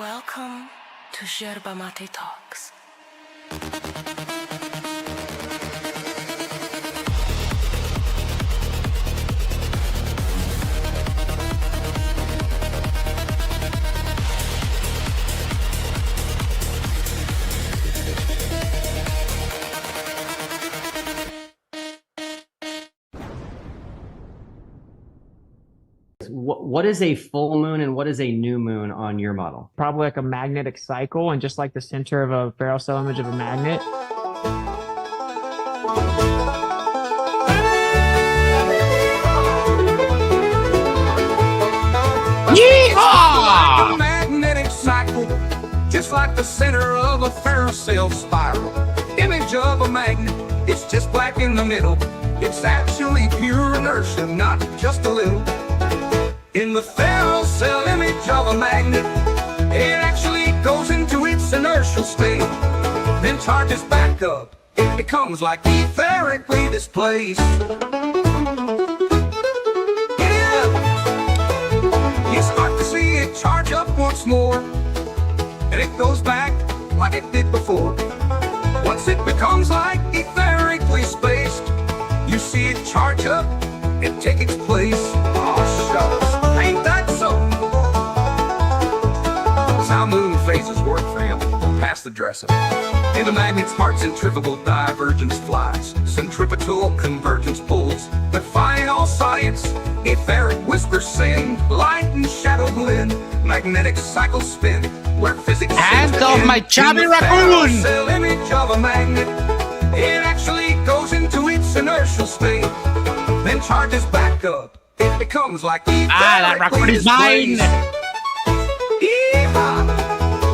Welcome to Yerba Mate Talks. What is a full moon and what is a new moon on your model? Probably like a magnetic cycle, and just like the center of a barrel cell image of a magnet. Yeehaw! Like a magnetic cycle, just like the center of a ferrocell spiral. Image of a magnet, it's just black in the middle. It's actually pure inertia, not just a little. In the ferrocell image of a magnet, it actually goes into its inertial state, then charges back up. It becomes like etherically displaced. You start to see it charge up once more, and it goes back like it did before. Once it becomes like etherically spaced, you see it charge up and take its place. Oh, shucks. Ain't that so? That's how moon phases work, fam. Pass the dresser. In the magnet's heart, centrifugal divergence flies. Centripetal convergence pulls. Defying all science, etheric whispers sing. Light and shadow blend. Magnetic cycles spin. Where physics Hands off my chubby raccoon! Cell image of a magnet. It actually goes into its inertial state, then charges back up. It becomes like that raccoon is mine!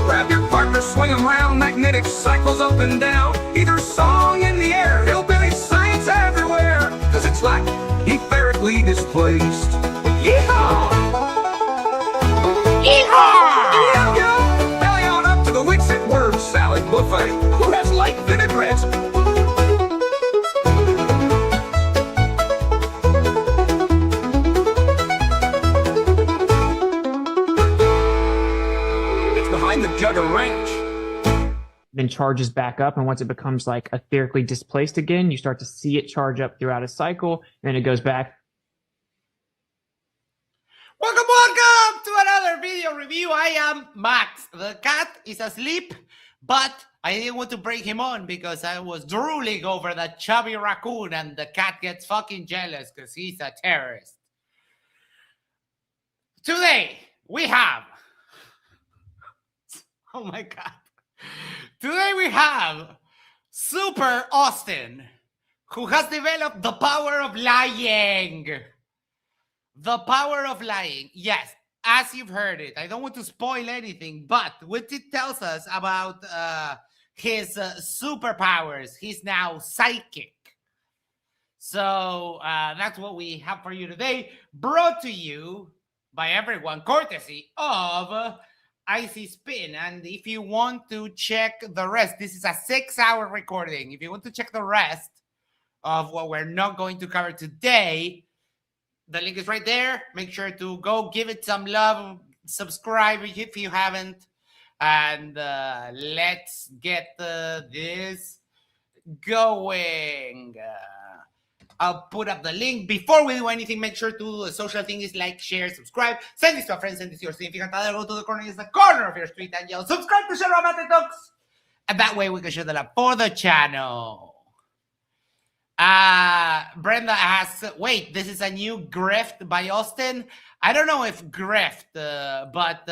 Grab your partner, swing him round, magnetic cycles up and down. Either song in the air, hillbilly science everywhere. Cause it's like etherically displaced. Yeehaw! Yeehaw! Yeah. Belly on up to the Witsit word salad buffet. Who has light vinaigrettes? The Jugger Ranch. Then charges back up, and once it becomes like etherically displaced again, you start to see it charge up throughout a cycle, and then it goes back. Welcome to another video review. I am Max. The cat is asleep, but I didn't want to bring him on because I was drooling over that chubby raccoon, and the cat gets fucking jealous because he's a terrorist. Today, we have... Oh my God. Today we have Super Austin, who has developed the power of lying. The power of lying. Yes, as you've heard it. I don't want to spoil anything, but Witsit tells us about his superpowers. He's now psychic. So that's what we have for you today. Brought to you by everyone, courtesy of... Icy Spin. And if you want to check the rest, this is a 6-hour recording. If you want to check the rest of what we're not going to cover today, the link is right there. Make sure to go give it some love, subscribe if you haven't, and let's get this going. I'll put up the link. Before we do anything, make sure to do the social thing is like, share, subscribe. Send this to a friend, send this to your significant other. Go to the corner, it's the corner of your street and yell, subscribe to Yerba Mate Talks. And that way we can show the love for the channel. Brenda asks, wait, this is a new grift by Austin? I don't know if grift, but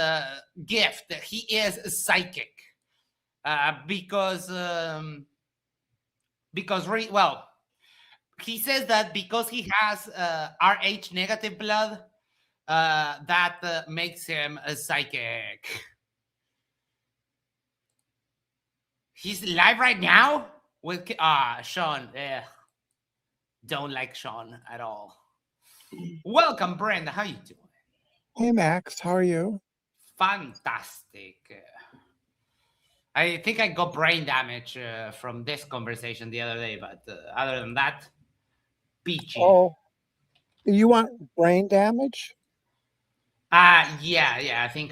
gift. He is psychic. Because he says that because he has Rh negative blood, that makes him a psychic. He's live right now with Sean. Don't like Sean at all. Welcome, Brenda. How you doing? Hey, Max. How are you? Fantastic. I think I got brain damage from this conversation the other day, but other than that, peachy. Oh, you want brain damage? Yeah. I think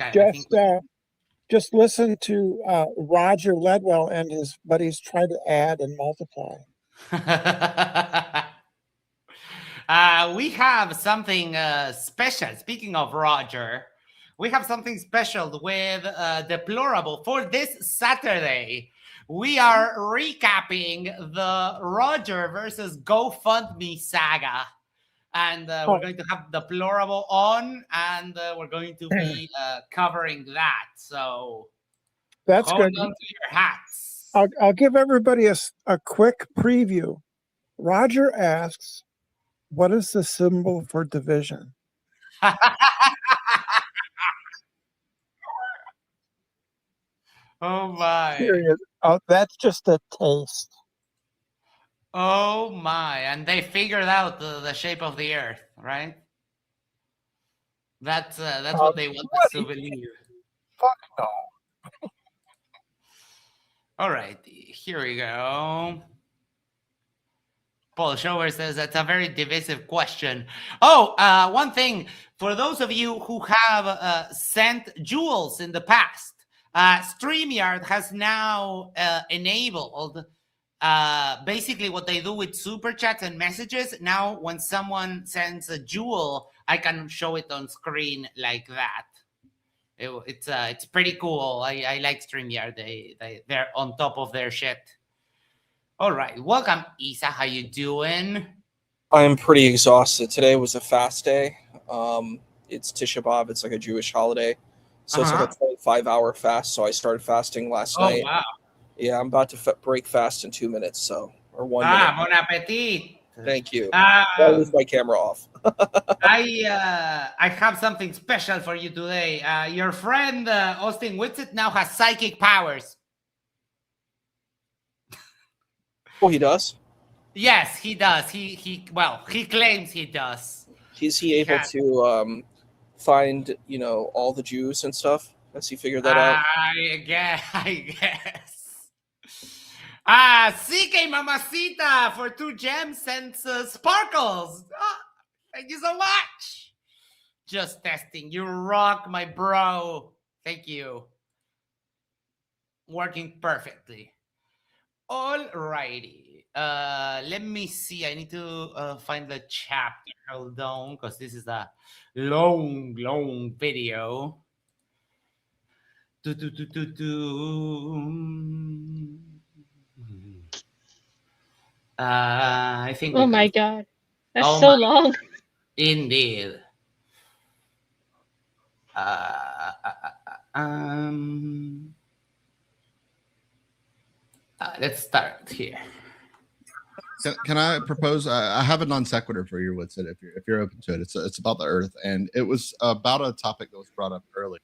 just listen to Roger Ledwell and his buddies try to add and multiply. We have something special. Speaking of Roger, we have something special with Deplorable for this Saturday. We are recapping the Roger versus GoFundMe saga. And we're going to have Deplorable on, and we're going to be covering that. So That's hold good. on to your hats. I'll give everybody a quick preview. Roger asks, what is the symbol for division? Oh my. Period. Oh, that's just a taste. Oh my. And they figured out the shape of the earth, right? That's what they want us to believe. Fuck no. All right, here we go. Paul Shower says that's a very divisive question. Oh, one thing for those of you who have sent jewels in the past, StreamYard has now enabled basically what they do with super chats and messages. Now, when someone sends a jewel, I can show it on screen like that. It's pretty cool. I like StreamYard. They're on top of their shit. All right, welcome, Isa. How you doing? I'm pretty exhausted. Today was a fast day. It's Tisha B'Av. It's like a Jewish holiday, so it's like a 25-hour fast. So I started fasting last night. Oh wow! Yeah, I'm about to break fast in 2 minutes. So or 1 minute. Bon appetit. Thank you. I'll leave my camera off. I have something special for you today. Your friend Austin Witsit now has psychic powers. Oh, he does? Yes, he does. He claims he does. Is he able to find, all the Jews and stuff? Has he figured that out? I guess. CK Mamacita for 2 gems and sparkles. Thank you so much. Just testing. You rock, my bro. Thank you. Working perfectly. All righty. Let me see. I need to find the chapter. Hold on, because this is a long video. I think. Oh my god, that's so long. Indeed. Let's start here. Can I propose? I have a non sequitur for you, Witsit, if you're open to it. It's about the Earth, and it was about a topic that was brought up early,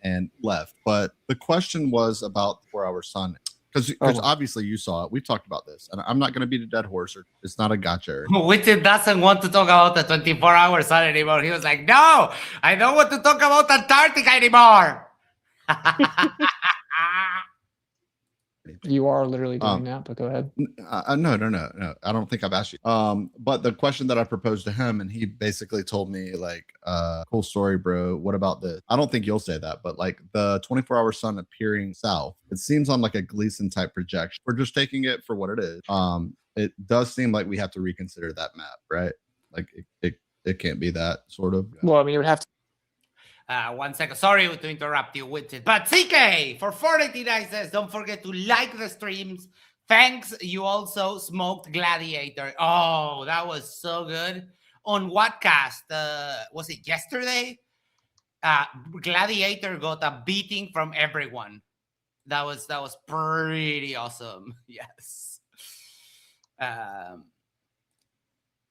and left. But the question was about the 4-hour sun, because obviously you saw it. We've talked about this, and I'm not going to beat a dead horse. Or it's not a gotcha. Witsit doesn't want to talk about the 24-hour sun anymore. He was like, "No, I don't want to talk about Antarctica anymore." You are literally doing that, but go ahead. No. I don't think I've asked you. But the question that I proposed to him, and he basically told me, like, cool story, bro. What about this? I don't think you'll say that, but like the 24-hour sun appearing south, it seems on like a Gleason type projection. We're just taking it for what it is. It does seem like we have to reconsider that map, right? Like it can't be that sort of. Well, I mean, it would have to. 1 second. Sorry to interrupt you with it. But CK for 489 says, don't forget to like the streams. Thanks. You also smoked Gladiator. Oh, that was so good. On what cast? Was it yesterday? Gladiator got a beating from everyone. That was pretty awesome. Yes.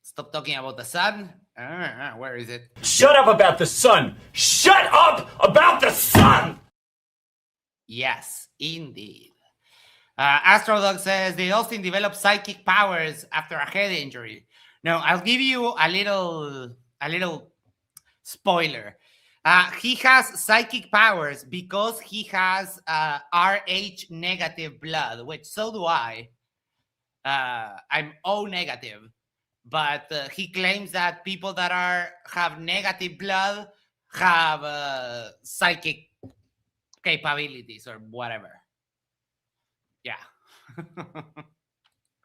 Stop talking about the sun. Where is it? Shut up about the sun! Shut up about the sun! Yes, indeed. Astrodog says, did Austin develop psychic powers after a head injury? No, I'll give you a little spoiler. He has psychic powers because he has Rh negative blood, which so do I. I'm O negative. But he claims that people that have negative blood have psychic capabilities or whatever. Yeah.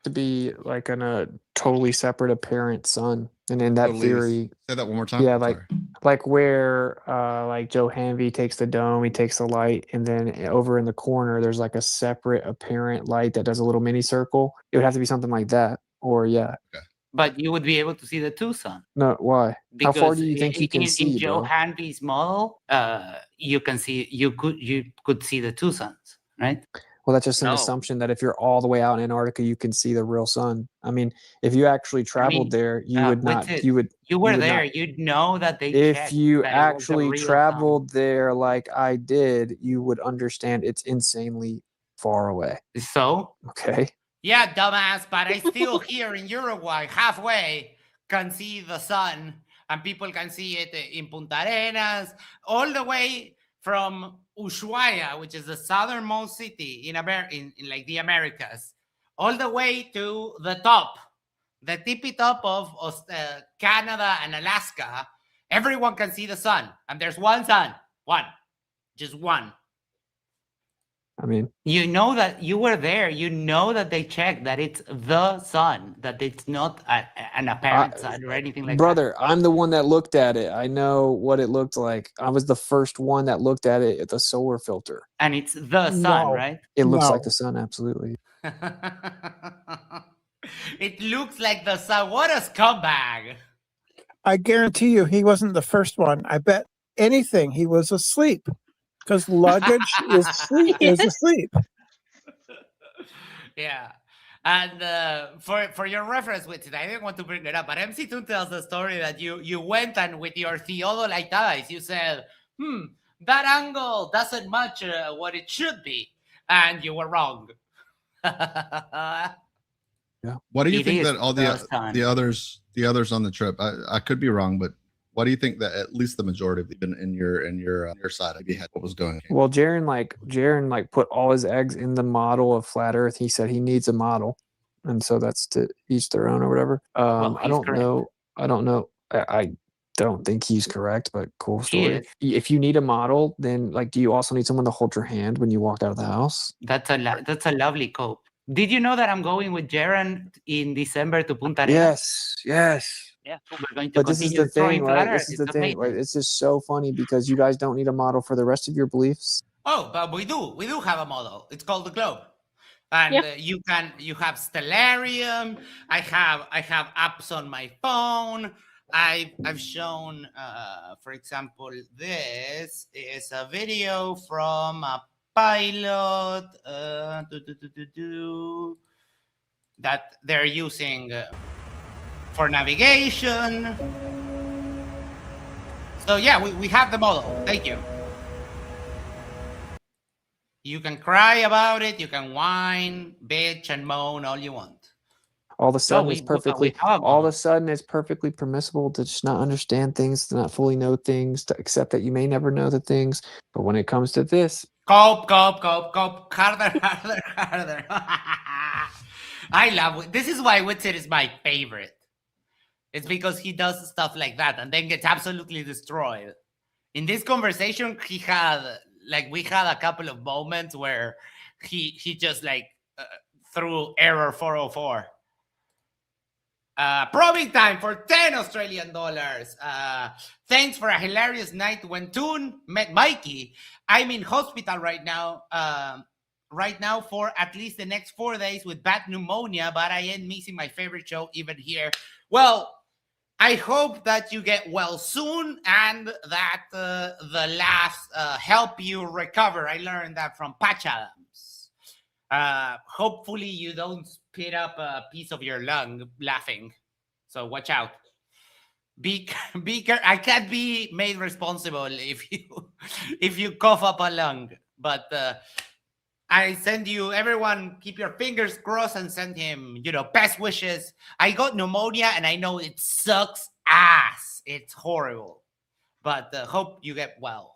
To be like in a totally separate apparent sun, and in that Totally. theory, Say that one more time. yeah, I'm like sorry. like where like Joe Hanvey takes the dome, he takes the light, and then over in the corner there's like a separate apparent light that does a little mini circle. It would have to be something like that, or yeah. But you would be able to see the two suns. No, why? How far do you think you can in see, Joe bro? Hanvey's model, you could see the two suns, right? Well, that's just an No. assumption that if you're all the way out in Antarctica, you can see the real sun. I mean, if you actually traveled there, you would not. Witsit, You would. You were would there. not- You'd know that they If checked you that it was the actually real traveled there like I did, you would understand it's insanely far away. sun. So Okay. yeah, dumbass, but I still here in Uruguay, halfway, can see the sun, and people can see it in Punta Arenas, all the way from Ushuaia, which is the southernmost city in like the Americas, all the way to the top, the tippy top of Canada and Alaska. Everyone can see the sun, and there's one sun, just one. I mean, You know that you were there. You know that they checked that it's the sun, that it's not an apparent sun or anything like brother, I'm the one that looked at it. I know what it looked like. I was the first one that looked at it at the solar filter. that. And it's the sun, No. right? It looks No. like the sun, absolutely. It looks like the sun. What a scumbag. I guarantee you he wasn't the first one. I bet anything he was asleep because luggage is asleep. Yeah. And for your reference, Witsit, I didn't want to bring it up, but MC Toon tells the story that you went and with your theodolite eyes, you said, that angle doesn't match what it should be. And you were wrong. Yeah. What do you It think is that all the sun. the others on the trip? I could be wrong, but what do you think that at least the majority of them in your side had what was going on? Well, Jaron put all his eggs in the model of flat Earth. He said he needs a model, and so that's to each their own or whatever. I don't know. I don't think he's correct, but cool story. If you need a model, then do you also need someone to hold your hand when you walk out of the house? That's a lovely cope. Did you know that I'm going with Jaron in December to Punta Arenas? Yes. Yeah, we're going to But this is continue the thing, throwing right? flatters. This is the It's thing. amazing. Right? It's just so funny because you guys don't need a model for the rest of your beliefs. Oh, but we do. We do have a model. It's called the globe, and you have Stellarium. I have apps on my phone. I've shown, for example, this is a video from a pilot that they're using for navigation. So yeah, we have the model. Thank you. You can cry about it. You can whine, bitch, and moan all you want. All of a sudden, it's we perfectly. have All of a sudden, it's perfectly permissible to just not understand things, to not fully know things, to accept that you may never know the things. But when it comes to this, cope, harder. I love it. This is why Witsit is my favorite. It's because he does stuff like that and then gets absolutely destroyed. In this conversation, we had a couple of moments where he just threw error 404. Probing time for 10 Australian dollars. Thanks for a hilarious night when Toon met Mikey. I'm in hospital right now for at least the next 4 days with bad pneumonia, but I ain't missing my favorite show even here. Well, I hope that you get well soon and that the laughs help you recover. I learned that from Patch Adams. Hopefully you don't spit up a piece of your lung laughing. So watch out. Be I can't be made responsible if you cough up a lung. But I send you, everyone, keep your fingers crossed and send him, best wishes. I got pneumonia and I know it sucks ass. It's horrible. But hope you get well.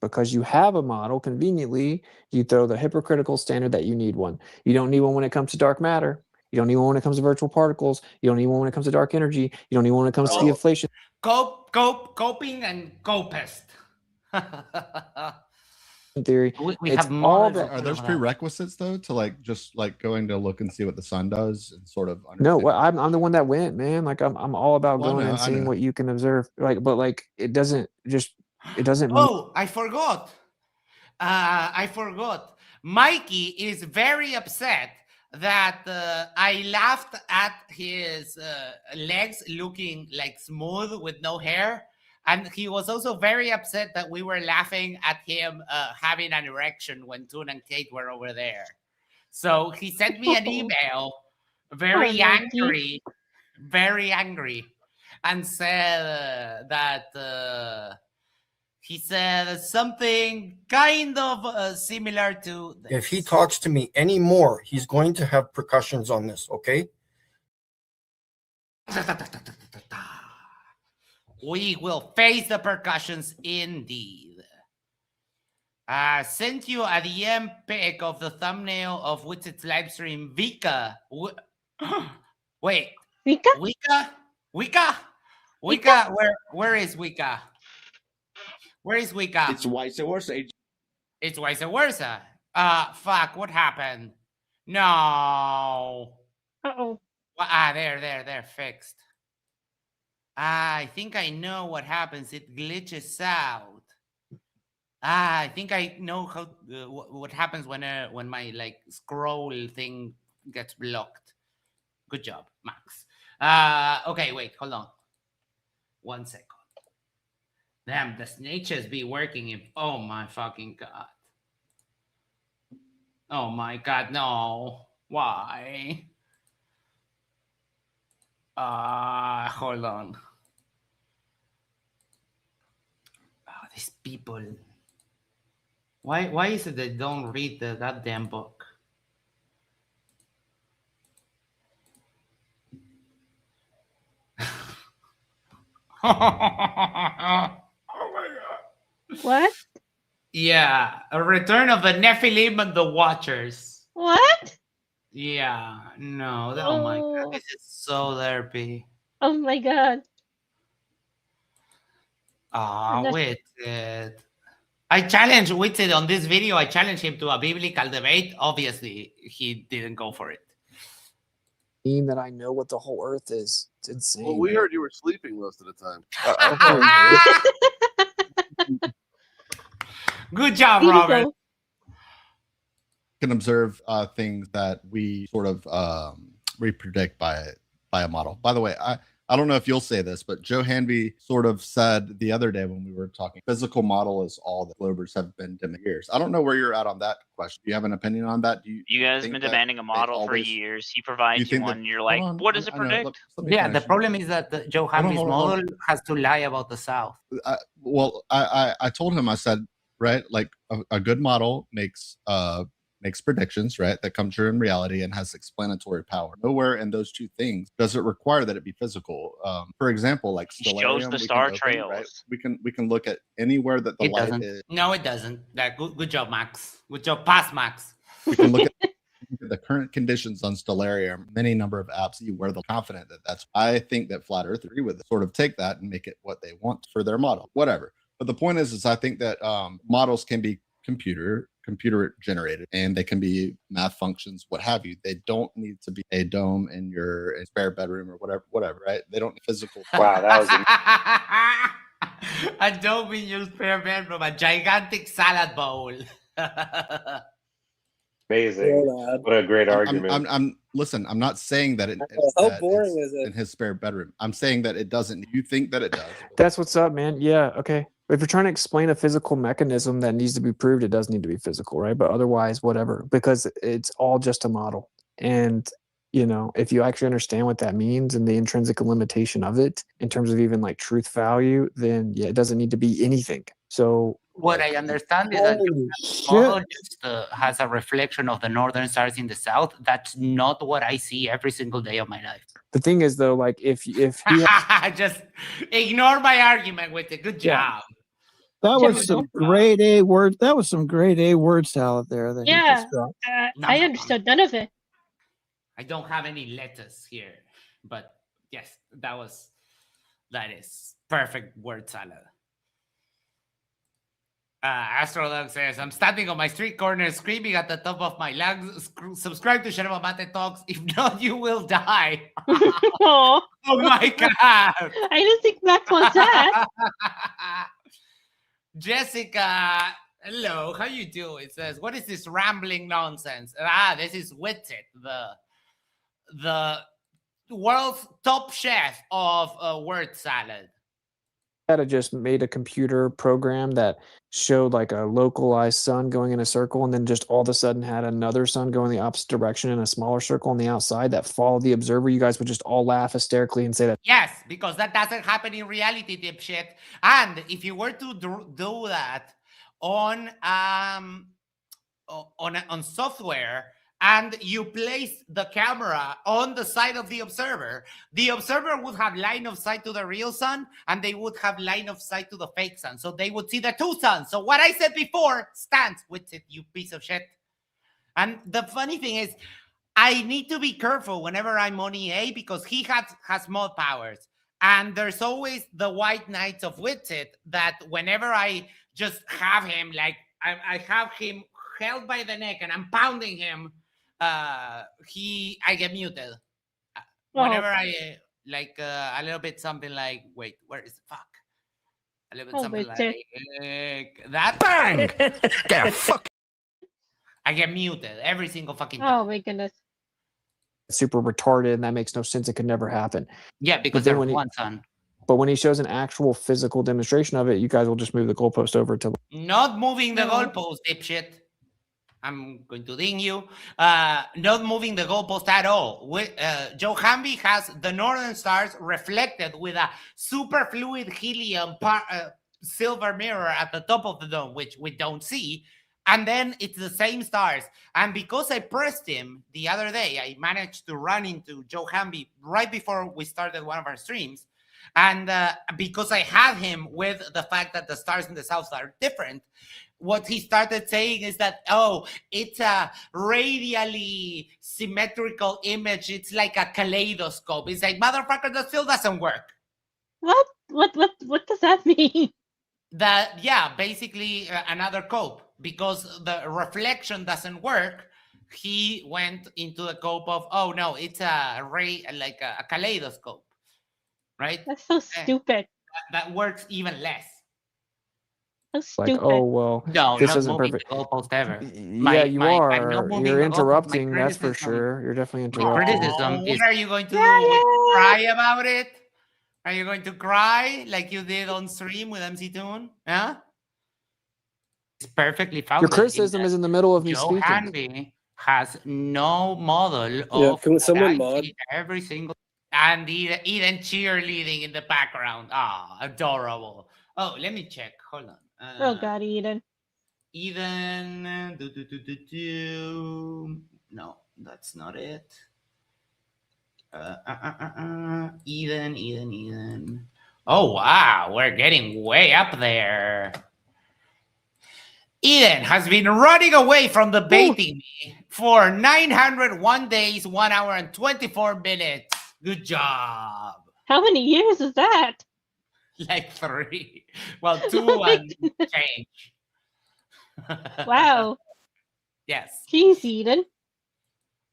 because you have a model, conveniently, you throw the hypocritical standard that you need one. You don't need one when it comes to dark matter. You don't need one when it comes to virtual particles. You don't need one when it comes to dark energy. You don't need one when it comes to the inflation. Coping and copist. theory. We It's have all models. that. Are those prerequisites though to like just like going to look and see what the sun does and sort of No, understand? well, I'm the one that went, man. Like I'm all about Well, I going know, and I seeing know. what you can observe. Like, but like it doesn't Oh, I forgot. Mikey is very upset that I laughed at his legs looking like smooth with no hair. And he was also very upset that we were laughing at him having an erection when Toon and Kate were over there. So he sent me an email, very angry, and said that he said something kind of similar to this. If he talks to me anymore, he's going to have percussions on this, okay? We will face the percussions indeed. Sent you a DM pic of the thumbnail of Witsit's live stream. Vika. Wait. Vika? Wika? Where is Wika? Where is Wika? It's vice versa. It's vice versa. Fuck, what happened? No. Uh-oh. There, fixed. I think I know what happens. It glitches out. I think I know how what happens when my like scroll thing gets blocked. Good job, Max. Okay, wait, hold on. 1 second. Damn, the snitches be working. Oh my fucking god. Oh my god, no. Why? Hold on. Oh, these people. Why is it they don't read the goddamn book? Oh my god. What? Yeah, a return of the Nephilim and the Watchers. What? Yeah, no. Oh my god, this is so derpy. Oh my god. Witsit. I challenged Witsit on this video. I challenged him to a biblical debate. Obviously, he didn't go for it. Mean that I know what the whole Earth is. It's insane. Well, we heard you were sleeping most of the time. Good job, Robert. Can observe things that we sort of repredict by a model. By the way, I don't know if you'll say this, but Joe Hanby sort of said the other day when we were talking, physical model is all that globers have been demanding years. I don't know where you're at on that question. Do you have an opinion on that? Do you guys have been demanding a model for years. He provides you one, and you're like, what does it predict? Yeah, the problem is that Joe Hanby's model has to lie about the South. I told him, I said, right, like a good model makes predictions, right, that come true in reality and has explanatory power. Nowhere in those two things does it require that it be physical. For example, like Stellarium, shows the star trails. Right? We can look at anywhere that the light is. No, it doesn't. Good job, Max. Good job, pass, Max. We can look at the current conditions on Stellarium, many number of apps, where they're confident that that's. I think that Flat Earth agree with it. Sort of take that and make it what they want for their model, whatever. But the point is I think that models can be computer generated, and they can be math functions, what have you. They don't need to be a dome in your spare bedroom or whatever, right? They don't need physical. Wow, that was a dome in your spare bedroom, a gigantic salad bowl. amazing. What a great argument. Listen, I'm not saying that it. How boring is it? In his spare bedroom. I'm saying that it doesn't. You think that it does? That's what's up, man. Yeah, okay. If you're trying to explain a physical mechanism that needs to be proved, it does need to be physical, right? But otherwise, whatever, because it's all just a model. And, if you actually understand what that means and the intrinsic limitation of it in terms of even like truth value, then yeah, it doesn't need to be anything. So what I understand is that the model just has a reflection of the northern stars in the south. That's not what I see every single day of my life. The thing is, though, like if you just ignore my argument with it. Good job. That was some grade A word. That was some grade A word salad there. That yeah, I understood none of it. I don't have any letters here, but yes, that is perfect word salad. Astrodog says, I'm standing on my street corner screaming at the top of my lungs. Subscribe to Sherba Mate Talks. If not, you will die. Oh my God. I didn't think Mac was that. Jessica, hello. How you do? It says, what is this rambling nonsense? This is Witsit, the world's top chef of word salad. Had just made a computer program that showed like a localized sun going in a circle, and then just all of a sudden had another sun going the opposite direction in a smaller circle on the outside that followed the observer, you guys would just all laugh hysterically and say that. Yes, because that doesn't happen in reality, dipshit. And if you were to do that on software, and you place the camera on the side of the observer would have line of sight to the real sun, and they would have line of sight to the fake sun. So they would see the two suns. So what I said before stands with it, you piece of shit. And the funny thing is, I need to be careful whenever I'm on EA because he has mod powers. And there's always the White Knights of Witsit that whenever I just have him, like I have him held by the neck and I'm pounding him, I get muted. Whenever I like a little bit something like, wait, where is the fuck? A little bit something like that. Bang! Get fuck. I get muted every single fucking time. Oh my goodness. Super retarded, and that makes no sense. It could never happen. Yeah, because there's one sun. But when he shows an actual physical demonstration of it, you guys will just move the goalpost over to. Not moving the goalpost, dipshit. I'm going to ding you. Not moving the goalpost at all. Joe Hamby has the northern stars reflected with a superfluid helium silver mirror at the top of the dome, which we don't see. And then it's the same stars. And because I pressed him the other day, I managed to run into Joe Hamby right before we started one of our streams. And because I had him with the fact that the stars in the south are different, what he started saying is that, oh, it's a radially symmetrical image. It's like a kaleidoscope. It's like, motherfucker, that still doesn't work. What does that mean? That, yeah, basically another cope. Because the reflection doesn't work, he went into the cope of, oh, no, it's a ray, like a kaleidoscope. Right? That's so stupid. That works even less. Like, oh well, no, this isn't perfect. Ever. You are. You're interrupting. That's for sure. You're definitely interrupting. Criticism. What are you going to do? Cry about it? Are you going to cry like you did on stream with MC Toon? Yeah. It's perfectly founded. Your criticism is in the middle of me speaking. Hanby has no model of can someone mod every single and Eden cheerleading in the background. Adorable. Oh, let me check. Hold on. Oh God, Eden. Eden. No, that's not it. Eden. Oh wow, we're getting way up there. Eden has been running away from debating me for 901 days, 1 hour and 24 minutes. Good job. How many years is that? Like 3. Well, 2 and change. Wow. Yes. Jeez, Eden.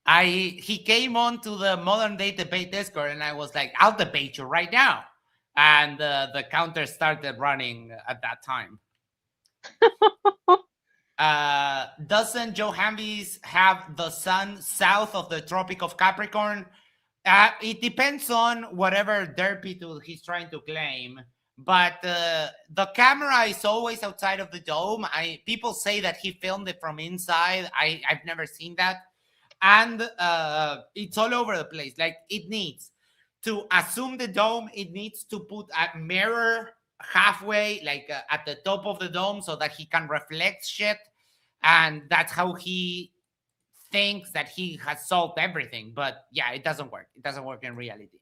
He came on to the Modern Day Debate Discord and I was like, I'll debate you right now. And the counter started running at that time. Doesn't Joe Hamby's have the sun south of the Tropic of Capricorn? It depends on whatever derpy tool he's trying to claim. But the camera is always outside of the dome. People say that he filmed it from inside. I've never seen that. And it's all over the place. Like, it needs to assume the dome. It needs to put a mirror halfway, like at the top of the dome, so that he can reflect shit. And that's how he thinks that he has solved everything. But yeah, it doesn't work. It doesn't work in reality.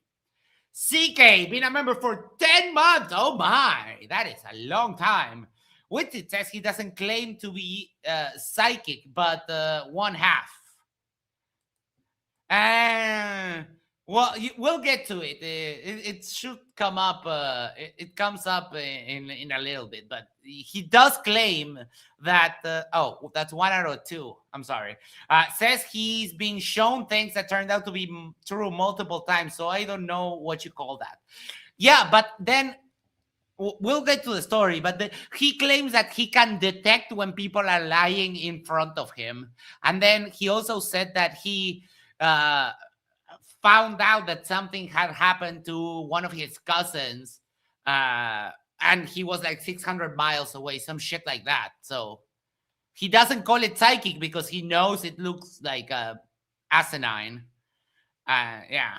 CK, been a member for 10 months. Oh my, that is a long time. Witsit says he doesn't claim to be psychic, but one half. Well, we'll get to it. It should come up. It comes up in a little bit, but he does claim that. Oh, that's 1 out of 2. I'm sorry. Says he's been shown things that turned out to be true multiple times. So I don't know what you call that. Yeah, but then we'll get to the story. But he claims that he can detect when people are lying in front of him, and then he also said that he. Found out that something had happened to one of his cousins, and he was like 600 miles away, some shit like that. So he doesn't call it psychic because he knows it looks like asinine. Yeah.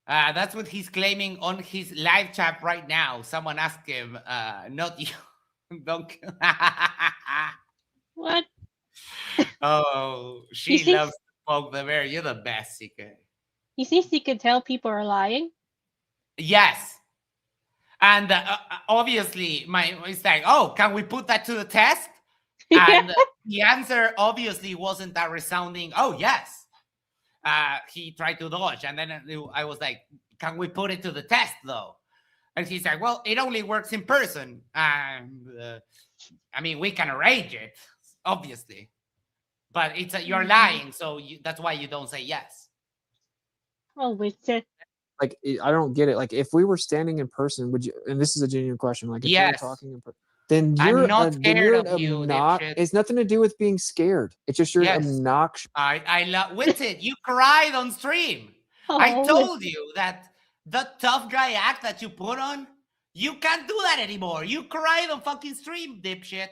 That's what he's claiming on his live chat right now. Someone asked him, not you. Don't. What? Oh, she loves to poke the bear. You're the best, CK. He thinks he can tell people are lying? Yes. And obviously, it's like, oh, can we put that to the test? And the answer obviously wasn't that resounding, oh, yes. He tried to dodge. And then I was like, can we put it to the test, though? And he's like, well, it only works in person. And I mean, we can arrange it, obviously. But it's you're lying, so that's why you don't say yes. Oh, Witsit. Like, I don't get it. Like, if we were standing in person, would you? And this is a genuine question. Like, if we were talking in person, then you're not scared of you. It's nothing to do with being scared. It's just you're obnoxious. I love Witsit. You cried on stream. I told you that the tough guy act that you put on, you can't do that anymore. You cried on fucking stream, dipshit.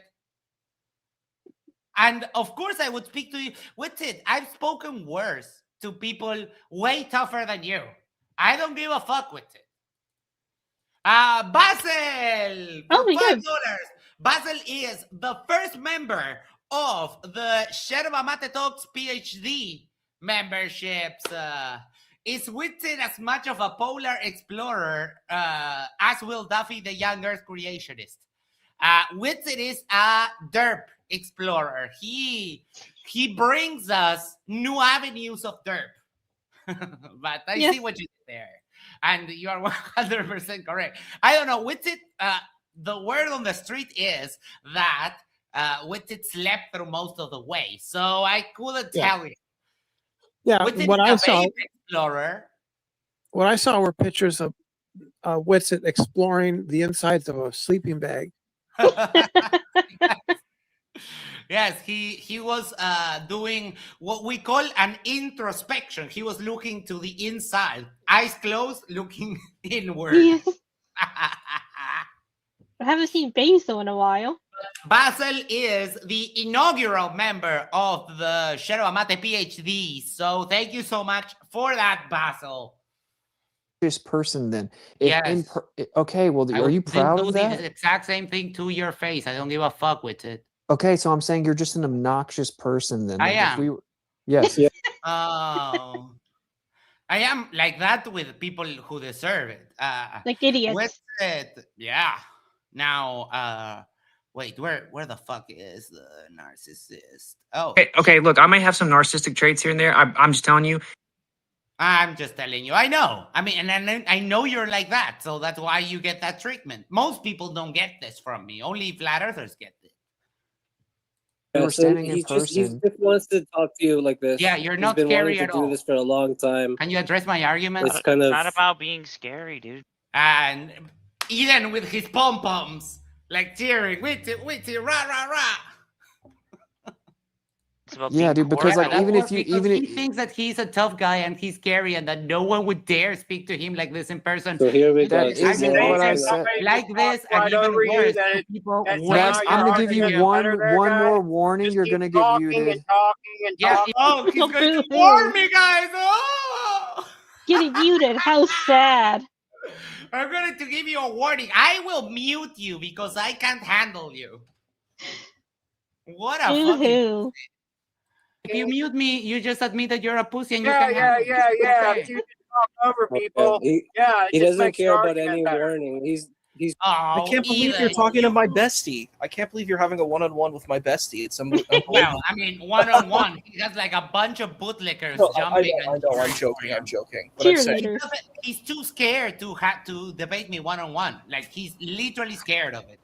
And of course, I would speak to you. Witsit, I've spoken worse to people way tougher than you. I don't give a fuck with it. Basil! For $5. Basil is the first member of the Sherba Mate Talks PhD memberships. Is Witsit as much of a polar explorer as Will Duffy, the young Earth creationist? Witsit is a derp explorer. He brings us new avenues of derp. But I see what you did there. And you are 100% correct. I don't know. Witsit, the word on the street is that Witsit slept through most of the way. So I couldn't tell you. Yeah, Witsit what I saw, explorer. What I saw were pictures of Witsit exploring the insides of a sleeping bag. Yes, he was doing what we call an introspection. He was looking to the inside, eyes closed, looking inward. Yes. I haven't seen Basil in a while. Basil is the inaugural member of the Sherba Mate PhD. So thank you so much for that, Basil. This person, then. Yes. Okay, well, are you proud of that? The exact same thing to your face. I don't give a fuck with it. Okay, so I'm saying you're just an obnoxious person then. I am. Yes. Oh. I am like that with people who deserve it. Like idiots. With it, yeah. Now, wait, where the fuck is the narcissist? Oh. Okay, look, I might have some narcissistic traits here and there. I'm just telling you. I'm just telling you. I know. I mean, and I know you're like that, so that's why you get that treatment. Most people don't get this from me. Only flat earthers get this. We're standing in person. He just wants to talk to you like this. Yeah, you're not He's been scary wanting at to all. do this for a long time. Can you address my argument? It's kind of not about being scary, dude. And Eden with his pom poms, like cheering, Witsit, rah rah rah. Yeah, dude. Because like he thinks that he's a tough guy and he's scary and that no one would dare speak to him like this in person. So here we go. That isn't what I said. Like this, and even worse, people. I'm gonna give you one more warning. You're gonna get muted. Yeah. Oh, he's going to warn me, guys. Oh. Getting muted. How sad. I'm going to give you a warning. I will mute you because I can't handle you. What a fucking. If you mute me, you just admit that you're a pussy and you can handle You talk over people. He doesn't care about any warning. He's. I can't believe you're talking to my bestie. I can't believe you're having a one-on-one with my bestie. It's Well, I mean, one-on-one. He has like a bunch of bootlickers No, jumping. I know. I'm joking. But I'm saying, Cheerleaders. He's too scared to have to debate me one-on-one. Like, he's literally scared of it.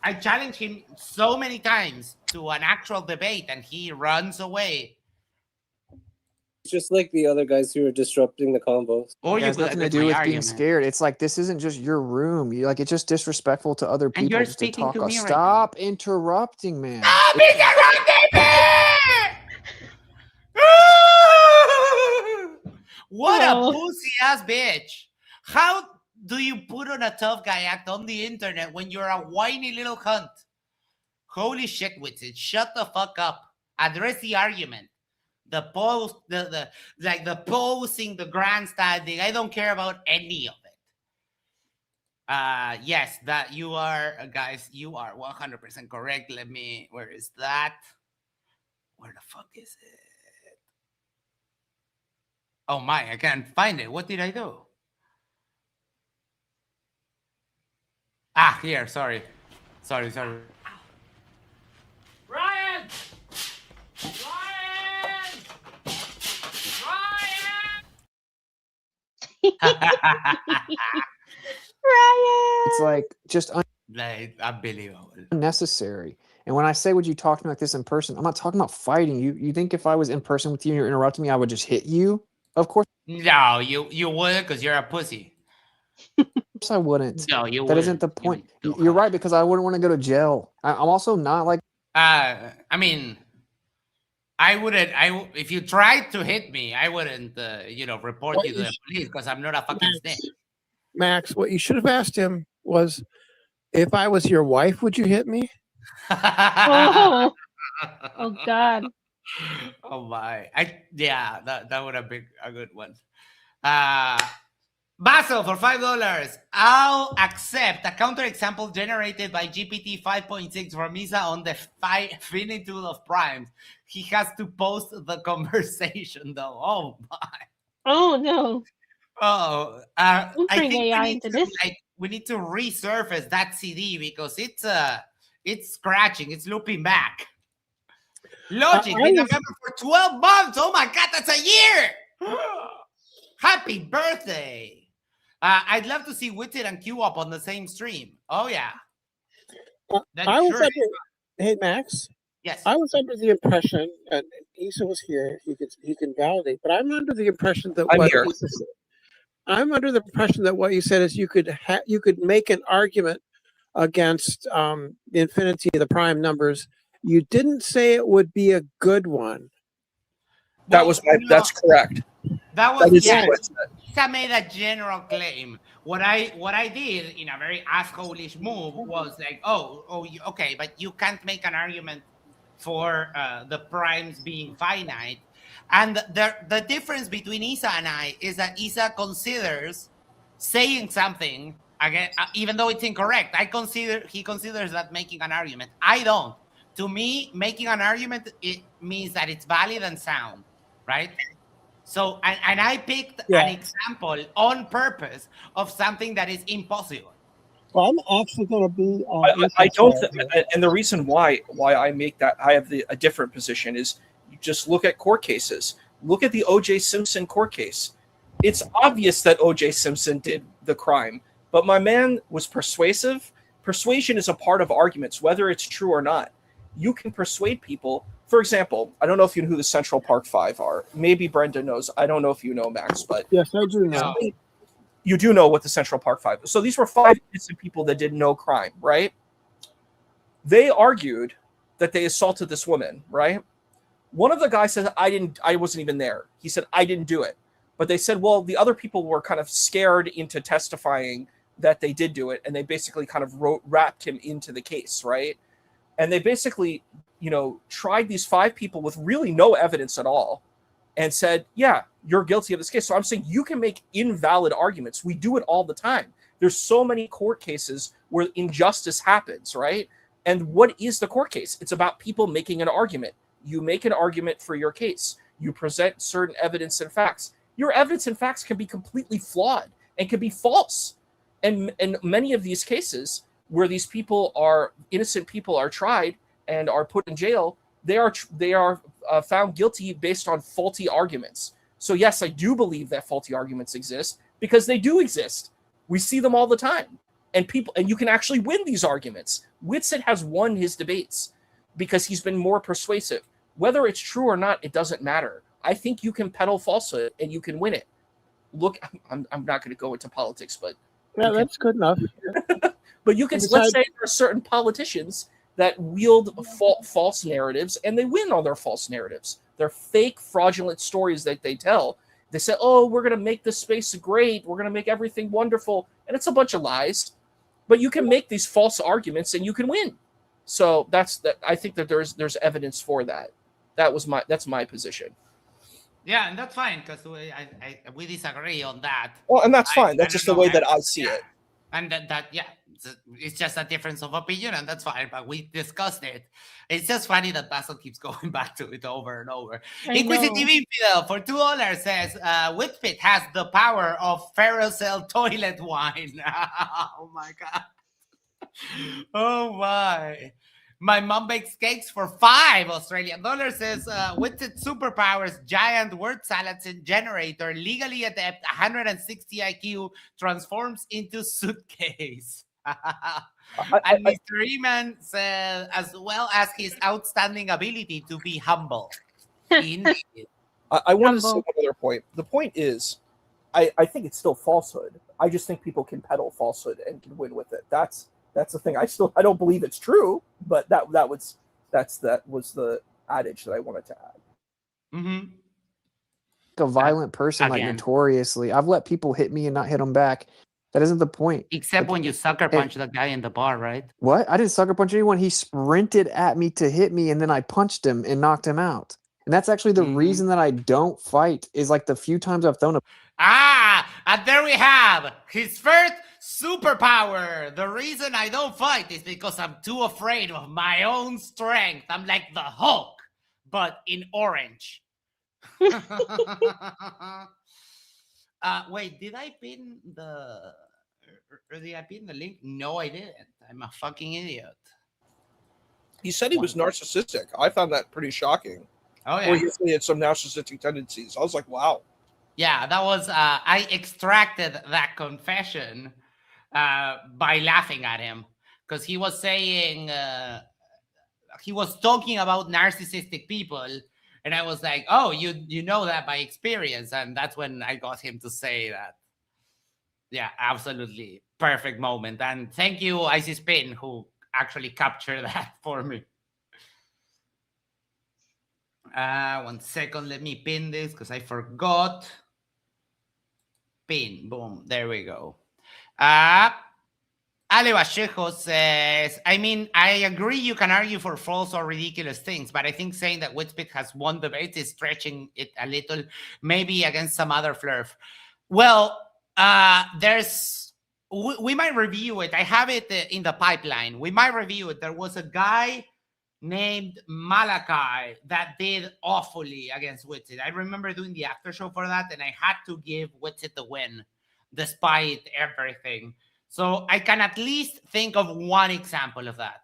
I challenged him so many times to an actual debate, and he runs away. It's just like the other guys who are disrupting the combos. Or It has nothing to do with being scared. It's like, this isn't just your room. You like, it's just disrespectful to other people you're just to speaking talk. to me right Stop interrupting, man. Stop interrupting me! What a pussy ass bitch! How do you put on a tough guy act on the internet when you're a whiny little cunt? Holy shit, Witsit! Shut the fuck up. Address the argument. The post, the posing, the grandstanding. I don't care about any of it. Yes, that you are, guys. You are 100% correct. Let me. Where is that? Where the fuck is it? Oh my! I can't find it. What did I do? Ah, here. Sorry. Ryan! Ryan! It's like just like unbelievable, unnecessary. And when I say, would you talk to me like this in person? I'm not talking about fighting you. You think if I was in person with you and you're interrupting me, I would just hit you? Of course. No, you wouldn't, because you're a pussy. Of course I wouldn't. No, you That isn't the point. You're right, because I wouldn't want to go to jail. I'm also not like. I mean, I wouldn't. If you tried to hit me, I wouldn't. Report you to the police, because I'm not a fucking snitch. Max, what you should have asked him was, if I was your wife, would you hit me? Oh God. Oh my. That would have been a good one. Basil for $5. I'll accept a counterexample generated by GPT 5.6 from Isa on the finitude of primes. He has to post the conversation though. Oh my. Oh no. Oh, Don't I bring think AI into this. we need to resurface that CD, because it's scratching, it's looping back. Logic been a member for 12 months. Oh my God, that's a year. Happy birthday. I'd love to see Witsit and Q up on the same stream. Oh yeah. Hey Max. Yes. I was under the impression, and Isa was here. He can validate, but I'm under the impression that I'm under the impression that what you said is you could make an argument against the infinity of the prime numbers. You didn't say it would be a good one. That's correct. Isa made a general claim. What I did in a very asshole-ish move was like, okay, but you can't make an argument for the primes being finite. And the difference between Isa and I is that Isa considers saying something again, even though it's incorrect. He considers that making an argument. I don't. To me, making an argument, it means that it's valid and sound, right? So, and I picked an example on purpose of something that is impossible. Well, I'm actually going to be. I don't, and the reason why I make that, I have a different position is, you just look at court cases. Look at the O.J. Simpson court case. It's obvious that O.J. Simpson did the crime, but my man was persuasive. Persuasion is a part of arguments, whether it's true or not. You can persuade people. For example, I don't know if you know who the Central Park Five are. Maybe Brenda knows. I don't know if you know, Max, but yes, I do know. You do know what the Central Park Five is. So these were 5 innocent people that did no crime, right? They argued that they assaulted this woman, right? One of the guys said, I wasn't even there. He said, I didn't do it. But they said, well, the other people were kind of scared into testifying that they did do it. And they basically kind of wrapped him into the case, right? And they basically, tried these 5 people with really no evidence at all and said, yeah, you're guilty of this case. So I'm saying you can make invalid arguments. We do it all the time. There's so many court cases where injustice happens, right? And what is the court case? It's about people making an argument. You make an argument for your case. You present certain evidence and facts. Your evidence and facts can be completely flawed and can be false. And many of these cases where these people are innocent people are tried and are put in jail, they are found guilty based on faulty arguments. So yes, I do believe that faulty arguments exist because they do exist. We see them all the time, and you can actually win these arguments. Witsit has won his debates because he's been more persuasive. Whether it's true or not, it doesn't matter. I think you can peddle falsehood and you can win it. Look, I'm not going to go into politics, but yeah, that's good enough. But you can, let's say there are certain politicians that wield false narratives and they win on their false narratives. They're fake, fraudulent stories that they tell. They say, oh, we're going to make this space great. We're going to make everything wonderful. And it's a bunch of lies. But you can make these false arguments and you can win. So I think that there's evidence for that. That's my position. Yeah, and that's fine because we disagree on that. Well, and that's fine. That's just the way that I see it. And it's just a difference of opinion, and that's fine. But we discussed it. It's just funny that Basil keeps going back to it over and over. Inquisitive Infidel for $2 says Witsit has the power of Ferrocell toilet wine. Oh my god. Oh my. My mom bakes cakes for $5 Australian dollars. Says Witsit superpowers, giant word salads and generator, legally adept, 160 IQ, transforms into suitcase. And Mr. Eman says, as well as his outstanding ability to be humble. I want to say one other point. The point is, I think it's still falsehood. I just think people can peddle falsehood and can win with it. That's the thing. I don't believe it's true, but that was the adage that I wanted to add. Mm-hmm. A violent person, like notoriously, I've let people hit me and not hit them back. That isn't the point. Except when you sucker punch the guy in the bar, right? What? I didn't sucker punch anyone. He sprinted at me to hit me, and then I punched him and knocked him out. And that's actually the reason that I don't fight. Is like the few times I've thrown a. And there we have his first superpower. The reason I don't fight is because I'm too afraid of my own strength. I'm like the Hulk, but in orange. Wait, did I pin the link? No, I didn't. I'm a fucking idiot. He said he was narcissistic. I found that pretty shocking. Oh yeah. Or he had some narcissistic tendencies. I was like, wow. Yeah, that was I extracted that confession by laughing at him because he was saying he was talking about narcissistic people, and I was like, oh, you know that by experience, and that's when I got him to say that. Yeah, absolutely perfect moment, and thank you, Icy Spin, who actually captured that for me. 1 second, let me pin this because I forgot. Pin, boom, there we go. Ale Vallejo says, I mean, I agree you can argue for false or ridiculous things, but I think saying that Witsit has won debate is stretching it a little, maybe against some other flurf. Well, we might review it. I have it in the pipeline. We might review it. There was a guy named Malachi that did awfully against Witsit. I remember doing the after show for that, and I had to give Witsit the win despite everything. So I can at least think of one example of that.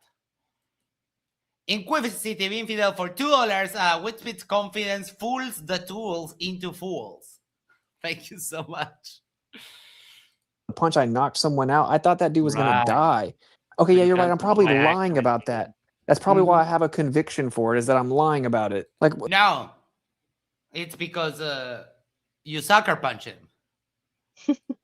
Inquisitive Infidel for $2, Witsit's confidence fools the tools into fools. Thank you so much. Punch, I knocked someone out. I thought that dude was gonna die. Okay, yeah, you're right. I'm probably lying about that. That's probably why I have a conviction for it, is that I'm lying about it. Like, no, it's because you sucker punch him.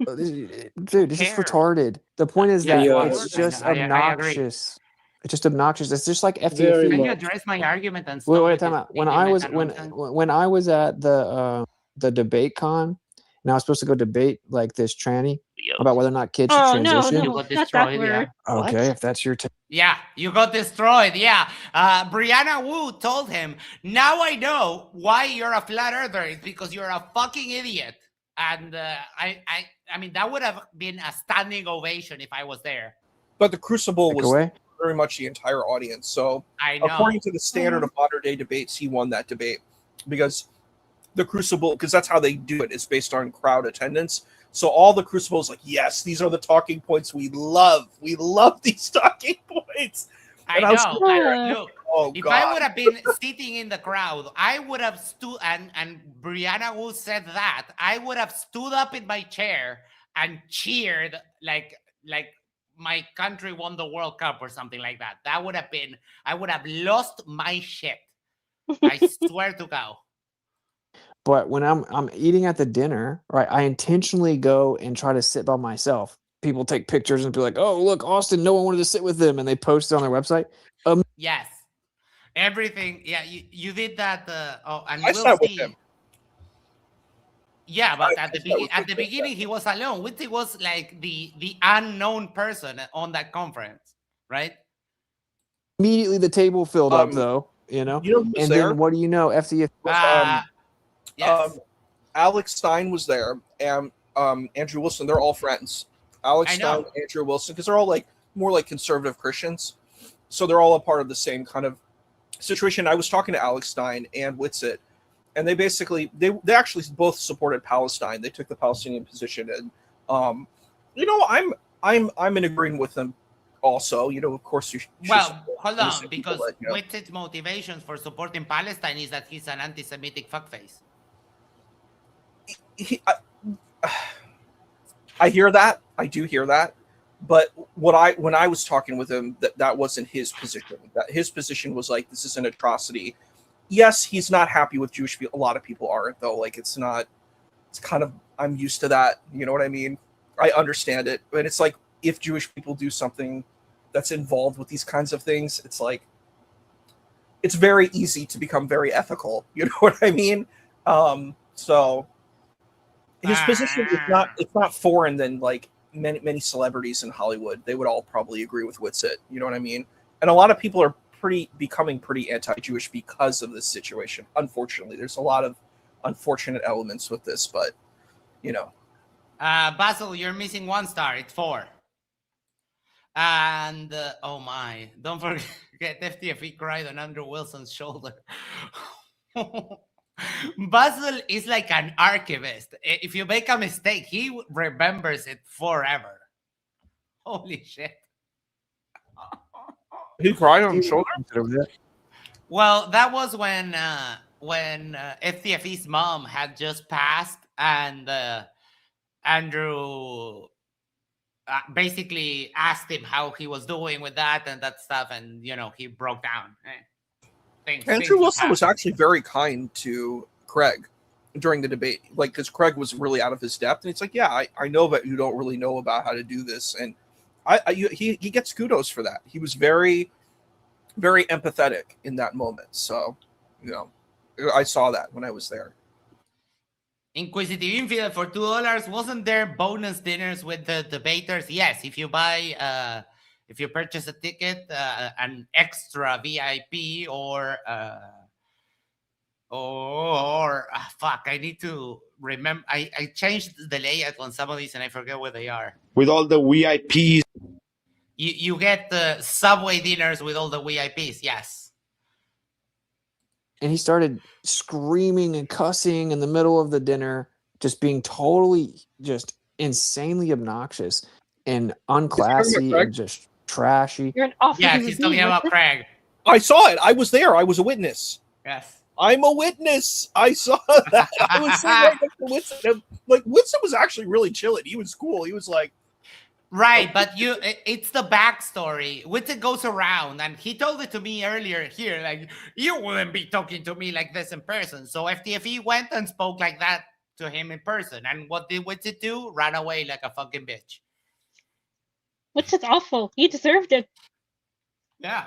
Dude, this is retarded. The point is that it's just obnoxious. It's just obnoxious. It's just like FTF. Can you address my argument and wait, time out. When I was at the debate con, and I was supposed to go debate like this tranny about whether or not kids should transition. You got destroyed, yeah. Okay, if that's your yeah, you got destroyed. Yeah. Brianna Wu told him, now I know why you're a flat earther. It's because you're a fucking idiot. And I mean, that would have been a standing ovation if I was there. But the Crucible was very much the entire audience. So I know. According to the standard of modern day debates, he won that debate because the Crucible, because that's how they do it. It's based on crowd attendance. So all the Crucibles, like, yes, these are the talking points we love. We love these talking points. I know. Look, if I would have been sitting in the crowd, I would have stood, and Brianna Wu said that, I would have stood up in my chair and cheered like my country won the World Cup or something like that. That would have been, I would have lost my shit. I swear to God. But when I'm eating at the dinner, right, I intentionally go and try to sit by myself. People take pictures and be like, "Oh, look, Austin, no one wanted to sit with them," and they post it on their website. Yes, everything. Yeah, you did that. And I sat with him. Yeah, but at the beginning he was alone. Witsit was like the unknown person on that conference, right? Immediately the table filled up, though. You know, and there? then what do you know? FCF. Yes. Alex Stein was there, and Andrew Wilson. They're all friends. Alex I know. Stein, Andrew Wilson, because they're all like more like conservative Christians, so they're all a part of the same kind of situation. I was talking to Alex Stein and Witsit, and they basically they actually both supported Palestine. They took the Palestinian position, and you know, I'm in agreement with them. Also, you know, of course you. Well, hold on, because Witsit's motivations for supporting Palestine is that he's an anti-Semitic fuckface. I hear that. I do hear that. But when I was talking with him, that wasn't his position. That his position was like, this is an atrocity. Yes, he's not happy with Jewish people. A lot of people aren't, though. Like, it's kind of, I'm used to that. You know what I mean? I understand it. But it's like, if Jewish people do something that's involved with these kinds of things, it's like, it's very easy to become very ethical. You know what I mean? So his position is not foreign than like many celebrities in Hollywood. They would all probably agree with Witsit. You know what I mean? And a lot of people are becoming pretty anti-Jewish because of this situation. Unfortunately, there's a lot of unfortunate elements with this, but you know. Basil, you're missing 1 star. It's 4. And oh my, don't forget FTFE cried on Andrew Wilson's shoulder. Basil is like an archivist. If you make a mistake, he remembers it forever. Holy shit. He cried on his shoulder? Well, that was when FTFE's mom had just passed, and Andrew basically asked him how he was doing with that and that stuff, and you know, he broke down. Andrew Wilson was actually very kind to Craig during the debate, like, because Craig was really out of his depth, and it's like, yeah, I know that you don't really know about how to do this, and he gets kudos for that. He was very, very empathetic in that moment. So, you know, I saw that when I was there. Inquisitive Infidel for $2. Wasn't there bonus dinners with the debaters? Yes, if you buy if you purchase a ticket, an extra VIP or fuck, I need to remember. I changed the layout on some of these and I forget where they are. With all the VIPs. You get the Subway dinners with all the VIPs, yes. And he started screaming and cussing in the middle of the dinner, just being totally, just insanely obnoxious and unclassy and just trashy. You're an awful Yeah, human he's talking being. about Craig. I saw it. I was there. I was a witness. Yes. I'm a witness. I saw that. I was sitting right next to Witsit. Like, Witsit was actually really chilling. He was cool. He was like, right, but it's the backstory. Witsit goes around, and he told it to me earlier here, like, you wouldn't be talking to me like this in person. So FTFE went and spoke like that to him in person. And what did Witsit do? Ran away like a fucking bitch. Witsit's awful. He deserved it. Yeah.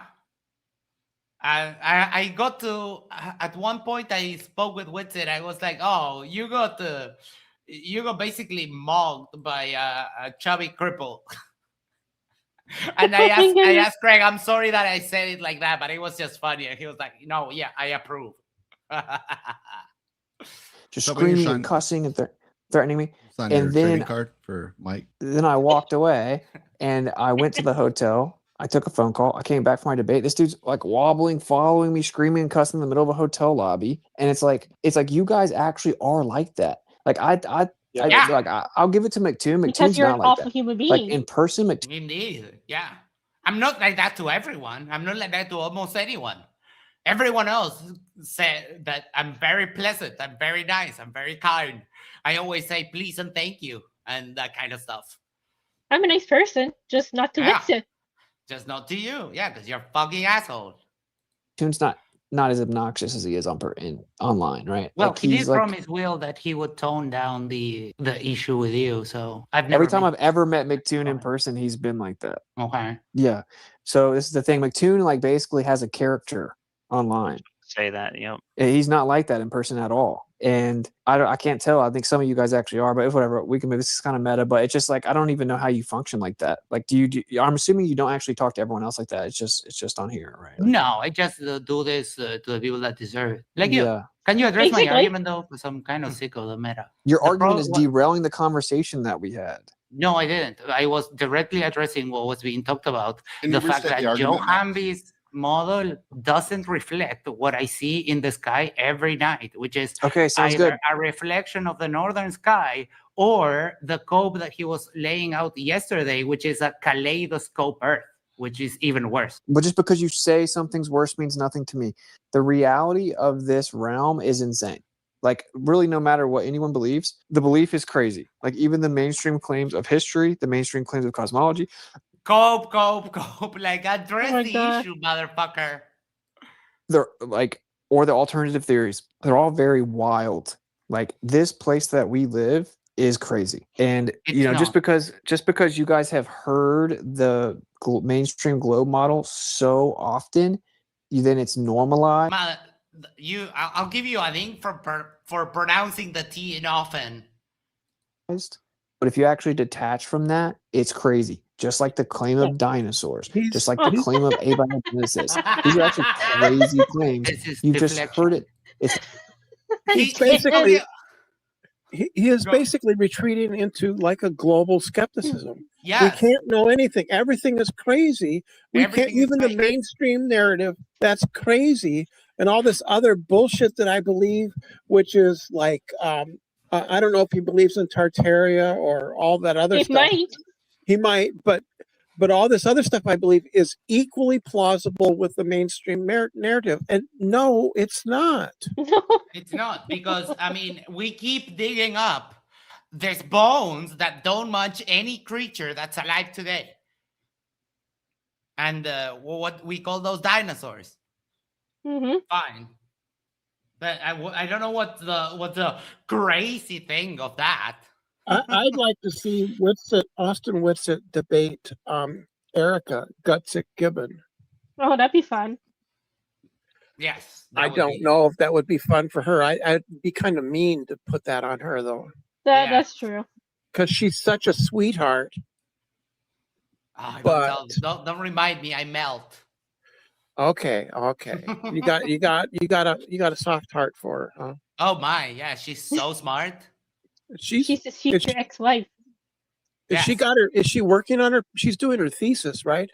I got to, at one point I spoke with Witsit. I was like, oh, you got basically mugged by a chubby cripple. And I asked Craig, I'm sorry that I said it like that, but it was just funny. And he was like, no, yeah, I approve. Just screaming and cussing and threatening me. Sign your trading card for Mike. Then I walked away and I went to the hotel. I took a phone call. I came back from my debate. This dude's like wobbling, following me, screaming and cussing in the middle of a hotel lobby. And it's like you guys actually are like that. Like I'll give it to McToon. Because McToon's you're not an like awful that. human being. Like in person, McToon. Indeed. Yeah. I'm not like that to everyone. I'm not like that to almost anyone. Everyone else said that I'm very pleasant. I'm very nice. I'm very kind. I always say please and thank you and that kind of stuff. I'm a nice person, just not to Witsit. Just not to you. Yeah, because you're a fucking asshole. McToon's not as obnoxious as he is online, right? Well, like he did he's like, promise Will that he would tone down the issue with you. So I've never every time I've ever met McToon in person, he's been like that. Okay. Yeah. So this is the thing. McToon like basically has a character online. Say that, He's not like that in person at all. And I can't tell. I think some of you guys actually are, but whatever. We can move. This is kind of meta, but it's just like I don't even know how you function like that. Like, do you? I'm assuming you don't actually talk to everyone else like that. It's just on here, right? Like, no, I just do this to the people that deserve it. Like you. Yeah. Can you address my argument though? Because I'm kind of sick of the meta. Your argument is derailing the conversation that we had. No, I didn't. I was directly addressing what was being talked about. The fact that Joe Hamby's model doesn't reflect what I see in the sky every night, which is either a reflection of the northern sky or the cope that he was laying out yesterday, which is a kaleidoscope Earth, which is even worse. But just because you say something's worse means nothing to me. The reality of this realm is insane. Like, really, no matter what anyone believes, the belief is crazy. Like, even the mainstream claims of history, the mainstream claims of cosmology. Cope. Like, address the issue, motherfucker. They're like, or the alternative theories. They're all very wild. Like, this place that we live is crazy. And, just because you guys have heard the mainstream globe model so often, then it's normalized. I'll give you a thing for pronouncing the T in often. But if you actually detach from that, it's crazy. Just like the claim of dinosaurs, just like the claim of abiogenesis. These are actually crazy claims. You just heard it. He's basically he is basically retreating into like a global skepticism. Yes. We can't know anything. Everything is crazy. We can't even the mainstream narrative. That's crazy. And all this other bullshit that I believe, which is like I don't know if he believes in Tartaria or all that other stuff. He might, but all this other stuff I believe is equally plausible with the mainstream narrative. And no, it's not. It's not, because I mean, we keep digging up. There's bones that don't match any creature that's alive today. And what we call those dinosaurs. Fine. But I don't know what the crazy thing of that. I'd like to see Austin Witsit debate Erica Gutsick Gibbon. Oh, that'd be fun. Yes. I don't know if that would be fun for her. I'd be kind of mean to put that on her, though. That's true. Because she's such a sweetheart. Oh, don't remind me. I melt. Okay. You got a soft heart for her, huh? Oh my, yeah, she's so smart. She's his future ex-wife. Is she working on her? She's doing her thesis, right?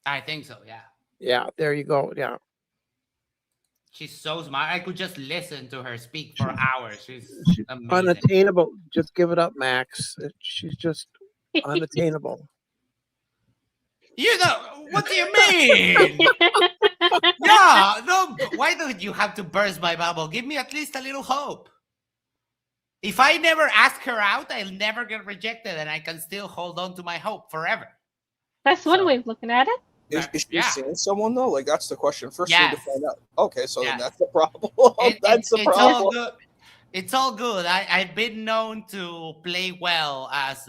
I think so, yeah. Yeah, there you go. Yeah. She's so smart. I could just listen to her speak for hours. She's amazing. Unattainable. Just give it up, Max. She's just unattainable. What do you mean? Yeah, no. Why don't you have to burst my bubble? Give me at least a little hope. If I never ask her out, I'll never get rejected, and I can still hold on to my hope forever. That's one way of looking at it. Is she seeing someone though? Like, that's the question. First, you need to find out. Okay, so then that's the problem. That's the problem. All good. It's all good. I've been known to play well as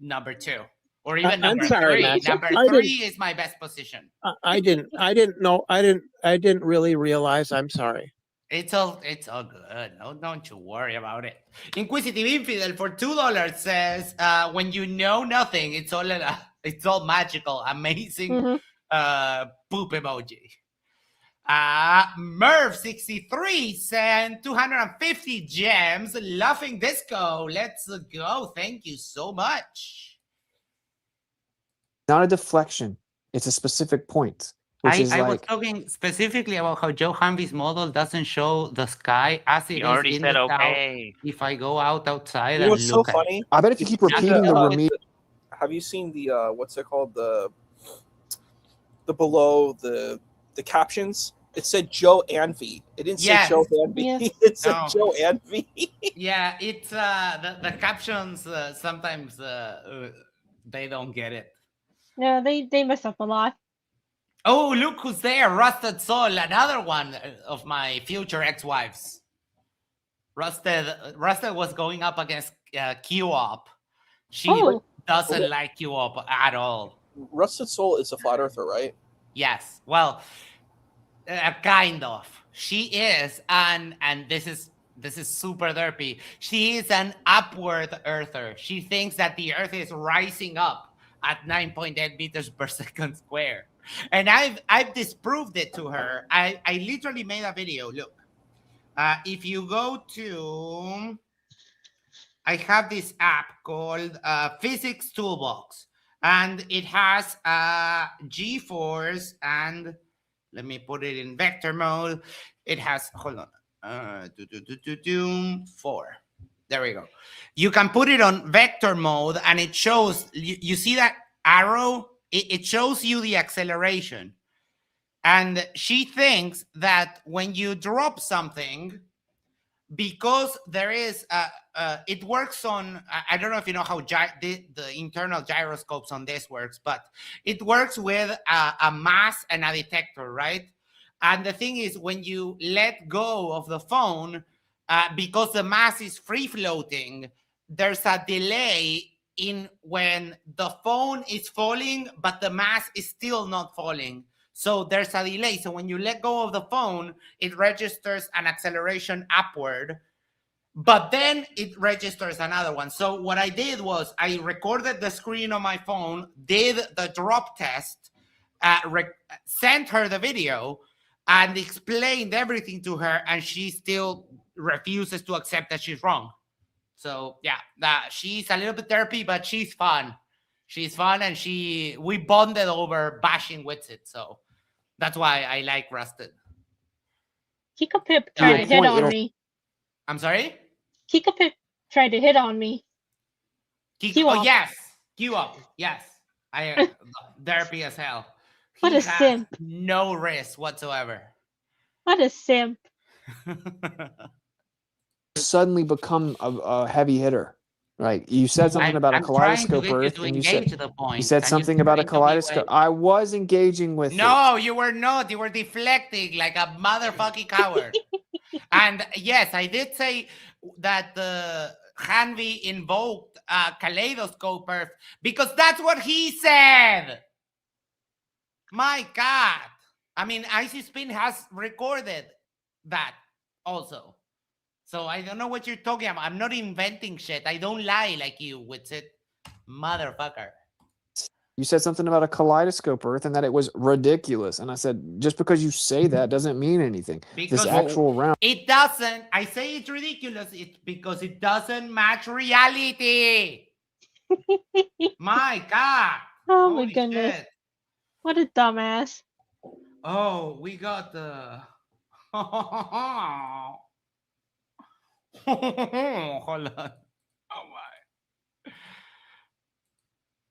number 2. Or even number 3. Max. Number 3 is my best position. I didn't know. I didn't really realize. I'm sorry. It's all good. No, don't you worry about it. Inquisitive Infidel for $2 says, when you know nothing, it's all magical, amazing poop emoji. Merv63 sent 250 gems. Laughing Disco. Let's go. Thank you so much. Not a deflection. It's a specific point, which is I was like talking specifically about how Joe Hanvey's model doesn't show the sky as it You is already in said the south. okay. If I go outside You know and what's so look at funny? it. I bet if you keep repeating the remedial. Have you seen the what's it called, the below the captions? It said Joe Anvey. It didn't say Joe Anvey. Yes. It said No. Joe Anvey. Yeah, it's the captions sometimes they don't get it. No, they mess up a lot. Oh, look who's there! Rusted Soul, another one of my future ex-wives. Rusted was going up against Q-Op. She doesn't like Q-Op at all. Rusted Soul is a flat earther, right? Yes. Well, kind of. She is, and this is super derpy. She is an upward earther. She thinks that the Earth is rising up at 9.8 meters per second square. And I've disproved it to her. I literally made a video. Look, if you go to, I have this app called Physics Toolbox, and it has G-force, and let me put it in vector mode. It has, hold on, 4. There we go. You can put it on vector mode, and it shows, you see that arrow? It shows you the acceleration. And she thinks that when you drop something, because there is, it works on, I don't know if you know how the internal gyroscopes on this works, but it works with a mass and a detector, right? And the thing is, when you let go of the phone, because the mass is free floating, there's a delay in when the phone is falling, but the mass is still not falling. So there's a delay. So when you let go of the phone, it registers an acceleration upward, but then it registers another one. So what I did was I recorded the screen on my phone, did the drop test, sent her the video, and explained everything to her, and she still refuses to accept that she's wrong. So yeah, she's a little bit derpy, but she's fun. She's fun, and we bonded over bashing Witsit. So that's why I like Rusted. Kiko Pip tried to hit on me. I'm sorry? Kiko Pip tried to hit on me. Oh, yes. Q-Up. Yes. Derpy as hell. What a simp. No risk whatsoever. What a simp. Suddenly become a heavy hitter. Right. You said something about a kaleidoscope Earth, and you said something about a kaleidoscope. I was engaging with No, you were not. You were deflecting like a motherfucking coward. And yes, I did say that Hanvey invoked kaleidoscope Earth because that's what he said. My God. I mean, Icy Spin has recorded that also. So I don't know what you're talking about. I'm not inventing shit. I don't lie like you, Witsit. Motherfucker. You said something about a kaleidoscope Earth and that it was ridiculous. And I said, just because you say that doesn't mean anything. Because this actual round. It doesn't. I say it's ridiculous. It's because it doesn't match reality. My God. Oh Holy my goodness. Shit. What a dumbass. Oh, we got the... Hold on. Oh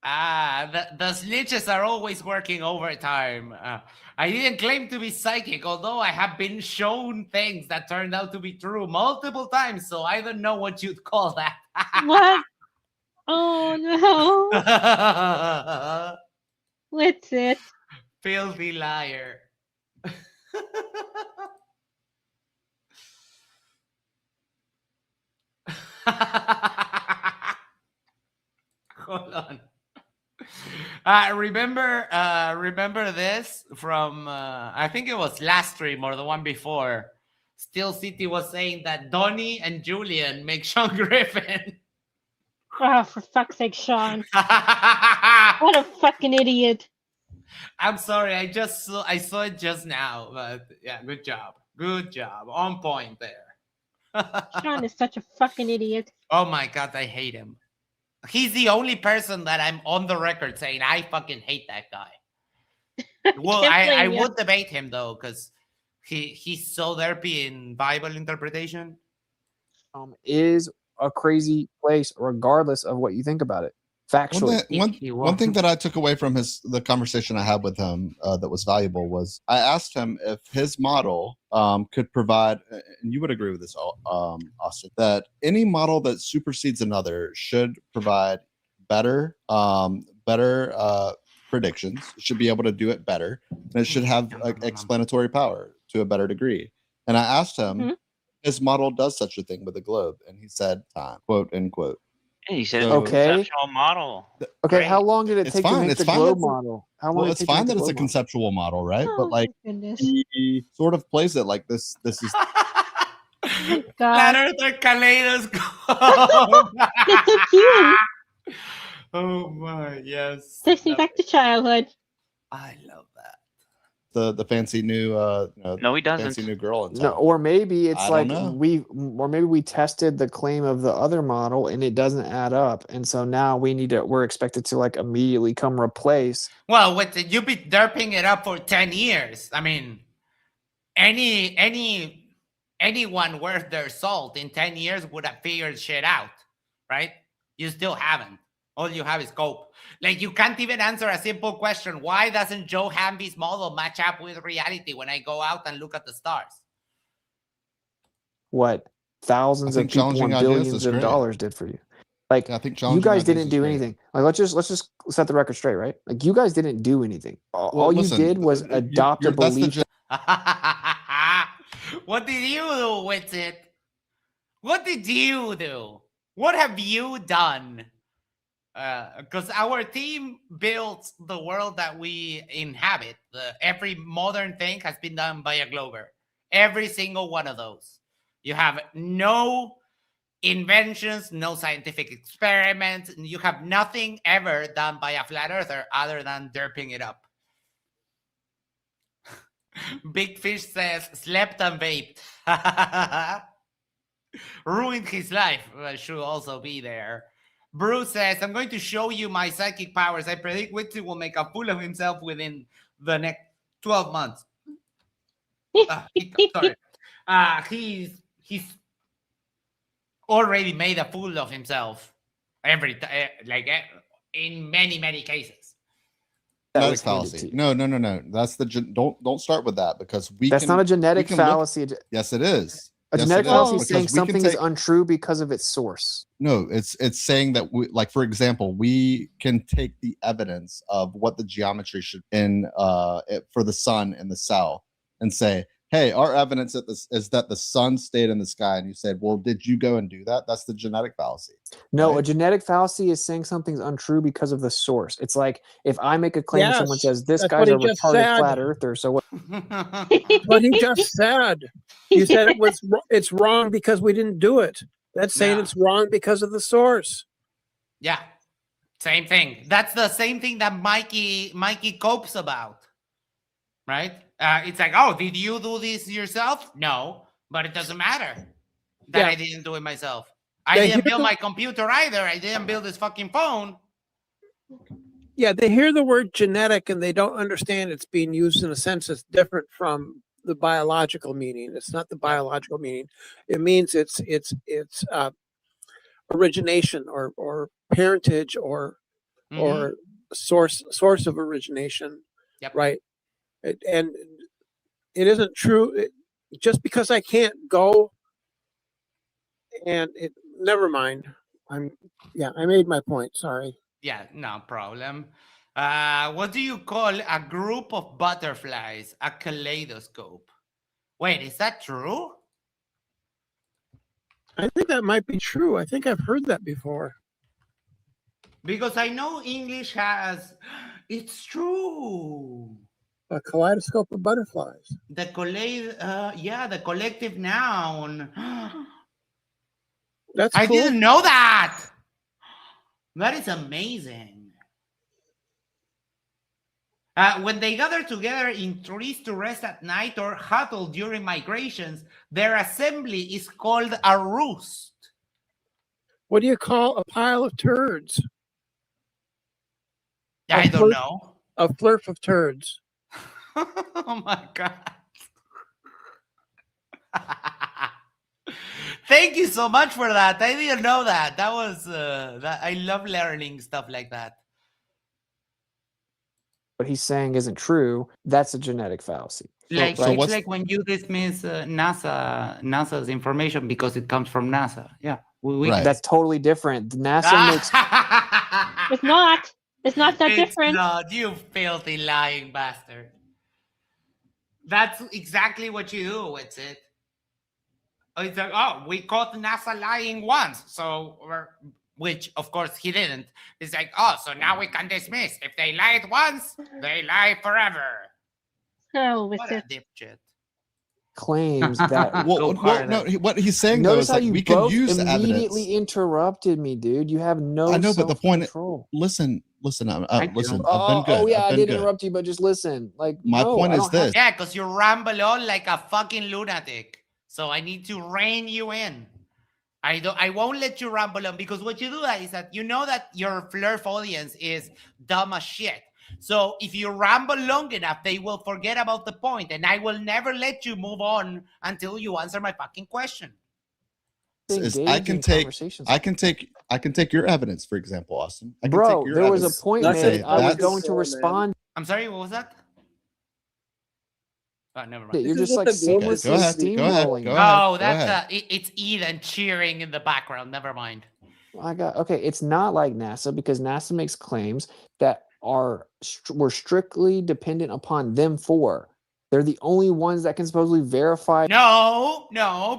my. The snitches are always working overtime. I didn't claim to be psychic, although I have been shown things that turned out to be true multiple times, so I don't know what you'd call that. What? Oh no. Witsit. Filthy liar. Hold on. Remember this from I think it was last stream or the one before. Steel City was saying that Donnie and Julian make Sean Griffin. Oh, for fuck's sake, Sean. What a fucking idiot. I'm sorry, I saw it just now, but yeah, good job. Good job. On point there. Sean is such a fucking idiot. Oh my God, I hate him. He's the only person that I'm on the record saying I fucking hate that guy. Well, I would debate him though, because he's so derpy in Bible interpretation. Is a crazy place, regardless of what you think about it. Factually, One thing that I took away from the conversation I had with him that was valuable was I asked him if his model could provide, and you would agree with this, Austin, that any model that supersedes another should provide better predictions. It should be able to do it better, and it should have explanatory power to a better degree. And I asked him, his model does such a thing with the globe, and he said, "Time." Quote end quote. Yeah, he said it's a conceptual model. Okay, Great. how long did it take to make the globe model? How long? Well, it's fine that it's a conceptual model, right? But like, he sort of plays it like this. This is. Flat Earther kaleidoscope. It's so cute. Oh my, yes. Takes me back to childhood. I love that. The fancy new no, he doesn't. fancy new girl in town. No, or maybe it's I like don't know. maybe we tested the claim of the other model and it doesn't add up, and so now we're expected to like immediately come replace. Well, you've been derping it up for 10 years. I mean, anyone worth their salt in 10 years would have figured shit out, right? You still haven't. All you have is cope. Like, you can't even answer a simple question. Why doesn't Joe Hamby's model match up with reality when I go out and look at the stars? What thousands of people and billions of dollars did for you. Like, I think you guys didn't do anything. Like, let's just set the record straight, right? Like, you guys didn't do anything. All you did was adopt a belief. What did you do, Witsit? What did you do? What have you done? Because our team built the world that we inhabit. Every modern thing has been done by a Glober. Every single one of those. You have no inventions, no scientific experiments. You have nothing ever done by a flat earther other than derping it up. Big Fish says, slept and vaped. Ruined his life. Should also be there. Bruce says, I'm going to show you my psychic powers. I predict Witsit will make a fool of himself within the next 12 months. Sorry. He's already made a fool of himself in many cases. Genetic fallacy. No. That's don't start with that, because that's not a genetic fallacy. Yes, it is. A genetic fallacy is saying something is untrue because of its source. No, it's saying that for example, we can take the evidence of what the geometry should for the sun in the south and say, hey, our evidence is that the sun stayed in the sky, and you said, well, did you go and do that? That's the genetic fallacy. No, right? A genetic fallacy is saying something's untrue because of the source. It's like if I make a claim and someone says this guy's a retarded flat earther, so what? What he just said. You said it's wrong because we didn't do it. That's saying it's wrong because of the source. Yeah, same thing. That's the same thing that Mikey copes about, right? It's like, oh, did you do this yourself? No, but it doesn't matter that I didn't do it myself. I didn't build my computer either. I didn't build this fucking phone. Yeah, they hear the word genetic and they don't understand it's being used in a sense that's different from the biological meaning. It's not the biological meaning. It means it's origination or parentage or source of origination. Yep. Right. And it isn't true. Just because I can't go and never mind. I made my point. Sorry. Yeah, no problem. What do you call a group of butterflies? A kaleidoscope. Wait, is that true? I think that might be true. I think I've heard that before. Because I know English has... It's true. A kaleidoscope of butterflies. The collective noun. That's I cool. didn't know that. That is amazing. When they gather together in trees to rest at night or huddle during migrations, their assembly is called a roost. What do you call a pile of turds? I don't know. A flurf of turds. Oh my god. Thank you so much for that. I didn't know that. That was that. I love learning stuff like that. What he's saying isn't true. That's a genetic fallacy. Like it's like when you dismiss NASA's information because it comes from NASA. Yeah, that's totally different. NASA makes. It's not. It's not that different. No, you filthy lying bastard. That's exactly what you do with it. It's like, oh, we caught NASA lying once, so which of course he didn't. It's like, oh, so now we can dismiss. If they lied once, they lie forever. Oh, what a dipshit. Claims that no, what he's saying notice though how is you we can both use immediately evidence. interrupted me, dude. You have no. I know, but the point. Control. Listen. Listen. I've been good. Oh yeah, I did interrupt you, but just listen. Like my point is this. Yeah, because you ramble on like a fucking lunatic. So I need to rein you in. I won't let you ramble on, because what you do is that you know that your flurf audience is dumb as shit. So if you ramble long enough, they will forget about the point, and I will never let you move on until you answer my fucking question. I can take your evidence, for example, Austin. I can Bro, take your there was evidence a point made. I was going to respond. I'm sorry, what was that? Oh, never mind. You're just like seamlessly steamrolling. Oh, that's it's Eden cheering in the background. Never mind. Okay. It's not like NASA, because NASA makes claims that we're strictly dependent upon them for. They're the only ones that can supposedly verify. No,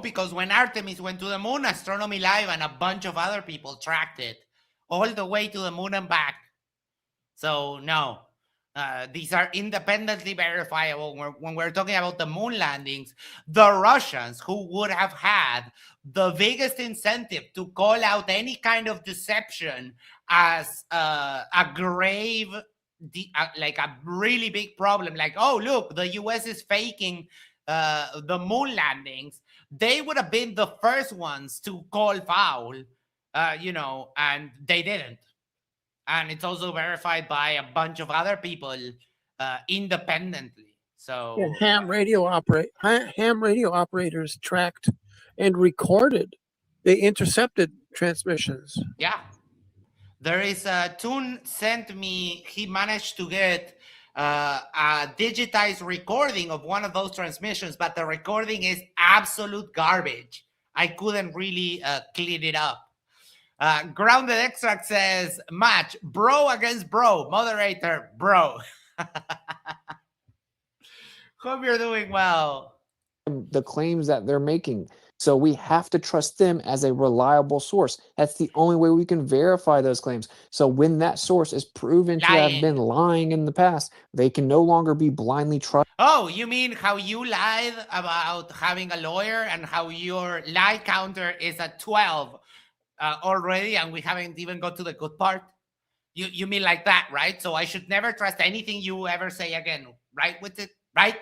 because when Artemis went to the moon, Astronomy Live and a bunch of other people tracked it all the way to the moon and back. So no. These are independently verifiable. When we're talking about the moon landings, the Russians, who would have had the biggest incentive to call out any kind of deception as a grave, like a really big problem, like, oh, look, the US is faking the moon landings, they would have been the first ones to call foul, and they didn't. And it's also verified by a bunch of other people independently. So ham radio operators tracked and recorded. They intercepted transmissions. Yeah. There is a Toon sent me, he managed to get a digitized recording of one of those transmissions, but the recording is absolute garbage. I couldn't really clean it up. Grounded Extract says, match, bro against bro, moderator, bro. Hope you're doing well. The claims that they're making. So we have to trust them as a reliable source. That's the only way we can verify those claims. So when that source is proven to have been lying in the past, they can no longer be blindly trusted. Oh, you mean how you lied about having a lawyer and how your lie counter is at 12 already, and we haven't even got to the good part? You mean like that, right? So I should never trust anything you ever say again, right? With it, right?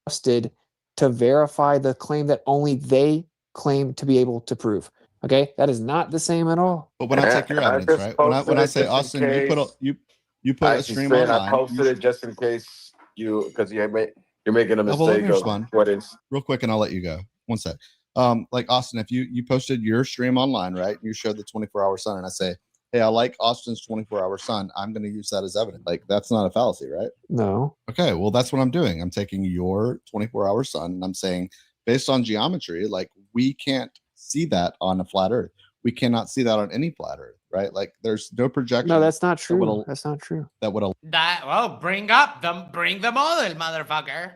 Trusted to verify the claim that only they claim to be able to prove. Okay, that is not the same at all. But when I take your evidence, right? When I say, Austin, you put a stream online. I posted it just in case because you're making a mistake of what is real quick, and I'll let you go. One sec. Like Austin, if you posted your stream online, right? You showed the 24-hour sun, and I say, hey, I like Austin's 24-hour sun. I'm going to use that as evidence. Like, that's not a fallacy, right? No. Okay, well, that's what I'm doing. I'm taking your 24-hour sun, and I'm saying, based on geometry, like, we can't see that on a flat Earth. We cannot see that on any flat Earth, right? Like, there's no projection. No, that's not true. That's not true. Bring the model, motherfucker.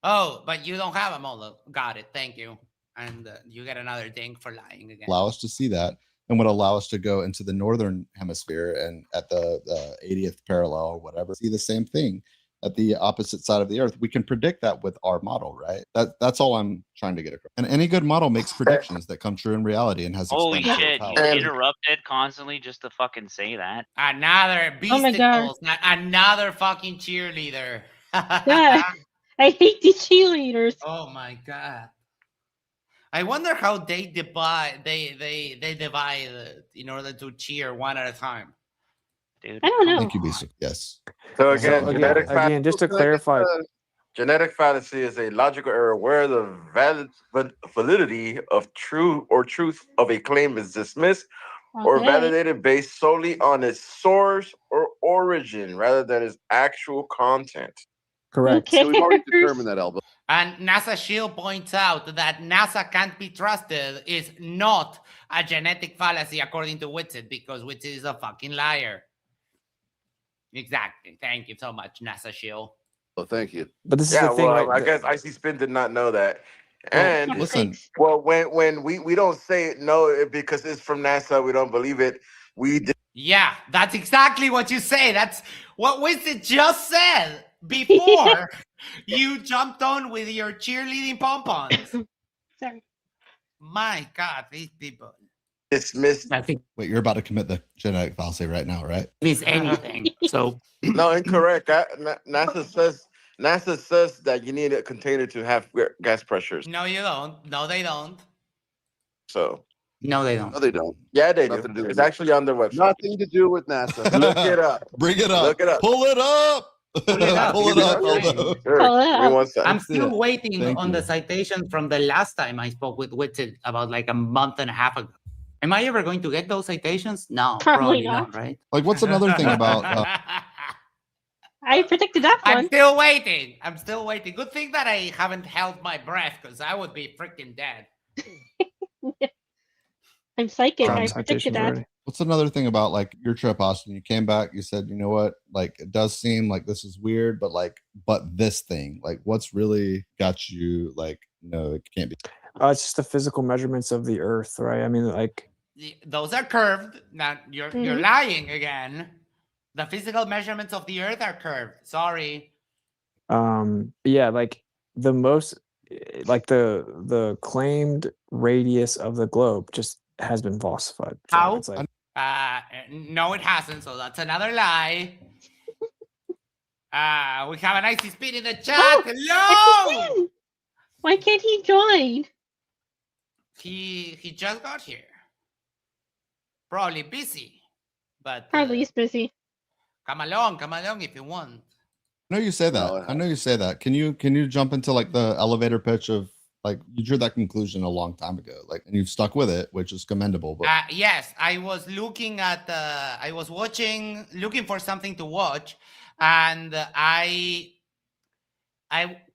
Oh, but you don't have a model. Got it. Thank you. And you get another ding for lying again. Allow us to see that, and would allow us to go into the northern hemisphere and at the 80th parallel or whatever, see the same thing at the opposite side of the Earth. We can predict that with our model, right? That's all I'm trying to get across. And any good model makes predictions that come true in reality and has holy shit, you interrupted constantly just to fucking say that. Another beasticles, another fucking cheerleader. Yeah, I hate the cheerleaders. Oh my god. I wonder how they divide. They divide in order to cheer one at a time. Dude, I don't know. Thank you, Basic. Yes. So again, again, just to clarify, genetic fallacy is a logical error where the validity of truth of a claim is dismissed or validated based solely on its source or origin rather than its actual content. Correct. Okay. So we've already determined that, Elba. And NASA Shield points out that NASA can't be trusted is not a genetic fallacy according to Witsit, because Witsit is a fucking liar. Exactly. Thank you so much, NASA Shield. Well, thank you. But this is the thing, well, right? I guess IC Spin did not know that. Well, And listen. Well, when we don't say no because it's from NASA, we don't believe it. We did. Yeah, that's exactly what you say. That's what Witsit just said before you jumped on with your cheerleading pom-poms. Sorry. My God, these people. Dismissed. I think Wait, you're about to commit the genetic fallacy right now, right? miss anything. So No, incorrect. NASA says that you need a container to have gas pressures. no, you don't. No, they don't. So No, they don't. no, they don't. Yeah, they Nothing to do. do It's with actually on their website. Nothing to do with NASA. Look it up. Bring it up. Look it up. Pull it up. Pull it up. Pull it up, Sure. Elbo. Sure. Pull it Give me up. one second. I'm still waiting Thank on you. the citation from the last time I spoke with Witsit about like a month and a half ago. Am I ever going to get those citations? No, Probably probably not, right? Like, what's another thing about? I predicted that I'm one. still waiting. I'm still waiting. Good thing that I haven't held my breath, because I would be freaking dead. I'm psychic. Found I predicted citations that. already. What's another thing about like your trip, Austin? You came back. You said, you know what? Like, it does seem like this is weird, but this thing, like, what's really got you? Like, no, it can't be. It's just the physical measurements of the Earth, right? I mean, like, Those are curved. Now you're lying again. The physical measurements of the Earth are curved. Sorry. yeah, like the most, like the claimed radius of the globe just has been falsified. So How? it's like, No, it hasn't. So that's another lie. We have an icy spin in the chat. Hello. Why can't he join? He just got here. Probably busy, but Probably he's busy. come along if you want. I know you say that. I know you say that. Can you jump into like the elevator pitch of like you drew that conclusion a long time ago, like, and you've stuck with it, which is commendable. But Yes, I was looking at looking for something to watch, and I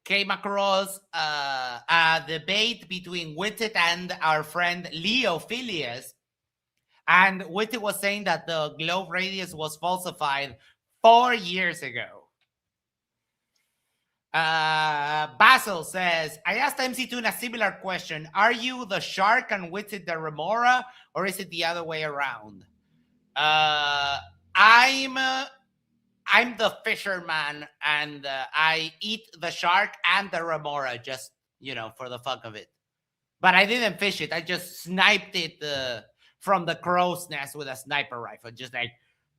came across a debate between Witsit and our friend Leo Phileas, and Witsit was saying that the globe radius was falsified 4 years ago. Basil says, I asked MC2 a similar question. Are you the shark and Witsit the remora, or is it the other way around? I'm the fisherman, and I eat the shark and the remora just, for the fuck of it. But I didn't fish it. I just sniped it from the crow's nest with a sniper rifle. Just like,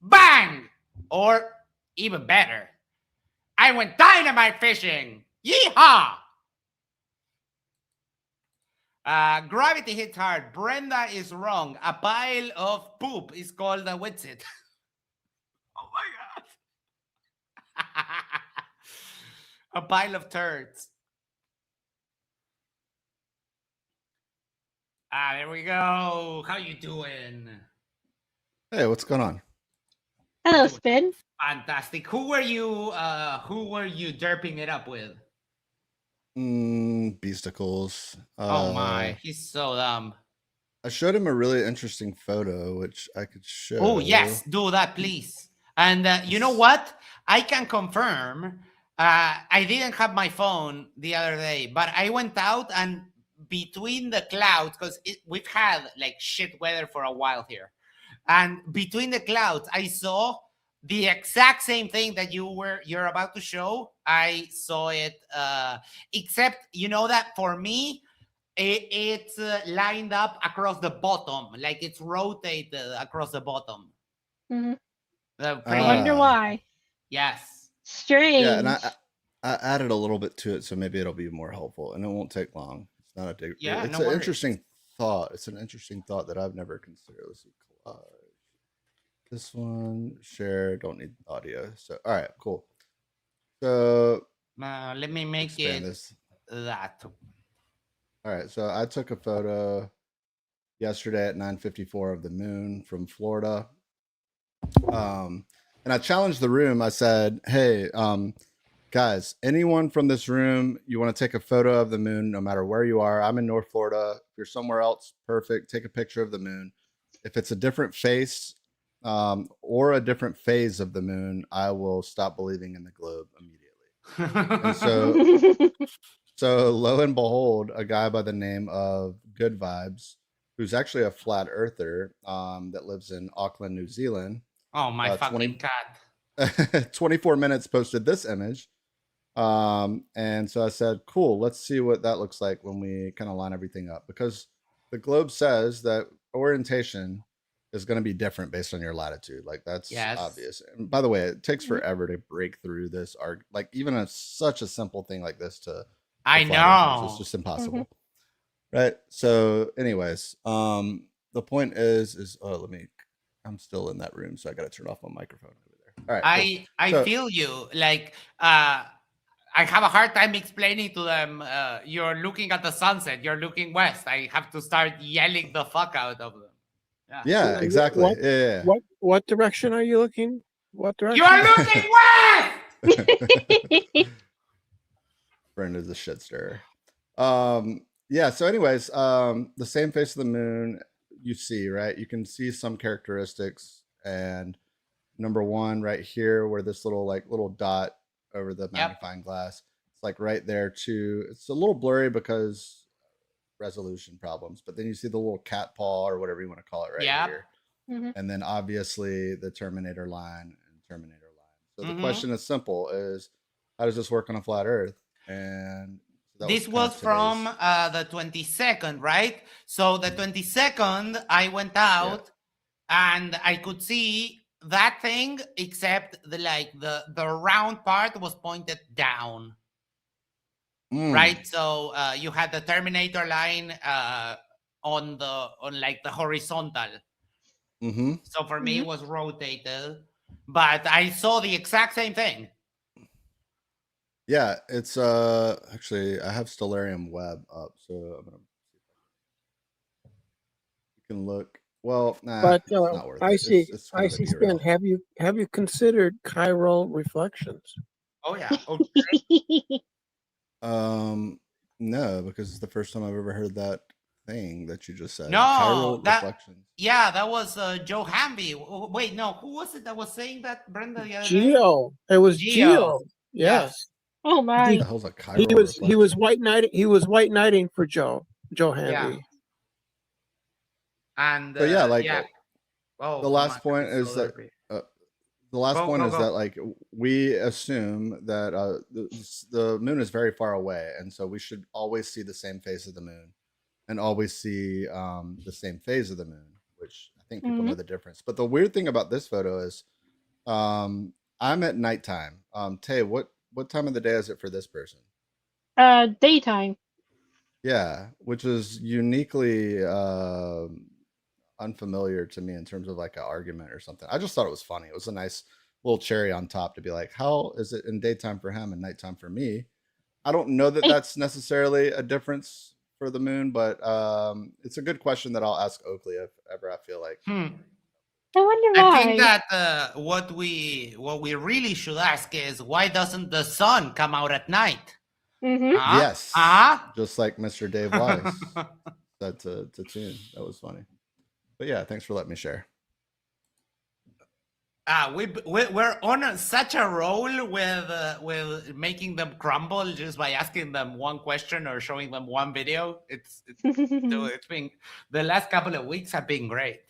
bang! Or even better, I went dynamite fishing. Yeehaw! Gravity hits hard. Brenda is wrong. A pile of poop is called a Witsit. Oh my God. A pile of turds. There we go. How you doing? hey, what's going on? Hello, Spin. Fantastic. Who were you derping it up with? Beasticles. Oh my, he's so dumb. I showed him a really interesting photo, which I could show. Oh yes, do that, please. And you know what? I can confirm. I didn't have my phone the other day, but I went out and between the clouds, because we've had like shit weather for a while here, and between the clouds, I saw the exact same thing that you're about to show. I saw it, except that for me, it's lined up across the bottom, like it's rotated across the bottom. Mm-hmm. I wonder why. Yes. Strange. Yeah, and I added a little bit to it, so maybe it'll be more helpful, and it won't take long. not a dig. Yeah, It's no an worries. interesting thought. It's an interesting thought that I've never considered. Let's see, collage. This one, share. Don't need audio. So, all right, cool. So let me make expand it this. that. All right, so I took a photo yesterday at 9:54 of the moon from Florida. And I challenged the room. I said, hey, guys, anyone from this room, you want to take a photo of the moon no matter where you are? I'm in North Florida. If you're somewhere else, perfect. Take a picture of the moon. If it's a different face or a different phase of the moon, I will stop believing in the globe immediately. And so lo and behold, a guy by the name of Good Vibes, who's actually a flat earther that lives in Auckland, New Zealand. Oh, my fucking cat. 24 minutes posted this image. And so I said, cool, let's see what that looks like when we kind of line everything up. Because the globe says that orientation is going to be different based on your latitude. Like, that's obvious. And by the way, it takes forever to break through this. Like, even such a simple thing like this to I know. It's just impossible. Right. So anyways, the point is I'm still in that room, so I got to turn off my microphone over there. All right. I feel you. Like, I have a hard time explaining to them, you're looking at the sunset, you're looking west. I have to start yelling the fuck out of them. Yeah, exactly. What direction are you looking? What direction? You are looking west! Brenda's a shit stirrer. Yeah, so anyways, the same face of the moon you see, right? You can see some characteristics, and number one right here where this little dot over the magnifying glass, it's like right there too. It's a little blurry because resolution problems, but then you see the little cat paw or whatever you want to call it here. And then obviously the Terminator line and Terminator line. So the question is simple, is how does this work on a flat earth? And this was from the 22nd, right? So the 22nd, I went out and I could see that thing, except the round part was pointed down. Right? So you had the Terminator line on the horizontal. So for me, it was rotated, but I saw the exact same thing. Yeah, it's actually I have Stellarium Web up, so I'm gonna you can look. Well, nah, but it's not worth I it. see. It's I see. Spin. Have you considered chiral reflections? Oh yeah. No, because it's the first time I've ever heard that thing that you just said. No, chiral reflections. Yeah, that was Joe Hamby. Wait, no, who was it that was saying that, Brenda? Geo. It was Geo. Yes. Oh my! What the hell's a chiral He was white knighting. He was white knighting for Joe Hamby. And but yeah, the last point is that like we assume that the moon is very far away, and so we should always see the same face of the moon and always see the same phase of the moon, which I think people know the difference. But the weird thing about this photo is I'm at nighttime. Tay, what time of the day is it for this person? Daytime. Yeah, which is uniquely unfamiliar to me in terms of like an argument or something. I just thought it was funny. It was a nice little cherry on top to be like, how is it in daytime for him and nighttime for me? I don't know that that's necessarily a difference for the moon, but it's a good question that I'll ask Oakley if ever I feel like. I wonder why. I think that what we really should ask is, why doesn't the sun come out at night? Yes. Just like Mr. Dave Weiss. That's a tune. That was funny. But yeah, thanks for letting me share. We're on such a roll with making them crumble just by asking them one question or showing them one video. It's been, the last couple of weeks have been great.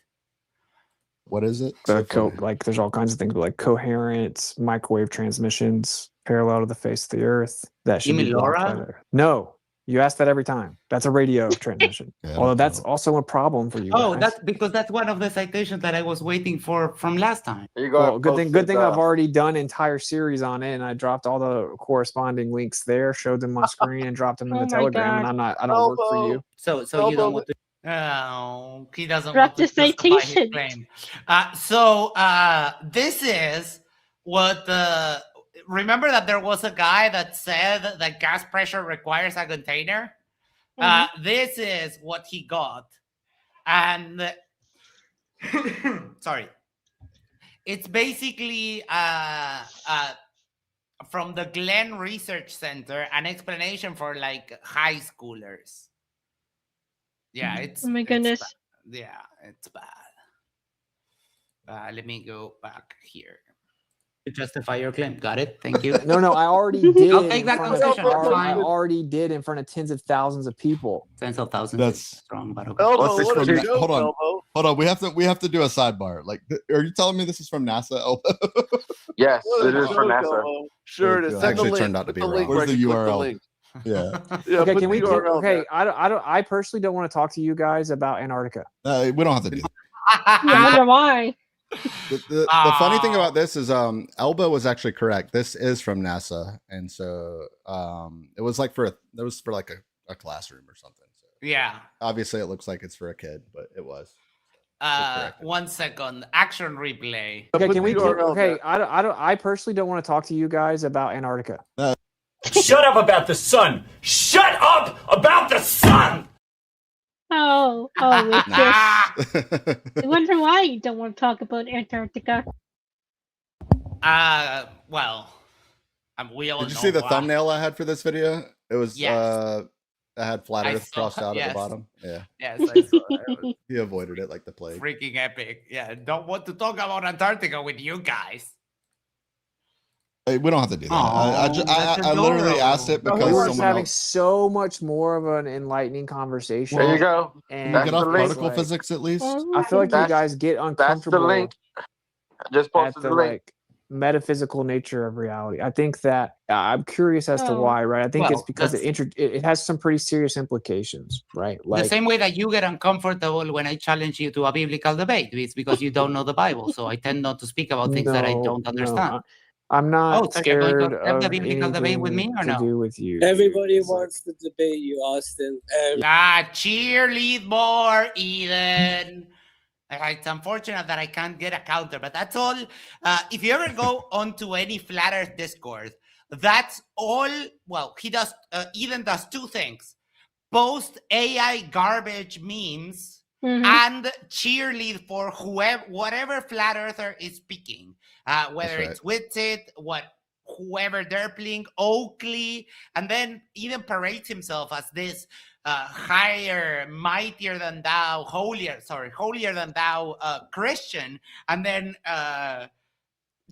What is it? Like there's all kinds of things like coherent microwave transmissions parallel to the face of the earth. That should be Laura? No. You ask that every time. That's a radio transmission. Although that's also a problem for you guys. That's because that's one of the citations that I was waiting for from last time. There you go. Well, good thing I've already done an entire series on it, and I dropped all the corresponding links there, showed them on screen, and dropped them in the Telegram. And I don't work for you. So you don't want to. Oh, he doesn't Drop want to the justify his citation. claim. This is what the. Remember that there was a guy that said that gas pressure requires a container. This is what he got, and sorry, it's basically from the Glenn Research Center, an explanation for like high schoolers. Yeah, it's. Oh my goodness. It's bad. Let me go back here. To justify your claim. Got it. Thank you. No, I already did. I'll take that concession. I already did in front of tens of thousands of people. Tens of thousands. That's strong, but okay. Hold on. We have to do a sidebar. Like, are you telling me this is from NASA? Yes, it is from NASA. Sure, it is. Actually, turned out to be wrong. Where's the URL? Yeah. Okay, can we? I personally don't want to talk to you guys about Antarctica. We don't have to do that. I wonder why. The funny thing about this is Elba was actually correct. This is from NASA, and so it was like for a classroom or something. So yeah, obviously it looks like it's for a kid, but it was. 1 second. Action replay. Okay, can we? Okay, I personally don't want to talk to you guys about Antarctica. Shut up about the sun. Shut up about the sun. Oh, I wonder why you don't want to talk about Antarctica. Well, we all. Did you see the thumbnail I had for this video? It was Yes. I had flat Earth crossed out at the bottom. Yeah. Yes, I saw it. He avoided it like the plague. Freaking epic. Yeah, don't want to talk about Antarctica with you guys. Hey, we don't have to do that. I literally asked it because we were just someone having else. so much more of an enlightening conversation. There you go. And Can we get off link. particle physics at least? I feel like you guys get uncomfortable. That's the link. I just at posted the the link. metaphysical nature of reality. I think that I'm curious as to why, right? I think it's because it has some pretty serious implications, right? The same way that you get uncomfortable when I challenge you to a biblical debate. It's because you don't know the Bible. So I tend not to speak about things that I don't understand. I'm not so you're going scared to have of the biblical debate with me or anything to no? do with you. Everybody wants to debate you, Austin. Cheerlead more, Eden. It's unfortunate that I can't get a counter, but that's all. If you ever go onto any flat Earth Discord, that's all. Well, he does. Eden does two things: post AI garbage memes and cheerlead for whatever flat earther is speaking. Whether it's Witsit, whoever they're playing, Oakley, and then even parades himself as this higher, mightier than thou, holier than thou Christian, and then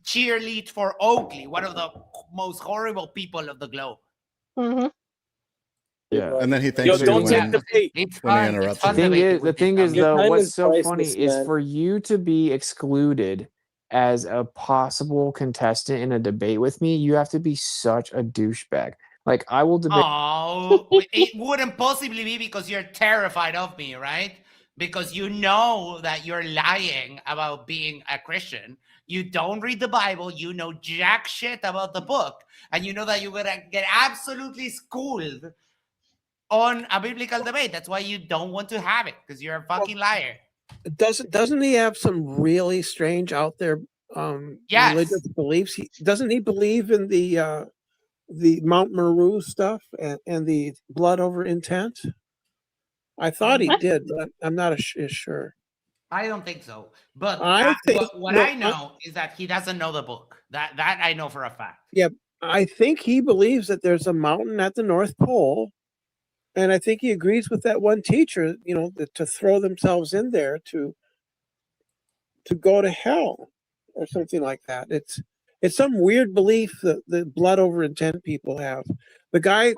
cheerlead for Oakley, one of the most horrible people of the globe. Yeah, and then he thanks you when he interrupts. The thing is, Your though, time what's is so priceless, funny is man. for you to be excluded as a possible contestant in a debate with me, you have to be such a douchebag. Like, I will debate. Oh, it wouldn't possibly be because you're terrified of me, right? Because you know that you're lying about being a Christian. You don't read the Bible. You know jack shit about the book. And you know that you're going to get absolutely schooled on a biblical debate. That's why you don't want to have it, because you're a fucking liar. Doesn't he have some really strange out there religious beliefs? Doesn't he believe in the Mount Meru stuff and the blood over intent? I thought he did, but I'm not sure. I don't think so. But I know is that he doesn't know the book. That I know for a fact. Yeah, I think he believes that there's a mountain at the North Pole. And I think he agrees with that one teacher, to throw themselves in there to go to hell or something like that. It's some weird belief that the blood over intent people have. The guy,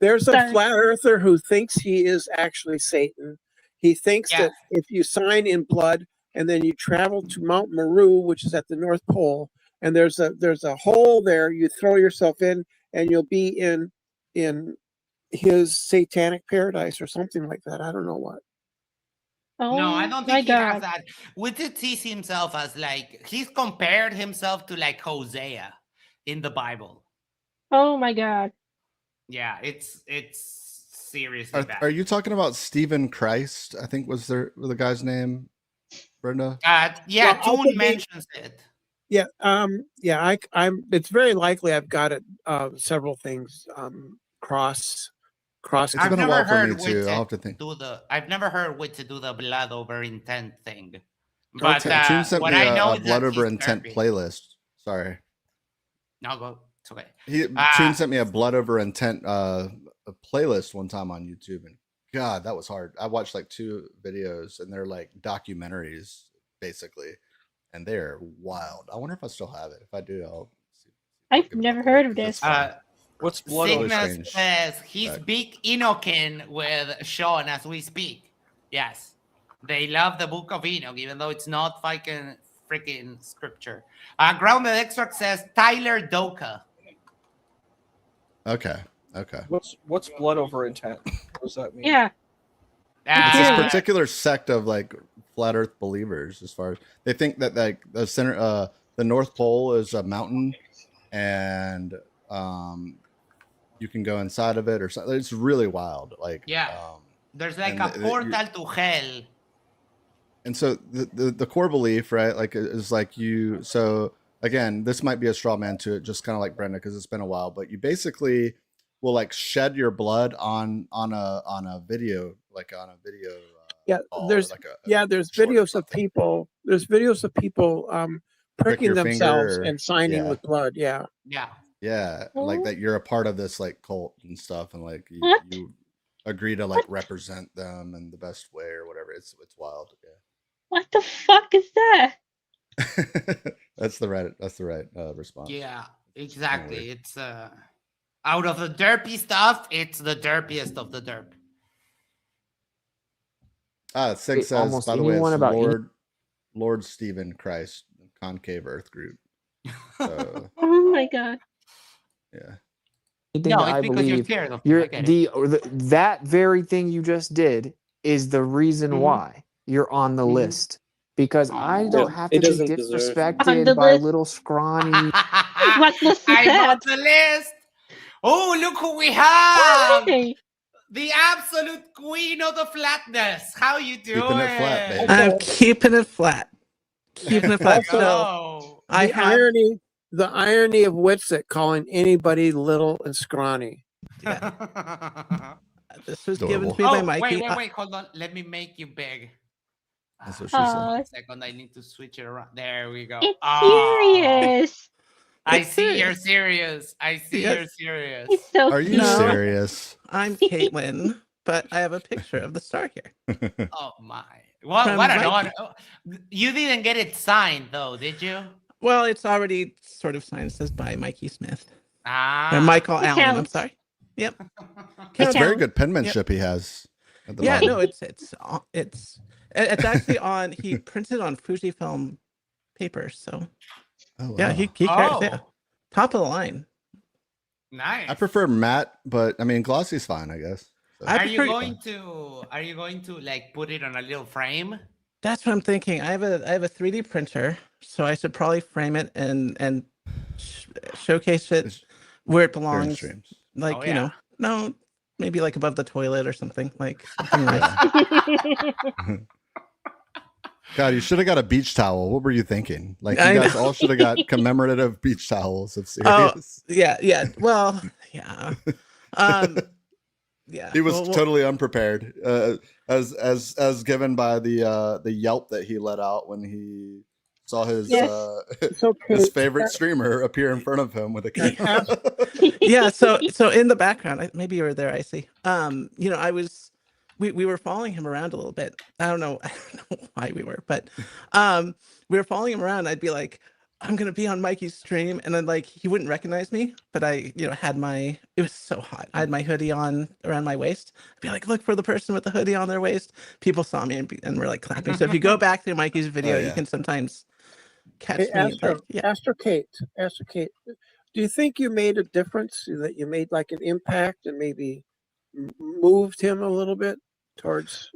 there's a flat earther who thinks he is actually Satan. He thinks that if you sign in blood and then you travel to Mount Meru, which is at the North Pole, and there's a hole there, you throw yourself in and you'll be in his satanic paradise or something like that. I don't know what. Oh, No, I don't my think he has God. that. Witsit sees himself as like he's compared himself to like Hosea in the Bible. Oh my God. Yeah, it's seriously bad. Are you talking about Stephen Christ? I think was the guy's name, Brenda. Yeah, Well, I Toon could be- mentions it. Yeah, I'm. It's very likely I've got it. Several things. Cross. It's been a while for me too. I'll have to think. I've never heard Witsit do the blood over intent thing. Oh, But Toon sent what me I know a is blood that over he's intent derpy. playlist. Sorry. No, go. It's okay. Toon sent me a blood over intent a playlist one time on YouTube, and God, that was hard. I watched like 2 videos, and they're like documentaries basically, and they're wild. I wonder if I still have it. If I do, I'll see. I've never heard of this. What's blood over? Cygnus says he's big Enochian with Sean as we speak. Yes. They love the book of Enoch, even though it's not fucking freaking scripture. Grounded Extract says Tyler Doka. Okay. What's blood over intent? What does that mean? Yeah. It's this particular sect of like flat Earth believers. As far as they think that like the center, the North Pole is a mountain, and you can go inside of it or something. It's really wild. Like there's like a portal to hell. And so the core belief, right, like is like you. So again, this might be a straw man to it, just kind of like Brenda, because it's been a while. But you basically will like shed your blood on a video, like on a video. Yeah, there's there's videos of people. There's videos of people pricking themselves and signing with blood. Yeah. Yeah, like that you're a part of this like cult and stuff, and like you agree to like represent them in the best way or whatever. It's wild. Yeah. What the fuck is that? That's the right response. Yeah, exactly. It's out of the derpy stuff, it's the derpiest of the derp. Six says, by the way, it's Lord Stephen Christ, Concave Earth Group. So, oh my God. Yeah. No, I believe that very thing you just did is the reason why you're on the list. Because I don't have to be disrespected by little scrawny. What list is I'm on the list. Oh, look who we have! The absolute queen of the flatness. How you doing? Keeping it flat, baby. I'm keeping it flat. Keeping it flat. So the irony of Witsit calling anybody little and scrawny. Yeah. This was given to me by Mikey. Wait, hold on. Let me make you big. That's what she said. 1 second, I need to switch it around. There we go. It's serious. I see you're serious. I see you're serious. He's so Are you serious? I'm Caitlin, but I have a picture of the star here. Oh my! What an honor! You didn't get it signed though, did you? Well, it's already sort of signed. It says by Mikey Smith. Or Michael Allen. I'm sorry. Yep. It's very good penmanship he has. At the bottom. No, it's actually on. He printed on Fujifilm paper, so. Oh, wow. Yeah, he carries it. Top of the line. Nice. I prefer matte, but I mean glossy's fine, I guess. So. Are you going to like put it on a little frame? That's what I'm thinking. I have a 3D printer, so I should probably frame it and showcase it where it belongs. Like maybe like above the toilet or something like. Something nice. God, you should have got a beach towel. What were you thinking? Like you guys all should have got commemorative beach towels. If serious. Oh, yeah. Well, yeah. Yeah. He was totally unprepared, as given by the Yelp that he let out when he saw his his favorite streamer appear in front of him with a camera. Yeah. So in the background, maybe you were there. I see. We were following him around a little bit. I don't know why we were, but we were following him around. I'd be like, I'm gonna be on Mikey's stream, and then like he wouldn't recognize me, but I had it was so hot. I had my hoodie on around my waist. I'd be like, look for the person with the hoodie on their waist. People saw me and were like clapping. So if you go back to Mikey's video, you can sometimes catch me. Ask Kate. Do you think you made a difference? That you made like an impact and maybe moved him a little bit towards?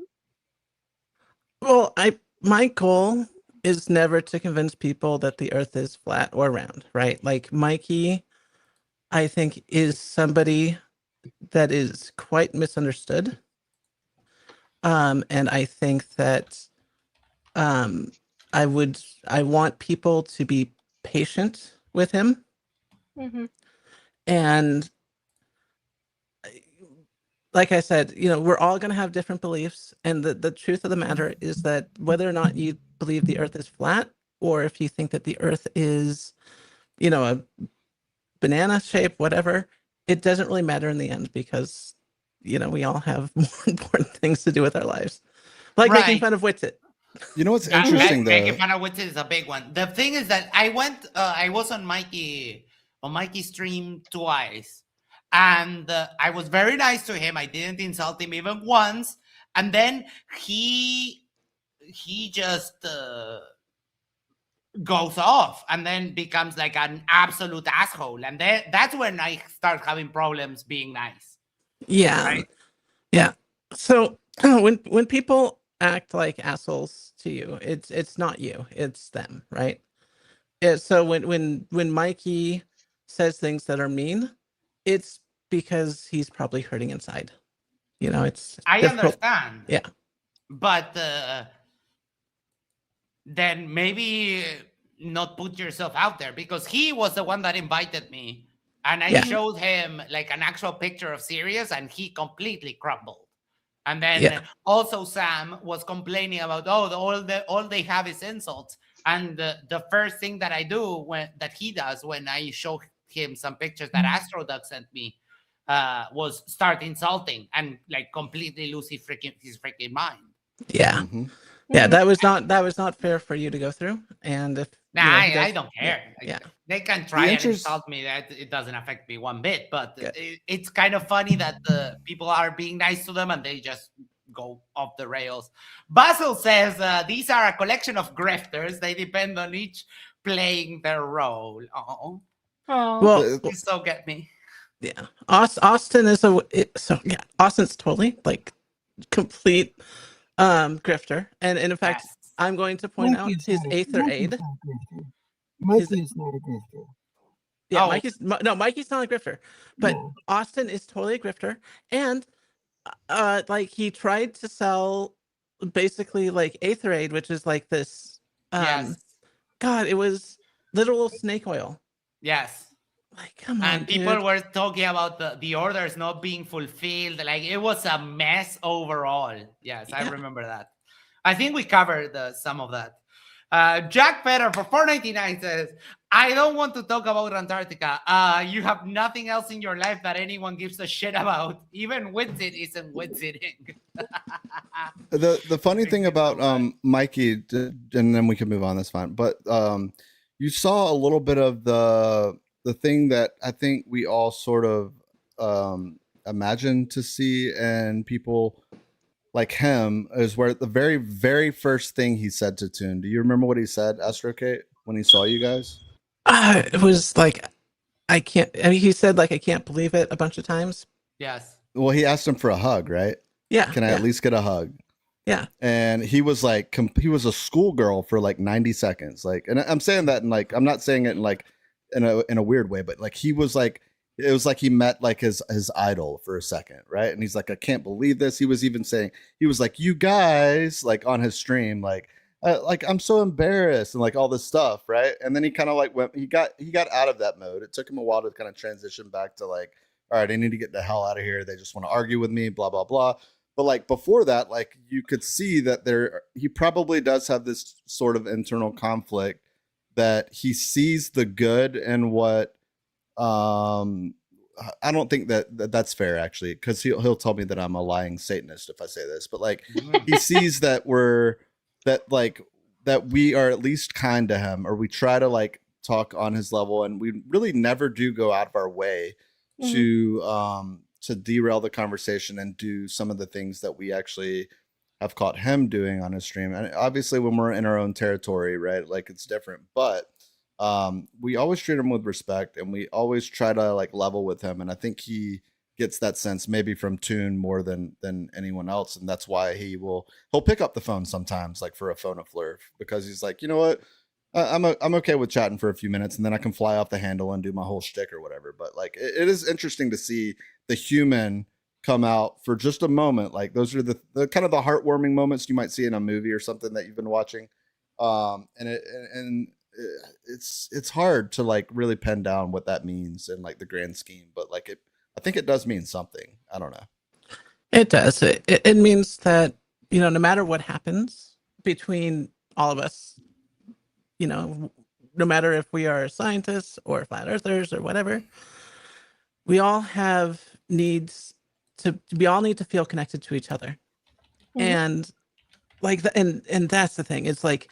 Well, my goal is never to convince people that the Earth is flat or round, right? Like Mikey, I think is somebody that is quite misunderstood. And I think that I want people to be patient with him. Mm-hmm. And like I said, we're all going to have different beliefs. And the truth of the matter is that whether or not you believe the Earth is flat, or if you think that the Earth is, a banana shape, whatever, it doesn't really matter in the end because, we all have more important things to do with our lives. Like making fun of Witsit. You know what's interesting though? Making fun of Witsit is a big one. The thing is that I was on Mikey's stream twice, and I was very nice to him. I didn't insult him even once, and then he just goes off and then becomes like an absolute asshole, and that's when I start having problems being nice. Yeah, right? Yeah. So when people act like assholes to you, it's not you, it's them, right? So when Mikey says things that are mean, it's because he's probably hurting inside. It's I difficult. understand. Yeah. But then maybe not put yourself out there, because he was the one that invited me, and I showed him like an actual picture of Sirius, and he completely crumbled. And then also Sam was complaining about, all they have is insults. And the first thing that I do that he does when I show him some pictures that Astroduck sent me was start insulting and like completely lose his freaking mind. Yeah. Yeah, that was not fair for you to go through. And if I don't care. Yeah. They can try and insult me. That it doesn't affect me one bit. But it's kind of funny that the people are being nice to them and they just go off the rails. Basil says these are a collection of grifters. They depend on each playing their role. Oh, well, you so get me. Yeah, Austin is Austin's totally like complete grifter, and in fact, I'm going to point out his Aether Aid. Mikey is not a grifter. Yeah, Mikey's not a grifter, but Austin is totally a grifter, and like he tried to sell basically like Aether Aid, which is like this. God, it was literal snake oil. Yes. Like, come on, and people were talking about the orders not being fulfilled. Like, it was a mess overall. Yes, I remember that. I think we covered some of that. Jack Petter for $4.99 says, I don't want to talk about Antarctica. You have nothing else in your life that anyone gives a shit about. Even Witsit isn't Witsitting. The funny thing about Mikey, and then we can move on, that's fine. But you saw a little bit of the thing that I think we all sort of imagine to see, and people like him, is where the very, very first thing he said to Toon. Do you remember what he said, Astrokate, when he saw you guys? It was like, he said like, I can't believe it a bunch of times. Yes. Well, he asked him for a hug, right? Yeah. Can I at least get a hug? Yeah. And he was like, he was a schoolgirl for like 90 seconds. Like, and I'm saying that in like, I'm not saying it in like, in a weird way, but like he was like, it was like he met like his idol for a second, right? And he's like, I can't believe this. He was even saying, he was like, you guys, like on his stream, like I'm so embarrassed and like all this stuff, right? And then he kind of like he got out of that mode. It took him a while to kind of transition back to like, all right, I need to get the hell out of here. They just want to argue with me, blah blah blah. But like before that, like you could see that he probably does have this sort of internal conflict, that he sees the good in what I don't think that's fair, actually, because he'll tell me that I'm a lying Satanist if I say this, but like he sees that that we are at least kind to him, or we try to like talk on his level, and we really never do go out of our way to derail the conversation and do some of the things that we actually have caught him doing on his stream. And obviously when we're in our own territory, right, like it's different, but we always treat him with respect, and we always try to like level with him. And I think he gets that sense maybe from Toon more than anyone else, and that's why he'll pick up the phone sometimes, like for a phone a flirt, because he's like, you know what, I'm okay with chatting for a few minutes, and then I can fly off the handle and do my whole shtick or whatever. But like, it is interesting to see the human come out for just a moment. Like those are the kind of the heartwarming moments you might see in a movie or something that you've been watching. And it's hard to like really pen down what that means in like the grand scheme, but like I think it does mean something. I don't know. It does. It means that, no matter what happens between all of us, no matter if we are scientists or flat earthers or whatever, we all have needs we all need to feel connected to each other. Mhm. And like, and that's the thing. It's like,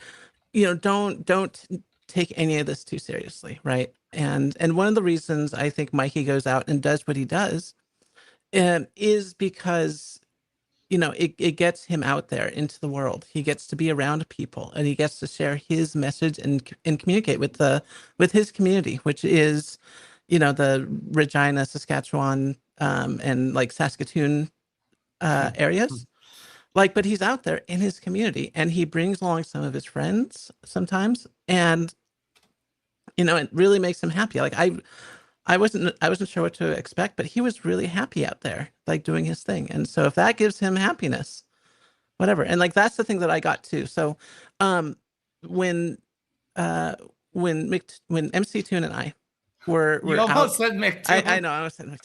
don't take any of this too seriously. Right. And one of the reasons I think Mikey goes out and does what he does is because, it gets him out there into the world. He gets to be around people, and he gets to share his message and communicate with his community, which is, the Regina, Saskatchewan, and like Saskatoon areas. Like, but he's out there in his community, and he brings along some of his friends sometimes, and it really makes him happy. Like I wasn't sure what to expect, but he was really happy out there, like doing his thing. And so if that gives him happiness, whatever. And like that's the thing that I got too. So when MC Toon and I were You almost said McToon. I know, I was saying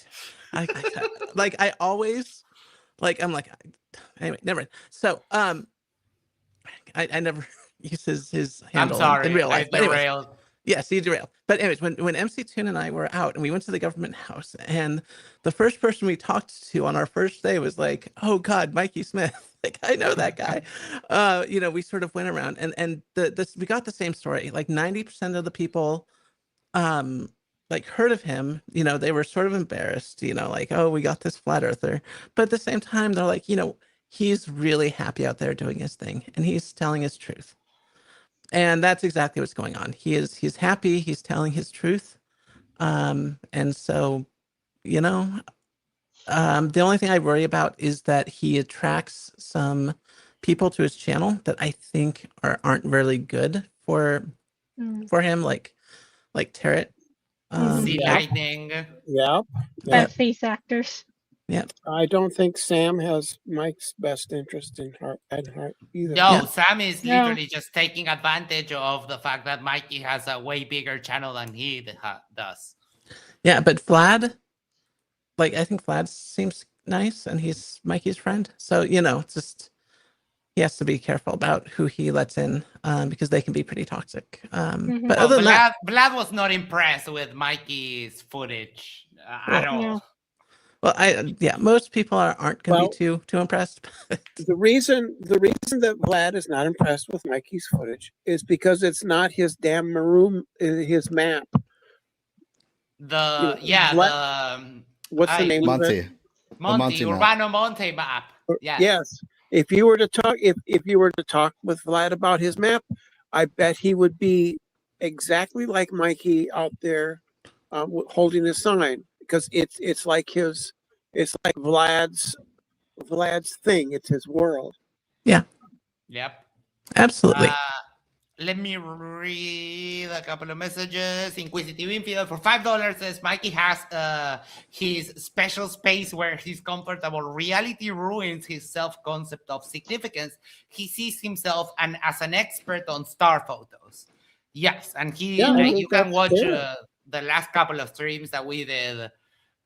McToon. Like I always I'm like, anyway, never mind. So I never use his handle in real life. I derailed. Yes, he derailed. But anyways, when MC Toon and I were out and we went to the government house, and the first person we talked to on our first day was like, oh God, Mikey Smith. Like, I know that guy. We sort of went around and we got the same story. Like 90% of the people like heard of him, they were sort of embarrassed, like, oh, we got this flat earther. But at the same time, they're like, he's really happy out there doing his thing, and he's telling his truth. And that's exactly what's going on. He's happy. He's telling his truth. And so, the only thing I worry about is that he attracts some people to his channel that I think aren't really good for him, like Tarot. Lightning. Yeah. Face actors. Yeah. I don't think Sam has Mike's best interest at heart either. No, Sam is literally just taking advantage of the fact that Mikey has a way bigger channel than he does. Yeah, but Vlad, I think Vlad seems nice, and he's Mikey's friend. So, it's just, he has to be careful about who he lets in, because they can be pretty toxic. But other than that, Vlad was not impressed with Mikey's footage at all. Yeah. Well, most people aren't going to be too impressed. The reason that Vlad is not impressed with Mikey's footage is because it's not his damn maroon, his map. What's the name of it? Monty Urbano Monte map. Yes. Yes. If you were to talk with Vlad about his map, I bet he would be exactly like Mikey out there holding his sign, because it's like Vlad's thing. It's his world. Yeah. Yep. Absolutely. Let me read a couple of messages. Inquisitive Infield for $5 says Mikey has his special space where his comfortable reality ruins his self-concept of significance. He sees himself as an expert on star photos. Yes, and you can watch the last couple of streams that we did.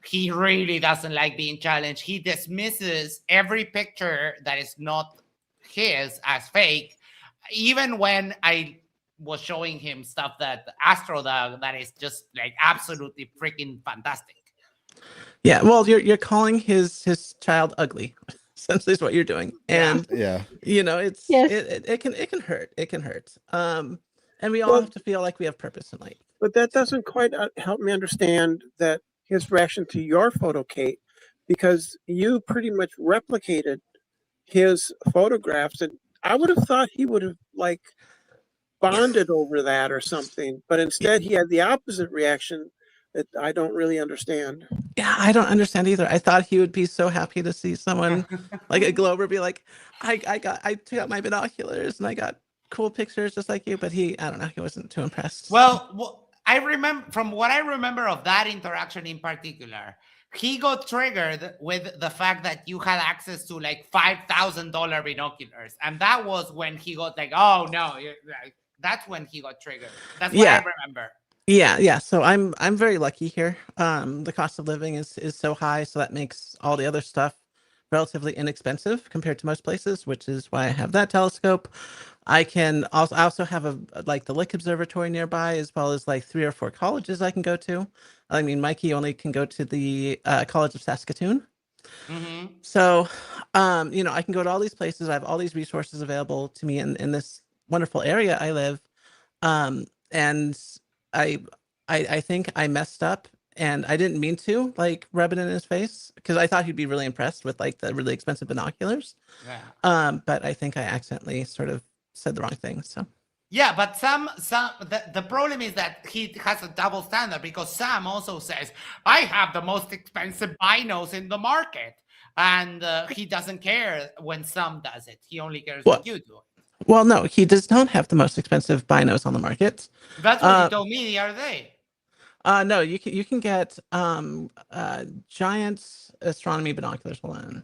He really doesn't like being challenged. He dismisses every picture that is not his as fake. Even when I was showing him stuff that AstroDog that is just like absolutely freaking fantastic. Yeah, well, you're calling his child ugly. Essentially, is what you're doing, and it's it can hurt. It can hurt. And we all have to feel like we have purpose in life. But that doesn't quite help me understand that his reaction to your photo, Kate, because you pretty much replicated his photographs, and I would have thought he would have bonded over that or something, but instead he had the opposite reaction, I don't really understand. Yeah, I don't understand either. I thought he would be so happy to see someone like a Glober be like, I took out my binoculars and I got cool pictures just like you, but I don't know, he wasn't too impressed. Well, I remember from what I remember of that interaction in particular, he got triggered with the fact that you had access to like $5,000 binoculars, and that was when he got like, oh no, that's when he got triggered. That's what I remember. Yeah. So I'm very lucky here. The cost of living is so high, so that makes all the other stuff relatively inexpensive compared to most places, which is why I have that telescope. I also have like the Lick Observatory nearby, as well as like 3 or 4 colleges I can go to. I mean, Mikey only can go to the College of Saskatoon. So, I can go to all these places. I have all these resources available to me in this wonderful area I live. And I think I messed up, and I didn't mean to like rub it in his face because I thought he'd be really impressed with like the really expensive binoculars. Yeah. But I think I accidentally sort of said the wrong thing. So. Yeah, but the problem is that he has a double standard, because Sam also says, I have the most expensive binos in the market. And he doesn't care when Sam does it. He only cares when you do it. Well, no, he does not have the most expensive binos on the market. That's what he told me the other day. No, you can get giant astronomy binoculars. Hold on.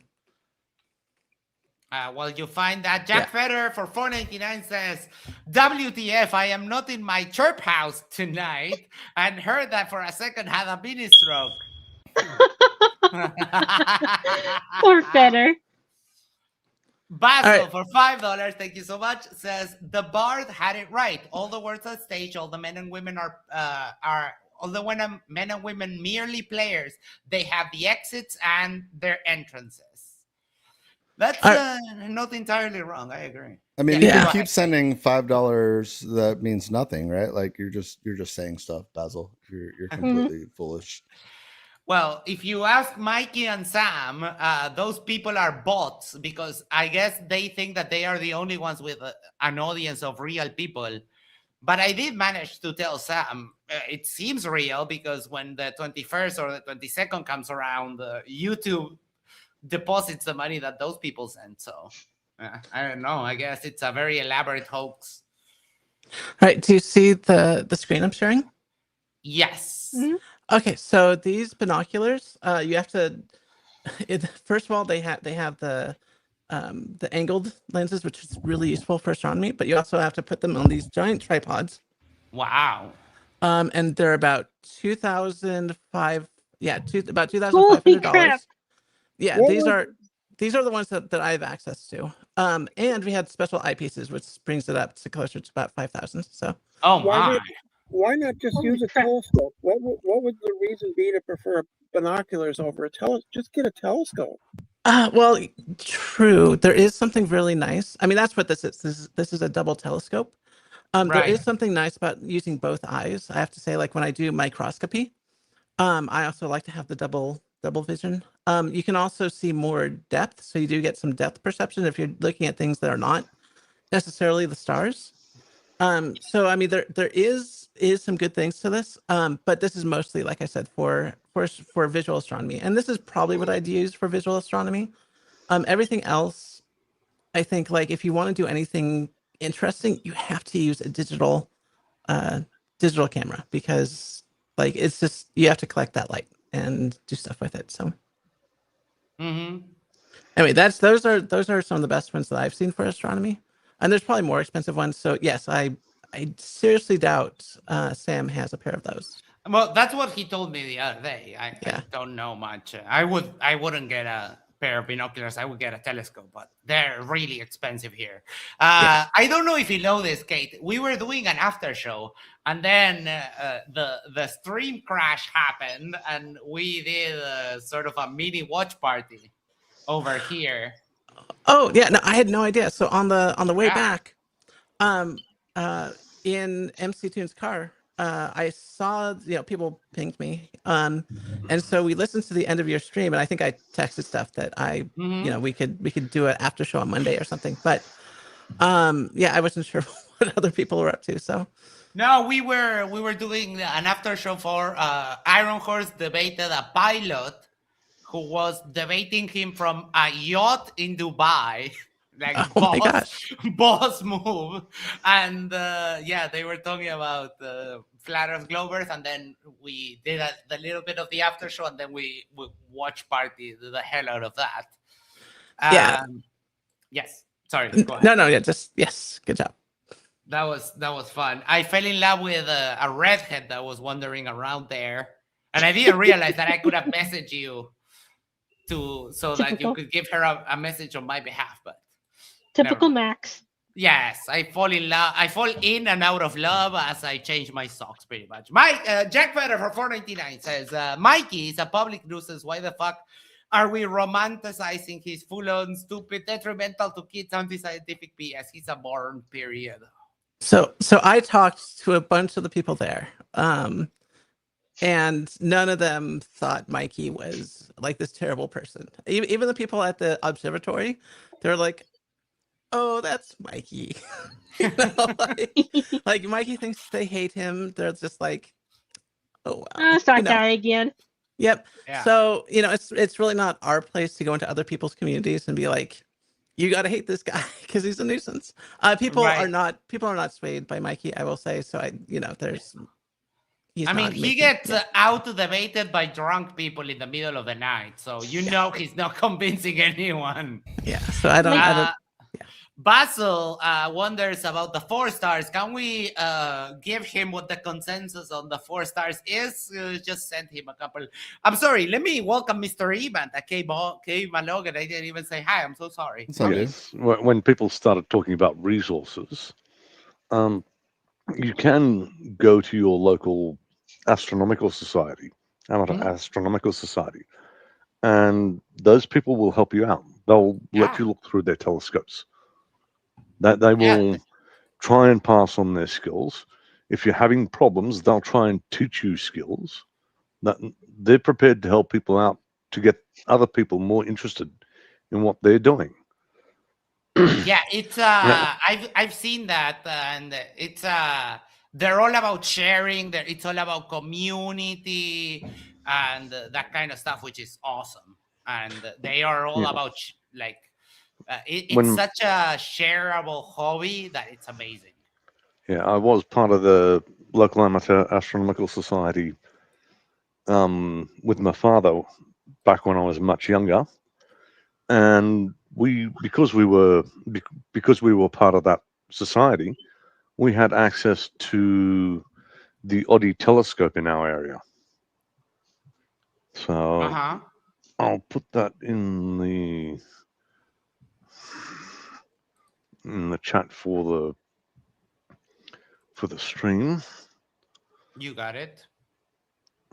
Well, you find that Jack Federer for $4.99 says, WTF, I am not in my chirp house tonight, and heard that for a second had a mini stroke. Poor Federer. Basil for $5, thank you so much, says the Bard had it right. All the words on stage, all the men and women are all the men and women merely players. They have the exits and their entrances. That's not entirely wrong. I agree. I mean, you can keep sending $5. That means nothing, right? Like you're just saying stuff, Basil. You're completely foolish. Well, if you ask Mikey and Sam, those people are bots, because I guess they think that they are the only ones with an audience of real people. But I did manage to tell Sam it seems real, because when the 21st or the 22nd comes around, YouTube deposits the money that those people send. So I don't know. I guess it's a very elaborate hoax. All right. Do you see the screen I'm sharing? Yes. Okay. So these binoculars, you have to. First of all, they have the angled lenses, which is really useful for astronomy. But you also have to put them on these giant tripods. Wow. And they're about $2,500. Yeah, about $2,500. Yeah, these are the ones that I have access to. And we had special eyepieces, which brings it up to closer to about 5,000. So. Oh my. Why not just use a telescope? What would the reason be to prefer binoculars over a telescope? Just get a telescope. Well, true. There is something really nice. I mean, that's what this is. This is a double telescope. There is something nice about using both eyes. I have to say, like when I do microscopy, I also like to have the double vision. You can also see more depth, so you do get some depth perception if you're looking at things that are not necessarily the stars. So I mean, there is some good things to this, but this is mostly, like I said, for visual astronomy, and this is probably what I'd use for visual astronomy. Everything else, I think, like if you want to do anything interesting, you have to use a digital camera, because like it's just you have to collect that light and do stuff with it. So anyway, those are some of the best ones that I've seen for astronomy, and there's probably more expensive ones. So yes, I seriously doubt Sam has a pair of those. Well, that's what he told me the other day. I don't know much. I wouldn't get a pair of binoculars. I would get a telescope, but they're really expensive here. I don't know if you know this, Kate. We were doing an after show, and then the stream crash happened, and we did sort of a mini watch party over here. Oh yeah, no, I had no idea. So on the way back, in MC Tune's car, I saw people pinged me, and so we listened to the end of your stream, and I think I texted stuff that we could do an after show on Monday or something. But I wasn't sure what other people were up to. So No, we were doing an after show for Iron Horse debated a pilot who was debating him from a yacht in Dubai. Like my gosh. boss move. And yeah, they were talking about Flat Earth Glovers, and then we did the little bit of the after show, and then we watch party the hell out of that. Yeah. Yes. Sorry. Go ahead. No, yeah, just yes. Good job. That was fun. I fell in love with a redhead that was wandering around there, and I didn't realize that I could have messaged you so that you could give her a message on my behalf. But typical Max. Yes, I fall in and out of love as I change my socks, pretty much. Mike Jack Fetter for $4.99 says, Mikey is a public nuisance. Why the fuck are we romanticizing his full-on stupid, detrimental to kids, anti-scientific BS? He's a moron, period. So I talked to a bunch of the people there, and none of them thought Mikey was like this terrible person. Even the people at the observatory, they're like, "Oh, that's Mikey." You know, like Mikey thinks they hate him. They're just like, "Oh wow, it's that guy again." Yep. Yeah. So it's really not our place to go into other people's communities and be like, you got to hate this guy because he's a nuisance. People are not swayed by Mikey, I will say. So he gets out debated by drunk people in the middle of the night, so know he's not convincing anyone. Yeah. So I don't. Basil wonders about the 4 stars. Can we give him what the consensus on the 4 stars is? Just send him a couple. I'm sorry. Let me welcome Mr. Event. I came along and I didn't even say hi. I'm so sorry. Yes. When people started talking about resources, you can go to your local astronomical society, amateur astronomical society, and those people will help you out. They'll let you look through their telescopes. That they will try and pass on their skills. If you're having problems, they'll try and teach you skills. That they're prepared to help people out to get other people more interested in what they're doing. Yeah, it's I've seen that, and it's they're all about sharing. It's all about community and that kind of stuff, which is awesome. And they are all about it's such a shareable hobby that it's amazing. Yeah, I was part of the local amateur astronomical society with my father back when I was much younger, and because we were part of that society, we had access to the Oddie telescope in our area. So I'll put that in the chat for the stream. You got it.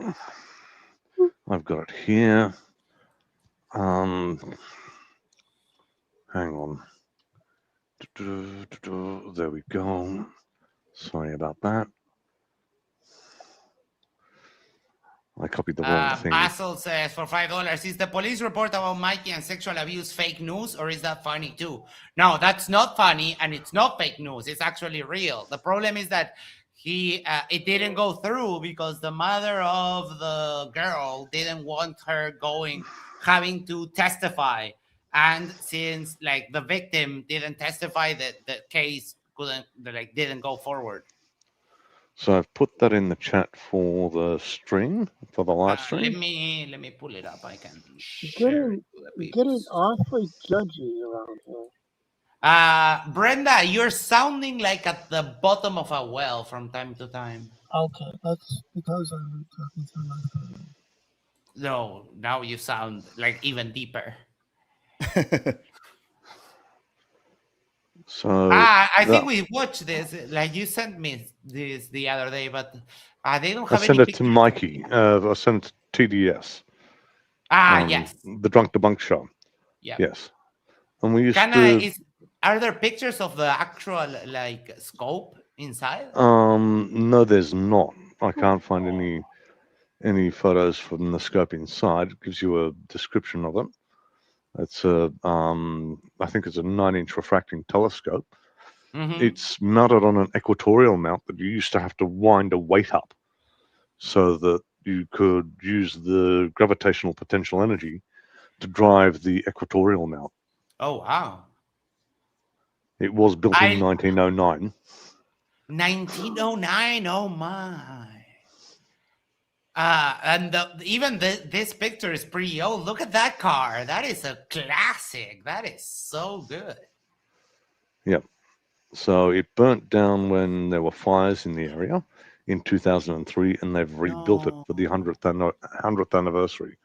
I've got it here. Hang on. There we go. Sorry about that. I copied the wrong thing. Basil says for $5, is the police report about Mikey and sexual abuse fake news, or is that funny too? No, that's not funny, and it's not fake news. It's actually real. The problem is that it didn't go through because the mother of the girl didn't want her having to testify, and since the victim didn't testify, that the case didn't go forward. So I've put that in the chat for the stream, for the live stream. Let me pull it up. I can share getting awfully judgy around here. Brenda, you're sounding like at the bottom of a well from time to time. Okay, that's because I'm talking through my phone. No, now you sound even deeper. So I think we watched this. You sent me this the other day, but they don't have I sent it to Mikey. I sent it to TDS. Yes. The Drunk Debunk show. Yeah. Yes. And we used are there pictures of the actual scope inside? No, there's not. I can't find any photos from the scope inside. It gives you a description of it. It's I think it's a 9-inch refracting telescope. It's mounted on an equatorial mount that you used to have to wind a weight up so that you could use the gravitational potential energy to drive the equatorial mount. Oh, wow. It was built in 1909. 1909, oh my. And even this picture is pretty old. Look at that car. That is a classic. That is so good. Yep. So it burnt down when there were fires in the area in 2003, and they've rebuilt it for the 100th anniversary.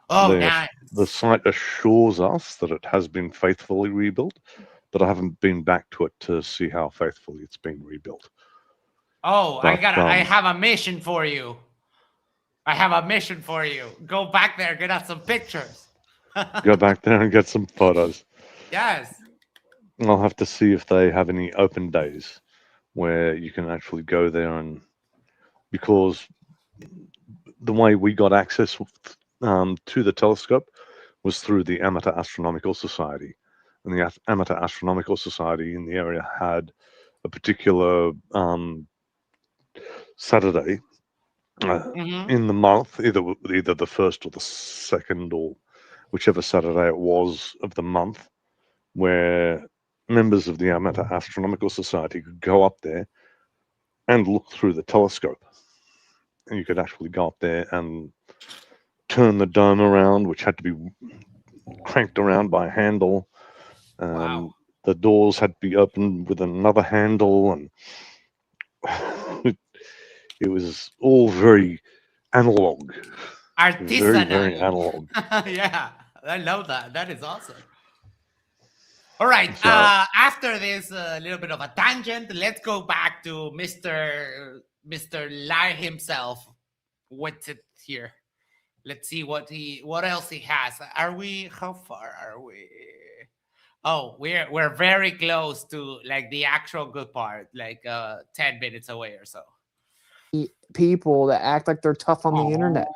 Oh, nice. The site assures us that it has been faithfully rebuilt, but I haven't been back to it to see how faithfully it's been rebuilt. Oh, but, I have a mission for you. I have a mission for you. Go back there, get us some pictures. Go back there and get some photos. Yes. I'll have to see if they have any open days where you can actually go there, and because the way we got access to the telescope was through the Amateur Astronomical Society, and the Amateur Astronomical Society in the area had a particular Saturday in the month, either the first or the second or whichever Saturday it was of the month, where members of the Amateur Astronomical Society could go up there and look through the telescope. And you could actually go up there and turn the dome around, which had to be cranked around by a handle. Wow. The doors had to be opened with another handle, and it was all very analog. Artisanal. Very, very analog. Yeah, I love that. That is awesome. All right. So, after this little bit of a tangent, let's go back to Mr. Lie himself. What's it here? Let's see what else he has. How far are we? Oh, we're very close to like the actual good part, like 10 minutes away or so. People that act like they're tough on the internet.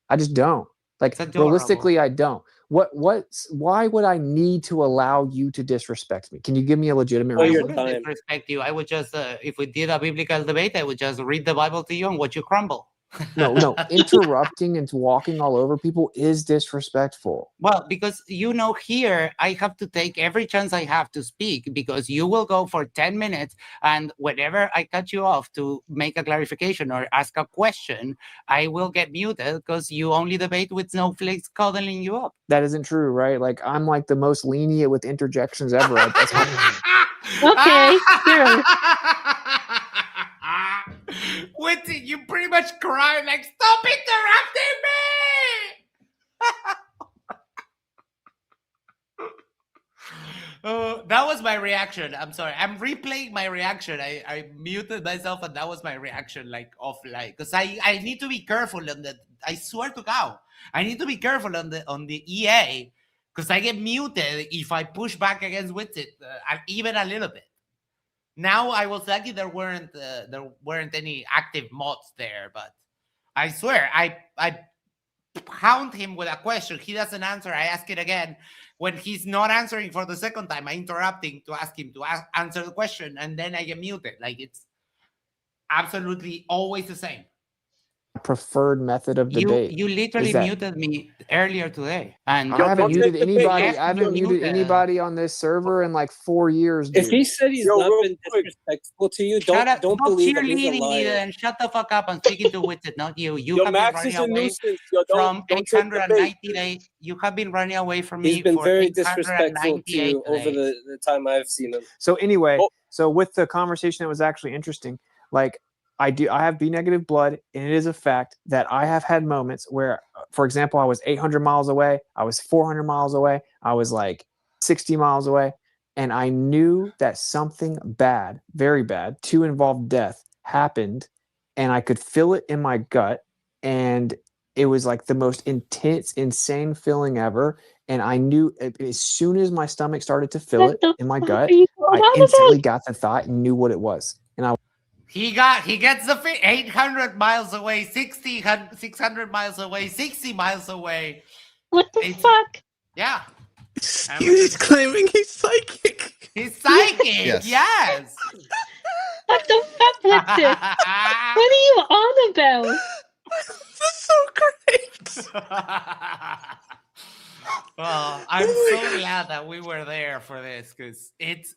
I just don't. Like, realistically, I don't. Why would I need to allow you to disrespect me? Can you give me a legitimate reason? I wouldn't disrespect you. I would just, if we did a biblical debate, I would just read the Bible to you and watch you crumble. No, interrupting and walking all over people is disrespectful. Well, because here I have to take every chance I have to speak, because you will go for 10 minutes, and whenever I cut you off to make a clarification or ask a question, I will get muted because you only debate with snowflakes cuddling you up. That isn't true, right? Like, I'm like the most lenient with interjections ever. Okay, sure. Witsit, you pretty much cried like, stop interrupting me! That was my reaction. I'm sorry. I'm replaying my reaction. I muted myself, and that was my reaction, like offline. Because I need to be careful on the. I swear to God, I need to be careful on the EA, because I get muted if I push back against Witsit, even a little bit. Now I was lucky there weren't any active mods there, but I swear I hound him with a question. He doesn't answer. I ask it again. When he's not answering for the second time, I interrupting to ask him to answer the question, and then I get muted. Like, it's absolutely always the same. Preferred method of debate. You literally muted me earlier today, and I haven't muted anybody. I haven't muted anybody on this server in like 4 years. Dude. If he said he's not been disrespectful to you, don't believe him. He's a liar. And shut the fuck up. I'm speaking to Witsit, not you. You have been running away from 898 days. You have been running away from me. He's been very disrespectful to you over the time I've seen him. So anyway, so with the conversation that was actually interesting, like, I have B negative blood, and it is a fact that I have had moments where, for example, I was 800 miles away, I was 400 miles away, I was like 60 miles away, and I knew that something bad, very bad, to involve death happened, and I could feel it in my gut, and it was like the most intense, insane feeling ever, and I knew as soon as my stomach started to feel it in my gut, I instantly got the thought and knew what it was, and I. He gets the 800 miles away, 600 miles away, 60 miles away. What the fuck? Yeah. He's claiming he's psychic. He's psychic. Yes. Yes. What the fuck, Witsit? What are you on about? This is so great. Well, I'm so glad that we were there for this because it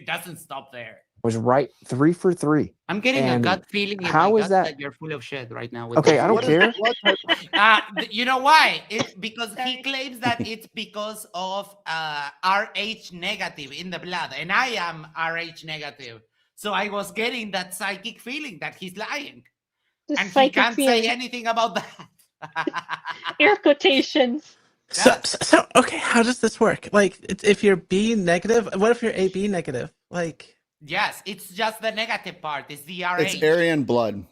doesn't stop there. Was right 3 for 3. I'm getting And a gut feeling in how my is gut that? you're full of shit right now. With Okay, this. I don't care. You know why? It's because he claims that it's because of Rh negative in the blood, and I am Rh negative. So I was getting that psychic feeling that he's lying, and he can't say anything about that. Air quotations. So okay, how does this work? Like, if you're B negative, what if you're AB negative? Like, yes, it's just the negative part. It's the Rh. It's Aryan blood.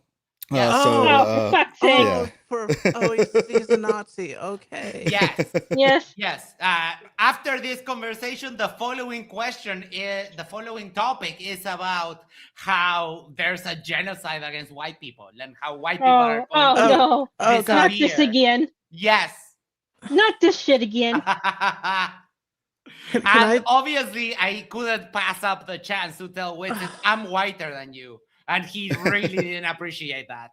Yeah. For fuck's sake. Yeah. He's a Nazi. Okay. Yes. Yes. Yes. After this conversation, the following topic is about how there's a genocide against white people and how white people are going to no. disappear. Not this again. Yes. Not this shit again. And obviously, I couldn't pass up the chance to tell Witsit I'm whiter than you. And he really didn't appreciate that.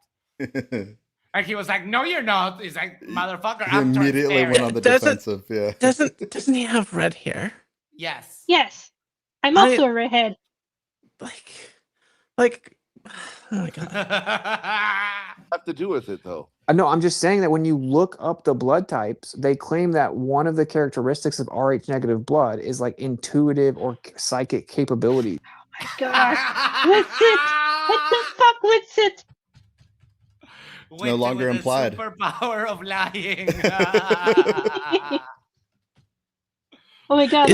And he was like, no, you're not. He's like, motherfucker, He I'm immediately went on the defensive. Yeah. Doesn't he have red hair? Yes. Yes. I'm also a redhead. Like, oh my god. Have to do with it though. No, I'm just saying that when you look up the blood types, they claim that one of the characteristics of Rh negative blood is like intuitive or psychic capability. Gosh. Witsit! What the fuck, Witsit? It's no longer implied. Superpower of lying. Oh my god,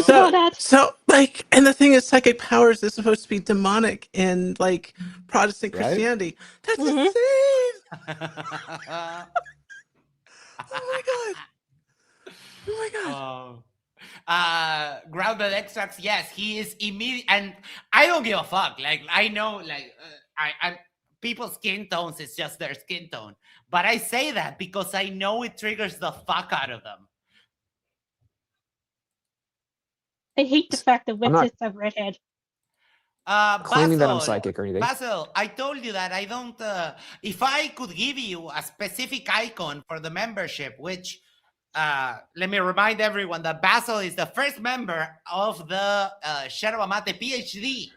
So, like, and the thing is, psychic powers is supposed to be demonic in, like, Protestant Right? Christianity. That's insane! Oh my god! Oh my god! Grounded extracts, yes, he is immediate, and I don't give a fuck. Like, I know, like, I people's skin tones is just their skin tone, but I say that because I know it triggers the fuck out of them. I hate the fact that Witsit's a redhead. Claiming that I'm psychic or anything. Basil, I told you that I don't. If I could give you a specific icon for the membership, which let me remind everyone that Basil is the first member of the Sherba Mate PhD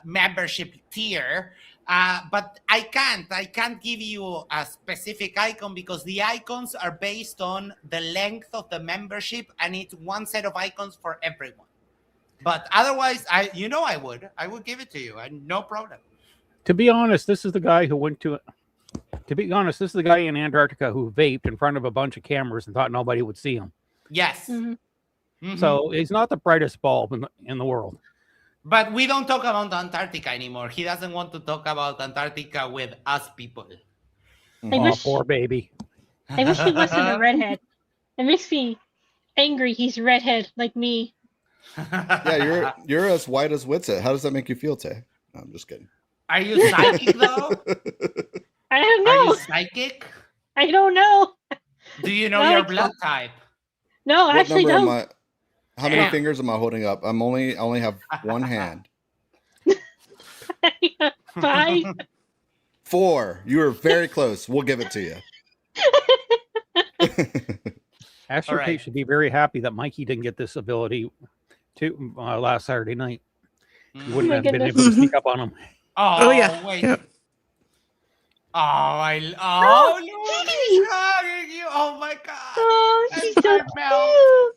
membership tier. But I can't give you a specific icon because the icons are based on the length of the membership, and it's one set of icons for everyone. But otherwise, I would give it to you, and no problem. To be honest, this is the guy who went to. To be honest, this is the guy in Antarctica who vaped in front of a bunch of cameras and thought nobody would see him. Yes. Mm-hmm. So he's not the brightest bulb in the world. But we don't talk about Antarctica anymore. He doesn't want to talk about Antarctica with us people. Poor baby. I wish he wasn't a redhead. It makes me angry he's redhead like me. Yeah, you're as white as Witsit. How does that make you feel, Tay? No, I'm just kidding. Are you psychic though? I don't know. Are you psychic? I don't know. Do you know your blood type? No, I actually don't. How many fingers am I holding up? I only have one hand. 5. 4. You were very close. We'll give it to you. Astro Kate should be very happy that Mikey didn't get this ability to last Saturday night. He wouldn't have been able to sneak up on him. Oh yeah. Wait. Yep. Look, he's hugging you. Oh my god. Oh, she's so cute.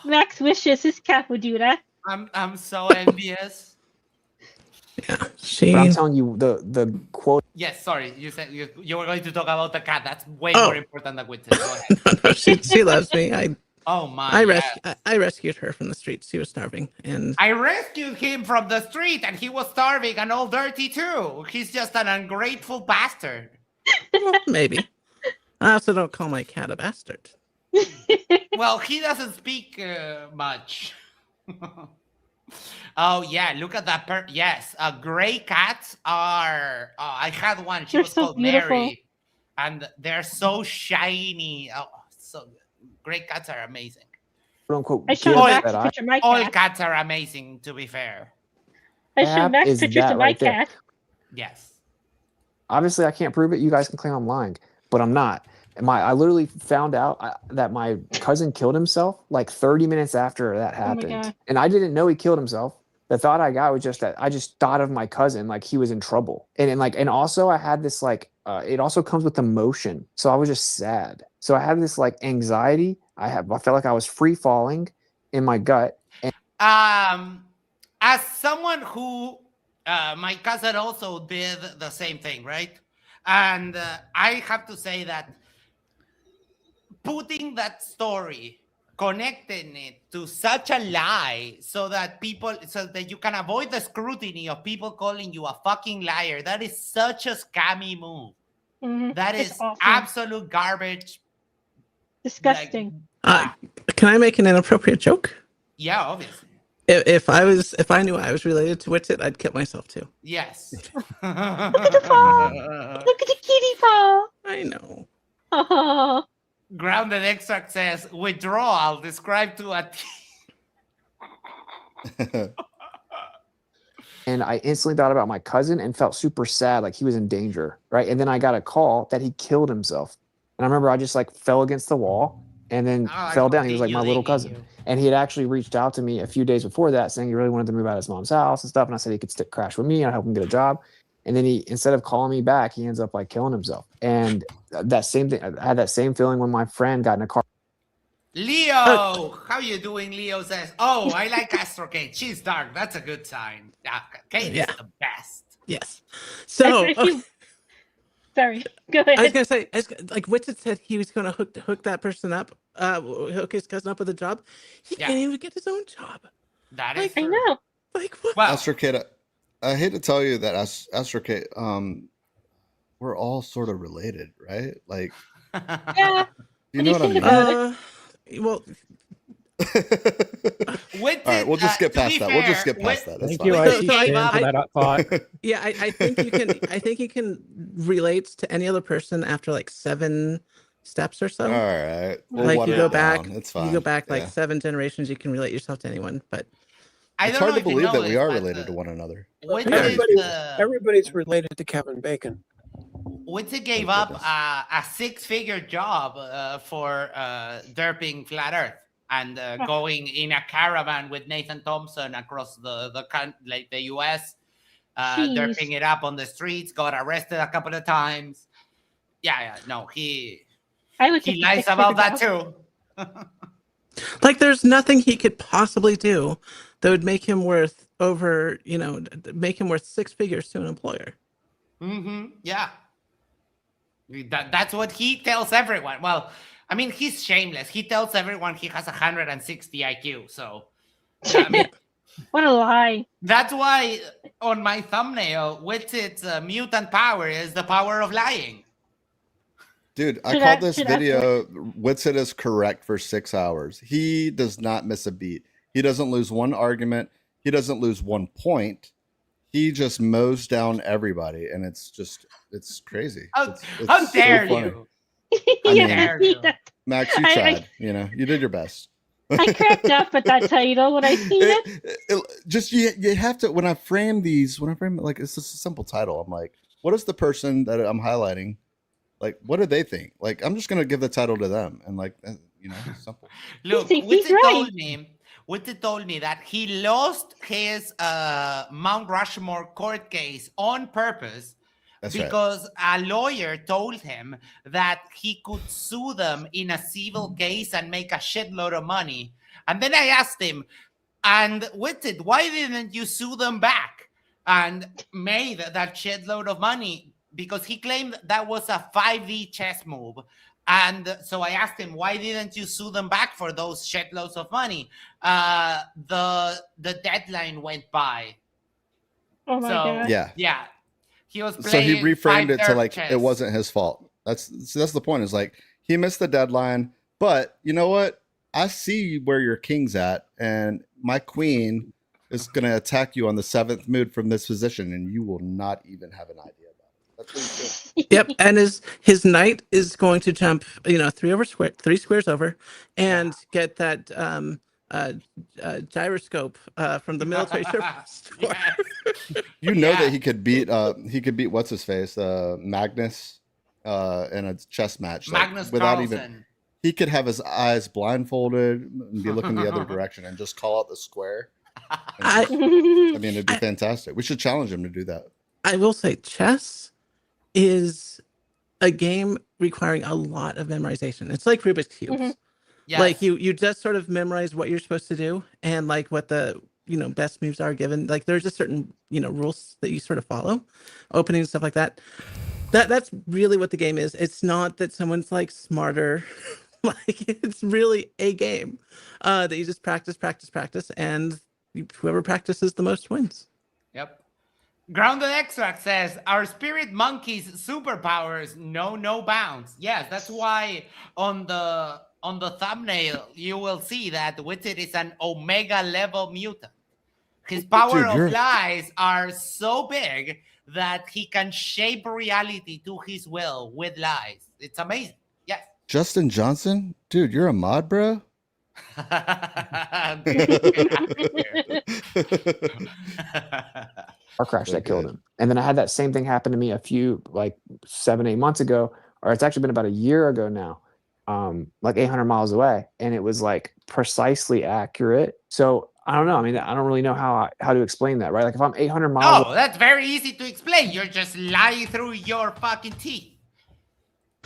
Max wishes his cat would do that. I'm so envious. Yeah, But I'm telling you, the quote. Yes, sorry. You said you were going to talk about the cat. That's way more important than Witsit. Go ahead. No, she loves me. I rescued her from the streets. She was starving, and I rescued him from the street, and he was starving and all dirty too. He's just an ungrateful bastard. Maybe. I also don't call my cat a bastard. Well, he doesn't speak much. Oh yeah, look at that. Yes, gray cats are. I had one. She was called Mary, and they're so shiny. Oh, so good. Gray cats are amazing. quote unquote I showed gift Max that a I picture of my All cat. cats are amazing, to be fair. I showed have Max is pictures that of my right there. cat. Yes. Obviously, I can't prove it. You guys can claim I'm lying, but I'm not. I literally found out that my cousin killed himself like 30 minutes after that Oh my happened, God. and I didn't know he killed himself. The thought I got was just that I just thought of my cousin like he was in trouble, and also I had this like it also comes with emotion, so I was just sad. So I had this like anxiety. I felt like I was free falling in my gut. As someone who my cousin also did the same thing, right? And I have to say that putting that story, connecting it to such a lie so that you can avoid the scrutiny of people calling you a fucking liar, that is such a scammy move. That It's is awful. absolute garbage. Disgusting. Can I make an inappropriate joke? Yeah, obviously. If I knew I was related to Witsit, I'd kill myself too. Yes. Look at the paw. Look at the kitty paw. I know. Oh. Grounded Extract says, withdrawal described to a And I instantly thought about my cousin and felt super sad, like he was in danger, right? And then I got a call that he killed himself. And I remember I just like fell against the wall and then fell down. He was like my little cousin. And he had actually reached out to me a few days before that saying he really wanted to move out of his mom's house and stuff. And I said he could crash with me and help him get a job. And then he, instead of calling me back, he ends up like killing himself. And that same thing, I had that same feeling when my friend got in a car. Leo, how you doing? Leo says, "Oh, I like Astro Kate. She's dark. That's a good sign. Kate is the best." Yes. So, sorry. Go ahead. I was gonna say, like Witsit said, he was gonna hook that person up, hook his cousin up with a job. He can't even get his own job. That is I know. Like what? Astro Kate, I hate to tell you that Astro Kate, we're all sort of related, right? Like, yeah. You know what I mean? Well, all right, we'll just skip past that. We'll just skip past that. That's fine. Yeah, I think you can. I think you can relate to any other person after like 7 steps or so. All right, we'll like water you go it back. down. It's fine. You go back like Yeah. 7 generations. You can relate yourself to anyone, but It's hard to believe that we are related to one another. Everybody's related to Kevin Bacon. Witsit gave up a 6-figure job for derping Flat Earth and going in a caravan with Nathan Thompson across the U.S., derping it up on the streets. Got arrested a couple of times. No, he lies about that too. like there's nothing he could possibly do that would make him worth make him worth 6 figures to an employer. Yeah. That's what he tells everyone. Well, I mean, he's shameless. He tells everyone he has 160 IQ. So, I mean, what a lie. That's why on my thumbnail, Witsit's mutant power is the power of lying. Dude, I called this video, Witsit is correct for 6 hours. He does not miss a beat. He doesn't lose one argument. He doesn't lose one point. He just mows down everybody, and it's crazy. It's how dare so funny. you? I mean, dare you? Max, you tried. You did your best. I cracked up at that title when I seen it. Just you have to when I frame it, like it's just a simple title. I'm like, what is the person that I'm highlighting? Like, what do they think? Like, I'm just gonna give the title to them, and like, it's simple. Look, Witsit told me that he lost his Mount Rushmore court case on purpose. That's because a lawyer told him that he could sue them in a civil case and make a shitload of money. And then I asked him, and Witsit, why didn't you sue them back and made that shitload of money? Because he claimed that was a 5D chess move. And so I asked him, why didn't you sue them back for those shitloads of money? The deadline went by. Oh my God. Yeah. He was So he reframed it to like chess. it wasn't his fault. That's the point. Is like he missed the deadline, but you know what? I see where your king's at, and my queen is gonna attack you on the 7th mood from this position, and you will not even have an idea about it. That's what he said. Yep, and his knight is going to jump, 3 squares over, and get that gyroscope from the military service store. You know that he could beat what's his face, Magnus, in a chess match. Magnus without Carlsen. even he could have his eyes blindfolded and be looking the other direction and just call out the square. I mean, it'd be fantastic. We should challenge him to do that. I will say chess is a game requiring a lot of memorization. It's like Rubik's Cubes. Yes. Like you just sort of memorize what you're supposed to do and like what the best moves are given. Like there's just certain rules that you sort of follow, opening and stuff like that. That's really what the game is. It's not that someone's like smarter. Like it's really a game that you just practice, and whoever practices the most wins. Yep. Grounded Extract says our spirit monkey's superpowers know no bounds. Yes, that's why on the thumbnail you will see that Witsit is an Omega level mutant. His power of lies are so big that he can shape reality to his will with lies. It's amazing. Yes. Justin Johnson, dude, you're a mod, bro. Car crash that killed him. And then I had that same thing happen to me a few, like 7-8 months ago, or it's actually been about a year ago now, like 800 miles away. And it was like precisely accurate. So I don't know. I mean, I don't really know how to explain that, right? Like if I'm 800 miles. Oh, that's very easy to explain. You're just lying through your fucking teeth.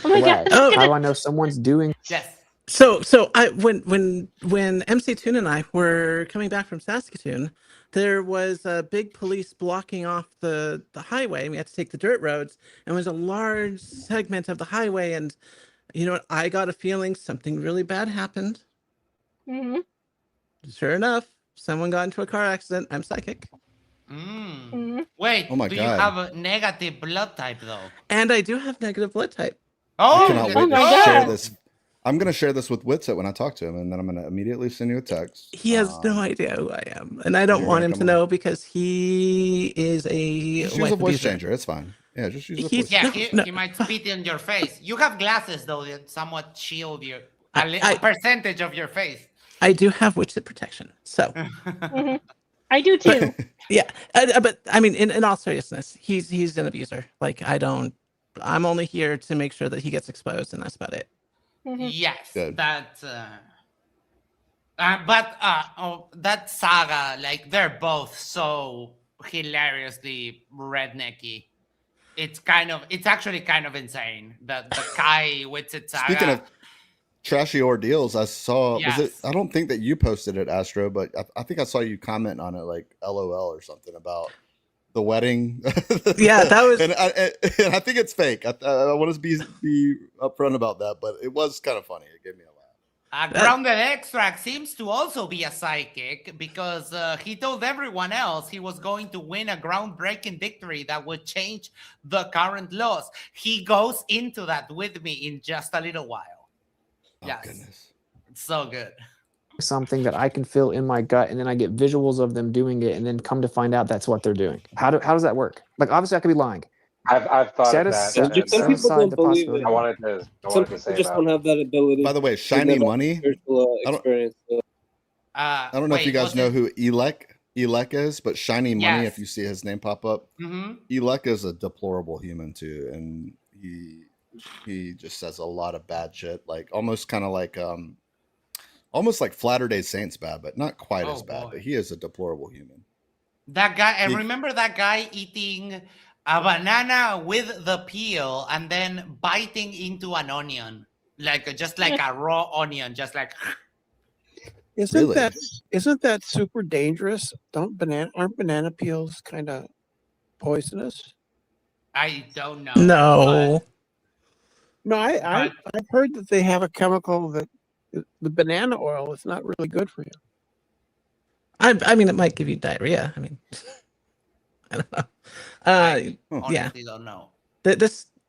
Oh my God. How do I know someone's doing? Yes. So I when MC Toon and I were coming back from Saskatoon, there was a big police blocking off the highway. We had to take the dirt roads, and it was a large segment of the highway. And you know what? I got a feeling something really bad happened. Mm-hmm. Sure enough, someone got into a car accident. I'm psychic. Wait, Oh my do God. you have a negative blood type though? And I do have negative blood type. I cannot wait my to share God. this. I'm going to share this with Witsit when I talk to him, and then I'm going to immediately send you a text. He has no idea who I am, and I don't you're want gonna him come to on. know because he is a Just use wife a voice abuser. changer. It's fine. Yeah, just use a He's- voice Yeah, changer. he might spit in your face. You have glasses though that somewhat shield your a percentage of your face. I do have Witsit protection, so Mm-hmm. I do too. yeah. But I mean, in all seriousness, he's an abuser. Like I'm only here to make sure that he gets exposed, and that's about it. Mm-hmm. Yes, Good. that. That saga, like they're both so hilariously rednecky. It's actually kind of insane. The Kai Witsit saga. Speaking of trashy ordeals, I saw. Yes. Was it? I don't think that you posted it, Astro, but I think I saw you comment on it, like LOL or something about the wedding. Yeah, that was. and I think it's fake. I want to be upfront about that, but it was kind of funny. It gave me a laugh. Grounded Extract seems to also be a psychic because he told everyone else he was going to win a groundbreaking victory that would change the current laws. He goes into that with me in just a little while. Oh, yes. goodness. It's so good. Something that I can feel in my gut, and then I get visuals of them doing it, and then come to find out that's what they're doing. How does that work? Like obviously I could be lying. I've thought Set of as- that. set- Some set people aside don't the believe possibility. it. I wanted to Some say people just about Oh. it. don't have that ability. By the way, They Shiny never Money. spiritual I don't- experience. So. I don't know if you guys know who Elek is, but Shiny Money, Yes. if you see his name pop up, Elek is a deplorable human too, and he just says a lot of bad shit, like almost kind of like almost like Flatter Day Saints bad, but not quite as bad. boy. But he is a deplorable human. That guy, and He- remember that guy eating a banana with the peel and then biting into an onion, just like a raw onion, just like. Isn't that super dangerous? Aren't banana peels kind of poisonous? I don't know. No. No, I've heard that they have a chemical that the banana oil is not really good for you. I mean, it might give you diarrhea. I mean, I don't know. I Yeah. honestly don't know.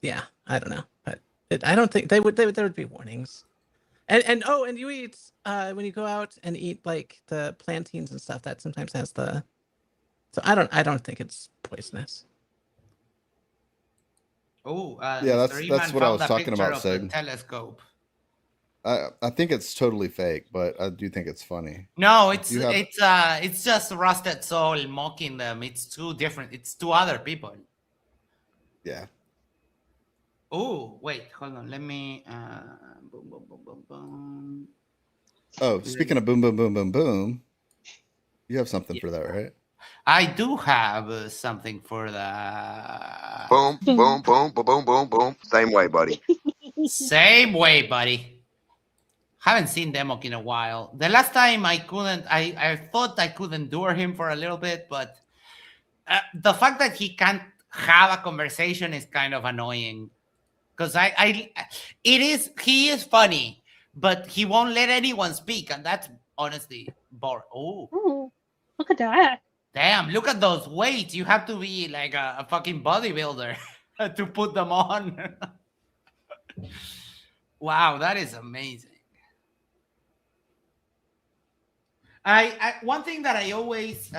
Yeah, I don't know, but I don't think there would be warnings. And you eat when you go out and eat like the plantains and stuff. That sometimes has the. So I don't think it's poisonous. Oh, Yeah, Mr. that's Iman what I found was a talking picture about, of the Sig. telescope. I think it's totally fake, but I do think it's funny. No, You have- it's just Rusted Soul mocking them. It's two different. It's two other people. Yeah. Oh, wait, hold on. Let me. Boom, boom, boom, boom, boom. Oh, speaking of boom, boom, boom, boom, boom, you have something for that, right? I do have something for that. Boom, boom, boom, boom, boom, boom, boom. Same way, buddy. Same way, buddy. Haven't seen Demok in a while. The last time I couldn't, I thought I could endure him for a little bit, but the fact that he can't have a conversation is kind of annoying. Because he is funny, but he won't let anyone speak, and that's honestly boring. Oh, Ooh, look at that. damn, look at those weights. You have to be like a fucking bodybuilder to put them on. Wow, that is amazing. One thing that I always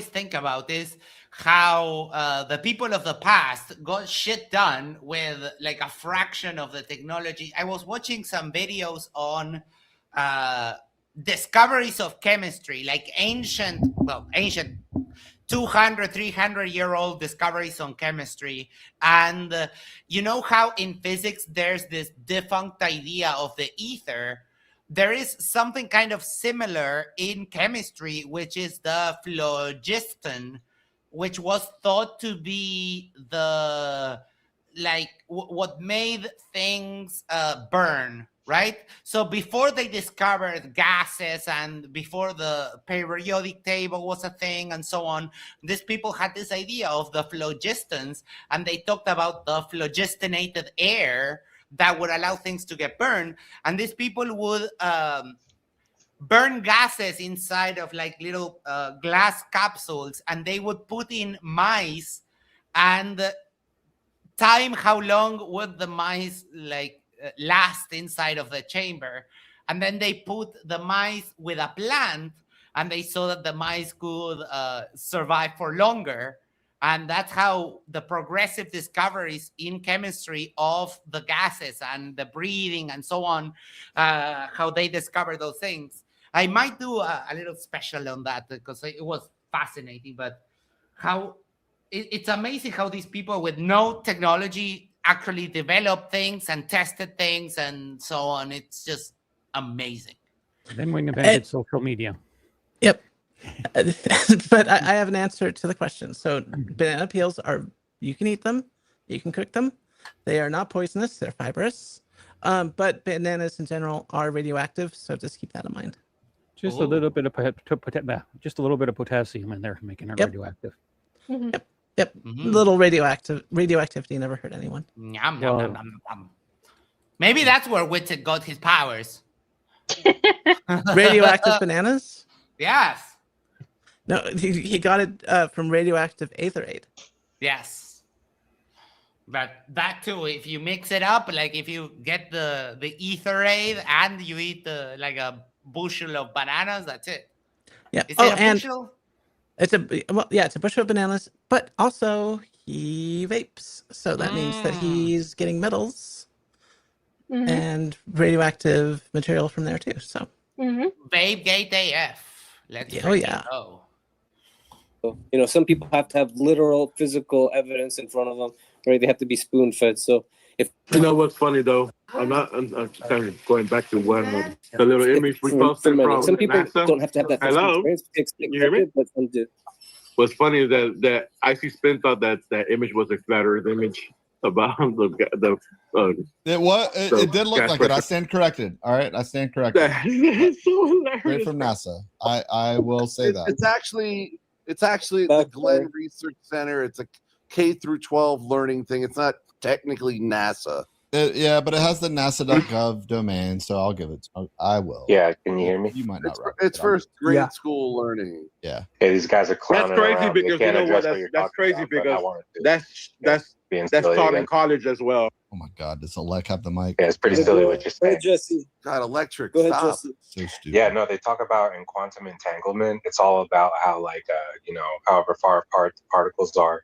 think about is how the people of the past got shit done with like a fraction of the technology. I was watching some videos on discoveries of chemistry, like ancient 200, 300-year-old discoveries on chemistry. And you know how in physics there's this defunct idea of the ether? There is something kind of similar in chemistry, which is the phlogiston, which was thought to be the what made things burn, right? So before they discovered gases and before the periodic table was a thing and so on, these people had this idea of the phlogistons, and they talked about the phlogistonated air that would allow things to get burned. And these people would burn gases inside of like little glass capsules, and they would put in mice and time how long would the mice last inside of the chamber. And then they put the mice with a plant, and they saw that the mice could survive for longer. And that's how the progressive discoveries in chemistry of the gases and the breathing and so on, how they discover those things. I might do a little special on that because it was fascinating, but how it's amazing how these people with no technology actually developed things and tested things and so on. It's just amazing. Then we invented social media. Yep. But I have an answer to the question. So banana peels you can eat them, you can cook them. They are not poisonous, they're fibrous. But bananas in general are radioactive, so just keep that in mind. Just a little bit of potassium in there, making it radioactive. Mm-hmm. Yep. Little radioactivity never hurt anyone. Yum, yum, yum, yum, yum. Maybe that's where Witsit got his powers. Radioactive bananas? Yes. No, he got it from radioactive aetherate. Yes. But that too, if you mix it up, like if you get the etherade and you eat like a bushel of bananas, that's it. Yeah. Is it a bushel? It's a bushel of bananas, but also he vapes, so that means that he's getting metals and radioactive material from there too. So Vape gate AF. Let's go. You know, some people have to have literal physical evidence in front of them, right? They have to be spoon fed. So if you know what's funny though, I'm kind of going back to one the little image we posted from some people NASA. don't have to have that Hello? experience. You hear me? But some do. What's funny is that IC Spin thought that image was a flat Earth image about the it did look like it. I stand corrected. All right, I stand corrected. It's so hilarious. Straight from NASA. I will say that. It's actually the Glenn Research Center. It's a K through 12 learning thing. It's not technically NASA. Yeah, but it has the NASA.gov domain, so I'll give it. I will. Yeah, can you hear me? You might not. It's for grade school learning. Yeah. Hey, these guys are clowning That's crazy around. because you know what? That's crazy because that's taught in college as well. Oh my God, does Alec have the mic? Yeah, it's pretty silly what you're saying. Jesse. God, electric. Go ahead, Stop. Jesse. So stupid. Yeah, no, they talk about in quantum entanglement. It's all about how however far apart the particles are,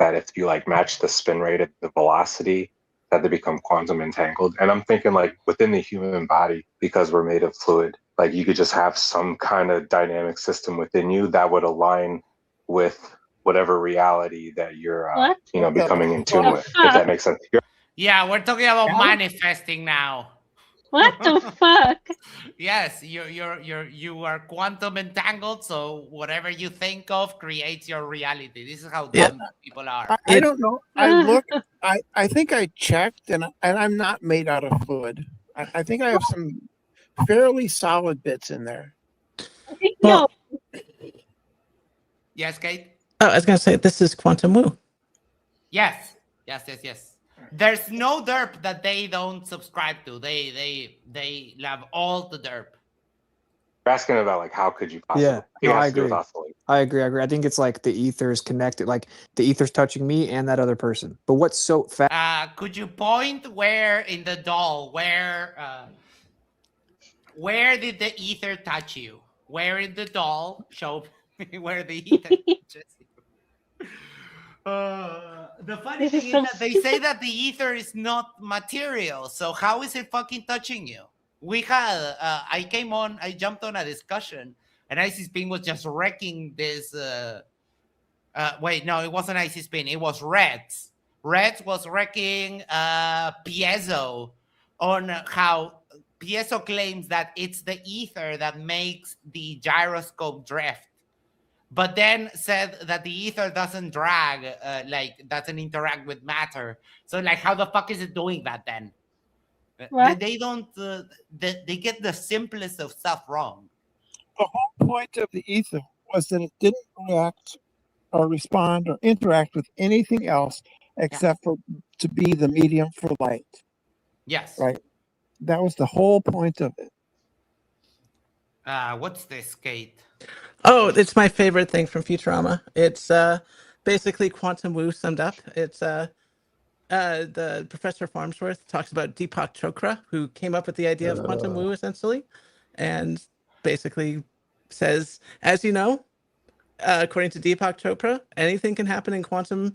that if you like match the spin rate of the velocity, that they become quantum entangled. And I'm thinking like within the human body, because we're made of fluid, like you could just have some kind of dynamic system within you that would align with whatever reality that you're, becoming in tune with. If that makes sense. Yeah, we're talking about manifesting now. What the fuck? Yes, you are quantum entangled, so whatever you think of creates your reality. This is how dumb people are. I don't know. I look. I think I checked, and I'm not made out of fluid. I think I have some fairly solid bits in there. No. Yes, Kate. Oh, I was gonna say this is quantum woo. Yes. There's no derp that they don't subscribe to. They love all the derp. You're asking about like how could you possibly? Yeah, no, I agree. I agree. I think it's like the ether is connected. Like the ether's touching me and that other person. But what's so fast? Could you point where in the doll where did the ether touch you? Where in the doll show me where the ether touches you? The funny thing is that they say that the ether is not material. So how is it fucking touching you? We had, I jumped on a discussion, and Icy Spin was just wrecking this. Wait, no, it wasn't Icy Spin. It was Reds. Reds was wrecking Piezo on how Piezo claims that it's the ether that makes the gyroscope drift. But then said that the ether doesn't drag, doesn't interact with matter. So, like, how the fuck is it doing that then? They don't. They get the simplest of stuff wrong. The whole point of the ether was that it didn't react or respond or interact with anything else except for to be the medium for light. Yes. Right. That was the whole point of it. What's this, Kate? Oh, it's my favorite thing from Futurama. It's basically quantum woo summed up. It's the Professor Farnsworth talks about Deepak Chopra, who came up with the idea of quantum woo essentially, and basically says, as you know, according to Deepak Chopra, anything can happen in quantum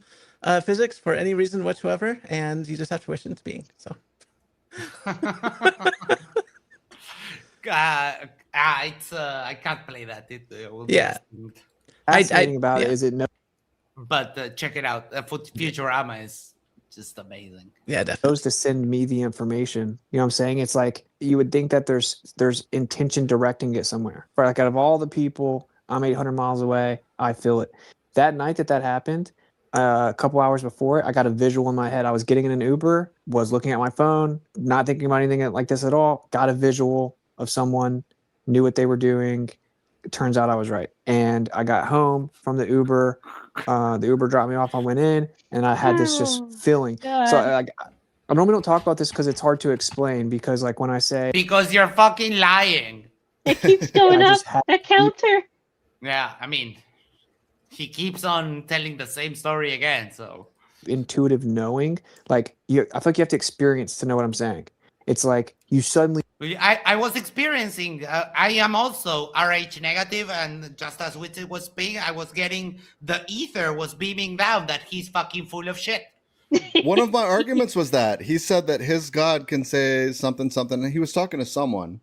physics for any reason whatsoever, and you just have to wish it into being. So. I can't play that. It will be Fascinating about it is it no. But check it out. Futurama is just amazing. Yeah, definitely. Knows to send me the information. You know what I'm saying? It's like you would think that there's intention directing it somewhere. But like out of all the people, I'm 800 miles away. I feel it. That night that happened, a couple hours before, I got a visual in my head. I was getting in an Uber, was looking at my phone, not thinking about anything like this at all. Got a visual of someone, knew what they were doing. It turns out I was right. And I got home from the Uber. The Uber dropped me off. I went in, and I had this just feeling. So I normally don't talk about this because it's hard to explain. Because like when I say because you're fucking lying. It keeps going up. That counter. Yeah, I mean, he keeps on telling the same story again. So intuitive knowing, like I feel like you have to experience to know what I'm saying. It's like you suddenly. I was experiencing. I am also Rh negative, and just as Witsit was being, I was getting the ether was beaming down that he's fucking full of shit. One of my arguments was that he said that his God can say something, and he was talking to someone.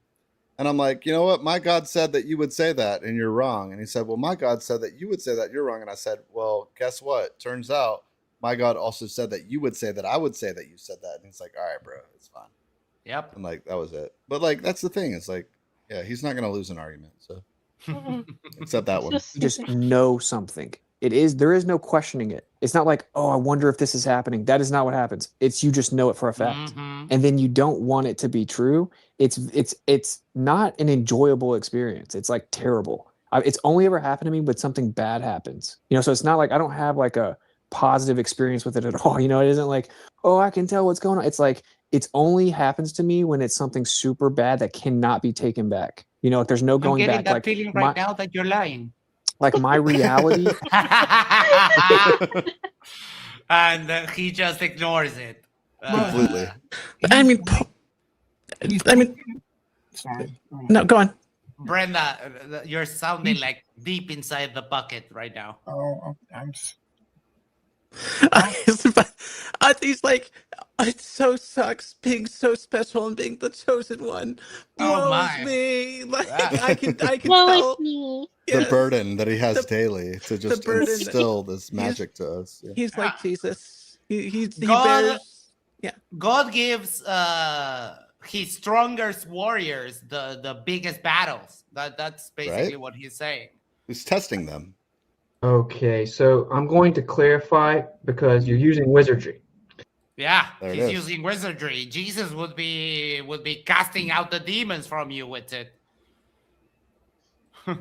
And I'm like, you know what? My God said that you would say that and you're wrong. And he said, well, my God said that you would say that you're wrong. And I said, well, guess what? Turns out my God also said that you would say that I would say that you said that. And he's like, all right, bro, it's fine. Yep. And like, that was it. But like, that's the thing. It's like, yeah, he's not going to lose an argument. So except that one. You just know something. There is no questioning it. It's not like, oh, I wonder if this is happening. That is not what happens. It's you just know it for a fact. Mm-hmm. And then you don't want it to be true. It's not an enjoyable experience. It's like terrible. It's only ever happened to me when something bad happens. You know, so it's not like I don't have like a positive experience with it at all. You know, it isn't like, oh, I can tell what's going on. It's like it only happens to me when it's something super bad that cannot be taken back. You know, if there's no going I'm getting back. that feeling right now that you're lying. Like my reality. And he just ignores it. Completely. I mean, Sorry. no, go on. Brenda, you're sounding like deep inside the bucket right now. Oh, He's like, it so sucks being so special and being the chosen one blows me. Like I can Woe is tell. me. The Yes, burden that he has daily to just burden. instill this magic to us. Yeah. He's like Jesus. He God, bears. Yeah. God gives his strongest warriors the biggest battles. That's basically Right? what he's saying. He's testing them. Okay, so I'm going to clarify because you're using wizardry. Yeah, There it he's is. using wizardry. Jesus would be casting out the demons from you with it.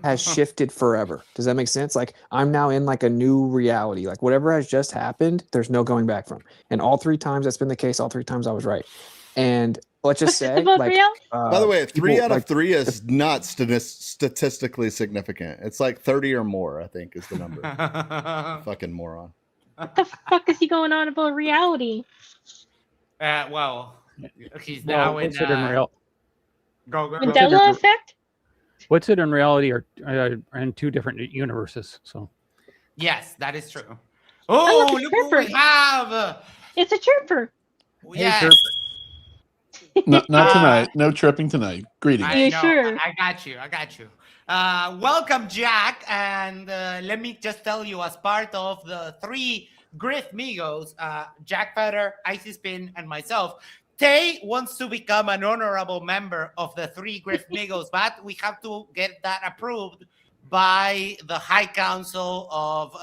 Has shifted forever. Does that make sense? Like I'm now in like a new reality. Like whatever has just happened, there's no going back from. And all 3 times that's been the case. All 3 times I was right. And let's just say, like, by the way, 3 out of like, 3 is not statistically significant. It's like 30 or more, I think, is the number. Fucking moron. What the fuck is he going on about reality? Well, he's now in real? Mandela effect? Witsit and reality are in 2 different universes. So yes, that is true. Oh, Oh, look, look what we have. It's a chirper. Yes. Not tonight. No chirping tonight. Greetings. I know. I got you. Welcome, Jack. And let me just tell you, as part of the 3 Griff Migos, Jack Fetter, Icy Spin, and myself, Tay wants to become an honorable member of the 3 Griff Migos, but we have to get that approved by the High Council of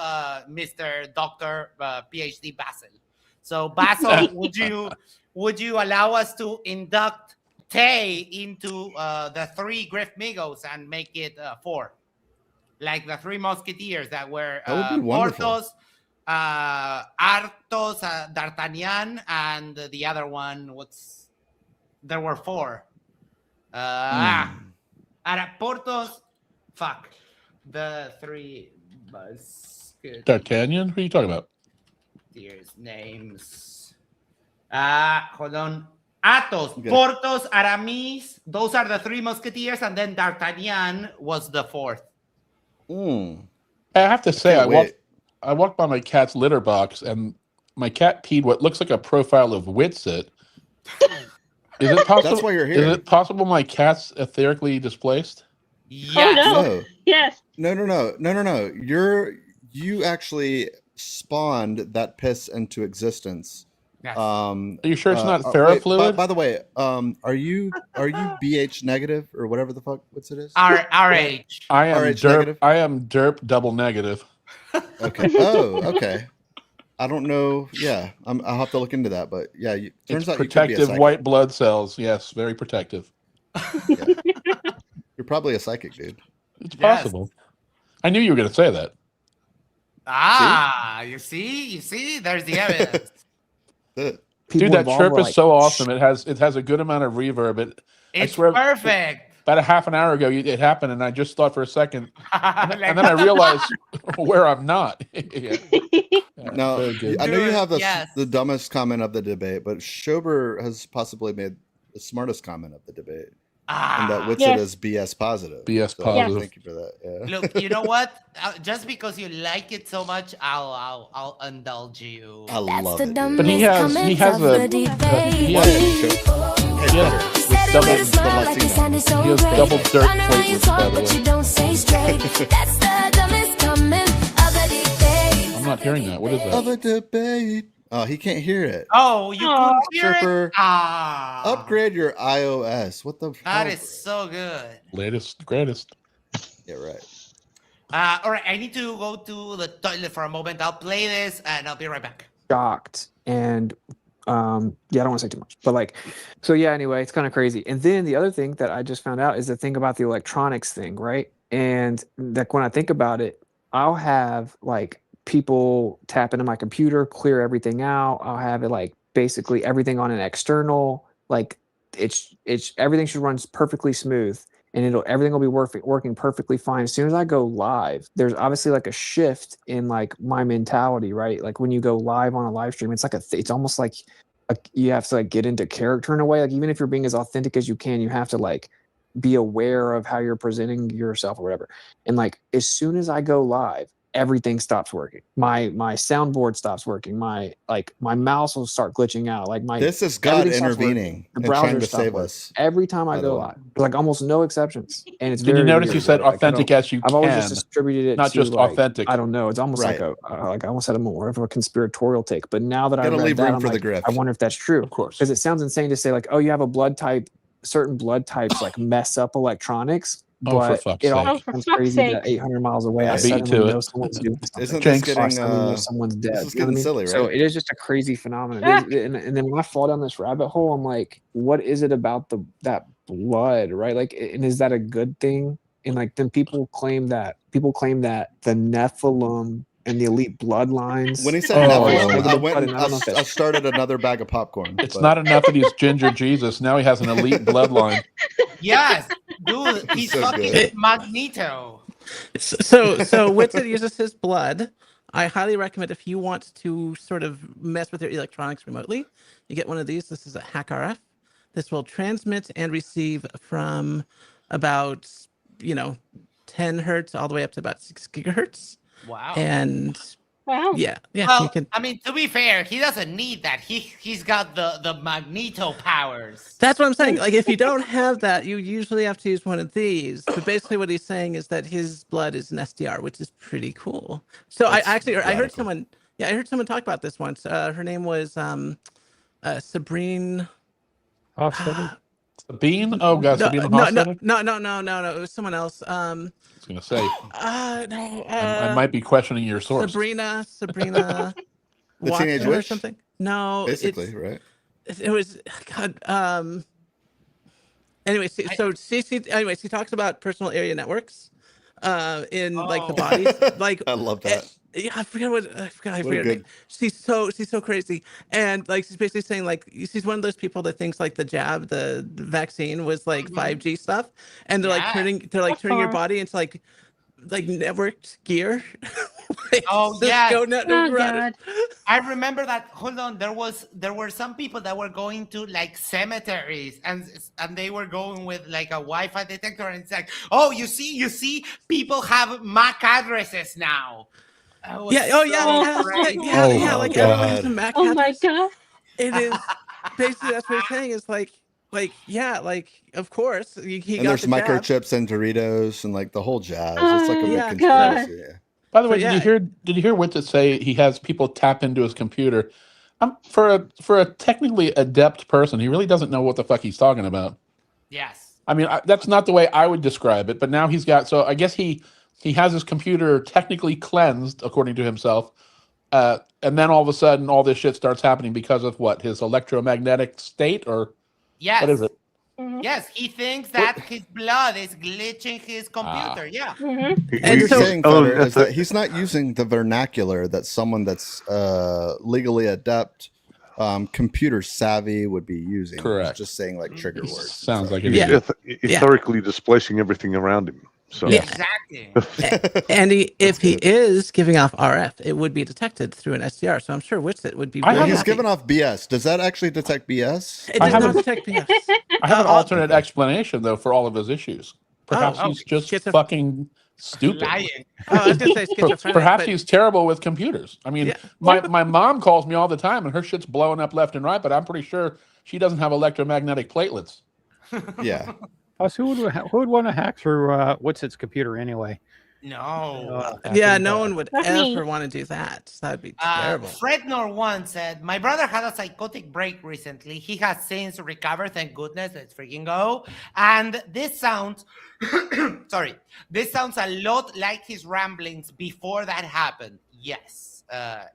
Mr. Dr. PhD Basil. So, Basil, would you allow us to induct Tay into the 3 Griff Migos and make it 4? Like the 3 Musketeers that were That would be wonderful. Porthos, Arthos, D'Artagnan, and the other one, there were 4. Porthos, fuck. The 3 Musketeers. D'Artagnan? Who are you talking about? Here's names. Hold on. Athos, Okay. Porthos, Aramis. Those are the 3 Musketeers, and then D'Artagnan was the 4th. I have to say, Can't I walked by my cat's litter box, and my cat peed what looks like a profile of Witsit. Is it possible? That's why you're here. Is it possible my cat's etherically displaced? Yes. Oh, no. No. Yes. No. You actually spawned that piss into existence. Yes. Are you sure it's not wait, ferrofluid? by the way, are you BH negative or whatever the fuck what's it is? RH. I am RH derp. negative? I am derp double negative. Okay. Oh, okay. I don't know. Yeah, I'll have to look into that. But yeah, turns It's out protective you could be a psychic. white blood cells. Yes, very protective. You're probably a psychic, dude. It's possible. I knew you were going to say that. You see, there's the evidence. Dude, that chirp is so awesome. It has a good amount of reverb. I It's swear, perfect. about a half an hour ago, it happened, and I just thought for a second, and then I realized where I'm not. Yeah. No, very good. I know you have Yes. the dumbest comment of the debate, but Schober has possibly made the smartest comment of the debate, and that Witsit Yes. is BS positive. BS So positive. Thank you for that. Yeah. Look, you know what? Just because you like it so much, I'll indulge you. I love it. But he has a he has double dirt platelets, by the way. I'm not hearing that. What is Of that? a debate. Oh, he can't hear it. Oh, you couldn't hear Chirper, it? Ah, upgrade your iOS. What the? that hell? is so good. Latest, greatest. Yeah, right. All right, I need to go to the toilet for a moment. I'll play this and I'll be right back. Shocked and I don't want to say too much, but like, so yeah, anyway, it's kind of crazy. And then the other thing that I just found out is the thing about the electronics thing, right? And like when I think about it, I'll have like people tap into my computer, clear everything out. I'll have it like basically everything on an external, like it's everything should run perfectly smooth, and everything will be working perfectly fine. As soon as I go live, there's obviously like a shift in like my mentality, right? Like when you go live on a live stream, it's like it's almost like you have to like get into character in a way. Like even if you're being as authentic as you can, you have to like be aware of how you're presenting yourself or whatever. And like as soon as I go live, everything stops working. My soundboard stops working. My mouse will start glitching out. Like This is God everything stops working. intervening The and browser trying to stops save working. us. Every time I by the go way. live. Like almost no exceptions. And it's Did you very notice weird. you said Like, authentic as you I've always just can, distributed it not to just like, authentic? I don't know. It's almost like Right. like I almost had a more of a conspiratorial take. But now that I Gotta read leave that, room I'm for the like, grift. I wonder if that's true. Of course. Because it sounds insane to say like, oh, you have a blood type, certain blood types like mess up electronics. Oh, for But fuck's it all sake. sounds fuck's crazy sake. that 800 miles away, I Right. Beat you suddenly to know it. someone's doing something. Isn't this Jinx. Or I getting suddenly know someone's dead. this is You know what I getting mean? silly, So right? it is just a crazy phenomenon. Ah. And then when I fall down this rabbit hole, I'm like, what is it about that blood, right? Like, and is that a good thing? And like, then people claim that the Nephilim and the elite bloodlines. When he said Oh, Nephilim, Lord. I went But and I don't know if I that's started another bag of popcorn. It's but- not enough that he's Ginger Jesus. Now he has an elite bloodline. Yes, dude, he's So fucking good. Magneto. So Witsit uses his blood. I highly recommend if you want to sort of mess with your electronics remotely, you get one of these. This is a Hack RF. This will transmit and receive from about 10 hertz all the way up to about 6 gigahertz. Wow. And Wow. yeah, Well, you can. I mean, to be fair, he doesn't need that. He's got the Magneto powers. That's what I'm saying. Like, if you don't have that, you usually have to use one of these. But basically, what he's saying is that his blood is an SDR, which is pretty cool. So That's I heard radical. someone. Yeah, I heard someone talk about this once. Her name was Sabrine. Sabine? Oh, God, Sabine No, Hofstadter? no. It was someone else. I was going to say, No. I might be questioning your source. Sabrina. The Teenage Watson or Witch? something. No, Basically, right? it was God. Anyways, so she talks about personal area networks in like the body. Like I love that. Yeah, I forget. I forget. good- She's so crazy, and like she's basically saying like she's one of those people that thinks like the vaccine was like 5G stuff, and they're like turning your body into like networked gear. Like Cisco network router. I remember that. Hold on, there were some people that were going to like cemeteries and they were going with like a Wi-Fi detector, and it's like, oh, you see, people have MAC addresses now. Yeah. Oh yeah. Yeah. Like everyone has a Mac. Oh my god. It is basically that's what he's saying is like of course he And got there's the jab. microchips and Doritos and like the whole jazz. It's like a big yeah. conspiracy. Yeah. By the way, did you hear Witsit say he has people tap into his computer? For a technically adept person, he really doesn't know what the fuck he's talking about. Yes. I mean, that's not the way I would describe it. But now he's got, so I guess he has his computer technically cleansed, according to himself. And then all of a sudden, all this shit starts happening because of what? His electromagnetic state, or Yes. what is it? Yes, he thinks that his blood is glitching his computer. Yeah. What you're saying, Fetter, is that he's not using the vernacular that someone that's legally adept, computer savvy would be using. Correct. He's just saying like trigger words. Sounds like He's etherically displacing everything around him. So Exactly. And if he is giving off RF, it would be detected through an SDR. So I'm sure Witsit would be. He's giving off BS. Does that actually detect BS? It does not detect BS. I have an alternate explanation though for all of his issues. Perhaps he's just fucking stupid. Lying. I was gonna say schizophrenic, Perhaps but- he's terrible with computers. I mean, my mom calls me all the time and her shit's blowing up left and right, but I'm pretty sure she doesn't have electromagnetic platelets. Yeah. Plus, who would want to hack through Witsit's computer anyway? No. No one would ever want to do that. That'd be terrible. Fred Nor1 said, my brother had a psychotic break recently. He has since recovered, thank goodness. Let's freaking go. And this sounds, this sounds a lot like his ramblings before that happened. Yes,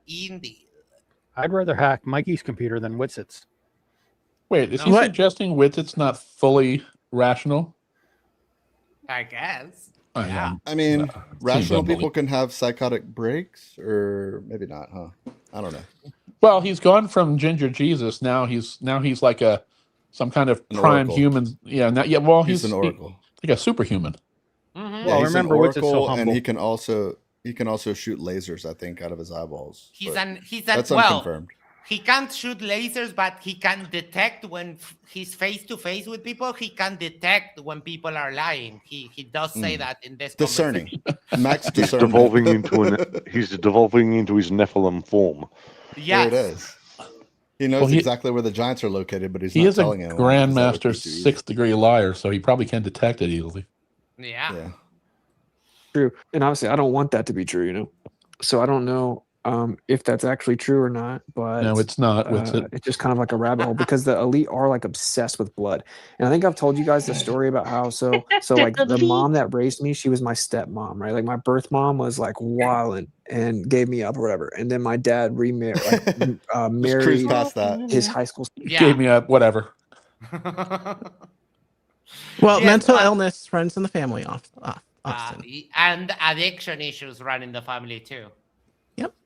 indeed. I'd rather hack Mikey's computer than Witsit's. Wait, is he suggesting Witsit's not fully rational? I guess. I mean, rational people can have psychotic breaks, or maybe not, huh? I don't know. Well, he's gone from Ginger Jesus. Now he's like some kind of prime oracle. human. Yeah, well, He's an oracle. like a superhuman. Mm-hmm. Yeah, Well, he's remember, an Witsit so oracle, and humble. he can also shoot lasers, I think, out of his eyeballs. He's but an that's well, unconfirmed. he can't shoot lasers, but he can detect when he's face to face with people. He can detect when people are lying. He does say that in this discerning. conversation. Max He's discernment. he's devolving into his Nephilim form. There it Yes. is. He knows exactly where the giants are located, but he's He not is a telling anyone. 'cause that would be grandmaster too easy. 6th degree liar, so he probably can detect it easily. Yeah. True. And obviously, I don't want that to be true, you know? So I don't know if that's actually true or not, but No, it's not. Witsit. it's just kind of like a rabbit hole because the elite are like obsessed with blood. And I think I've told you guys the story about how so like the mom that raised me, she was my stepmom, right? Like my birth mom was like wilding and gave me up or whatever. And then my dad remarried, like married past that. his high school. Gave me up, whatever. Well, Yes, mental but- illness runs in the family often. And addiction issues run in the family too.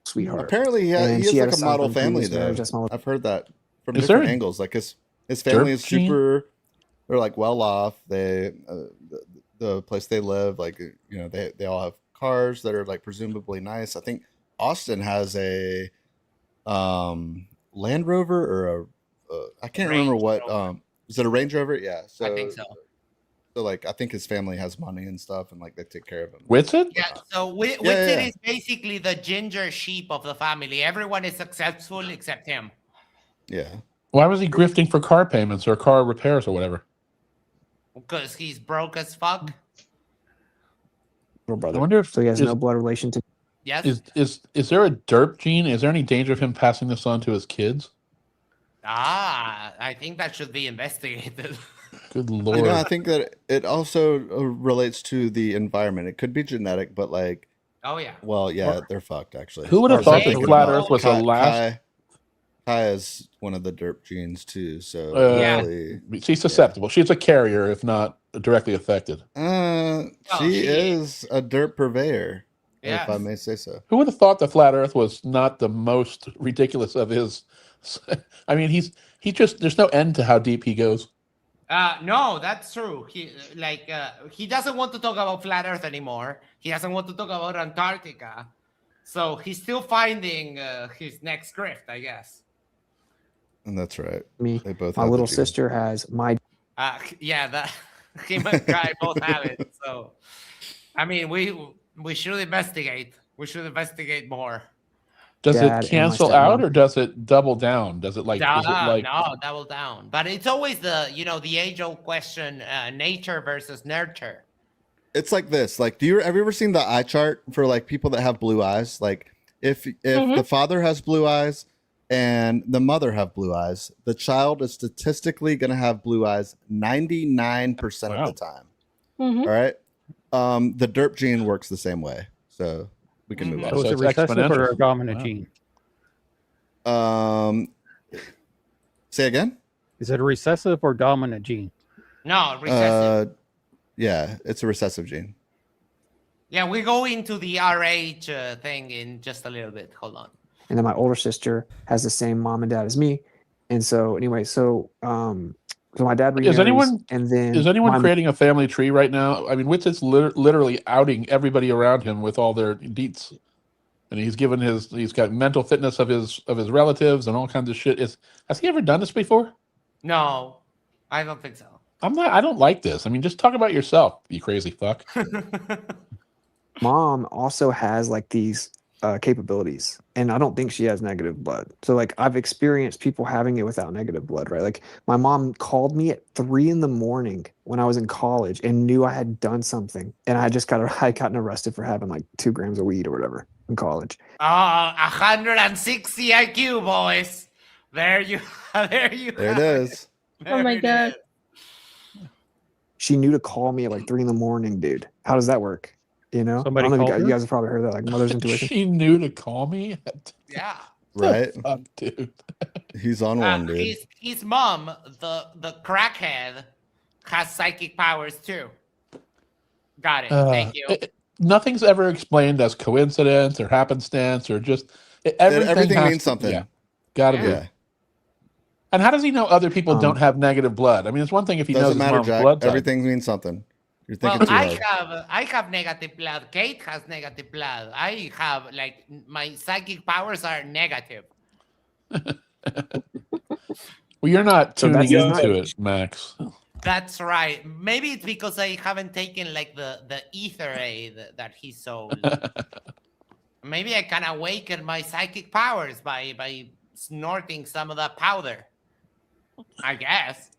Sweetheart. Apparently, he And has she had like a a son model from family previous though. marriage. That's my- I've heard that from Is there different a angles. Like his family is derp gene? super. They're like well off. They the place they live, like they all have cars that are like presumably nice. I think Austin has a Land Rover or I can't remember what is it a Range Rover? Yeah, so I think so. So like I think his family has money and stuff, and like they take care of him. Witsit? Yeah, so Witsit is basically the ginger sheep of the family. Everyone is successful except him. Yeah. Why was he grifting for car payments or car repairs or whatever? Because he's broke as fuck. Little brother. I wonder if so he has no blood relation to. Yes. Is there a derp gene? Is there any danger of him passing this on to his kids? I think that should be investigated. Good lord. I think that it also relates to the environment. It could be genetic, but like, oh yeah. Well, yeah, they're fucked actually. Who would have thought the flat Earth was the last? Kai is one of the derp genes too, so she's susceptible. She's a carrier, if not directly affected. She is a derp purveyor, if I may say so. Who would have thought the flat Earth was not the most ridiculous of his? I mean, he just there's no end to how deep he goes. No, that's true. He doesn't want to talk about flat Earth anymore. He doesn't want to talk about Antarctica. So he's still finding his next grift, I guess. And that's right. Me, they both my have little the gene. sister has my. Yeah, that him and Guy both have it. So, I mean, we should investigate. We should investigate more. Does Dad it cancel out or does it double down? Does it like? Is it like? No, double down. But it's always the age-old question: nature versus nurture. It's like this. Like, have you ever seen the eye chart for like people that have blue eyes? Like, if the father has blue eyes and the mother have blue eyes, the child is statistically going to have blue eyes 99% of the time. All right. The derp gene works the same way, so we can move on. So it's a recessive or a dominant gene? Say again. Is it a recessive or dominant gene? No, recessive. Yeah, it's a recessive gene. Yeah, we go into the RH thing in just a little bit. Hold on. And then my older sister has the same mom and dad as me, and so anyway, so my dad remarries, Is anyone creating a family tree right now? I mean, Witsit's literally outing everybody around him with all their deets, and he's got mental fitness of his relatives and all kinds of shit. Has he ever done this before? No, I don't think so. I don't like this. I mean, just talk about yourself, you crazy fuck. Mom also has like these capabilities, and I don't think she has negative blood. So like I've experienced people having it without negative blood, right? Like my mom called me at 3 a.m. when I was in college and knew I had done something, and I gotten arrested for having like 2 grams of weed or whatever in college. 160 IQ, boys. There you There it is. Oh my god. She knew to call me at like 3 a.m, dude. How does that work? You know, Somebody I don't know if called you her? guys have probably heard that, like mother's intuition. She knew to call me. Yeah. Right. Fuck, dude. He's on one, dude. His mom, the crackhead, has psychic powers too. Got it. Thank you. Nothing's ever explained as coincidence or happenstance or just Everything means something. Yeah, gotta be. And how does he know other people don't have negative blood? I mean, it's one thing if he knows his mom's blood type. Everything means something. You're thinking too hard. I have negative blood. Kate has negative blood. I have my psychic powers are negative. Well, you're not So tuning that's into it, Max. That's right. Maybe it's because I haven't taken like the ether aid that he sold. Maybe I can awaken my psychic powers by snorting some of that powder. I guess.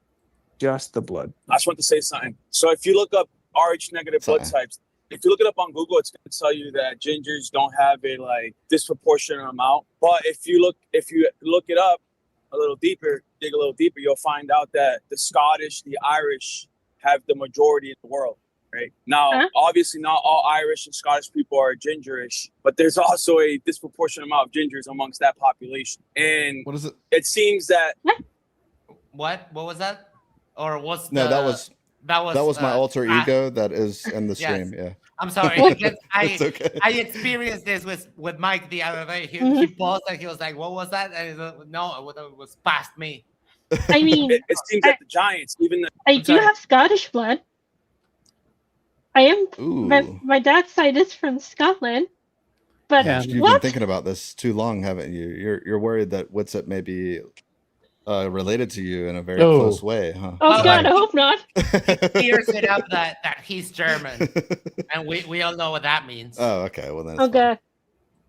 just the blood. I just want to say something. So if you look up Rh negative blood types, if you look it up on Google, it's going to tell you that gingers don't have a like disproportionate amount. But if you look it up a little deeper, dig a little deeper, you'll find out that the Scottish, the Irish have the majority in the world. Right now, obviously, not all Irish and Scottish people are gingerish, but there's also a disproportionate amount of gingers amongst that population. And what is it? It seems that what was that? Or was No, that was my alter ego that is in the yes. stream. Yeah. I'm sorry. It's okay. I experienced this with Mike the other day. He paused and he was like, "What was that?" And no, it was past me. I mean, it seems that the Giants, even I do have Scottish blood. I am. My dad's side is from Scotland. But You've been thinking about this too long, haven't you? You're worried that Witsit may be related to you in a very close way, huh? Oh God, I hope not. Clears it up that he's German, and we all know what that means. Oh, okay. Well then. Okay.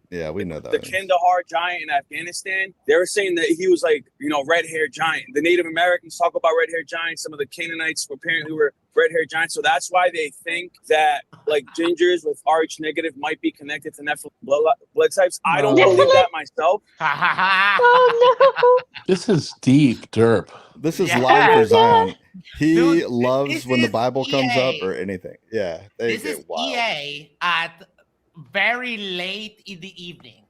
Yeah, we know that. The Kandahar giant in Afghanistan, they were saying that he was like, red-haired giant. The Native Americans talk about red-haired giants. Some of the Canaanites apparently were red-haired giants. So that's why they think that like gingers with Rh negative might be connected to Nephilim blood types. I don't believe that myself. Oh no! This is deep, derp. This is live for Zion. He loves when the Bible comes up or anything. Yeah, they this is wild. EA at very late in the evening.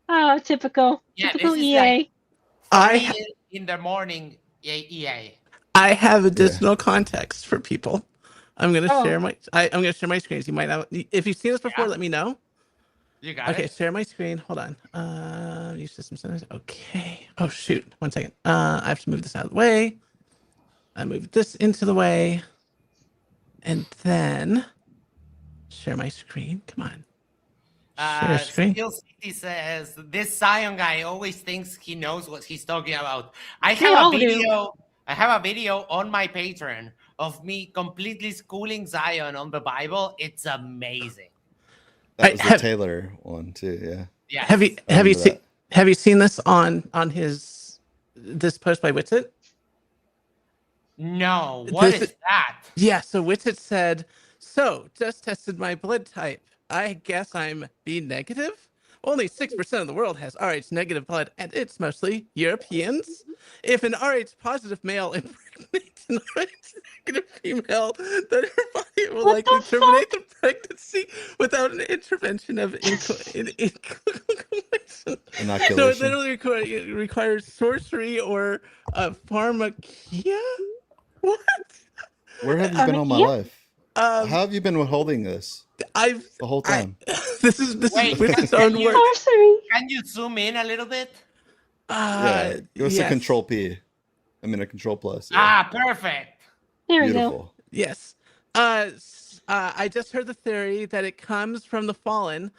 Oh, typical. Yeah, Typical this is EA. like 3 in the morning. EA. I have additional context for people. I'm gonna Oh. share my. I'm gonna share my screens. You might not. If you've seen this before, let me know. You got Okay, it. share my screen. Hold on. Use system settings. Okay. Oh shoot. 1 second. I have to move this out of the way. I moved this into the way, and then share my screen. Come on. Share screen. Steel City says this Zion guy always thinks he knows what he's talking about. I They have all a do. video. I have a video on my Patreon of me completely schooling Zion on the Bible. It's amazing. That was the Taylor one too. Yeah. Yes. Have you seen this on this post by Witsit? No. What is that? Yeah, so Witsit said, so just tested my blood type. I guess I'm B negative? Only 6% of the world has Rh negative blood, and it's mostly Europeans. If an Rh positive male impregnates an Rh negative female, then her body will likely terminate the pregnancy without an intervention of inoculation. So it literally requires sorcery or pharmakia? What? Where have you been all my life? How have you been withholding this? The whole time. This is Wait, with its own you, word. can you zoom in a little bit? Yeah, give us a yes. control P. I mean a control plus. Yeah. Ah, perfect. There we go. Beautiful. Yes. I just heard the theory that it comes from the fallen,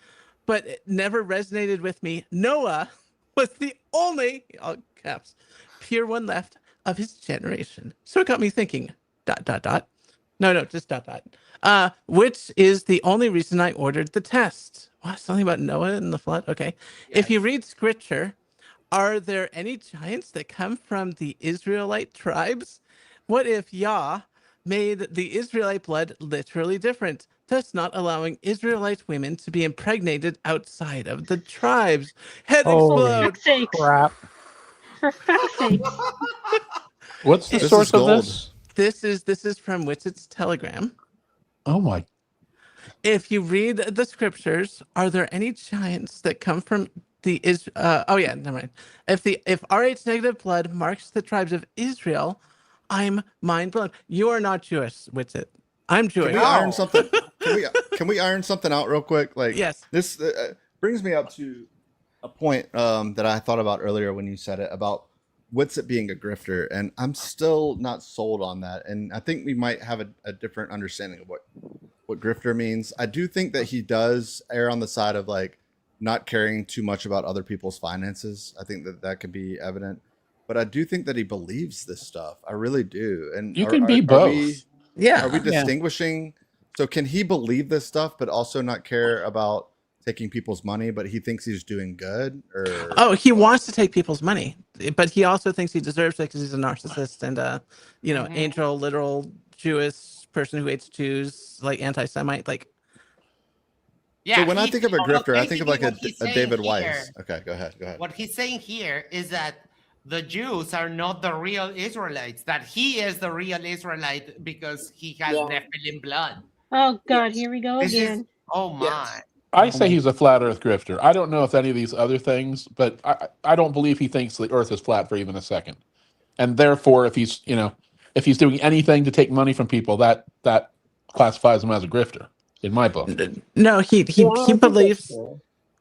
but it never resonated with me. Noah was the only, all caps, pure one left of his generation. So it got me thinking, ... No, just ... which is the only reason I ordered the test. What? Something about Noah and the flood? Okay. If you read scripture, are there any giants that come from the Israelite tribes? What if Yah made the Israelite blood literally different, thus not allowing Israelite women to be impregnated outside of the tribes? Head explode! Crap. For fuck's sake. What's the This source is of gold. this? This is from Witsit's Telegram. Oh my. If you read the scriptures, are there any giants that come from the never mind. If Rh negative blood marks the tribes of Israel, I'm mind blown. You are not Jewish, Witsit. I'm Jewish. Can we iron something? Can we iron something out real quick? Like yes. This brings me up to a point that I thought about earlier when you said it about Witsit being a grifter, and I'm still not sold on that. And I think we might have a different understanding of what grifter means. I do think that he does err on the side of like not caring too much about other people's finances. I think that could be evident. But I do think that he believes this stuff. I really do. And You can be both. Are we distinguishing? So can he believe this stuff, but also not care about taking people's money, but he thinks he's doing good? Or he wants to take people's money, but he also thinks he deserves it because he's a narcissist and angel, literal Jewish person who hates Jews, like anti-Semite, like. Yeah, so when I think of a grifter, I think of like a David here, Weiss. Okay, go ahead. What he's saying here is that the Jews are not the real Israelites, that he is the real Israelite because he has Nephilim blood. Oh God, here we go again. Oh my. I say he's a flat Earth grifter. I don't know if any of these other things, but I don't believe he thinks the Earth is flat for even a second. And therefore, if he's doing anything to take money from people, that classifies him as a grifter in my book. No, he believes.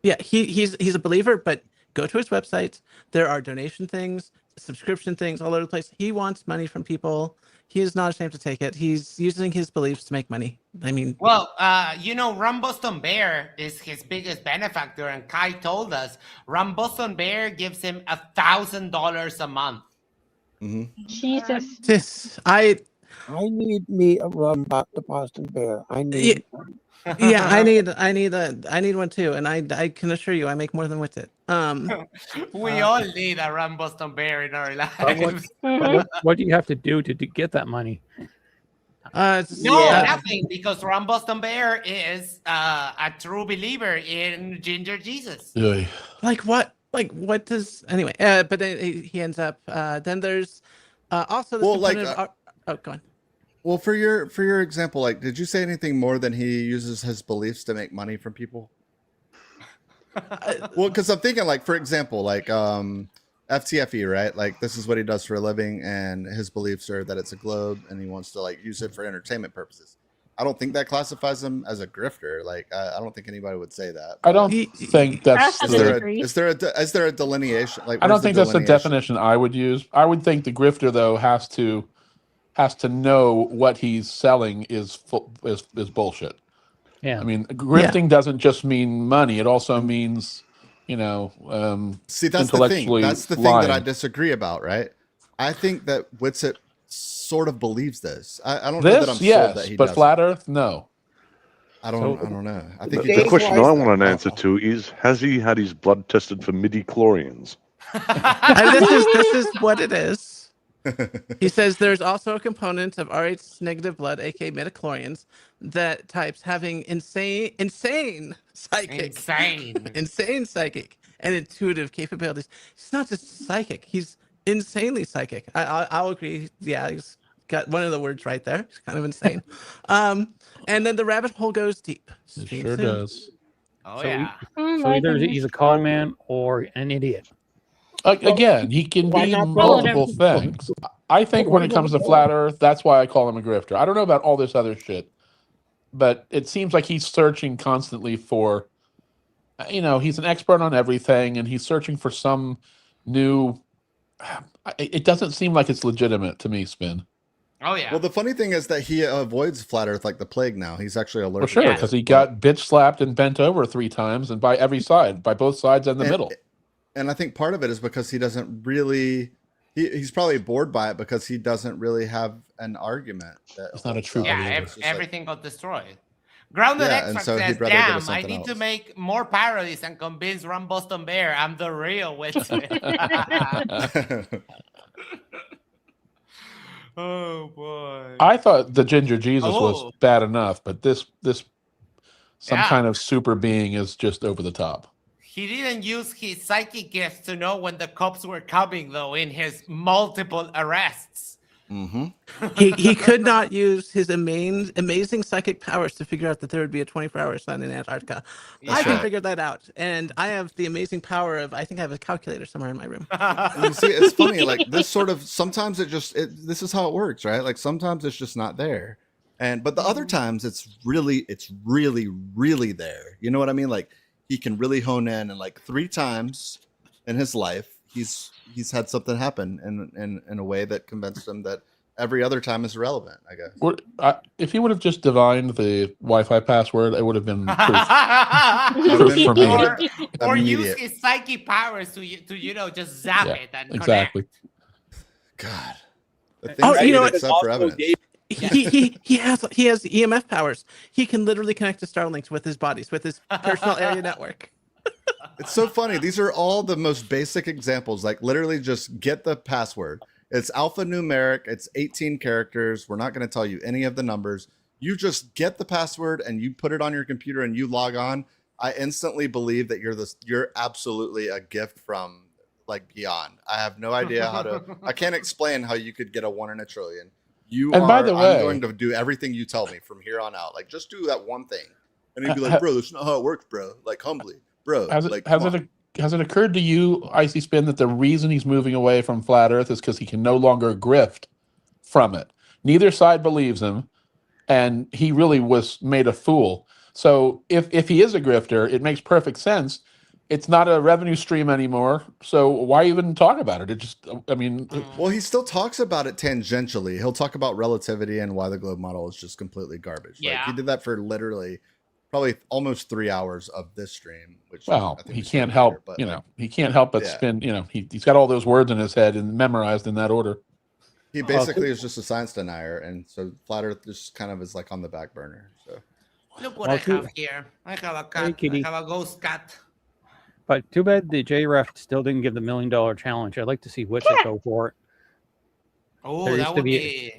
Yeah, he's a believer, but go to his website. There are donation things, subscription things all over the place. He wants money from people. He is not ashamed to take it. He's using his beliefs to make money. I mean, well, Ram Boston Bear is his biggest benefactor, and Kai told us Ram Boston Bear gives him $1,000 a month. Mm-hmm. Jesus, I need me a Ram the Boston Bear. I need. Yeah, I need one too, and I can assure you, I make more than Witsit. We all need a Ram Boston Bear in our lives. What do you have to do to get that money? Nothing, because Ram Boston Bear is a true believer in Ginger Jesus. Like what? Like what does anyway? But then he ends up. Then there's also this component of, go on. Well, for your example, like, did you say anything more than he uses his beliefs to make money from people? Well, because I'm thinking, like, for example, like FTFE, right? Like, this is what he does for a living, and his beliefs are that it's a globe, and he wants to like use it for entertainment purposes. I don't think that classifies him as a grifter. Like, I don't think anybody would say that. I don't think that's. Is there a delineation? Like, I don't think that's the definition I would use. I would think the grifter though has to know what he's selling is bullshit. Yeah. I mean, grifting doesn't just mean money. It also means, see, that's the thing. That's the thing that I disagree about, right? I think that Witsit sort of believes this. I don't know that I'm sold that he does. But flat Earth, no. I don't know. I think the question I want an answer to is: has he had his blood tested for midi-chlorians? This is what it is. He says there's also a component of Rh negative blood, aka midichlorians, that types having insane psychic and intuitive capabilities. He's not just psychic; he's insanely psychic. I'll agree. Yeah, he's got one of the words right there. He's kind of insane. And then the rabbit hole goes deep. It sure does. Oh, so yeah. So either he's a con man or an idiot. Again, he can be multiple things. I think when it comes to flat Earth, that's why I call him a grifter. I don't know about all this other shit, but it seems like he's searching constantly for, he's an expert on everything, and he's searching for some new. It doesn't seem like it's legitimate to me, Spin. Oh yeah. Well, the funny thing is that he avoids flat Earth like the plague. Now he's actually allergic. For sure, because he got bitch slapped and bent over 3 times, and by every side, by both sides and the middle. And I think part of it is because he doesn't really. He's probably bored by it because he doesn't really have an argument. It's not a true. Yeah, everything got destroyed. Grounded Extract says, "Damn, I need to make more parodies and convince Ram Boston Bear I'm the real Witsit." Oh boy! I thought the Ginger Jesus was bad enough, but this some kind of super being is just over the top. He didn't use his psychic gifts to know when the cops were coming, though, in his multiple arrests. Mm-hmm. He could not use his amazing psychic powers to figure out that there would be a 24-hour sun in Antarctica. I can figure that out, and I have the amazing power of, I think I have a calculator somewhere in my room. You see, it's funny, like this sort of, sometimes this is how it works, right? Like sometimes it's just not there. But the other times it's really, really there. You know what I mean? Like he can really hone in, and like 3 times in his life, he's had something happen in a way that convinced him that every other time is relevant, I guess. If he would have just divined the Wi-Fi password, it would have been proof for me. Or use his psychic powers to just zap it and exactly. God. You know what? He has EMF powers. He can literally connect to Starlinks with his bodies, with his personal area network. It's so funny. These are all the most basic examples. Like literally just get the password. It's alphanumeric. It's 18 characters. We're not going to tell you any of the numbers. You just get the password and you put it on your computer and you log on. I instantly believe that you're absolutely a gift from like beyond. I have no idea how to, I can't explain how you could get a 1 in a trillion. By the way, I'm going to do everything you tell me from here on out. Like just do that one thing. And he'd be like, bro, that's not how it works, bro. Like humbly, bro. Has it occurred to you, Icy Spin, that the reason he's moving away from Flat Earth is because he can no longer grift from it? Neither side believes him, and he really was made a fool. So if he is a grifter, it makes perfect sense. It's not a revenue stream anymore, so why even talk about it? It just, I mean... Well, he still talks about it tangentially. He'll talk about relativity and why the globe model is just completely garbage. Yeah. Like, he did that for literally probably almost 3 hours of this stream. Which he can't help, he can't help but spin, he's got all those words in his head and memorized in that order. He basically is just a science denier, and so Flat Earth just kind of is like on the back burner. So look what I have here. I have a cat. I have a ghost cat. But too bad the JREF still didn't give the $1 million challenge. I'd like to see Witsit go for it. Oh, that would be...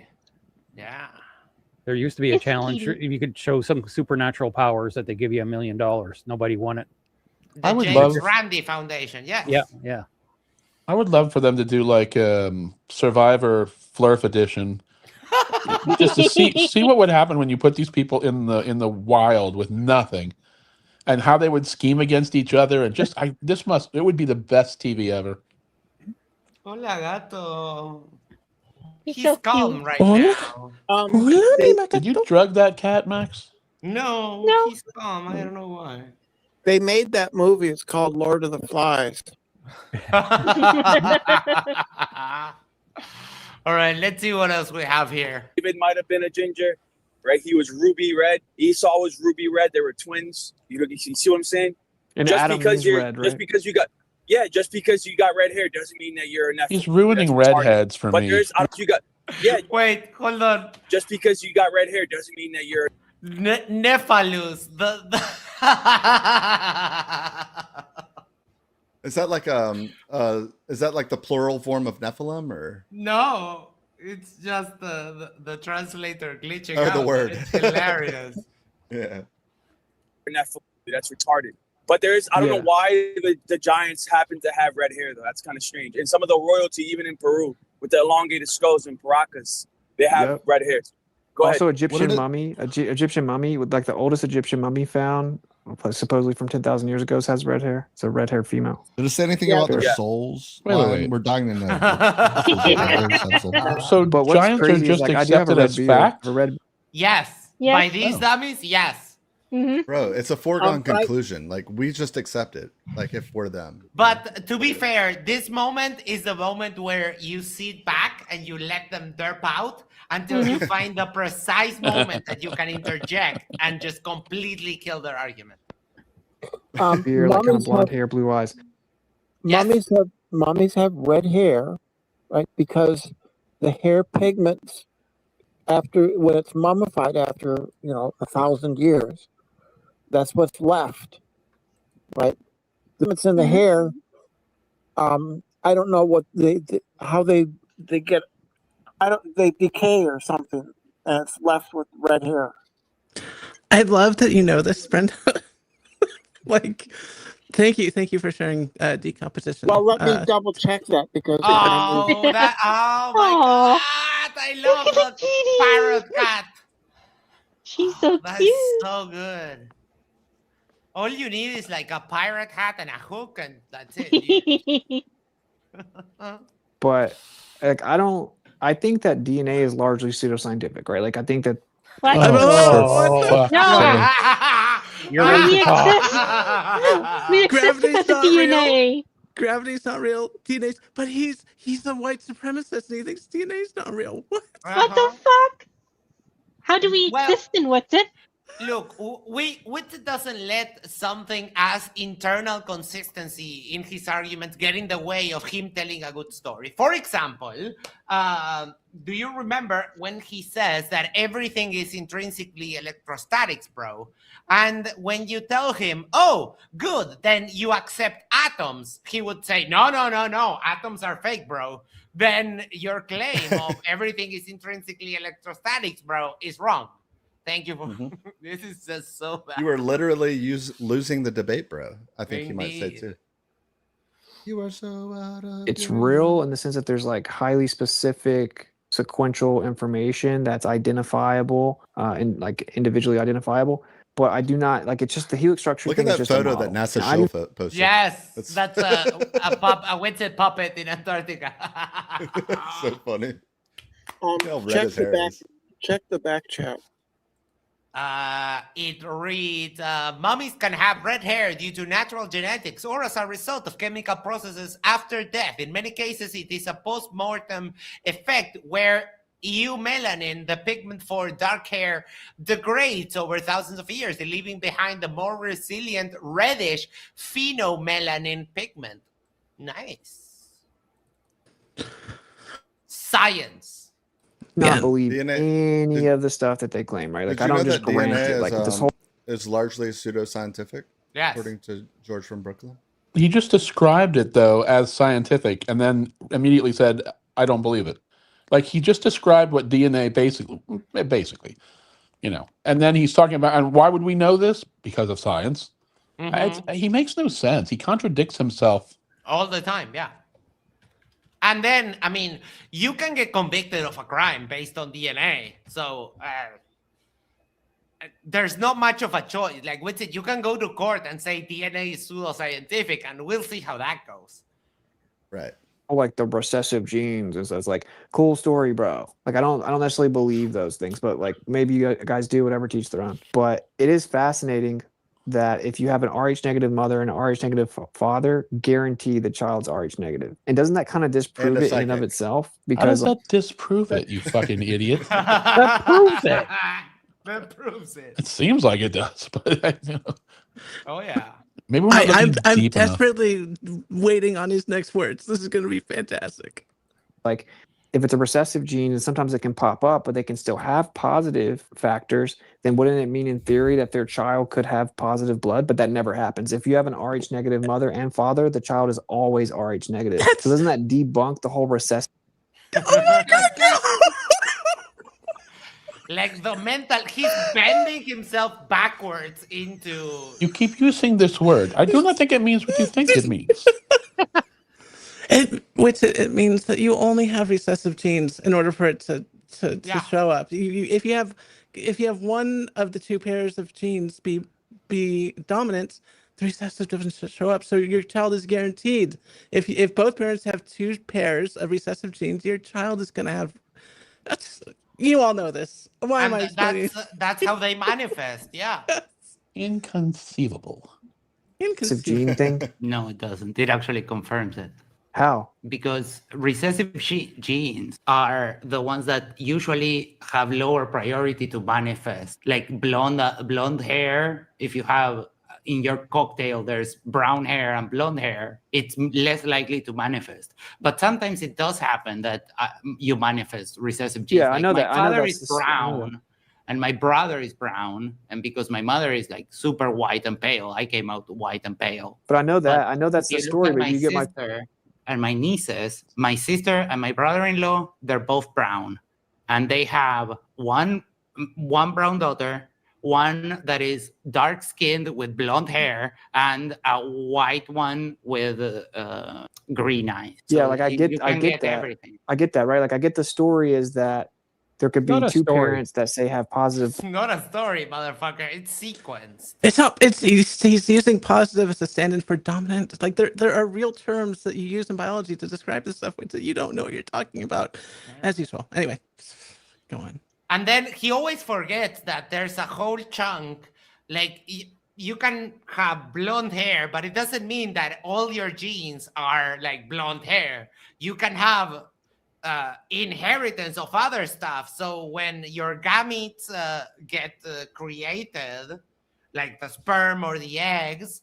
Yeah. There used to be a challenge. You could show some supernatural powers that they give you $1 million. Nobody won it. The James Randi Foundation, yes. Yeah. I would love for them to do like Survivor Flurf edition, just to see what would happen when you put these people in the wild with nothing, and how they would scheme against each other. And just it would be the best TV ever. Hola, gato. He's so calm cute. right now. Did you drug that cat, Max? No, he's calm. I don't know why. They made that movie. It's called Lord of the Flies. All right, let's see what else we have here. David might have been a ginger, right? He was ruby red. Esau was ruby red. They were twins. You see what I'm saying? And just Adam because is you're red, right? just because you got red hair doesn't mean that you're a Nephilim. He's ruining redheads for but me. there's Wait, hold on. Just because you got red hair doesn't mean that you're Nephalus. is that like the plural form of Nephilim or No, it's just the translator glitching Oh, out. the word. It's hilarious. Yeah. Nephilim. That's retarded. But I don't know why the Giants happen to have red hair though. That's kind of strange. And some of the royalty, even in Peru, with the elongated skulls and Paracas, they have red hair. Go also, ahead. Egyptian mummy, Egyptian mummy, with like the oldest Egyptian mummy found, supposedly from 10,000 years ago, has red hair. It's a red hair female. Did it say anything about their souls? Wait. We're diving into So But what's giants are crazy is, just like, I do have a accepted red as beard, fact? a red. Yes. Yes. By these dummies, yes. Bro, it's a foregone conclusion. Like we just accept it. Like if we're them. But to be fair, this moment is the moment where you sit back and you let them derp out until you find the precise moment that you can interject and just completely kill their argument. Beard, like kind of blonde hair, blue eyes. Mummies have red hair, right? Because the hair pigments when it's mummified after 1,000 years, that's what's left, right? It's in the hair. I don't know what how they get. They decay or something, and it's left with red hair. I love that you know this, Brenda. Like, thank you for sharing decomposition. Well, let me double check that because. Oh my God! I love the parrot cat. She's so That's cute. so good. All you need is like a pirate hat and a hook, and that's it. But like, I think that DNA is largely pseudoscientific, right? Like, I think that. What? You're we ready to talk. accept that the DNA gravity's not real. DNA's, but he's a white supremacist and he thinks DNA's not real. What? What the fuck? How do we exist in Witsit? Look, Witsit doesn't let something as internal consistency in his arguments get in the way of him telling a good story. For example, do you remember when he says that everything is intrinsically electrostatics, bro? And when you tell him, oh, good, then you accept atoms, he would say, no, atoms are fake, bro. Then your claim of everything is intrinsically electrostatics, bro, is wrong. Thank you for this is just so bad. You are literally losing the debate, bro. I think you might say too. You are so out of It's your real mind. in the sense that there's like highly specific sequential information that's identifiable and like individually identifiable. But I do not like it's just the helix structure. Look thing at is that just a photo that model. NASA And I Shill posted. Yes, that's a Witsit puppet in Antarctica. So funny. How red Check his the hair back. is. Check the back chat. It reads, mummies can have red hair due to natural genetics or as a result of chemical processes after death. In many cases, it is a post-mortem effect where eumelanin, the pigment for dark hair, degrades over thousands of years, leaving behind the more resilient reddish phenomelanin pigment. Nice. Science. not believe any of the stuff that they claim, right? Like Did I you know don't just that grant DNA it. is, Like this whole is largely pseudoscientific, Yes. according to George from Brooklyn? He just described it though as scientific, and then immediately said, "I don't believe it." Like he just described what DNA basically, you know. And then he's talking about, and why would we know this? Because of science. He makes no sense. He contradicts himself all the time. Yeah. And then, I mean, you can get convicted of a crime based on DNA. So there's not much of a choice. Like, with it, you can go to court and say DNA is pseudoscientific, and we'll see how that goes. Right. like the recessive genes, and so it's like cool story, bro. Like I don't necessarily believe those things, but like maybe you guys do, whatever, teach their own. But it is fascinating that if you have an Rh negative mother and an Rh negative father, guarantee the child's Rh negative. And doesn't that kind of disprove it in and of itself? How Because does that disprove it, you fucking idiot? That proves it. That proves it. It seems like it does, but you know, Oh yeah. maybe we're not looking I'm deep enough. desperately waiting on his next words. This is going to be fantastic. like if it's a recessive gene and sometimes it can pop up, but they can still have positive factors, then wouldn't it mean in theory that their child could have positive blood? But that never happens. If you have an Rh negative mother and father, the child is always Rh negative. So doesn't that debunk the whole recessive? Oh my God, no! Like the mental, he's bending himself backwards into. You keep using this word. I do not think it means what you think it means. It means that you only have recessive genes in order for it to show up. If you have one of the two pairs of genes be dominant, the recessive doesn't show up. So your child is guaranteed. If both parents have two pairs of recessive genes, your child is going to have. You all know this. Why am I explaining? That's how they manifest. Yeah. Inconceivable. Gene thing? No, it doesn't. It actually confirms it. How? Because recessive genes are the ones that usually have lower priority to manifest. Like blonde hair, if you have in your cocktail, there's brown hair and blonde hair, it's less likely to manifest. But sometimes it does happen that you manifest recessive genes. Yeah, I know that. My father is brown and my brother is brown. And because my mother is like super white and pale, I came out white and pale. But I know that. I know that's the You look story, at but my you get my sister and my nieces, my sister and my brother-in-law, they're both brown. And they have one brown daughter, one that is dark-skinned with blonde hair, and a white one with green eyes. Yeah, So like I get that. everything. I get that, right? Like I get the story is that there could be Not a two story. parents that say have positive. It's not a story, motherfucker. It's sequenced. It's not. He's using positive as a stand-in for dominant. Like there are real terms that you use in biology to describe this stuff that you don't know what you're talking about, as usual. Anyway, go on. And then he always forgets that there's a whole chunk, like, you can have blonde hair, but it doesn't mean that all your genes are like blonde hair. You can have inheritance of other stuff. So when your gametes get created, like the sperm or the eggs,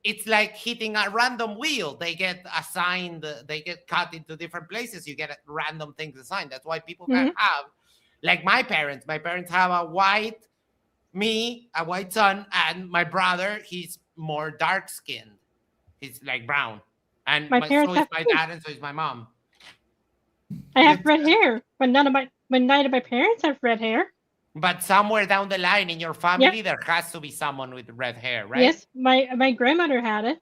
it's like hitting a random wheel. They get assigned, they get cut into different places. You get random things assigned. That's why people can have, like my parents have a white son, and my brother, he's more dark skinned. He's like brown. And My so parents is have my too. dad, and so is my mom. I have red hair, but neither of my parents have red hair. But somewhere down the line in your family, there has to be someone with red hair, right? Yes, my grandmother had it.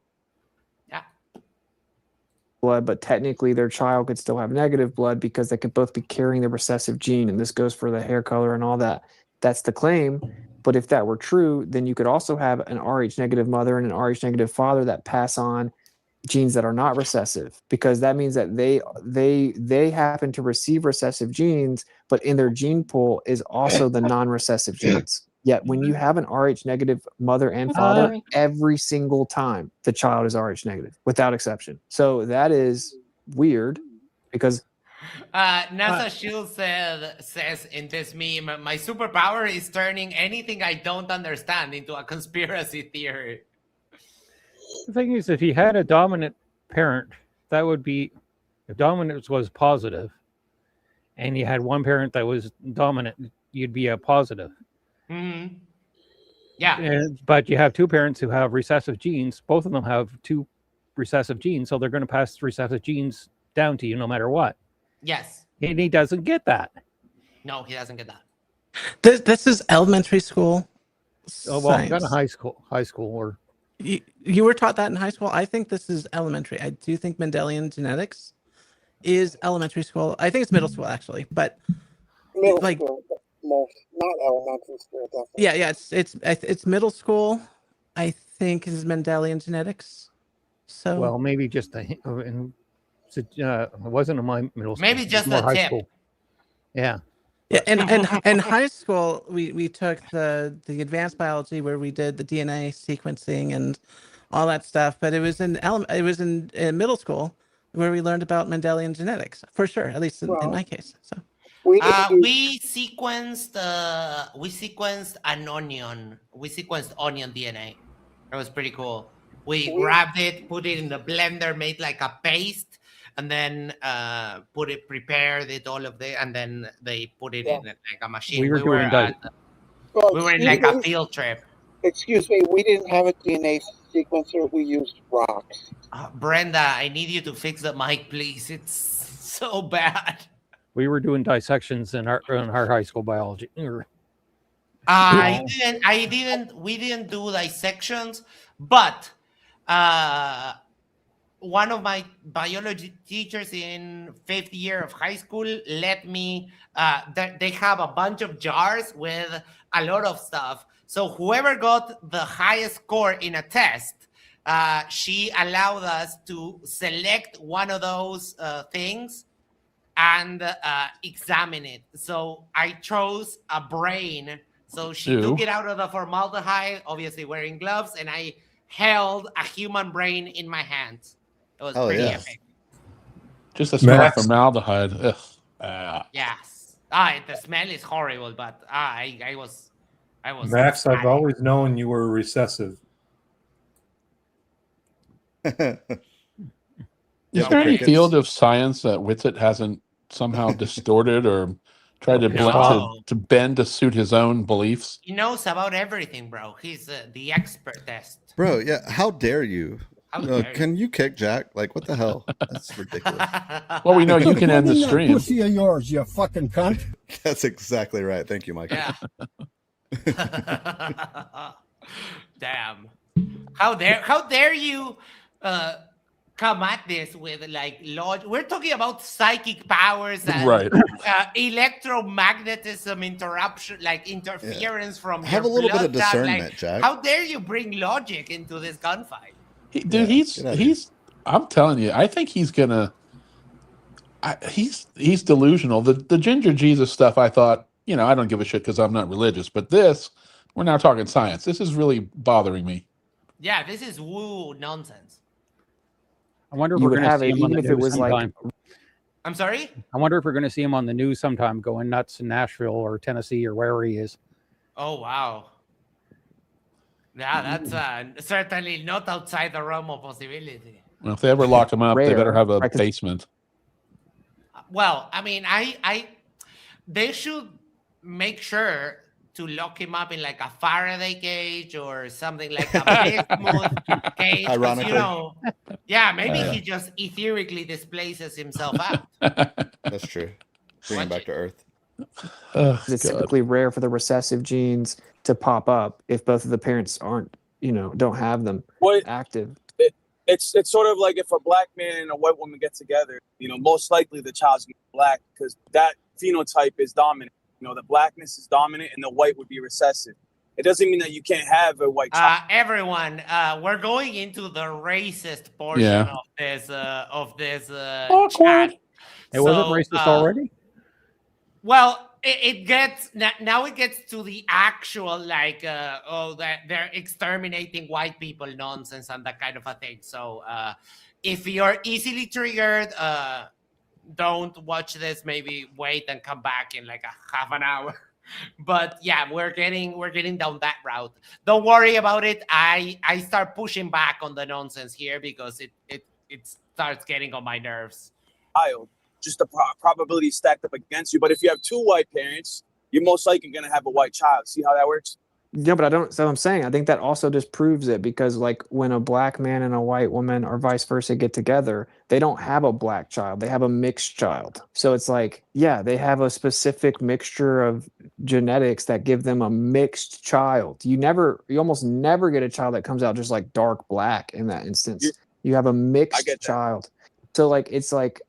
Blood, but technically their child could still have negative blood because they could both be carrying the recessive gene, and this goes for the hair color and all that. That's the claim. But if that were true, then you could also have an Rh negative mother and an Rh negative father that pass on genes that are not recessive, because that means that they happen to receive recessive genes, but in their gene pool is also the non-recessive genes. Yet when you have an Rh negative mother and father, every single time the child is Rh negative without exception. So that is weird because NASA Shield says in this meme, my superpower is turning anything I don't understand into a conspiracy theory. The thing is, if you had a dominant parent, that would be, if dominance was positive, and you had one parent that was dominant, you'd be a positive. Mm-hmm. Yeah. But you have two parents who have recessive genes. Both of them have two recessive genes, so they're going to pass recessive genes down to you no matter what. Yes. And he doesn't get that. No, he doesn't get that. This is elementary school. Oh, well, science. kind of high school, or you were taught that in high school. I think this is elementary. I do think Mendelian genetics is elementary school. I think it's middle school actually, but Middle like school, most, not elementary school. Definitely. yeah, it's middle school. I think is Mendelian genetics. So well, maybe just it wasn't in my middle school. Maybe just more a high tip. school. Yeah. Yeah, and in high school we took the advanced biology where we did the DNA sequencing and all that stuff, but it was in middle school where we learned about Mendelian genetics for sure, at least in my case. So We sequenced an onion. We sequenced onion DNA. It was pretty cool. We grabbed it, put it in the blender, made like a paste, and then prepared it all of it, and then they put it in like a machine. We were in like a field trip. Excuse me, we didn't have a DNA sequencer. We used rocks. Brenda, I need you to fix the mic, please. It's so bad. We were doing dissections in our high school biology. We didn't do dissections, but one of my biology teachers in 5th year of high school let me, they have a bunch of jars with a lot of stuff. So whoever got the highest score in a test, she allowed us to select one of those things and examine it. So I chose a brain. So she took it out of the formaldehyde, obviously wearing gloves, and I held a human brain in my hands. It was pretty epic. Just the smell of formaldehyde. Yes. The smell is horrible, but I was. Max, I've always known you were recessive. Is there any field of science that Witsit hasn't somehow distorted or tried to bend to suit his own beliefs? He knows about everything, bro. He's the expert test. Bro, yeah. How dare you? Can you kick Jack? Like, what the hell? That's ridiculous. Well, we know you can end the stream. Pussy of yours, you fucking cunt. That's exactly right. Thank you, Mike. Yeah. Damn. How dare you come at this with like logic? We're talking about psychic powers and electromagnetism interference from Have your a little bit of blood. discernment, Jack. How dare you bring logic into this gunfight? Dude, he's I'm telling you, I think he's gonna he's delusional. The Ginger Jesus stuff, I thought, I don't give a shit because I'm not religious, but this We're now talking science. This is really bothering me. Yeah, this is woo nonsense. I wonder if You we're would going to have see it him on even the if it news was sometime. I'm sorry? I wonder if we're going to see him on the news sometime going nuts in Nashville or Tennessee or wherever he is. Oh, wow. Yeah, that's certainly not outside the realm of possibility. Well, if they ever lock him up, they better have a right, 'cause- basement. Well, I mean, they should make sure to lock him up in like a Faraday cage or something like a bismuth cage. 'Cause, Ironically. you know, yeah, maybe Yeah. he just etherically displaces himself out. That's true. Bring him back to Earth. It's typically rare for the recessive genes to pop up if both of the parents aren't, don't have them active. It's sort of like if a black man and a white woman get together, most likely the child's gonna be black because that phenotype is dominant. The blackness is dominant and the white would be recessive. It doesn't mean that you can't have a white child. Everyone, we're going into the racist portion Yeah. of this Awkward. chat. It wasn't racist already? Well, it gets now. It gets to the actual that they're exterminating white people nonsense and that kind of a thing. So if you're easily triggered, don't watch this. Maybe wait and come back in like a half an hour. But yeah, we're getting down that route. Don't worry about it. I start pushing back on the nonsense here because it starts getting on my nerves. Just the probability stacked up against you. But if you have two white parents, you're most likely going to have a white child. See how that works? Yeah, but so I'm saying, I think that also just proves it because like when a black man and a white woman or vice versa get together, they don't have a black child. They have a mixed child. So it's like, yeah, they have a specific mixture of genetics that give them a mixed child. You almost never get a child that comes out just like dark black in that instance. You have a mixed child. So like, it's like,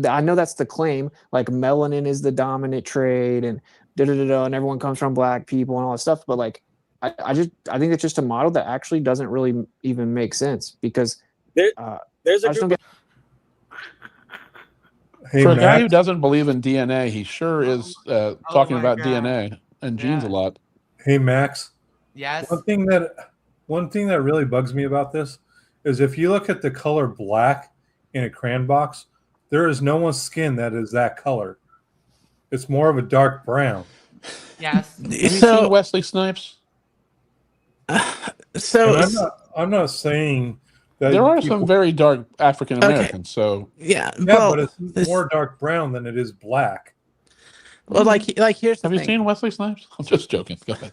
I know that's the claim, like melanin is the dominant trait and and everyone comes from black people and all that stuff. But like, I think it's just a model that actually doesn't really even make sense because there's a group For a guy who doesn't believe in DNA, he sure is talking about God. DNA and genes a lot. Hey, Max. Yes. One thing that really bugs me about this is if you look at the color black in a crayon box, there is no one's skin that is that color. It's more of a dark brown. Yes. Have you seen Wesley Snipes? I'm not saying that there are some very dark African Americans. So but it's more dark brown than it is black. Well, like here's the have you thing. seen Wesley Snipes? I'm just joking. Go ahead.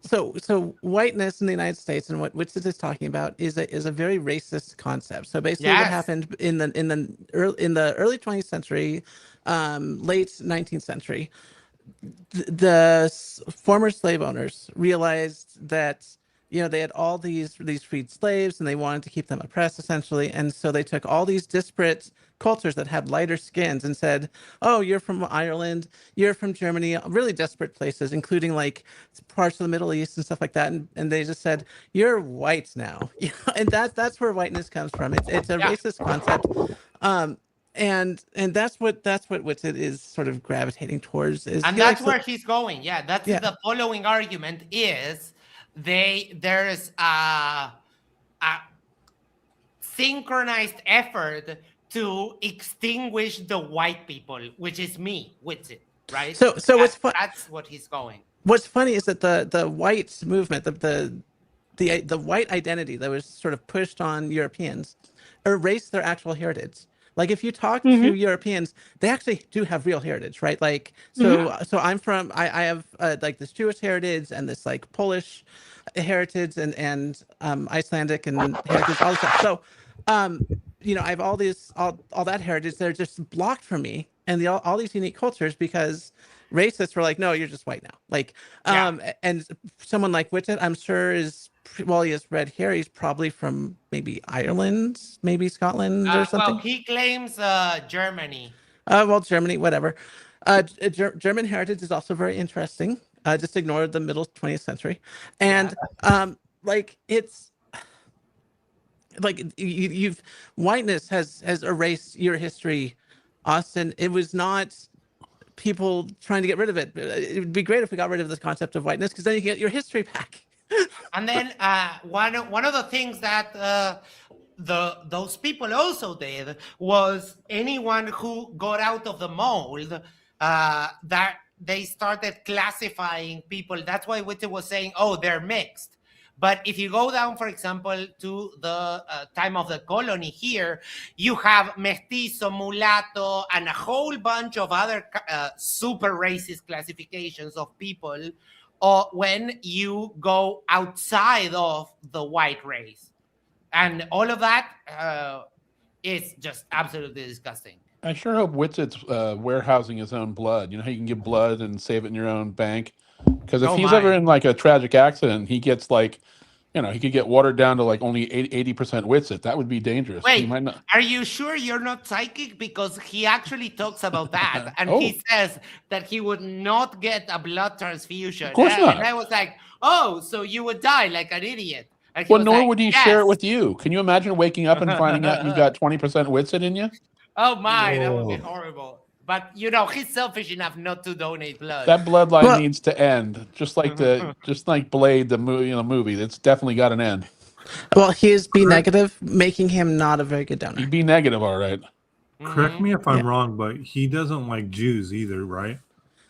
So whiteness in the United States and what Witsit is talking about is a very racist concept. So basically, what happened in the early 20th century, late 19th century, the former slave owners realized that they had all these freed slaves and they wanted to keep them oppressed essentially, and so they took all these disparate cultures that had lighter skins and said, oh, you're from Ireland, you're from Germany, really desperate places, including like parts of the Middle East and stuff like that, and they just said, you're white now. And that's where whiteness comes from. It's a racist concept. And that's what Witsit is sort of gravitating towards. And that's where he's going. Yeah, that's the following argument is there's a synchronized effort to extinguish the white people, which is me, Witsit, right? So that's what he's going. What's funny is that the white movement, the white identity that was sort of pushed on Europeans erased their actual heritage. Like if you talk to Europeans, they actually do have real heritage, right? Like so I'm from I have like this Jewish heritage and this like Polish heritage and Icelandic and heritage, all this stuff. So I have all that heritage. They're just blocked from me and all these unique cultures because racists were like, no, you're just white now. Like and someone like Witsit, I'm sure he has red hair. He's probably from maybe Ireland, maybe Scotland or something. Well, he claims Germany. Germany, whatever. German heritage is also very interesting. Just ignore the middle 20th century. And it's like whiteness has erased your history, Austin. It was not people trying to get rid of it. It would be great if we got rid of the concept of whiteness, because then you get your history back. And then one of the things that those people also did was anyone who got out of the mold, that they started classifying people. That's why Witsit was saying, oh, they're mixed. But if you go down, for example, to the time of the colony here, you have mestizo, mulatto, and a whole bunch of other super racist classifications of people when you go outside of the white race. And all of that is just absolutely disgusting. I sure hope Witsit's warehousing his own blood. You know how you can give blood and save it in your own bank? Because if he's ever in like a tragic accident, he gets like, you know, he could get watered down to like only 80% Witsit. That would be dangerous. Wait, he might not. Are you sure you're not psychic? Because he actually talks about that. And he says that he would not get a blood transfusion. Of course not. And I was like, oh, so you would die like an idiot. Well, nor would he share it with you. Can you imagine waking up and finding out you've got 20% Witsit in you? Oh my, that would be horrible. But you know, he's selfish enough not to donate blood. That bloodline needs to end, just like Blade, the movie. It's definitely got an end. Well, he is B negative, making him not a very good donor. He'd be negative, all right. Correct me if I'm wrong, but he doesn't like Jews either, right?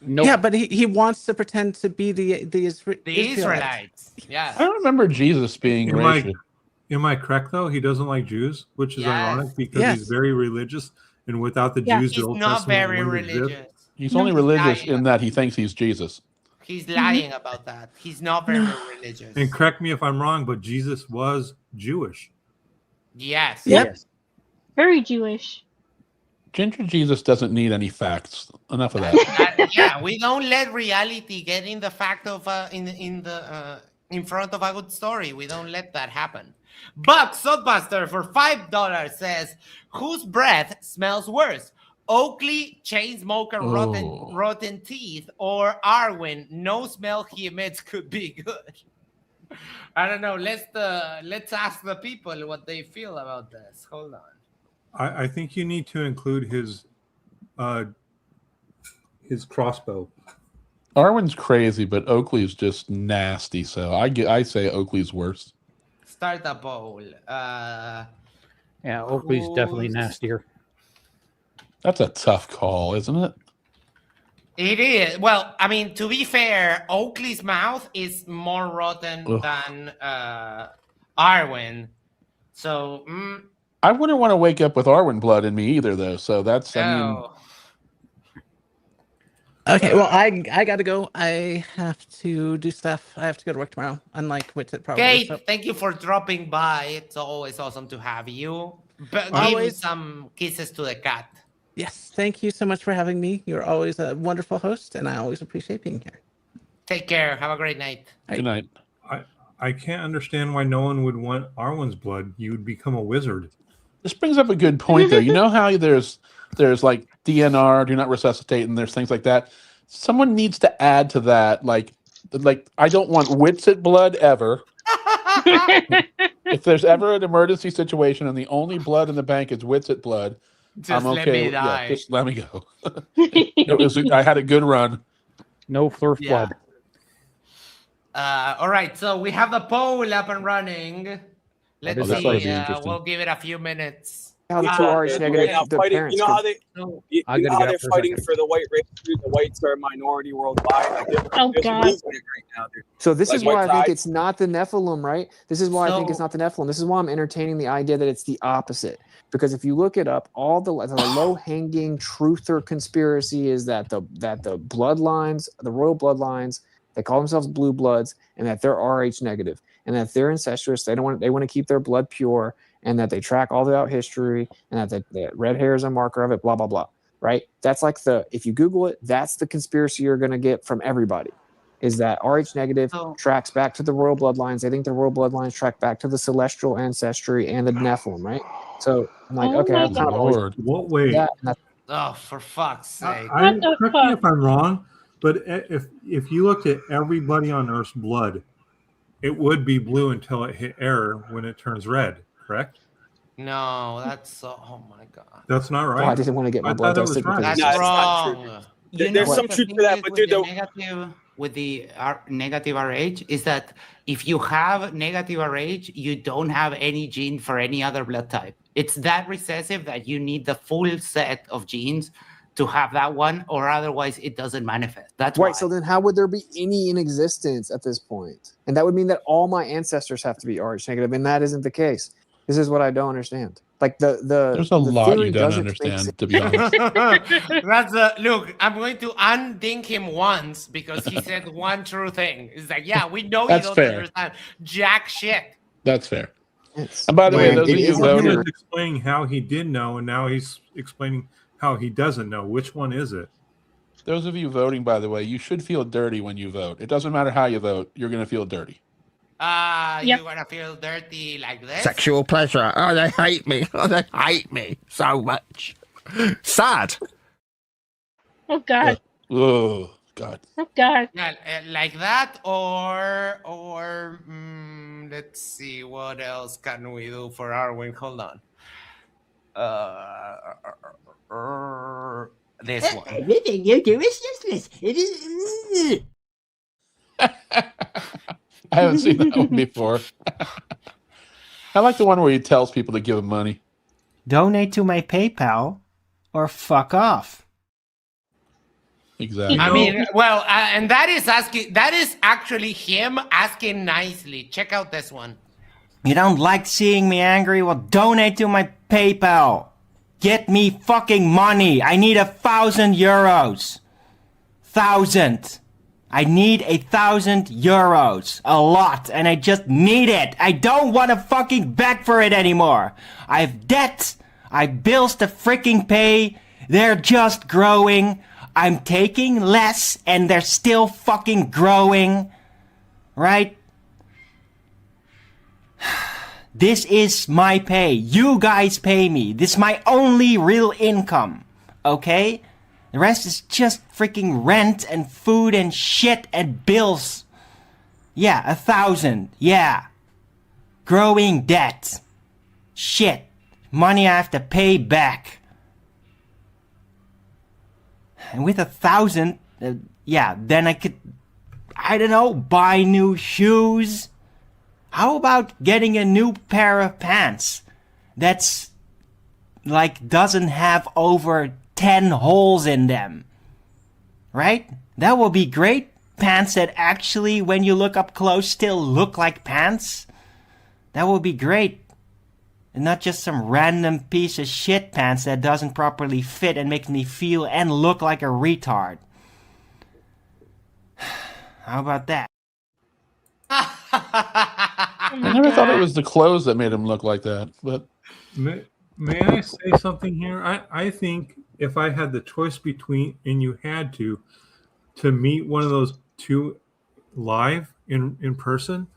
Nope. Yeah, but he wants to pretend to be the Israelites. Yeah. I don't remember Jesus being racial. Am I correct though? He doesn't like Jews, which is ironic because he's very religious, and without the Jews, the Old not Testament very wouldn't exist. religious. He's only religious in that he thinks he's Jesus. He's lying about that. He's not very religious. And correct me if I'm wrong, but Jesus was Jewish. Yes. Yep. Very Jewish. Ginger Jesus doesn't need any facts. Enough of that. Yeah, we don't let reality get in the fact of in front of a good story. We don't let that happen. Buck Soapbuster for $5 says, whose breath smells worse? Oakley, chain smoker, rotten teeth, or Arwen? No smell he emits could be good. I don't know. Let's ask the people what they feel about this. Hold on. I think you need to include his crossbow. Arwen's crazy, but Oakley's just nasty. So I say Oakley's worse. Start the poll. Yeah, Oakley's definitely nastier. That's a tough call, isn't it? It is. Well, I mean, to be fair, Oakley's mouth is more rotten than Arwen. So I wouldn't want to wake up with Arwen blood in me either, though. So that's I mean. Okay, well, I got to go. I have to do stuff. I have to go to work tomorrow, unlike Witsit probably. Kate, thank you for dropping by. It's always awesome to have you. But give some kisses to the cat. Yes, thank you so much for having me. You're always a wonderful host, and I always appreciate being here. Take care. Have a great night. Good night. I can't understand why no one would want Arwen's blood. You would become a wizard. This brings up a good point, though. You know how there's like DNR, do not resuscitate, and there's things like that. Someone needs to add to that, like I don't want Witsit blood ever. If there's ever an emergency situation and the only blood in the bank is Witsit blood, just I'm okay. Let me die. Yeah, just let me go. I had a good run. No flurf blood. All right, so we have the poll up and running. Let's see. We'll give it a few minutes. You know how they're fighting for the white race. The whites are a minority worldwide. God. So this is why I think it's not the Nephilim, right? This is why I think it's not the Nephilim. This is why I'm entertaining the idea that it's the opposite. Because if you look it up, all the low-hanging truther conspiracy is that the bloodlines, the royal bloodlines, they call themselves blue bloods, and that they're Rh negative, and that they're incestuous. They want to keep their blood pure, and that they track all throughout history, and that red hair is a marker of it. Blah blah blah. Right? That's like if you Google it, that's the conspiracy you're going to get from everybody. Is that Rh negative tracks back to the royal bloodlines? They think the royal bloodlines track back to the celestial ancestry and the Nephilim, right? So I'm like, okay, I'm kind of what way? Oh, for fuck's sake! Correct me if I'm wrong, but if you looked at everybody on Earth's blood, it would be blue until it hit error when it turns red. Correct? No, that's oh my god. That's not right. Well, I didn't want to get my blood tested. That's wrong. There's some truth to that, but dude, with the negative RH is that if you have negative RH, you don't have any gene for any other blood type. It's that recessive that you need the full set of genes to have that one, or otherwise it doesn't manifest. That's right. Why. So then how would there be any in existence at this point? And that would mean that all my ancestors have to be Rh negative, and that isn't the case. This is what I don't understand. Like there's a lot you don't understand, to be honest. That's look. I'm going to undink him once because he said one true thing. It's like, yeah, we know you don't understand jack shit. That's fair. And by the way, those of you He voted, was explaining how he did know, and now he's explaining how he doesn't know. Which one is it? those of you voting, by the way, you should feel dirty when you vote. It doesn't matter how you vote; you're going to feel dirty. You're gonna feel dirty like this. Sexual pleasure. Oh, they hate me. Oh, they hate me so much. Sad. Oh God. Oh God. Oh God. Yeah, like that, or let's see, what else can we do for Arwen? Hold on. This one. Everything you do is useless. It is. I haven't seen that one before. I like the one where he tells people to give him money. Donate to my PayPal or fuck off. Exactly. I mean, well, and that is actually him asking nicely. Check out this one. You don't like seeing me angry? Well, donate to my PayPal. Get me fucking money. I need 1,000 euros. 1,000. I need 1,000 euros. A lot. And I just need it. I don't want to fucking beg for it anymore. I have debt. I have bills to freaking pay. They're just growing. I'm taking less and they're still fucking growing. Right? This is my pay. You guys pay me. This is my only real income. Okay? The rest is just freaking rent and food and shit and bills. Yeah, 1,000. Yeah. Growing debt. Shit. Money I have to pay back. And with 1,000, yeah, then I could, I don't know, buy new shoes. How about getting a new pair of pants that's like doesn't have over 10 holes in them? Right? That would be great. Pants that actually, when you look up close, still look like pants. That would be great. And not just some random piece of shit pants that doesn't properly fit and makes me feel and look like a retard. How about that? I never thought it was the clothes that made him look like that. But May I say something here? I think if I had the choice between, and you had to meet one of those two live in person,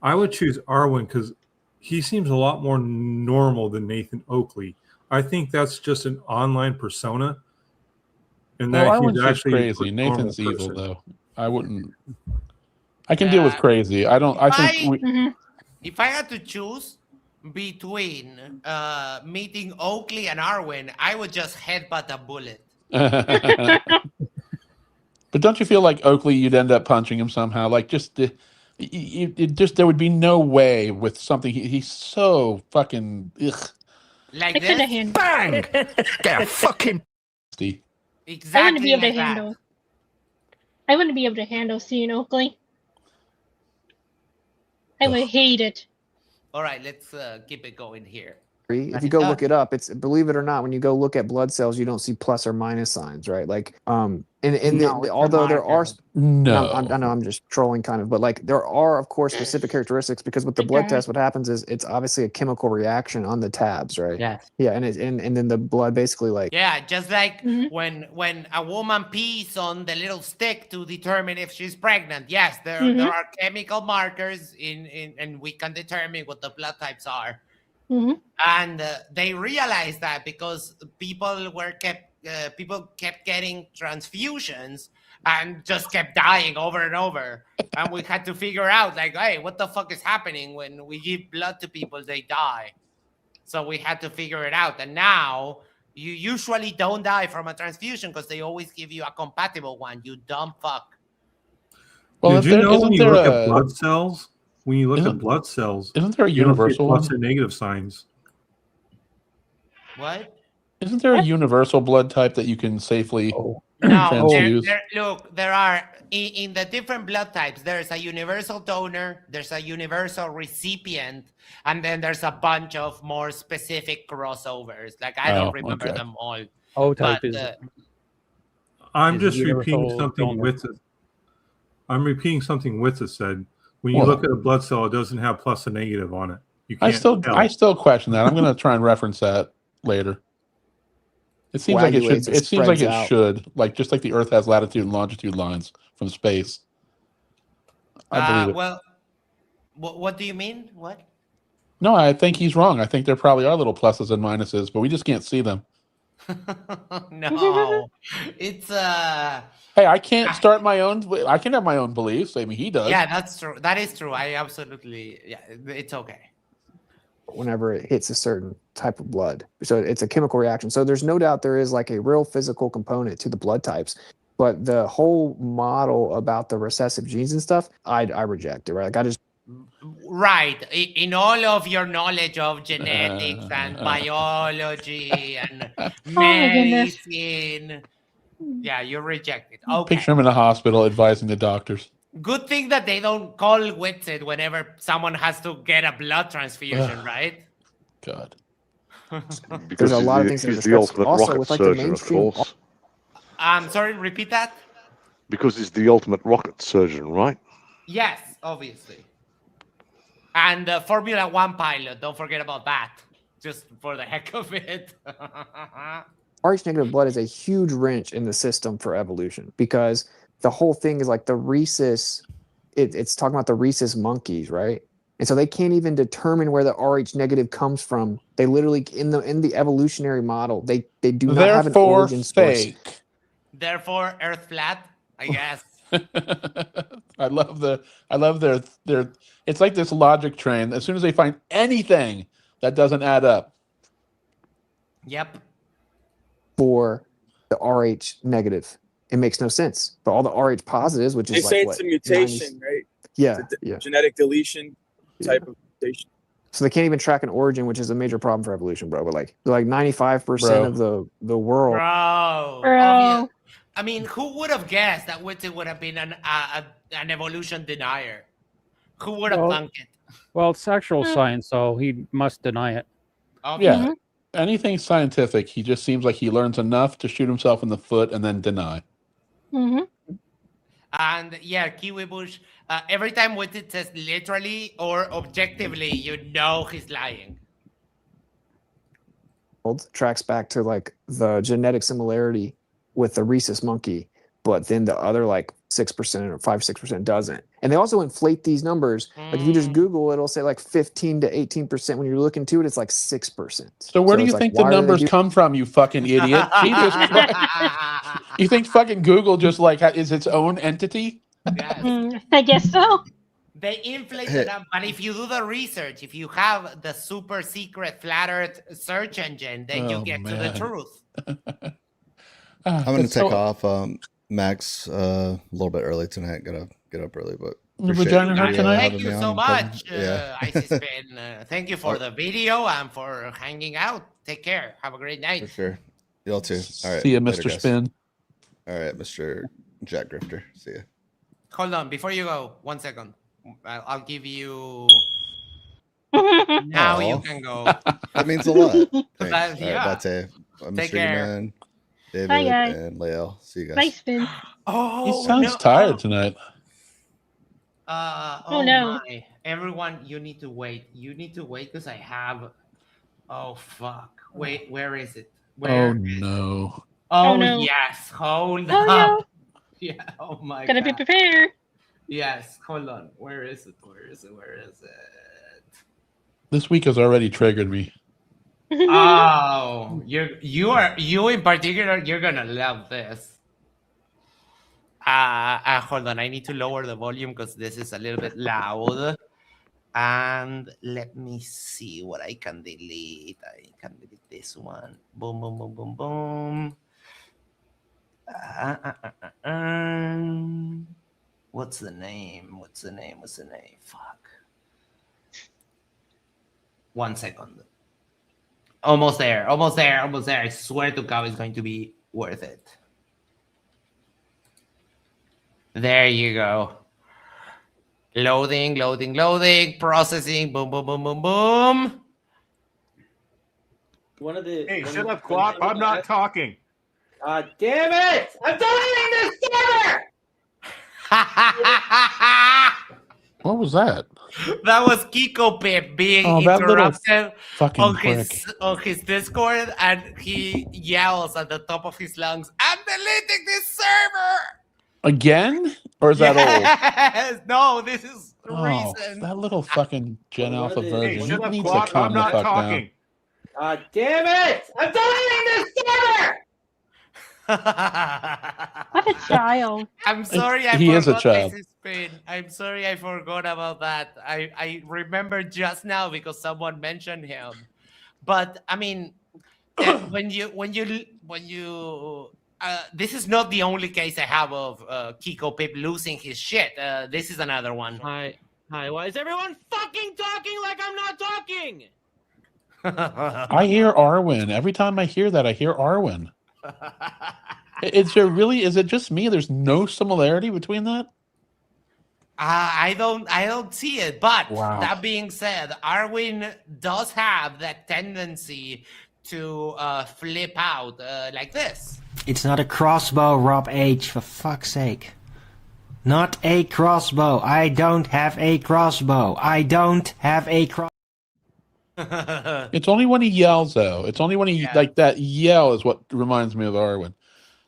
I would choose Arwen because he seems a lot more normal than Nathan Oakley. I think that's just an online persona. And that Arwen's he's just actually crazy. a normal Nathan's evil, person. though. I wouldn't. I can deal with crazy. I don't. I think. If I had to choose between meeting Oakley and Arwen, I would just headbutt a bullet. But don't you feel like Oakley, you'd end up punching him somehow? Like just there would be no way with something. He's so fucking ugh. Like I this? Bang! Get a fucking. Exactly I wouldn't be able like to that. handle. I wouldn't be able to handle seeing Oakley. I would hate it. All right, let's keep it going here. If you go look it up, it's, believe it or not, when you go look at blood cells, you don't see plus or minus signs, right? Like, although there are, no, I know I'm just trolling kind of, but like there are of course specific characteristics because with the blood test, what happens is it's obviously a chemical reaction on the tabs, right? Yes. Yeah, and then the blood basically like Yeah, just like when a woman pees on the little stick to determine if she's pregnant. Yes, there are chemical markers and we can determine what the blood types are. And they realized that because people kept getting transfusions and just kept dying over and over, and we had to figure out like, hey, what the fuck is happening when we give blood to people? They die. So we had to figure it out, and now You usually don't die from a transfusion because they always give you a compatible one. You dumb fuck. Well, did you know when you look at blood cells? When you look at blood cells, isn't there a you don't see universal plus one? and negative signs. What? Isn't there a universal blood type that you can safely No, transfuse? look, there are in the different blood types. There's a universal donor, there's a universal recipient, and then there's a bunch of more specific crossovers. Like I don't remember them all. O type but, is. I'm is just universal repeating something donor. Witsit. I'm repeating something Witsit said. When you Well- look at a blood cell, it doesn't have plus and negative on it. You I can't tell. still question that. I'm going to try and reference that later. It seems like it should. Coagulates and It seems like spreads it out. should. Like just like the Earth has latitude and longitude lines from space. I believe it. Well, what do you mean? What? No, I think he's wrong. I think there probably are little pluses and minuses, but we just can't see them. No, it's Hey, I can't start my own. I can have my own beliefs. I mean, he does. Yeah, that's true. That is true. I absolutely. Yeah, it's okay. Whenever it hits a certain type of blood. So it's a chemical reaction. So there's no doubt there is like a real physical component to the blood types. But the whole model about the recessive genes and stuff, I reject it, right? Like I just Right. In all of your knowledge of genetics and biology and medicine, yeah, you reject it. Okay. Picture him in the hospital advising the doctors. Good thing that they don't call Witsit whenever someone has to get a blood transfusion, right? God. There's a lot of things he's the ultimate also rocket with like the surgeon, of mainstream. course. Sorry, repeat that? Because he's the ultimate rocket surgeon, right? Yes, obviously. And Formula One pilot, don't forget about that. Just for the heck of it. Rh negative blood is a huge wrench in the system for evolution because the whole thing is like the rhesus. It's talking about the rhesus monkeys, right? And so they can't even determine where the Rh negative comes from. They literally in the evolutionary model, they do not have an origin source. Therefore, Earth flat, I guess. I love their it's like this logic train. As soon as they find anything that doesn't add up. Yep. For the Rh negative, it makes no sense. But all the Rh positives, which They is say like it's a mutation, right? Yeah, It's a yeah. genetic deletion type of mutation. So they can't even track an origin, which is a major problem for evolution, bro. But like 95% of the world. Bro. I mean, who would have guessed that Witsit would have been an evolution denier? Who would have thunk it? Well, it's actual science, so he must deny it. Yeah. Anything scientific, he just seems like he learns enough to shoot himself in the foot and then deny. And yeah, Kiwi Bush, every time Witsit says literally or objectively, you know he's lying. Tracks back to like the genetic similarity with the rhesus monkey, but then the other like 6% or 5-6% doesn't. And they also inflate these numbers. Like if you just Google, it'll say like 15 to 18%. When you look into it, it's like 6%. So where do you it's think like, the why are they numbers do- come from, you fucking idiot? Jesus Christ. You think fucking Google just like is its own entity? I guess so. They inflated them, but if you do the research, if you have the super secret flat Earth search engine, then you get to the truth. I'm going to It's take so- off. Max, a little bit early tonight. Gotta get up early, but The appreciate vagina you, hurt tonight? Thank having you me so on, much, Kevin. Yeah. Isis Spin. Thank you for the video and for hanging out. Take care. Have a great night. For sure. Y'all too. All right. See ya, later, Mr. guys. Spin. All right, Mr. Jack Grifter. See ya. Hold on, before you go, 1 second. I'll give you. Now you Aw. can go. That means a lot. Thanks. That- All right, yeah. Bate, Take Mr. care. Man, David, Bye, guys. and Lael. See you guys. Bye, Spin. Oh, He sounds tired tonight. Oh no. my. Everyone, you need to wait. You need to wait because I have. Oh, fuck. Wait, where is it? Where? Oh no. Oh, no. yes. Hold Oh, up. no. Yeah. Oh, my Gotta God. be prepared. Yes. Hold on. Where is it? Where is it? Where is it? This week has already triggered me. Oh, you in particular, you're gonna love this. Hold on, I need to lower the volume because this is a little bit loud. And let me see what I can delete. I can delete this one. Boom, boom, boom, boom, boom. What's the name? Fuck. 1 second. Almost there. I swear to God, it's going to be worth it. There you go. Loading, processing, boom, boom, boom, boom, boom. Hey, shut up, Quap. I'm not talking. God damn it! I'm deleting this server! What was that? That was Kiko Pip being that little interrupted fucking prick. on his Discord, and he yells at the top of his lungs, "I'm deleting this server!" Again? Or is that old? Yes! No, this is Oh, recent. that little fucking Gen Alpha version. Hey, shut He up, needs to Quap. calm I'm the not fuck talking. down. God damn it! I'm deleting this server! What a child. I'm sorry I He is a forgot child. this spin. I'm sorry I forgot about that. I remember just now because someone mentioned him. But I mean, when you this is not the only case I have of Kiko Pip losing his shit. This is another one. Hi, why is everyone fucking talking like I'm not talking? I hear Arwen. Every time I hear that, I hear Arwen. Is it just me? There's no similarity between that? I don't see it. But Wow. that being said, Arwen does have that tendency to flip out like this. It's not a crossbow, Rob H, for fuck's sake. Not a crossbow. I don't have a crossbow. It's only when he yells, though. It's only when he like that yell is what reminds me of Arwen.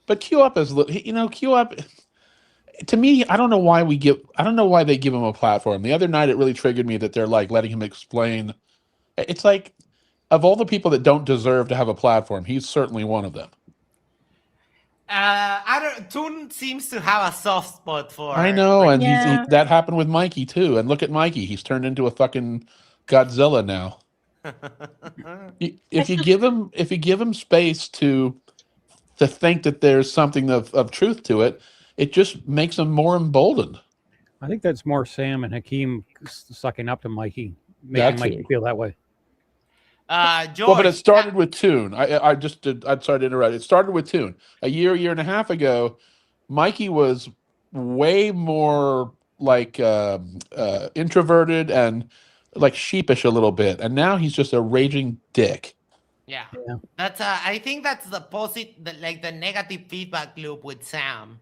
But Q Up is, Q Up. To me, I don't know why they give him a platform. The other night, it really triggered me that they're like letting him explain. It's like, of all the people that don't deserve to have a platform, he's certainly one of them. Toon seems to have a soft spot for. I know, and Yeah. that happened with Mikey too. And look at Mikey; he's turned into a fucking Godzilla now. If you give him space to think that there's something of truth to it, it just makes him more emboldened. I think that's more Sam and Hakeem sucking up to Mikey, making Mikey feel that way. George, well, but it started with Toon. I'm sorry to interrupt. It started with Toon. A year and a half ago, Mikey was way more like introverted and like sheepish a little bit, and now he's just a raging dick. Yeah. That's I think that's the the negative feedback loop with Sam.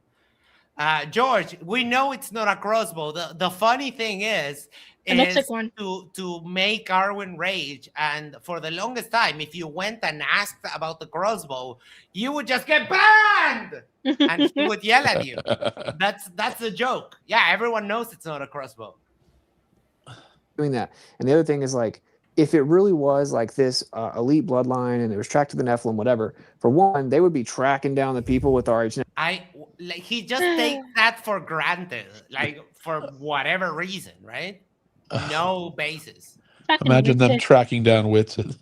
George, we know it's not a crossbow. The funny thing is to make Arwen rage, and for the longest time, if you went and asked about the crossbow, you would just get banned, and he would yell at you. That's a joke. Yeah, everyone knows it's not a crossbow. Doing that, and the other thing is like, if it really was like this elite bloodline and it was tracked to the Nephilim, whatever, for one, they would be tracking down the people with RH. He just takes that for granted, like for whatever reason, right? No basis. Imagine them tracking down Witsit.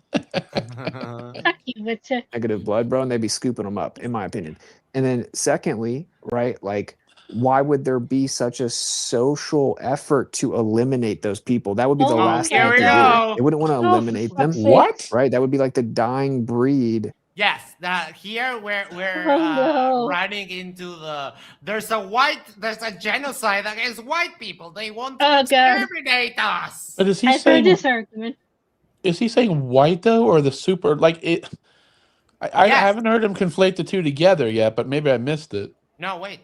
Negative blood, bro, and they'd be scooping them up, in my opinion. And then secondly, right, like, why would there be such a social effort to eliminate those people? That would be the last thing they do. They wouldn't want to eliminate them. What? Right? That would be like the dying breed. Yes, here we're running into there's a genocide against white people. They want to exterminate us. But is he I've heard this argument. Is he saying white though, or the super? Like it? I haven't heard him conflate the two together yet, but maybe I missed it. No, wait.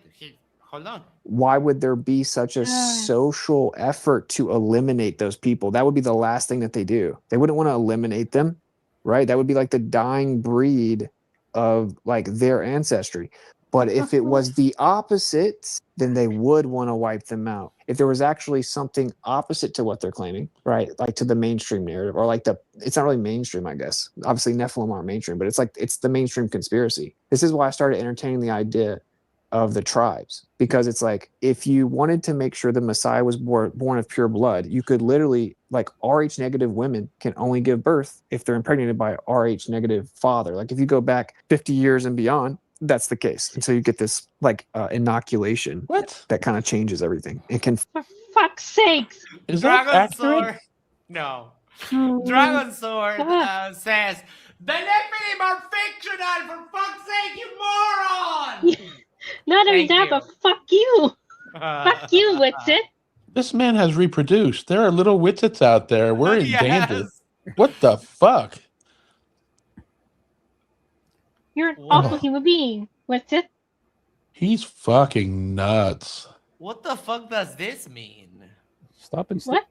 Hold on. Why would there be such a social effort to eliminate those people? That would be the last thing that they do. They wouldn't want to eliminate them, right? That would be like the dying breed of like their ancestry. But if it was the opposite, then they would want to wipe them out. If there was actually something opposite to what they're claiming, right? Like to the mainstream narrative, or like it's not really mainstream, I guess. Obviously Nephilim aren't mainstream, but it's the mainstream conspiracy. This is why I started entertaining the idea of the tribes, because it's like if you wanted to make sure the Messiah was born of pure blood, you could literally, like, Rh negative women can only give birth if they're impregnated by a Rh negative father. Like if you go back 50 years and beyond, that's the case. And so you get this like inoculation that kind of changes everything. It can, For fuck's sakes. Is that Dragon accurate? Sword. No. Oh, Dragon Sword God. says, the Nephilim are fictional, for fuck's sake, you moron! Not only Thank that, you. but fuck you. Fuck you, Witsit. This man has reproduced. There are little Witsits out there. We're in danger. What the fuck? You're an awful human being, Witsit. He's fucking nuts. What the fuck does this mean? Stop and What?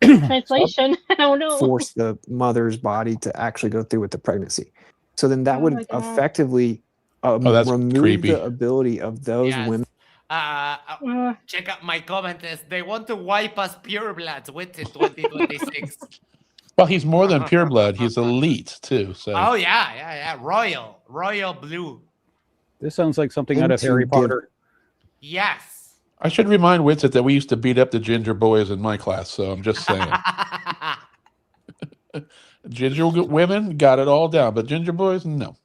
Translation? I don't know. force the mother's body to actually go through with the pregnancy. So then that Oh would my God. effectively that's remove creepy. the ability of those women. Check out my comment. They want to wipe us purebloods with it 2026. Well, he's more than pure blood. He's elite too. So Oh yeah. Royal blue. This sounds like something out of Into Harry give- Potter. Yes. I should remind Witsit that we used to beat up the ginger boys in my class. So I'm just saying. Ginger women got it all down, but ginger boys, no.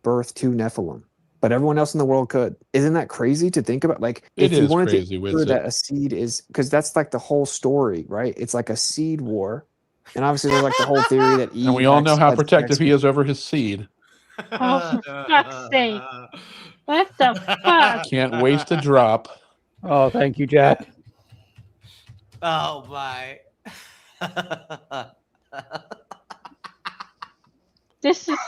Birth to Nephilim, but everyone else in the world could. Isn't that crazy to think about? Like, It if you is wanted crazy, to make sure Witsit. that a seed is, because that's like the whole story, right? It's like a seed war, and obviously there's like the whole theory that Eve. And we all know how X- protective he is over his seed. Oh, for fuck's sake. What the fuck? Can't waste a drop. Oh, thank you, Jack. Oh my. This is.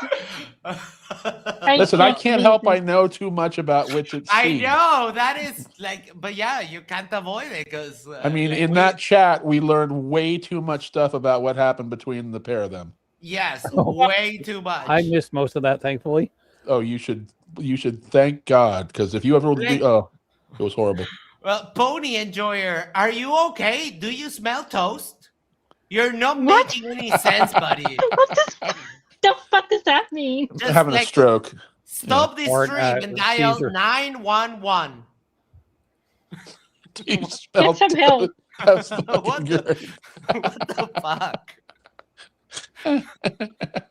Listen, I can't help I know too much about Witsit's I seed. know that is like, but yeah, you can't avoid it because. I mean, in that chat, we learned way too much stuff about what happened between the pair of them. Yes, way too much. I missed most of that, thankfully. Oh, you should thank God, because if you ever it was horrible. Well, Pony Enjoyer, are you okay? Do you smell toast? You're not making any sense, buddy. The fuck does that mean? Just Having a like, stroke. Stop this Or, stream and dial Caesar. 911. Do you smell Get some help. That's What the fuck?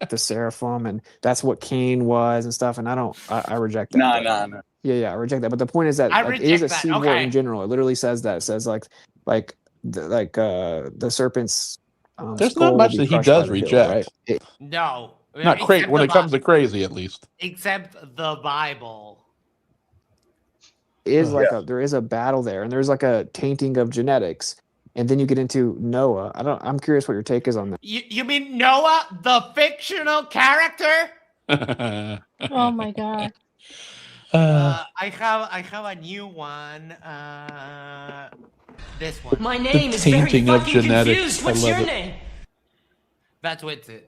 the seraphim, and that's what Cain was and stuff. And I reject that. Nah. Yeah, I reject that. But the point is that I like, it is a reject that. seed war Okay. in general. It literally says that. It says the serpent's. There's skull not will much be that he crushed does by the hill, reject. right? No. Not crazy Except when the it comes to crazy, at least. Except the Bible. Is like there is a battle there, and there's like a tainting of genetics, and then you get into Noah. I'm curious what your take is on that. You mean Noah, the fictional character? Oh my God. I have a new one. This one. My The name is very tainting of fucking genetics. confused. I What's love your it. name? That's Witsit.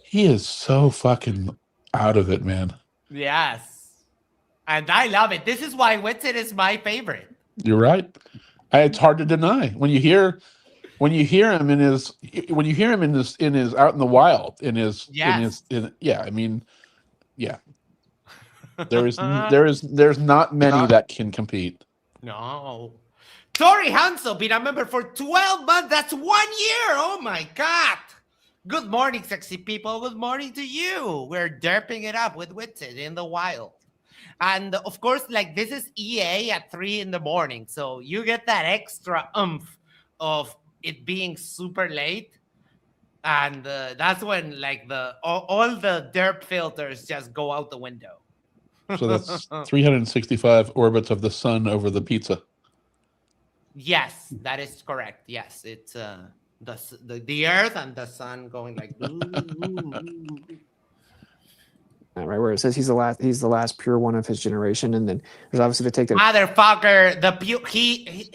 He is so fucking out of it, man. Yes. And I love it. This is why Witsit is my favorite. You're right. It's hard to deny when you hear him in his out in the wild I mean, yeah. There's not many that can compete. No. Tori Hansel been a member for 12 months. That's 1 year. Oh my God. Good morning, sexy people. Good morning to you. We're derping it up with Witsit in the wild. And of course, like this is EA at 3 a.m. So you get that extra oomph of it being super late. And that's when like all the derp filters just go out the window. So that's 365 orbits of the sun over the pizza. Yes, that is correct. Yes, it's the Earth and the sun going like. Right where it says he's the last pure one of his generation, and then there's obviously to take the Motherfucker, he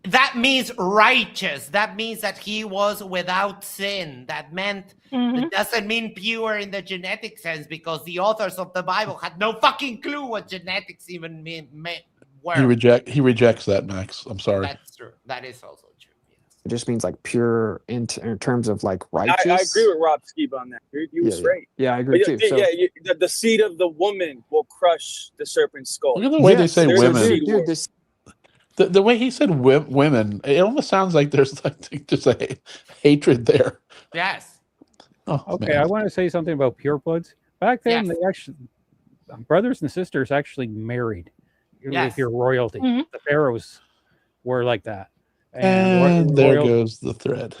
that means righteous. That means that he was without sin. That meant it doesn't mean pure in the genetic sense, because the authors of the Bible had no fucking clue what genetics even were. He rejects that, Max. I'm sorry. That's true. That is also true. Yes. It just means like pure in terms of like righteous. I agree with Rob Skeeb on that. He was right. Yeah, I agree too. So, the seed of the woman will crush the serpent's skull. Look at the way they say women. Dude, the way he said women, it almost sounds like there's like just a hatred there. Yes. Oh, okay, man. I want to say something about purebloods. Back then, they actually brothers and sisters actually married. If you're royalty, the pharaohs were like that. And there goes the thread.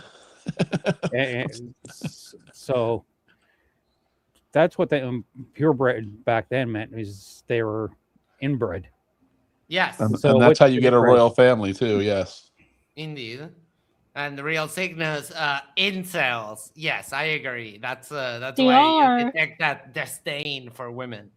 and so that's what the purebred back then meant, is they were inbred. Yes. And what's that's how you get a difference? royal family too. Yes. Indeed. And the real sickness, incels. Yes, I agree. That's They why are. you detect that disdain for women.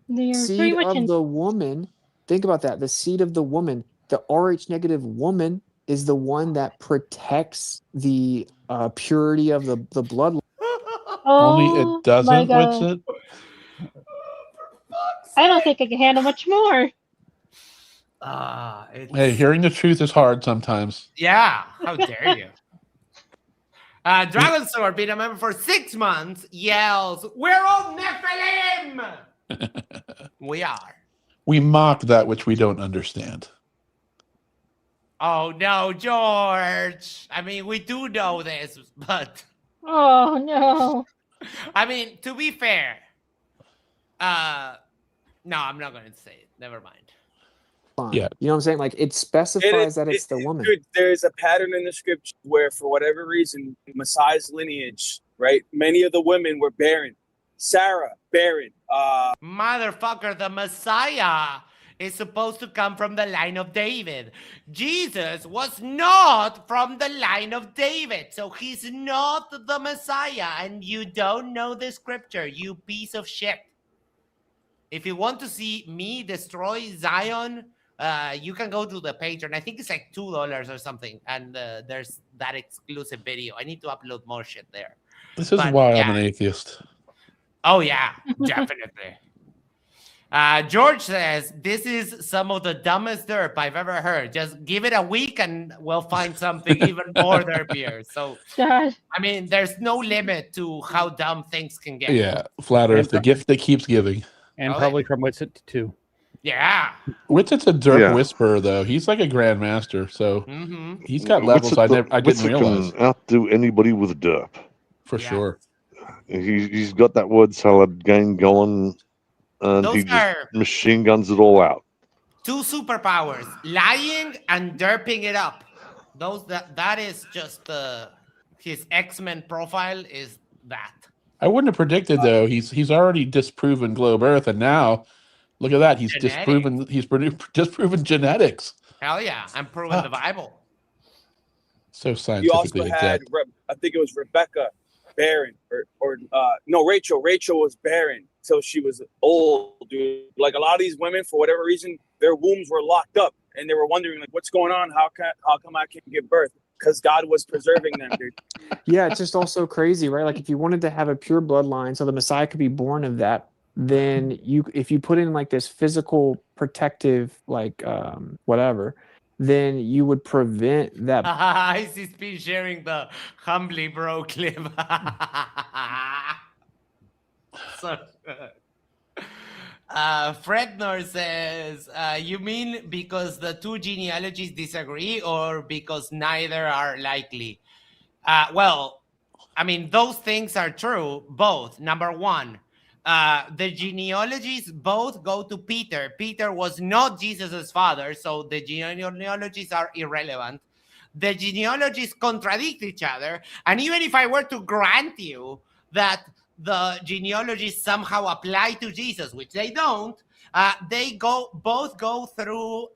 They are very seed much of the woman. Think about that. The seed of the woman, the Rh negative woman, is the one that protects the purity of the bloodline. Only Oh it doesn't, my God. Witsit. I don't think I can handle much more. Hey, hearing the truth is hard sometimes. Yeah, how dare you? Dragon Sword, being a member for 6 months, yells, "We're all Nephilim!" We are. We mock that which we don't understand. Oh no, George. I mean, we do know this, but Oh no. I mean, to be fair, no, I'm not going to say it. Never mind. Yeah. You know what I'm saying? Like it specifies that it's the woman. Dude, there's a pattern in the scripture where, for whatever reason, Messiah's lineage, right? Many of the women were barren. Sarah, barren. Motherfucker, the Messiah is supposed to come from the line of David. Jesus was not from the line of David, so he's not the Messiah, and you don't know the scripture, you piece of shit. If you want to see me destroy Zion, you can go to the page, and I think it's like $2 or something, and there's that exclusive video. I need to upload more shit there. This is why I'm an atheist. Oh yeah, definitely. George says, this is some of the dumbest derp I've ever heard. Just give it a week and we'll find something even more derpier. So, God. I mean, there's no limit to how dumb things can get. Yeah, flat Earth, the gift that keeps giving. And probably from Witsit too. Yeah. Witsit's a derp whisperer, though. He's like a grandmaster, so he's got levels I didn't realize. Can outdo anybody with derp. For sure. He's got that word salad game going, and Those he just are- machine guns it all out. 2 superpowers, lying and derping it up. That is just his X-Men profile is that. I wouldn't have predicted though. He's already disproven globe Earth, and now look at that. He's disproven. He's disproven genetics. Hell yeah, I'm proving the Bible. So You scientifically also had, exact. I think it was Rebecca, barren, or no, Rachel. Rachel was barren till she was old, dude. Like a lot of these women, for whatever reason, their wombs were locked up, and they were wondering like, what's going on? How come I can't give birth? Because God was preserving them, dude. Yeah, it's just also crazy, right? Like if you wanted to have a pure bloodline so the Messiah could be born of that, then if you put in like this physical protective like whatever, then you would prevent that. He's been sharing the humbly bro clip. So Frednor says, you mean because the 2 genealogies disagree or because neither are likely? Well, I mean, those things are true, both. Number one, the genealogies both go to Peter. Peter was not Jesus's father, so the genealogies are irrelevant. The genealogies contradict each other. And even if I were to grant you that the genealogies somehow apply to Jesus, which they don't, they both go through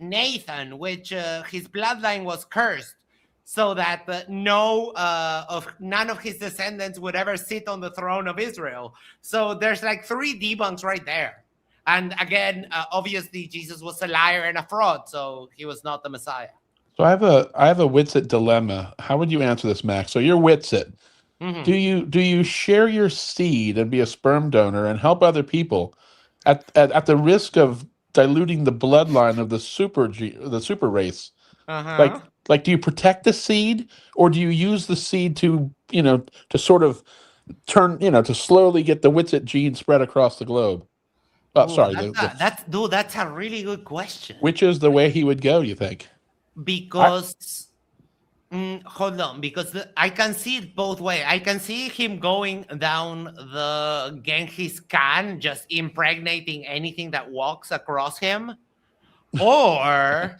Nathan, which his bloodline was cursed, so that none of his descendants would ever sit on the throne of Israel. So there's like 3 debunks right there. And again, obviously Jesus was a liar and a fraud, so he was not the Messiah. So I have a Witsit dilemma. How would you answer this, Max? So you're Witsit. Mm-hmm. Do you share your seed and be a sperm donor and help other people at the risk of diluting the bloodline of the super race Like, do you protect the seed, or do you use the seed to, to sort of turn, to slowly get the Witsit gene spread across the globe? Oh, sorry. That's a really good question. Which is the way he would go, you think? Because hold on, because I can see it both ways. I can see him going down the Genghis Khan, just impregnating anything that walks across him, or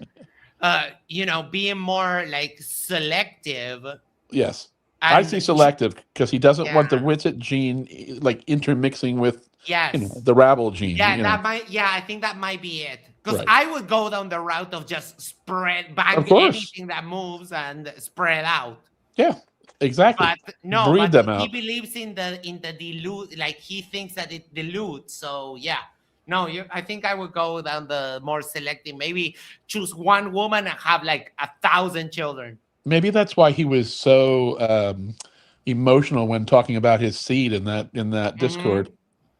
being more like selective. Yes. I see selective because he doesn't want the Witsit gene like intermixing with the rabble gene. Yeah, I think that might be it. Because I would go down the route of just bang anything that moves and spread out. Yeah, exactly. But no, breed them out. He believes in the dilute, like he thinks that it dilutes. So yeah. No, I think I would go down the more selective. Maybe choose one woman and have like 1,000 children. Maybe that's why he was so emotional when talking about his seed in that Discord.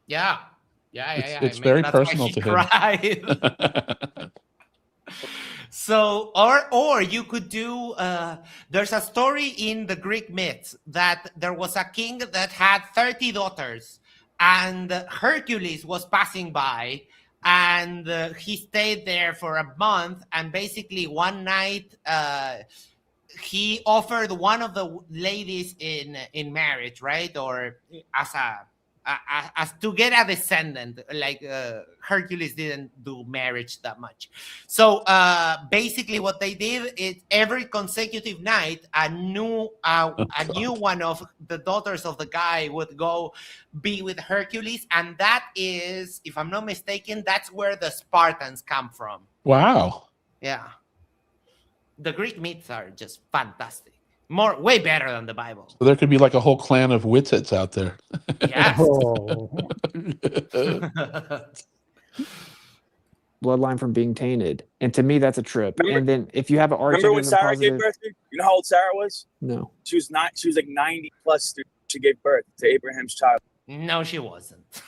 Yeah. It's very personal to him. So, or you could do. There's a story in the Greek myths that there was a king that had 30 daughters, and Hercules was passing by, and he stayed there for a month. And basically, one night, he offered one of the ladies in marriage, right, or as to get a descendant. Like Hercules didn't do marriage that much. So basically what they did is every consecutive night, a new one of the daughters of the guy would go be with Hercules. And that is, if I'm not mistaken, that's where the Spartans come from. Wow. Yeah. The Greek myths are just fantastic. Way better than the Bible. So there could be like a whole clan of Witsits out there. Yes. Bloodline from being tainted, and to me that's a trip. And then if you have an remember when Sarah gave birth? You know how old Sarah was? No. She was like 90 plus. She gave birth to Abraham's child. No, she wasn't.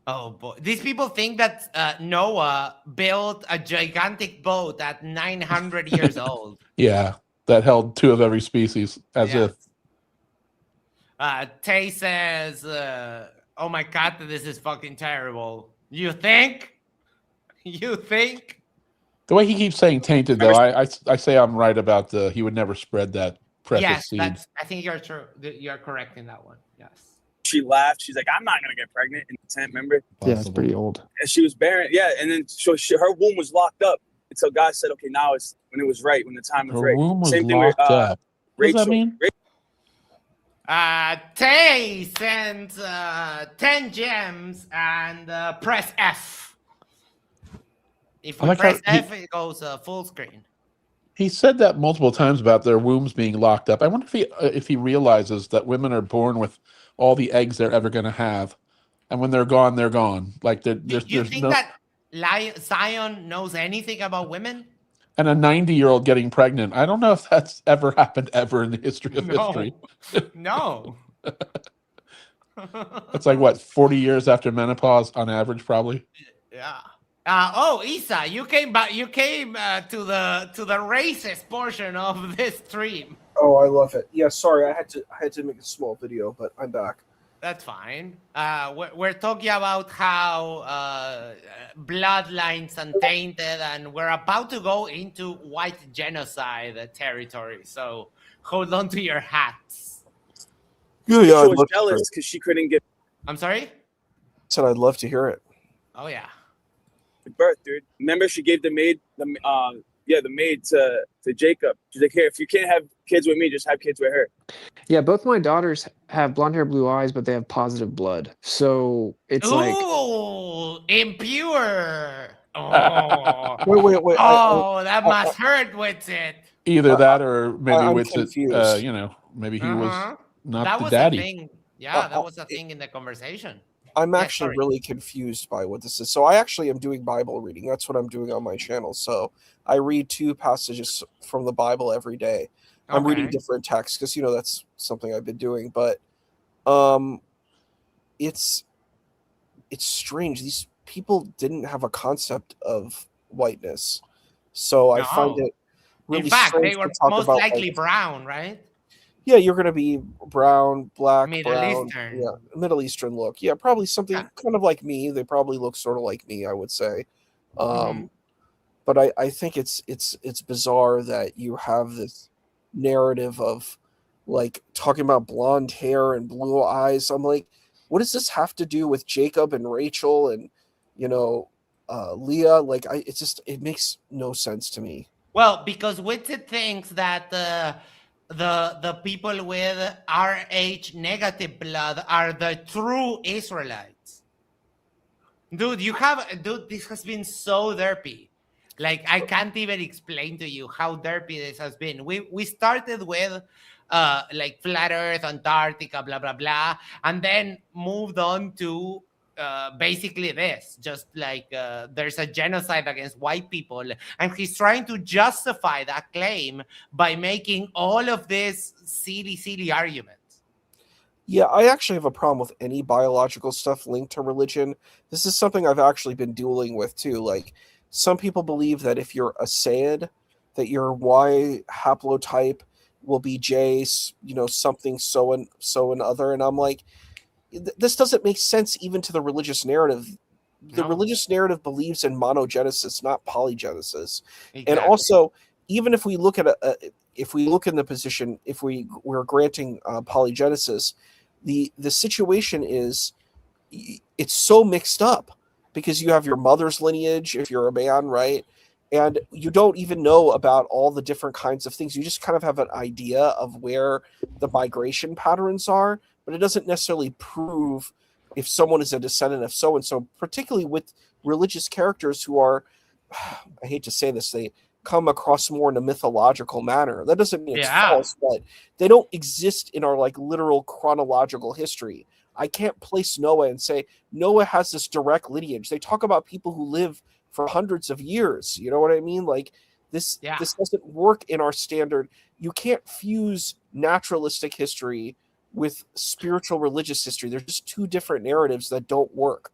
Oh boy! These people think that Noah built a gigantic boat at 900 years old. Yeah, that held two of every species, as if. Tay says, "Oh my God, this is fucking terrible." You think? You think? The way he keeps saying tainted, though, I say I'm right about he would never spread that precious seed. Yes, I think you're true. You're correct in that one. Yes. She laughed. She's like, "I'm not gonna get pregnant in the tent." Remember? Yeah, it's pretty old. And she was barren. Yeah, and then her womb was locked up until God said, "Okay, now it's when it was right, when the time was right." Her womb was locked up. What does that mean? Tay sends 10 gems and press F. If we press F, it goes full screen. He said that multiple times about their wombs being locked up. I wonder if he realizes that women are born with all the eggs they're ever going to have, and when they're gone, they're gone. Like Do you think that Zion knows anything about women? And a 90-year-old getting pregnant. I don't know if that's ever happened in the history of history. No. That's like what, 40 years after menopause on average, probably. Yeah. Isa, you came back. You came to the racist portion of this stream. Oh, I love it. Yeah, sorry, I had to make a small video, but I'm back. That's fine. We're talking about how bloodlines and tainted, and we're about to go into white genocide territory. So hold on to your hats. Yeah, she was jealous because she couldn't get. I'm sorry? Said I'd love to hear it. Oh yeah. Birth, dude. Remember, she gave the maid to Jacob. She's like, "Here, if you can't have kids with me, just have kids with her." Yeah, both my daughters have blonde hair, blue eyes, but they have positive blood. So it's impure. Oh, wait. That must hurt, Witsit. Either that, or maybe Witsit. Maybe he was not that the was daddy. A thing. Yeah, that was a thing in the conversation. I'm actually really confused by what this is. So I actually am doing Bible reading. That's what I'm doing on my channel. So I read 2 passages from the Bible every day. I'm reading different texts because that's something I've been doing. But it's strange. These people didn't have a concept of whiteness. So I find it really in fact, strange they were to talk most about likely like, brown, right? yeah, you're going to be brown, black, Middle brown, Eastern. yeah, Middle Eastern look. Yeah, probably something kind of like me. They probably look sort of like me, I would say. But I think it's bizarre that you have this narrative of like talking about blonde hair and blue eyes. I'm like, what does this have to do with Jacob and Rachel and Leah? Like, it makes no sense to me. Well, because Witsit thinks that the people with Rh negative blood are the true Israelites. Dude, this has been so derpy. Like, I can't even explain to you how derpy this has been. We started with like flat Earth, Antarctica, blah blah blah, and then moved on to basically this, just like there's a genocide against white people, and he's trying to justify that claim by making all of this silly arguments. Yeah, I actually have a problem with any biological stuff linked to religion. This is something I've actually been dueling with too. Like, some people believe that if you're a Sayed, that your Y haplotype will be J, something so and other. And I'm like, this doesn't make sense even to the religious narrative. The religious narrative believes in monogenesis, not polygenesis. Exactly. And also, even if we look at if we look in the position, if we're granting polygenesis, the situation is, it's so mixed up because you have your mother's lineage if you're a man, right? And you don't even know about all the different kinds of things. You just kind of have an idea of where the migration patterns are, but it doesn't necessarily prove if someone is a descendant of so-and-so, particularly with religious characters who are, I hate to say this, they come across more in a mythological manner. That doesn't mean it's false, but they don't exist in our like literal chronological history. I can't place Noah and say Noah has this direct lineage. They talk about people who live for hundreds of years. You know what I mean? Like this doesn't work in our standard. You can't fuse naturalistic history with spiritual religious history. There's just two different narratives that don't work.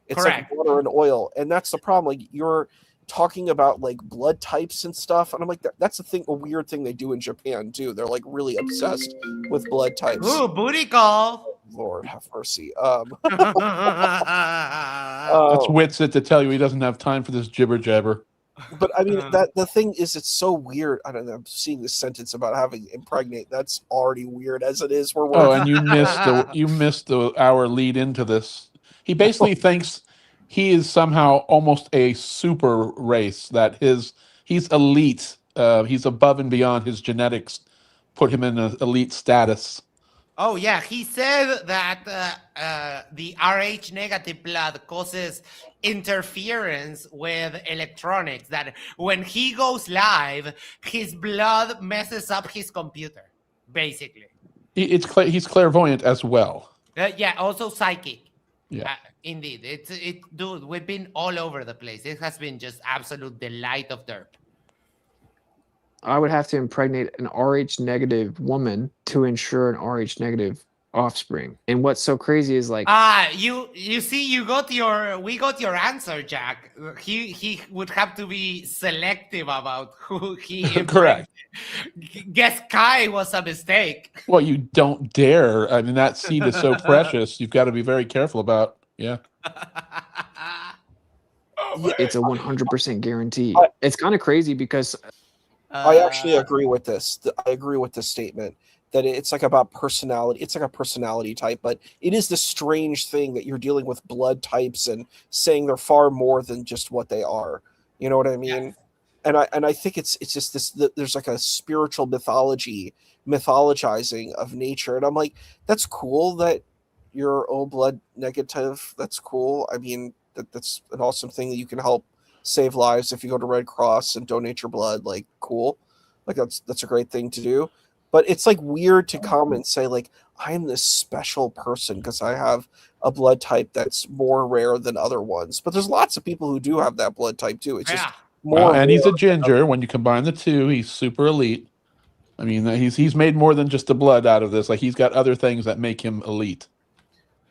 It's Correct. like water and oil. And that's the problem. Like, you're talking about like blood types and stuff, and I'm like, that's a weird thing they do in Japan too. They're like really obsessed with blood types. Ooh, booty call. Lord have mercy. That's Witsit to tell you he doesn't have time for this jibber jabber. But I mean, that the thing is, it's so weird. I don't know. I'm seeing this sentence about having impregnate. That's already weird as it is. And you missed our lead into this. He basically thinks he is somehow almost a super race, that he's elite. He's above and beyond. His genetics put him in an elite status. Oh yeah, he said that the Rh negative blood causes interference with electronics, that when he goes live, his blood messes up his computer, basically. He's clairvoyant as well. Yeah, also psychic. Yeah. Indeed. Dude, we've been all over the place. It has been just absolute delight of derp. I would have to impregnate an Rh negative woman to ensure an Rh negative offspring. And what's so crazy is like, you see, we got your answer, Jack. He would have to be selective about who he correct. Guess Kai was a mistake. Well, you don't dare. I mean, that seed is so precious. You've got to be very careful about. Yeah. It's a 100% guarantee. It's kind of crazy because I actually agree with this. I agree with this statement that it's like about personality. It's like a personality type, but it is this strange thing that you're dealing with blood types and saying they're far more than just what they are. You know what I mean? Yes. And I think it's just this. There's like a spiritual mythologizing of nature, and I'm like, that's cool that you're O blood negative. That's cool. I mean, that's an awesome thing that you can help save lives if you go to Red Cross and donate your blood. Like, cool. Like, that's a great thing to do. But it's like weird to come and say like, I'm this special person because I have a blood type that's more rare than other ones. But there's lots of people who do have that blood type too. It's just more. And he's a ginger. When you combine the two, he's super elite. I mean, he's made more than just the blood out of this. Like, he's got other things that make him elite.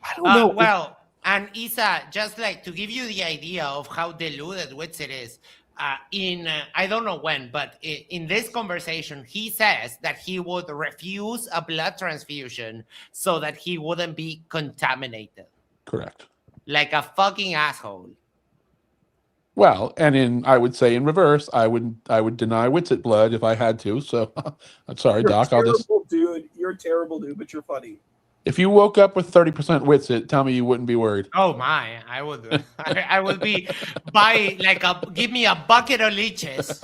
I don't know. Well, and Isa, just like to give you the idea of how deluded Witsit is, I don't know when, but in this conversation, he says that he would refuse a blood transfusion so that he wouldn't be contaminated. Correct. Like a fucking asshole. Well, and I would say in reverse, I would deny Witsit blood if I had to. So I'm sorry, Doc. I'll just. Dude. You're a terrible dude, but you're funny. If you woke up with 30% Witsit, tell me you wouldn't be worried. Oh my, I would. I would be buy like give me a bucket of leeches.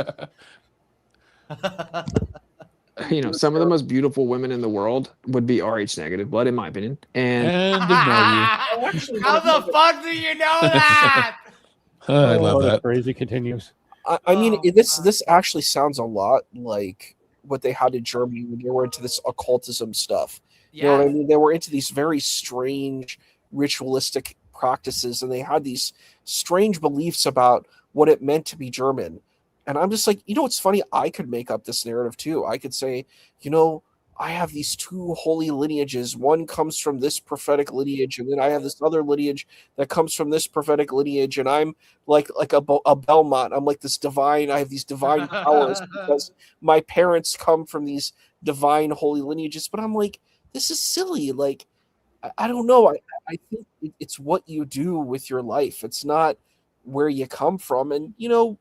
You know, some of the most beautiful women in the world would be Rh negative blood, in my opinion. And How the fuck do you know that? I love that. Crazy continues. I mean, this actually sounds a lot like what they had in Germany when they were into this occultism stuff. You know what I mean? They were into these very strange ritualistic practices, and they had these strange beliefs about what it meant to be German. And I'm just like, you know, it's funny. I could make up this narrative too. I could say, you know, I have these two holy lineages. One comes from this prophetic lineage, and then I have this other lineage that comes from this prophetic lineage. And I'm like a Belmont. I'm like this divine. I have these divine powers because my parents come from these divine holy lineages. But I'm like, this is silly. Like, I don't know. I think it's what you do with your life. It's not where you come from. And, you know,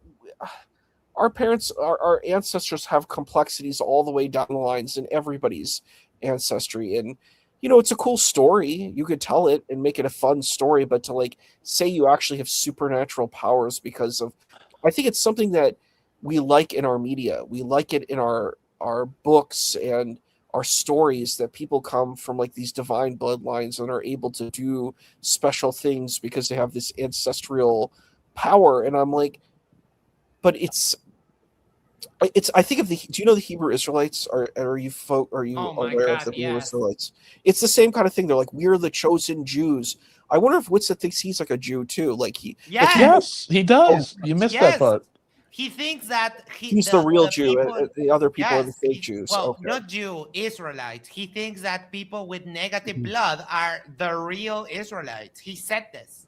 our parents, our ancestors have complexities all the way down the lines in everybody's ancestry. And, you know, it's a cool story. You could tell it and make it a fun story, but to like say you actually have supernatural powers because of, I think it's something that we like in our media. We like it in our books and our stories that people come from like these divine bloodlines and are able to do special things because they have this ancestral power. And I'm like, but I think of do you know the Hebrew Israelites? Are you aware of the Hebrew Israelites? It's the same kind of thing. They're like, we're the chosen Jews. I wonder if Witsit thinks he's like a Jew too. Like yes, he does. You missed that part. He thinks that he's the real Jew, and the other people are the fake Jews. Well, not Jew, Israelites. He thinks that people with negative blood are the real Israelites. He said this.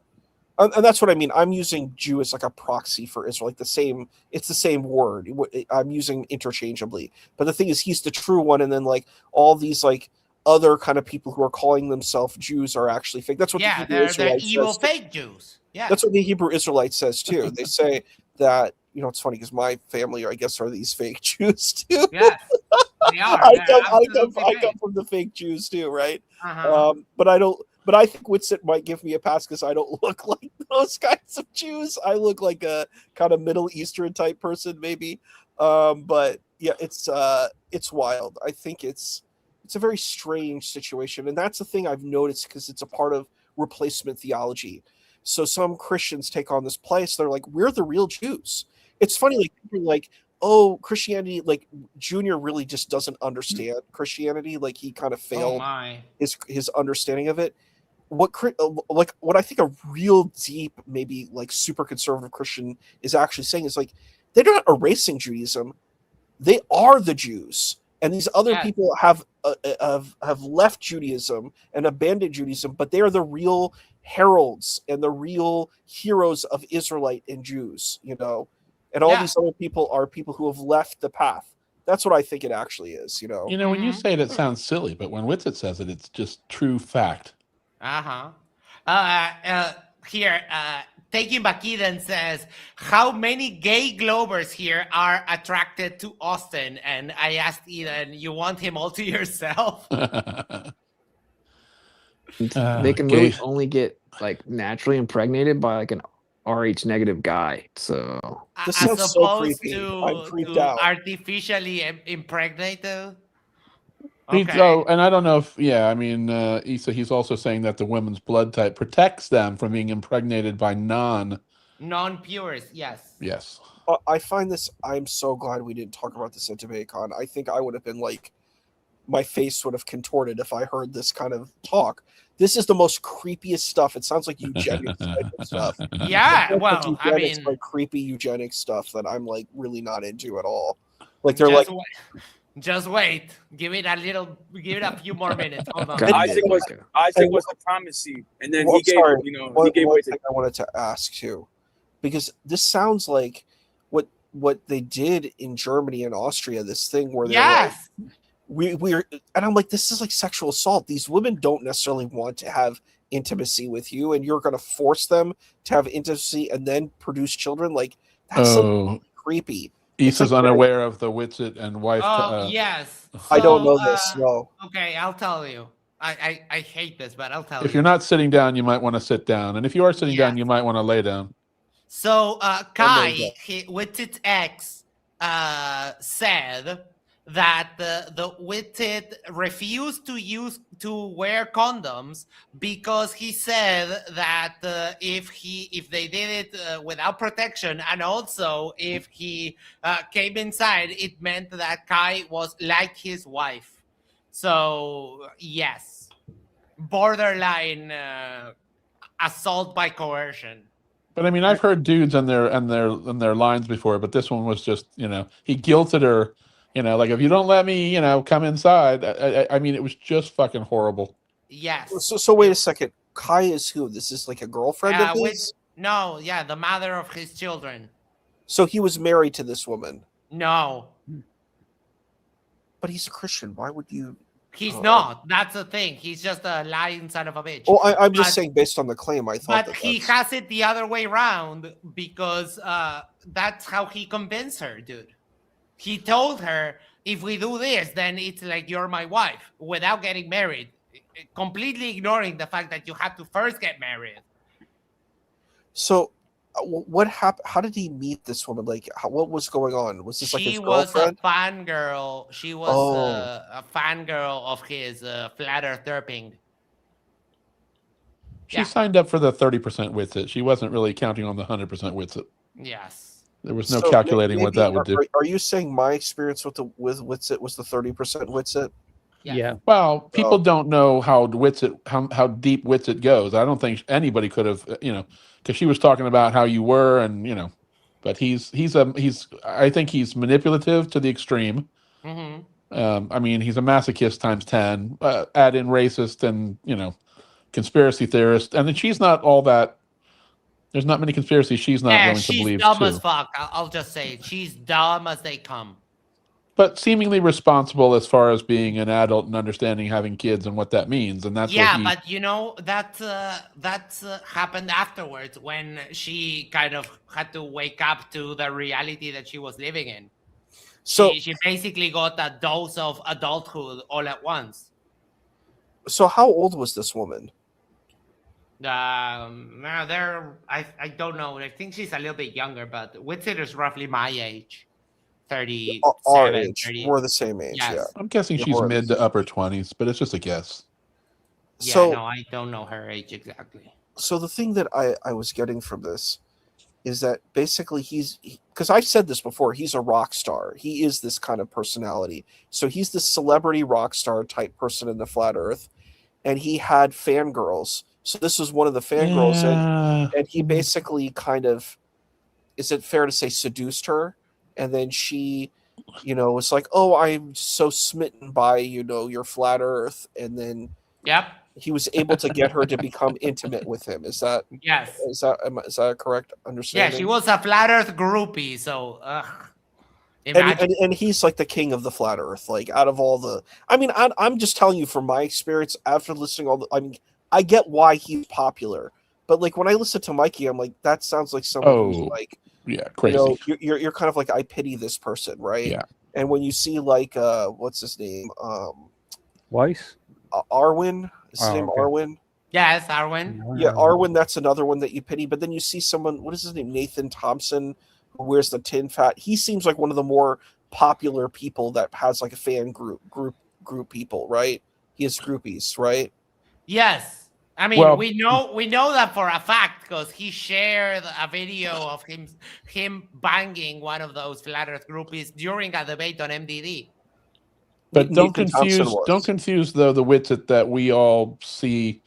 And that's what I mean. I'm using Jew as like a proxy for Israel, like it's the same word. I'm using interchangeably. But the thing is, he's the true one, and then like all these like other kind of people who are calling themselves Jews are actually fake. That's what the Hebrew Israelite they're evil says. fake Jews. Yeah, that's what the Hebrew Israelite says too. They say that, you know, it's funny because my family, I guess, are these fake Jews too. Yes, they are. I come from the fake Jews too, right? But I don't. But I think Witsit might give me a pass because I don't look like those kinds of Jews. I look like a kind of Middle Eastern type person, maybe. But yeah, it's wild. I think it's a very strange situation, and that's the thing I've noticed because it's a part of replacement theology. So some Christians take on this place. They're like, we're the real Jews. It's funny, like people are like, oh, Christianity, like Junior really just doesn't understand Christianity. Like he kind of failed his understanding of it. What I think a real deep, maybe like super conservative Christian is actually saying is like, they're not erasing Judaism. They are the Jews. And these other people have left Judaism and abandoned Judaism, but they are the real heralds and the real heroes of Israelite and Jews, you know, and all these other people are people who have left the path. That's what I think it actually is, you know. You know, when you say it sounds silly, but when Witsit says it, it's just true fact. Here, Taking Bakiden says, how many gay Globers here are attracted to Austin? And I asked Eden, you want him all to yourself? They can really only get like naturally impregnated by like an Rh negative guy. So this sounds so creepy. I'm creeped out. Artificially impregnate. Okay. And I don't know if, I mean, he's also saying that the women's blood type protects them from being impregnated by non-pures, yes. Yes. I find this, I'm so glad we didn't talk about this at DebateCon. I think I would have been like, my face would have contorted if I heard this kind of talk. This is the most creepiest stuff. It sounds like eugenics type of stuff. Yeah, well, I mean, like creepy eugenics stuff that I'm like really not into at all. Like they're just wait. Give it a few more minutes. Hold on. Isaac was a prophecy, and then he gave way to. I wanted to ask too, because this sounds like what what they did in Germany and Austria, this thing where they're like, we're, and I'm like, this is like sexual assault. These women don't necessarily want to have intimacy with you, and you're going to force them to have intimacy and then produce children. Like, that's so creepy. Issa's like unaware of the Witsit and wife. Yes. I don't know this. No. Okay, I'll tell you. I hate this, but I'll tell you. If you're not sitting down, you might want to sit down, and if you are sitting down, you might want to lay down. So Kai, Witsit X, said that the Witsit refused to wear condoms because he said that if they did it without protection, and also if he came inside, it meant that Kai was like his wife. So yes, borderline assault by coercion. But I mean, I've heard dudes on their lines before, but this one was just, he guilted her, like, if you don't let me, come inside. I mean, it was just fucking horrible. Yes. So wait a second. Kai is who? This is like a girlfriend of his? No, yeah, the mother of his children. So he was married to this woman? No. But he's a Christian. Why would you? He's not. That's the thing. He's just a lying son of a bitch. Oh, I'm just saying, based on the claim, I thought. But he has it the other way around because that's how he convinced her, dude. He told her, if we do this, then it's like you're my wife without getting married, completely ignoring the fact that you have to first get married. So, what happened? How did he meet this woman? Like, what was going on? Was this like his girlfriend? She was a fangirl. She was a fangirl of his flat earth derping. She signed up for the 30% Witsit. She wasn't really counting on the 100% Witsit. Yes. There was no calculating what that would do. Are you saying my experience with Witsit was the 30% Witsit? Yeah. Well, people don't know how deep Witsit goes. I don't think anybody could have, because she was talking about how you were, and but he's I think he's manipulative to the extreme. Mm-hmm. I mean, he's a masochist times 10. Add in racist and conspiracy theorist, and then she's not all that. There's not many conspiracies she's not willing to believe. She's dumb too. as fuck. I'll just say it. She's dumb as they come. But seemingly responsible as far as being an adult and understanding having kids and what that means, and that's but that happened afterwards when she kind of had to wake up to the reality that she was living in. So she basically got a dose of adulthood all at once. So how old was this woman? I don't know. I think she's a little bit younger, but Witsit is roughly my age. 30, our age. 30. We're the same age. Yes. Yeah, I'm guessing she's mid to upper 20s, but it's just a guess. Yeah, so, no, I don't know her age exactly. So the thing that I was getting from this is that basically because I've said this before, he's a rock star. He is this kind of personality. So he's this celebrity rock star type person in the flat earth, and he had fangirls. So this was one of the fangirls, and he basically kind of, is it fair to say, seduced her? And then she, was like, "Oh, I'm so smitten by, your flat earth." And then he was able to get her to become intimate with him. Is that is that a correct understanding? Yeah, she was a flat earth groupie. So, and he's like the king of the flat earth. Like, out of all the, I'm just telling you from my experience after listening I get why he's popular, but like when I listen to Mikey, I'm like, that sounds like someone who's like. Yeah, crazy. You're kind of like, I pity this person, right? Yeah. And when you see like what's his name? Weiss? Arwen. Is his name Arwen? Yes, Arwen. Yeah, Arwen, that's another one that you pity. But then you see someone, what is his name? Nathan Thompson, who wears the tin hat. He seems like one of the more popular people that has like a fan group people, right? He has groupies, right? Yes. I mean, we know that for a fact because he shared a video of him banging one of those flat earth groupies during a debate on MDD. But don't confuse though the Witsit that we all see,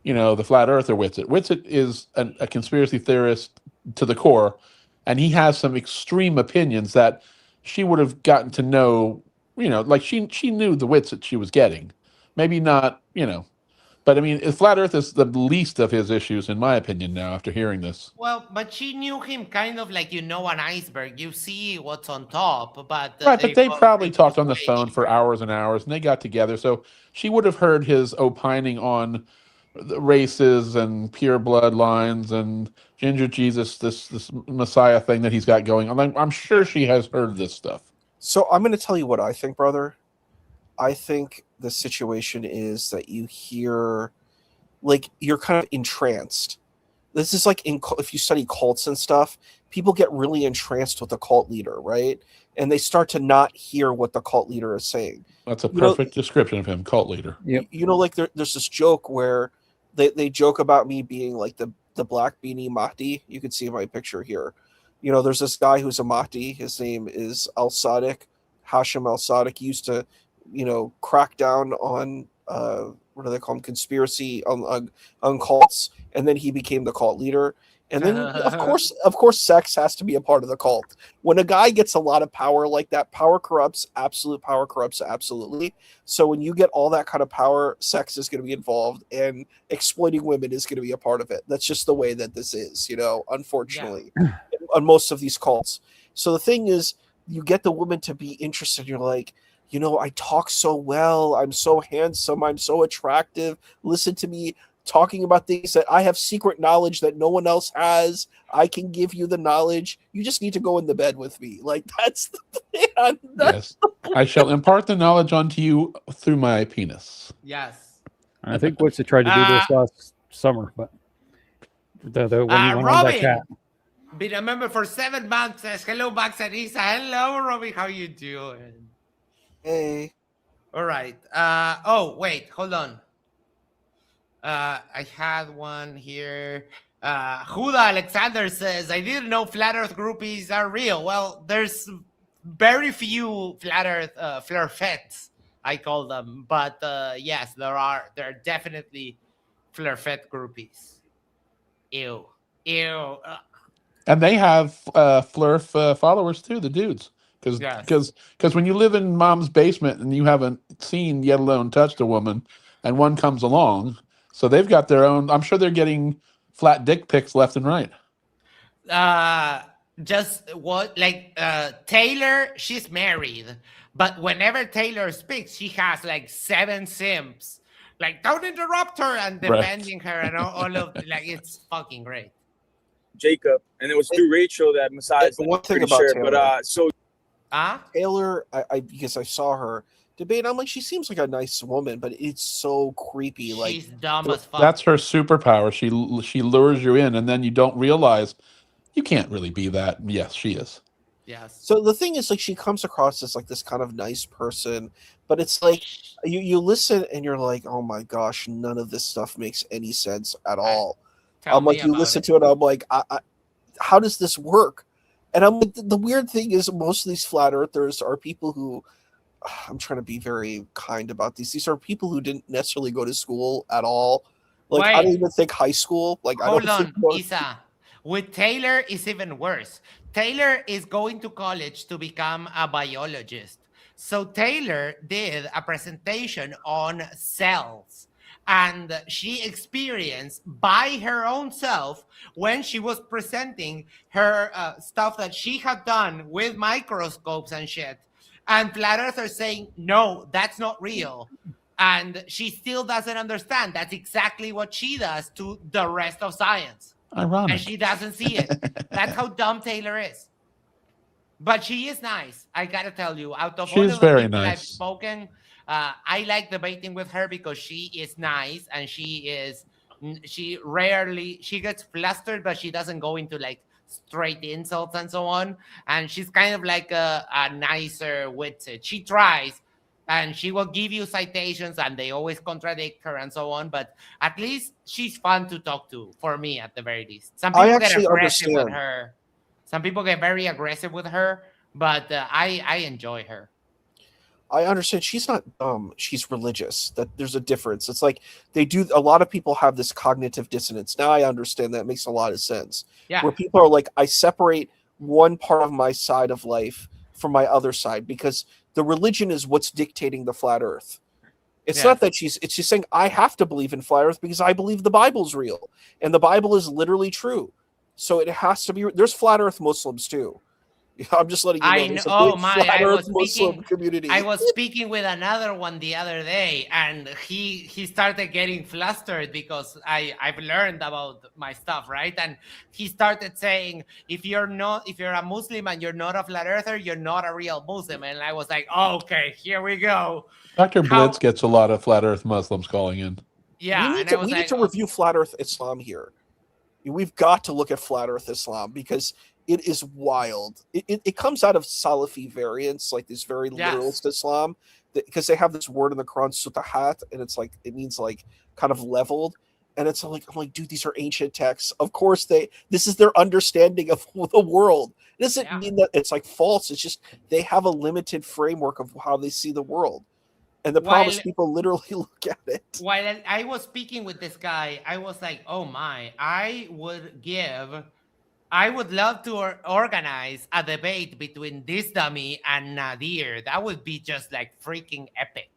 the flat earther Witsit. Witsit is a conspiracy theorist to the core, and he has some extreme opinions that she would have gotten to know, like she knew the Witsit she was getting. Maybe not, But I mean, flat Earth is the least of his issues, in my opinion. Now, after hearing this, Well, but she knew him kind of like an iceberg. You see what's on top, but right? But they probably talked on the phone for hours and hours, and they got together, so she would have heard his opining on the races and pure bloodlines and Ginger Jesus, this Messiah thing that he's got going on. I'm sure she has heard this stuff. So I'm going to tell you what I think, brother. I think the situation is that you hear, like, you're kind of entranced. This is like if you study cults and stuff, people get really entranced with the cult leader, right? And they start to not hear what the cult leader is saying. That's a perfect description of him, cult leader. Yep. Like there's this joke where they joke about me being like the black beanie Mahdi. You can see my picture here. There's this guy who's a Mahdi. His name is Al-Sadiq, Hashim Al-Sadiq. He used to, crack down on, what do they call them? Conspiracy on cults. And then he became the cult leader. And then, of course, sex has to be a part of the cult. When a guy gets a lot of power like that, power corrupts. Absolute power corrupts absolutely. So when you get all that kind of power, sex is going to be involved, and exploiting women is going to be a part of it. That's just the way that this is, unfortunately, on most of these cults. So the thing is, you get the woman to be interested. You're like, I talk so well. I'm so handsome. I'm so attractive. Listen to me talking about things that I have secret knowledge that no one else has. I can give you the knowledge. You just need to go in the bed with me. Like, that's the plan. Yes. I shall impart the knowledge onto you through my penis. Yes. I think Witsit tried to do this last summer, but when you went on that chat. Been a member for 7 months. Says, hello, Max and Isa. Hello, Robbie. How you doing? Hey. All right. Wait. Hold on. I had one here. Huda Alexander says, I didn't know flat earth groupies are real. Well, there's very few flat earth flirfettes, I call them. But yes, there are definitely flirfette groupies. Ew. And they have flirf followers too, the dudes. Because when you live in mom's basement and you haven't seen, yet alone touched a woman, and one comes along, so they've got their own. I'm sure they're getting flat dick pics left and right. Taylor, she's married, but whenever Taylor speaks, she has like 7 simps. Like, don't interrupt her, and defending her, and all of it's fucking great. Jacob, and it was through Rachel that Messiah. One thing about Taylor, but Taylor, I because I saw her debate, I'm like, she seems like a nice woman, but it's so creepy. Like, she's dumb as fuck. That's her superpower. She lures you in, and then you don't realize you can't really be that. Yes, she is. Yes. So the thing is, like, she comes across as like this kind of nice person, but it's like you listen and you're like, oh my gosh, none of this stuff makes any sense at all. I'm like, you listen to it, I'm like, how does this work? And I'm like, the weird thing is, most of these flat earthers are people who, I'm trying to be very kind about these. These are people who didn't necessarily go to school at all. Like, I don't even think high school. Like, hold on, Isa. With Taylor, it's even worse. Taylor is going to college to become a biologist. So Taylor did a presentation on cells, and she experienced by her own self when she was presenting her stuff that she had done with microscopes and shit. And flat earthers saying, no, that's not real. And she still doesn't understand. That's exactly what she does to the rest of science. Ironic. And she doesn't see it. That's how dumb Taylor is. But she is nice. I got to tell you, out of all of the people I've spoken, I like debating with her because she is nice, and she gets flustered, but she doesn't go into like straight insults and so on. And she's kind of like a nicer Witsit. She tries, and she will give you citations, and they always contradict her and so on. But at least she's fun to talk to, for me, at the very least. Some people get aggressive with her. Some people get very aggressive with her, but I enjoy her. I understand she's not dumb. She's religious. That there's a difference. It's like a lot of people have this cognitive dissonance. Now I understand that. It makes a lot of sense. Yeah. Where people are like, I separate one part of my side of life from my other side because the religion is what's dictating the flat earth. It's not that it's just saying I have to believe in flat Earth because I believe the Bible's real and the Bible is literally true. So it has to be. There's flat Earth Muslims too. I'm just letting you know. I know. There's a Oh big my! flat Earth Muslim community. I was speaking with another one the other day, and he started getting flustered because I've learned about my stuff, right? And he started saying, if you're a Muslim and you're not a flat earther, you're not a real Muslim. And I was like, oh, okay, here we go. Dr. Blitz gets a lot of flat Earth Muslims calling in. Yeah, we need to review flat Earth Islam here. We've got to look at flat Earth Islam because it is wild. It comes out of Salafi variants, like this very literalist Islam, because they have this word in the Quran, sutahat, and it means like kind of leveled. And it's like, I'm like, dude, these are ancient texts. Of course, this is their understanding of the world. It doesn't mean that it's like false. It's just they have a limited framework of how they see the world. And the problem is people literally look at it. While I was speaking with this guy, I was like, oh my, I would love to organize a debate between this dummy and Nadir. That would be just like freaking epic.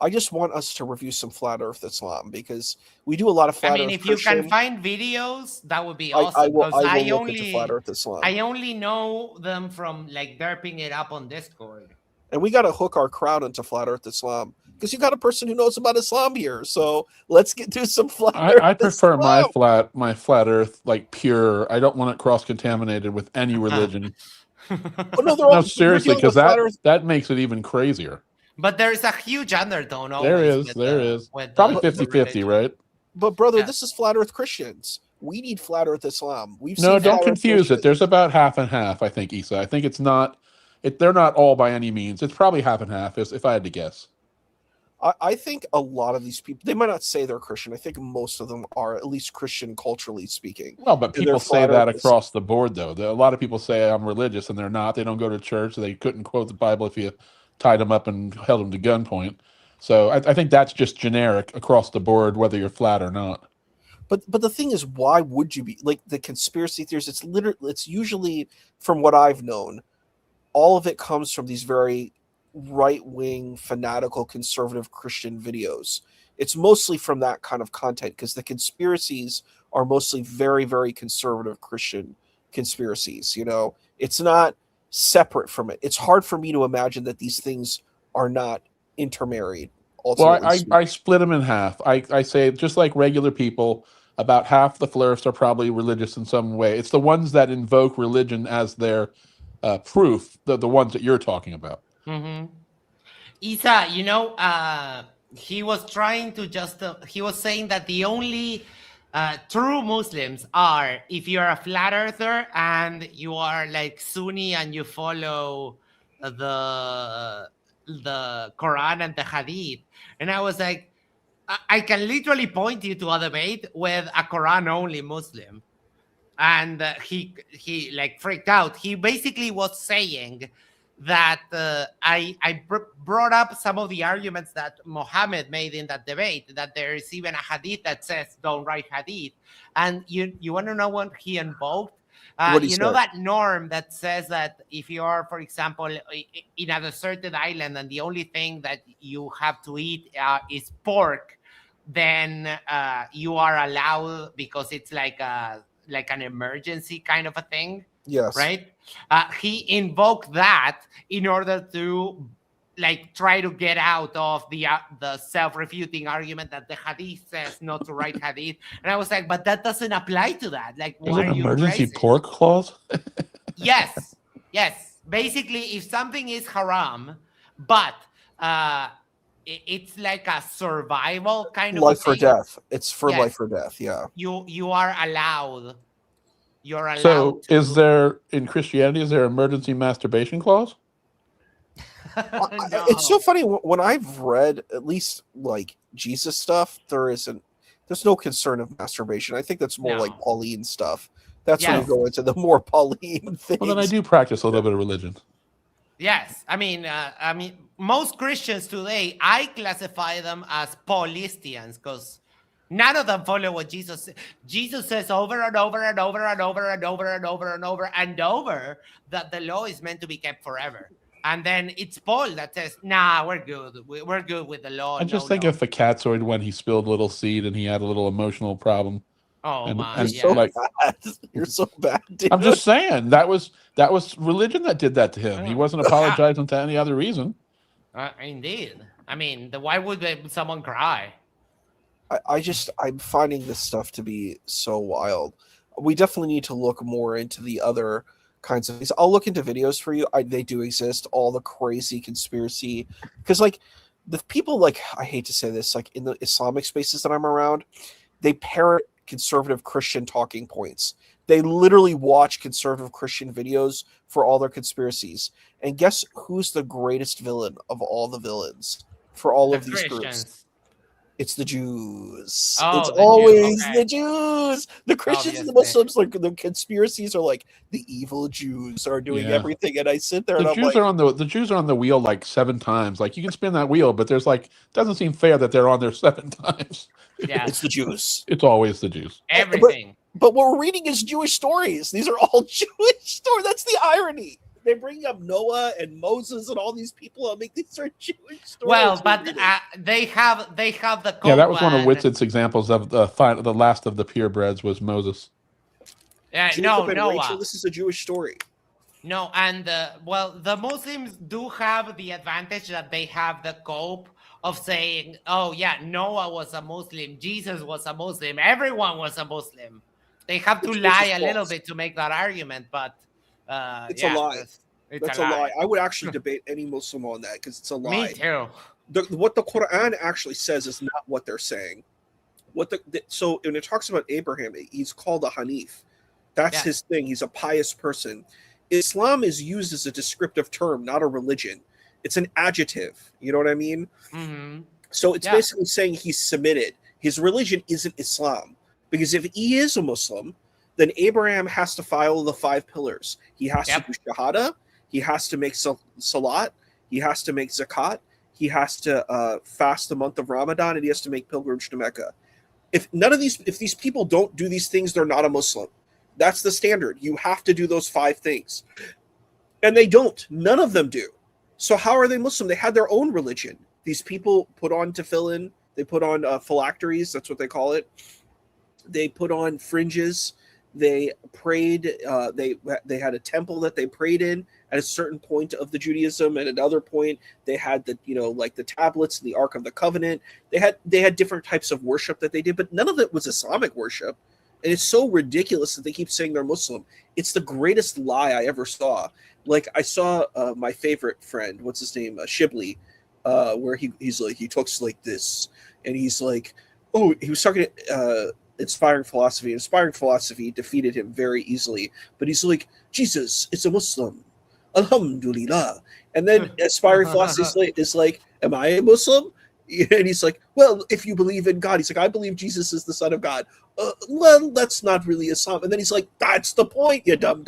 I just want us to review some flat Earth Islam because we do a lot of flat Earth. I mean, if you can find videos, that would be awesome. I will look into flat Earth Islam. I only know them from like derping it up on Discord. And we got to hook our crowd into flat Earth Islam because you got a person who knows about Islam here. So let's do some flat Earth. I prefer Islam. my flat Earth like pure. I don't want it cross contaminated with any religion. No, seriously, because that makes it even crazier. But there is a huge undertone. There is. Probably 50-50, right? But brother, this is flat Earth Christians. We need flat Earth Islam. Don't confuse it. There's about half and half. I think, Isa. I think it's not. They're not all by any means. It's probably half and half, if I had to guess. I think a lot of these people, they might not say they're Christian. I think most of them are at least Christian culturally speaking. Well, but people say that across the board, though. A lot of people say I'm religious, and they're not. They don't go to church. They couldn't quote the Bible if you tied them up and held them to gunpoint. So I think that's just generic across the board, whether you're flat or not. But the thing is, why would you be like the conspiracy theories? It's usually, from what I've known, all of it comes from these very right-wing, fanatical, conservative Christian videos. It's mostly from that kind of content because the conspiracies are mostly very, very conservative Christian conspiracies. It's not separate from it. It's hard for me to imagine that these things are not intermarried. Well, I split them in half. I say, just like regular people, about half the flirts are probably religious in some way. It's the ones that invoke religion as their proof, the ones that you're talking about. Mm-hmm. Isa, he was trying to he was saying that the only true Muslims are if you're a flat earther and you are like Sunni and you follow the Quran and the Hadith. And I was like, I can literally point you to a debate with a Quran only Muslim. And he like freaked out. He basically was saying that I brought up some of the arguments that Muhammad made in that debate, that there is even a hadith that says don't write hadith. And you want to know what he invoked? That norm that says that if you are, for example, in a deserted island and the only thing that you have to eat is pork, then you are allowed because it's like an emergency kind of a thing. Yes. Right? He invoked that in order to try to get out of the self-refuting argument that the hadith says not to write hadith. And I was like, but that doesn't apply to that. Why are you emergency pork clause? Yes. Basically, if something is haram, but it's like a survival kind of life or death. It's for life or death. Yeah. You are allowed. You're allowed. So, is there in Christianity? Is there an emergency masturbation clause? No. It's so funny when I've read at least like Jesus stuff. There's no concern of masturbation. I think that's more like Pauline stuff. That's when you go into the more Pauline things. Well, then I do practice a little bit of religion. Yes, I mean, most Christians today, I classify them as Paulistians because none of them follow what Jesus says. Jesus says over and over and over and over and over and over and over and over that the law is meant to be kept forever. And then it's Paul that says, "Nah, we're good. We're good with the law." I just think of the Catzoid when he spilled a little seed and he had a little emotional problem. Oh man, and so like bad. You're so bad, dude. I'm just saying that was religion that did that to him. He wasn't apologizing to any other reason. Indeed. I mean, why would someone cry? I'm finding this stuff to be so wild. We definitely need to look more into the other kinds of things. I'll look into videos for you. They do exist, all the crazy conspiracy, because like the people, like, I hate to say this, like in the Islamic spaces that I'm around, they parrot conservative Christian talking points. They literally watch conservative Christian videos for all their conspiracies. And guess who's the greatest villain of all the villains for all of these groups? It's the Jews. Oh, it's always okay. the Jews. The Christians and the Muslims, like the conspiracies are like the evil Jews are doing everything. And I sit there and The I'm Jews like, are on the Jews are on the wheel like 7 times. Like you can spin that wheel, but there's like doesn't seem fair that they're on there 7 times. Yeah, it's the Jews. It's always the Jews. Everything. But what we're reading is Jewish stories. These are all Jewish stories. That's the irony. They bring up Noah and Moses and all these people. I mean, these are Jewish stories. Well, but they have the code. Yeah, that was one of Witsit's examples of the last of the purebreds was Moses. Yeah, Jacob and Noah. Rachel, this is a Jewish story. No, and well, the Muslims do have the advantage that they have the cope of saying, "Oh yeah, Noah was a Muslim, Jesus was a Muslim, everyone was a Muslim." They have to lie a little bit to make that argument, but it's a lie. That's a lie. I would actually debate any Muslim on that because it's a lie. Me too. What the Quran actually says is not what they're saying. So when it talks about Abraham, he's called a Hanif. That's his thing. He's a pious person. Islam is used as a descriptive term, not a religion. It's an adjective. You know what I mean? Mm-hmm. So it's basically saying he's submitted. His religion isn't Islam. Because if he is a Muslim, then Abraham has to follow the 5 pillars. He has to do Shahada. He has to make Salat. He has to make Zakat. He has to fast the month of Ramadan, and he has to make pilgrimage to Mecca. If these people don't do these things, they're not a Muslim. That's the standard. You have to do those 5 things. And they don't. None of them do. So how are they Muslim? They had their own religion. These people put on tefillin. They put on phylacteries. That's what they call it. They put on fringes. They prayed. They had a temple that they prayed in at a certain point of the Judaism. At another point, they had like the tablets and the Ark of the Covenant. They had different types of worship that they did, but none of it was Islamic worship. And it's so ridiculous that they keep saying they're Muslim. It's the greatest lie I ever saw. Like I saw my favorite friend, what's his name, Shibli, where he's like, he talks like this, and he's like, oh, he was talking to Inspiring Philosophy. Inspiring Philosophy defeated him very easily, but he's like, Jesus, it's a Muslim, Alhamdulillah. And then Inspiring Philosophy is like, am I a Muslim? And he's like, well, if you believe in God, he's like, I believe Jesus is the Son of God. Well, that's not really Islam. And then he's like, that's the point, you dumb.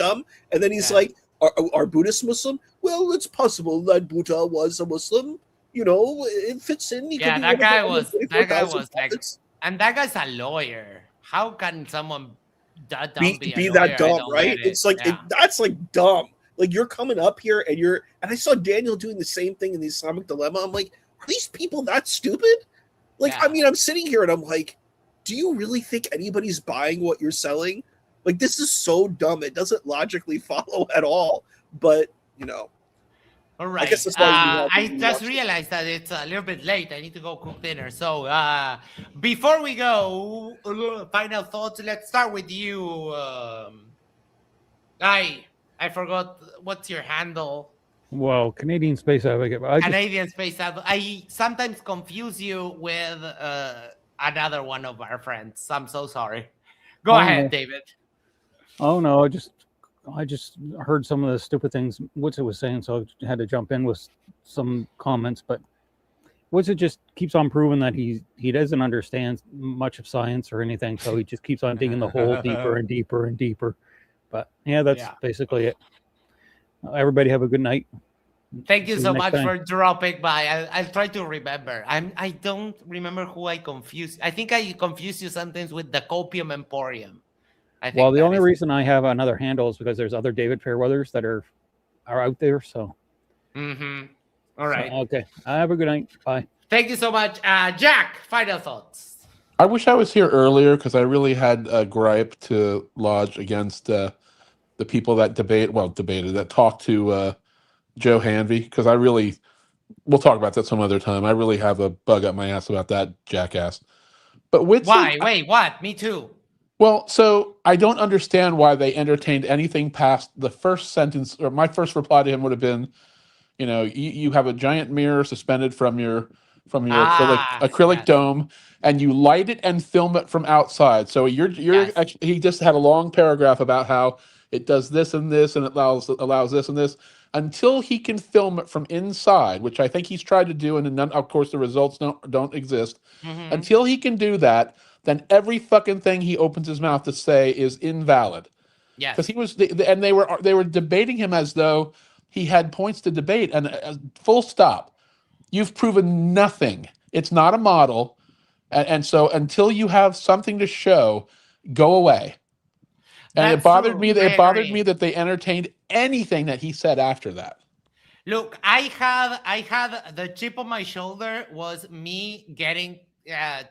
And then he's like, are Buddhists Muslim? Well, it's possible that Buddha was a Muslim. You know, it fits in. That guy was like, and that guy's a lawyer. How can someone that dumb be that dumb, right? It's like that's like dumb. Like you're coming up here and I saw Daniel doing the same thing in the Islamic Dilemma. I'm like, are these people that stupid? Like, I mean, I'm sitting here and I'm like, do you really think anybody's buying what you're selling? Like, this is so dumb. It doesn't logically follow at all. But, all right. I guess that's why I just realized that it's a little bit late. I need to go cook dinner. So before we go, final thoughts. Let's start with you. I forgot what's your handle. Well, Canadian Space Advocate. Canadian Space Advocate. I sometimes confuse you with another one of our friends. I'm so sorry. Go ahead, David. Oh no, I just heard some of the stupid things Witsit was saying, so I had to jump in with some comments. But Witsit just keeps on proving that he doesn't understand much of science or anything, so he just keeps on digging the hole deeper and deeper and deeper. But yeah, that's basically it. Everybody have a good night. Thank you so much for dropping by. I'll try to remember. I don't remember who I confused. I think I confused you sometimes with the Copium Emporium. Well, the only reason I have another handle is because there's other David Fairweathers that are out there. So Mm-hmm. All right. Okay. Have a good night. Bye. Thank you so much, Jack. Final thoughts. I wish I was here earlier because I really had a gripe to lodge against the people that that talked to Joe Hanvey, because we'll talk about that some other time. I really have a bug up my ass about that jackass. But Witsit, why? Wait, what? Me too. Well, so I don't understand why they entertained anything past the first sentence, or my first reply to him would have been, you have a giant mirror suspended from your acrylic dome, and you light it and film it from outside. So actually, he just had a long paragraph about how it does this and this, and it allows this and this, until he can film it from inside, which I think he's tried to do, and none, of course the results don't exist. Mm-hmm. Until he can do that, then every fucking thing he opens his mouth to say is invalid. Yes. Because they were debating him as though he had points to debate, and full stop. You've proven nothing. It's not a model, and so until you have something to show, go away. And it bothered me. It bothered me that they entertained anything that he said after that. Look, I had the chip on my shoulder was me getting the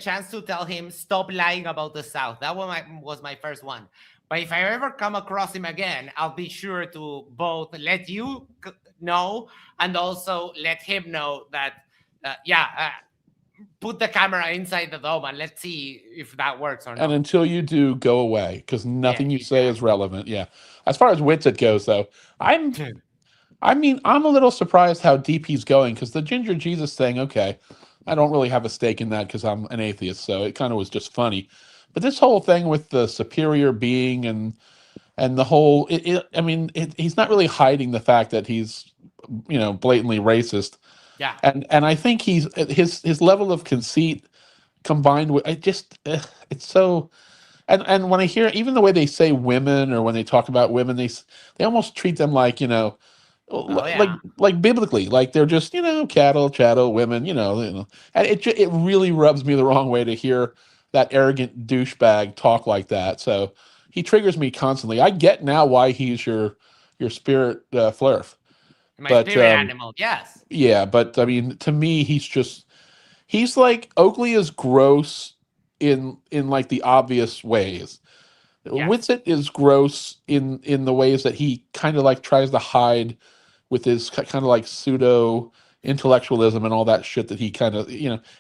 chance to tell him stop lying about the South. That was my first one. But if I ever come across him again, I'll be sure to both let you know and also let him know that, put the camera inside the dome and let's see if that works or not. And until you do, go away, because nothing you say is relevant. Yeah. As far as Witsit goes, though, I'm a little surprised how deep he's going, because the Ginger Jesus thing, okay, I don't really have a stake in that because I'm an atheist, so it kind of was just funny. But this whole thing with the superior being and the whole, he's not really hiding the fact that he's, blatantly racist. Yeah. And I think his level of conceit combined with it's so, and when I hear even the way they say women, or when they talk about women, they almost treat them like, like biblically, like they're just, cattle, chattel, women, and it really rubs me the wrong way to hear that arrogant douchebag talk like that. So he triggers me constantly. I get now why he's your spirit flurf. My spirit animal, yes. Yeah, but I mean, to me, he's like Oakley is gross in like the obvious ways. Yes. Witsit is gross in the ways that he kind of like tries to hide with his kind of like pseudo intellectualism and all that shit that he kind of,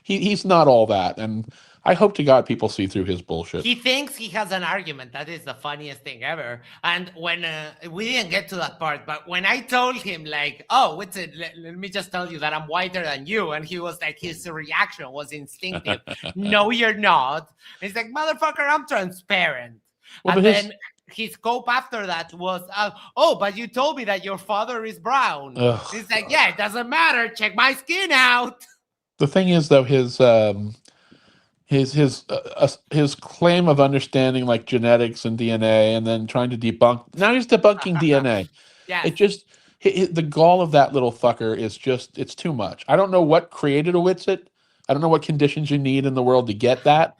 he's not all that. And I hope to God people see through his bullshit. He thinks he has an argument. That is the funniest thing ever. And when we didn't get to that part, but when I told him like, oh, Witsit, let me just tell you that I'm whiter than you. And he was like, his reaction was instinctive. No, you're not. And he's like, motherfucker, I'm transparent. Well, and then his cope after that was, oh, but you told me that your father is brown. He's like, yeah, it doesn't matter. Check my skin out. The thing is, though, his claim of understanding like genetics and DNA, and then trying to debunk. Now he's debunking DNA. Yeah. It just the gall of that little fucker is just, it's too much. I don't know what created a Witsit. I don't know what conditions you need in the world to get that,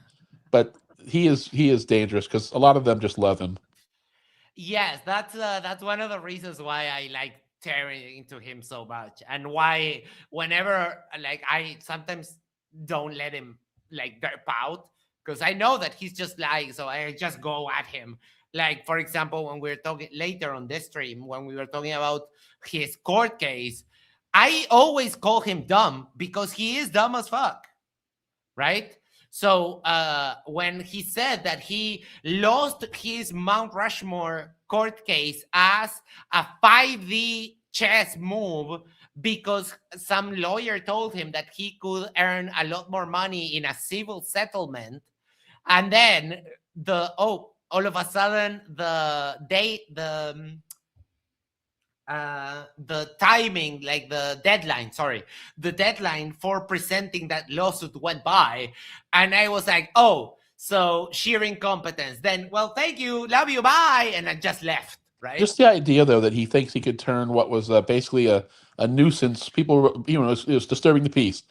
but he is dangerous because a lot of them just love him. Yes, that's one of the reasons why I like tearing into him so much, and why whenever like I sometimes don't let him like derp out, because I know that he's just lying, so I just go at him. Like, for example, when we were talking later on this stream, when we were talking about his court case, I always call him dumb because he is dumb as fuck, right? So when he said that he lost his Mount Rushmore court case as a 5D chess move because some lawyer told him that he could earn a lot more money in a civil settlement, and then all of a sudden the timing, like the deadline for presenting that lawsuit went by, and I was like, oh, so sheer incompetence. Then, well, thank you, love you, bye, and I just left. Right? Just the idea, though, that he thinks he could turn what was basically a nuisance, people, it was disturbing the peace,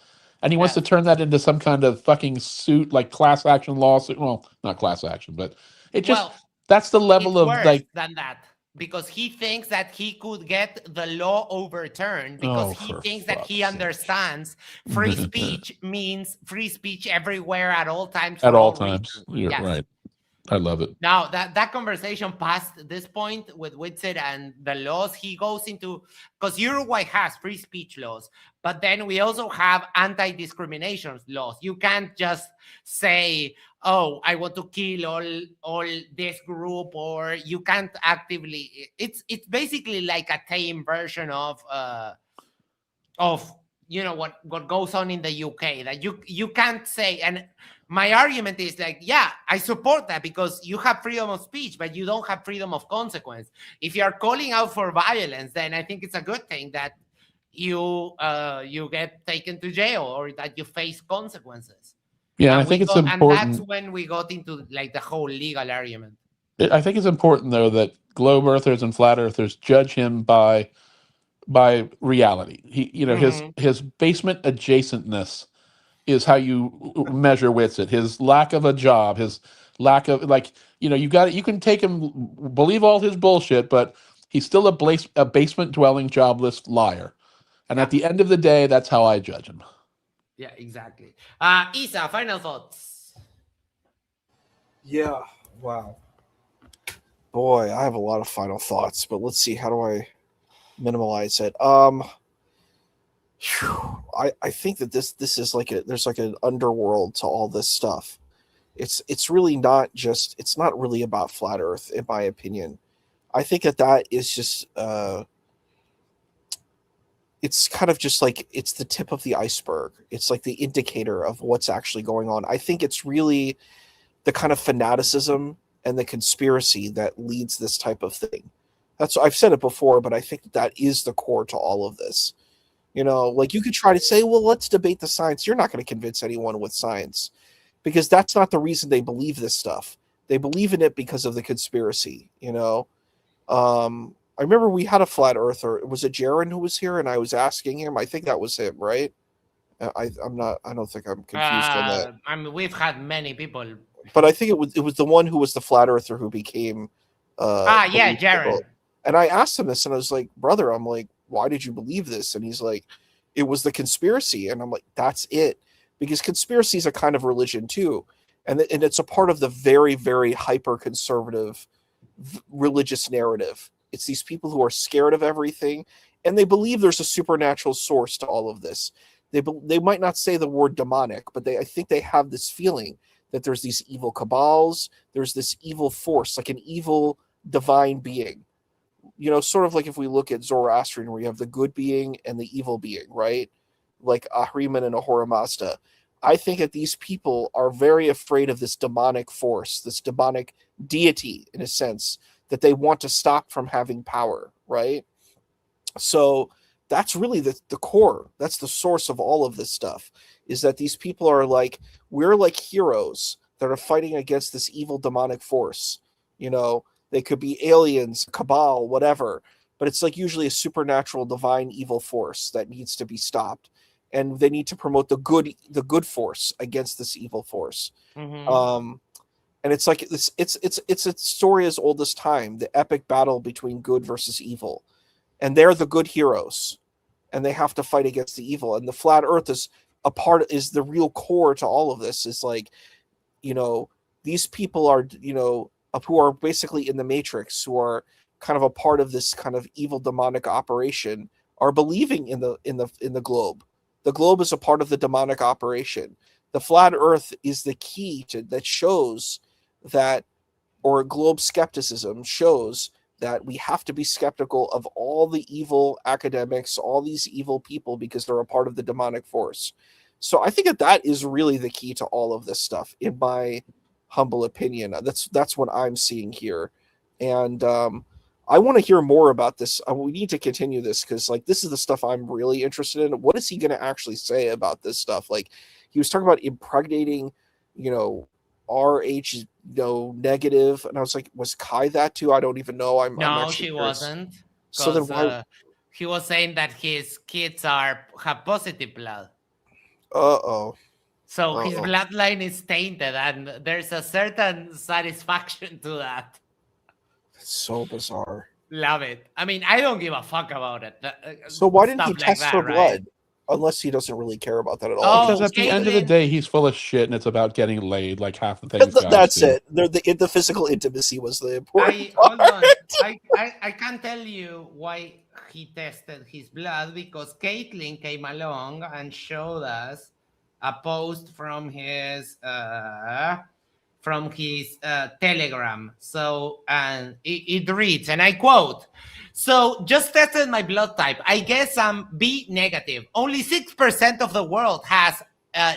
and he wants to turn that into some kind of fucking suit, like class action lawsuit. Well, not class action, but it just that's the level of worse like than that. because he thinks that he could get the law overturned because he thinks that he understands free speech means free speech everywhere at all times. At for all all times. reasons. You're Yes. right. I love it. Now that conversation past this point with Witsit and the laws, he goes into, because Uruguay has free speech laws, but then we also have anti-discrimination laws. You can't just say, oh, I want to kill all this group, or you can't actively. It's basically like a tame version of what goes on in the UK, that you can't say. And my argument is like, yeah, I support that because you have freedom of speech, but you don't have freedom of consequence. If you are calling out for violence, then I think it's a good thing that you get taken to jail or that you face consequences. Yeah, and I think it's important. And that's when we got into like the whole legal argument. I think it's important though that globe earthers and flat earthers judge him by reality. His basement adjacentness is how you measure Witsit. His lack of a job, his lack of you can take him, believe all his bullshit, but he's still a basement dwelling jobless liar. And at the end of the day, that's how I judge him. Yeah, exactly. Isa, final thoughts. Yeah. Wow. Boy, I have a lot of final thoughts, but let's see. How do I minimize it? I think that this is there's like an underworld to all this stuff. It's really not just, it's not really about flat Earth, in my opinion. I think that is just it's kind of just like, it's the tip of the iceberg. It's like the indicator of what's actually going on. I think it's really the kind of fanaticism and the conspiracy that leads this type of thing. I've said it before, but I think that is the core to all of this. Like you could try to say, well, let's debate the science. You're not going to convince anyone with science because that's not the reason they believe this stuff. They believe in it because of the conspiracy, I remember we had a flat earther. Was it Jaron who was here? And I was asking him, I think that was him, right? I don't think I'm confused on that. I mean, we've had many people. But I think it was the one who was the flat earther who became yeah, Jaron. And I asked him this and I was like, brother, I'm like, why did you believe this? And he's like, it was the conspiracy. And I'm like, that's it. Because conspiracy is a kind of religion too. And it's a part of the very, very hyper conservative religious narrative. It's these people who are scared of everything and they believe there's a supernatural source to all of this. They might not say the word demonic, but I think they have this feeling that there's these evil cabals, there's this evil force, like an evil divine being. Sort of like if we look at Zoroastrian, where you have the good being and the evil being, right? Like Ahriman and Ahura Mazda. I think that these people are very afraid of this demonic force, this demonic deity, in a sense, that they want to stop from having power, right? So that's really the core. That's the source of all of this stuff, is that these people are like, we're like heroes that are fighting against this evil demonic force. They could be aliens, cabal, whatever, but it's like usually a supernatural divine evil force that needs to be stopped. And they need to promote the good force against this evil force. Mm-hmm. And it's like it's a story as old as time, the epic battle between good versus evil. And they're the good heroes. And they have to fight against the evil. And the flat earth is the real core to all of this. Is like, these people are, who are basically in the Matrix, who are kind of a part of this kind of evil demonic operation, are believing in the globe. The globe is a part of the demonic operation. The flat earth is the key that shows that, or globe skepticism shows that we have to be skeptical of all the evil academics, all these evil people, because they're a part of the demonic force. So I think that is really the key to all of this stuff, in my humble opinion. That's what I'm seeing here. And I want to hear more about this. We need to continue this because this is the stuff I'm really interested in. What is he going to actually say about this stuff? Like, he was talking about impregnating, RH, negative. And I was like, was Kai that too? I don't even know. I'm she wasn't. So then why? He was saying that his kids have positive blood. So his bloodline is tainted, and there's a certain satisfaction to that. It's so bizarre. Love it. I mean, I don't give a fuck about it. So why didn't he Stuff like test that, for right? blood? Unless he doesn't really care about that at all. Because at the end of the day, he's full of shit, and it's about getting laid, like half the things. That's guys do. it. The physical intimacy was the important Hold part. on. I can't tell you why he tested his blood, because Caitlin came along and showed us a post from his Telegram. So, and it reads, and I quote, "So just tested my blood type. I guess I'm B negative. Only 6% of the world has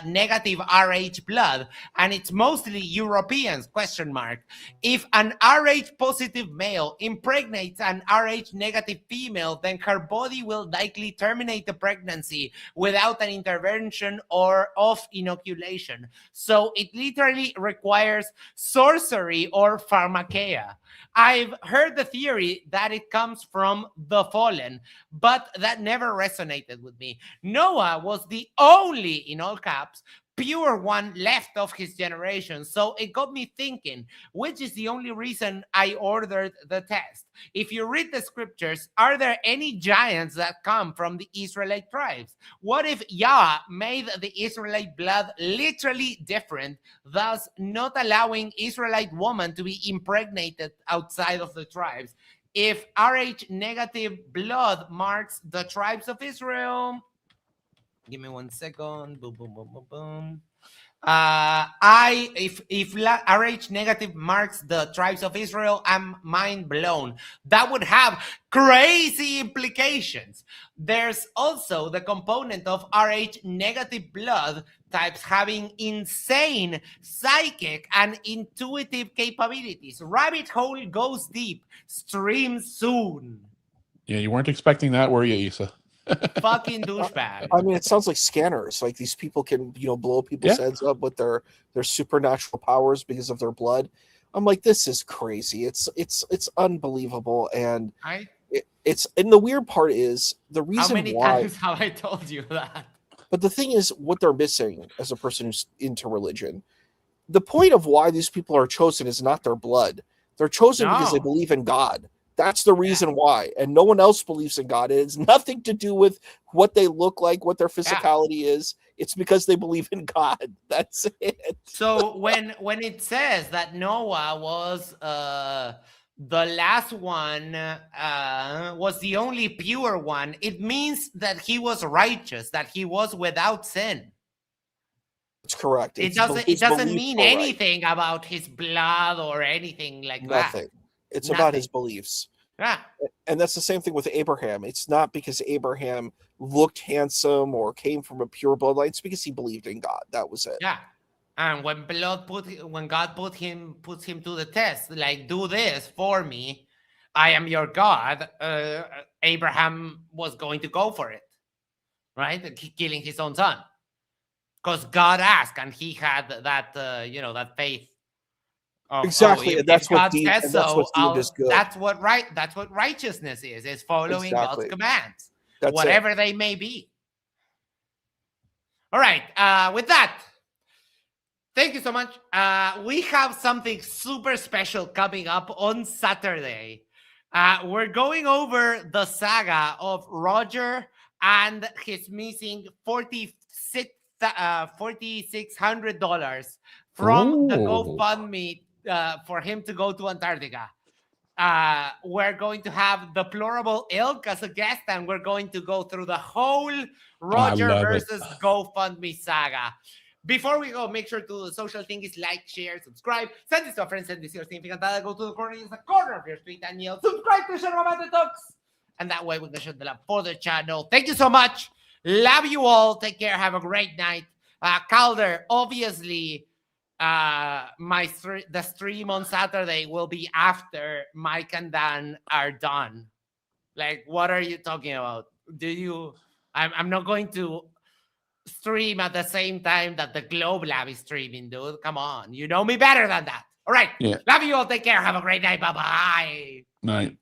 negative Rh blood, and it's mostly Europeans, ? If an Rh positive male impregnates an Rh negative female, then her body will likely terminate the pregnancy without an intervention or of inoculation. So it literally requires sorcery or pharmakeia. I've heard the theory that it comes from the fallen, but that never resonated with me. Noah was the only, in all caps, pure one left of his generation. So it got me thinking, which is the only reason I ordered the test. If you read the scriptures, are there any giants that come from the Israelite tribes? What if Yah made the Israelite blood literally different, thus not allowing Israelite women to be impregnated outside of the tribes? If Rh negative blood marks the tribes of Israel, give me 1 second. Boom, boom, boom, boom, boom. If Rh negative marks the tribes of Israel, I'm mind blown. That would have crazy implications. There's also the component of Rh negative blood types having insane psychic and intuitive capabilities. Rabbit hole goes deep. Stream soon. Yeah, you weren't expecting that, were you, Issa? Fucking douchebag. I mean, it sounds like scanners. Like these people can, blow people's heads up with their supernatural powers because of their blood. I'm like, this is crazy. It's unbelievable, and it's and the weird part is the reason How many why. times have I told you that? But the thing is, what they're missing as a person who's into religion, the point of why these people are chosen is not their blood. They're chosen because they No. believe in God. That's the reason why. And no one else believes in God. It has nothing to do with what they look like, what their physicality is. It's because they believe in God. That's it. So when it says that Noah was the last one, was the only pure one, it means that he was righteous, that he was without sin. It's correct. It doesn't mean anything about his blood or anything like Nothing. that. It's about his beliefs. Yeah. And that's the same thing with Abraham. It's not because Abraham looked handsome or came from a pure bloodline. It's because he believed in God. That was it. Yeah. And when God puts him to the test, like, do this for me, I am your God, Abraham was going to go for it, right? Killing his own son. Because God asked, and he had that, that faith. Exactly, and that's what deemed is good. That's what righteousness is following God's commands, whatever they may be. All right, with that, thank you so much. We have something super special coming up on Saturday. We're going over the saga of Roger and his missing $4,600 from the GoFundMe for him to go to Antarctica. We're going to have Deplorable Ilk as a guest, and we're going to go through the whole Roger versus GoFundMe saga. Before we go, make sure to do the social things, like, share, subscribe, send this to a friend, send this to your significant other, go to the corner of your street and yell, subscribe to Show About the Talks. And that way we can shut the love for the channel. Thank you so much. Love you all. Take care. Have a great night. Calder, obviously, the stream on Saturday will be after Mike and Dan are done. Like, what are you talking about? I'm not going to stream at the same time that the Globe Lab is streaming, dude. Come on. You know me better than that. All right. Yeah. Love you all. Take care. Have a great night. Bye-bye. Night.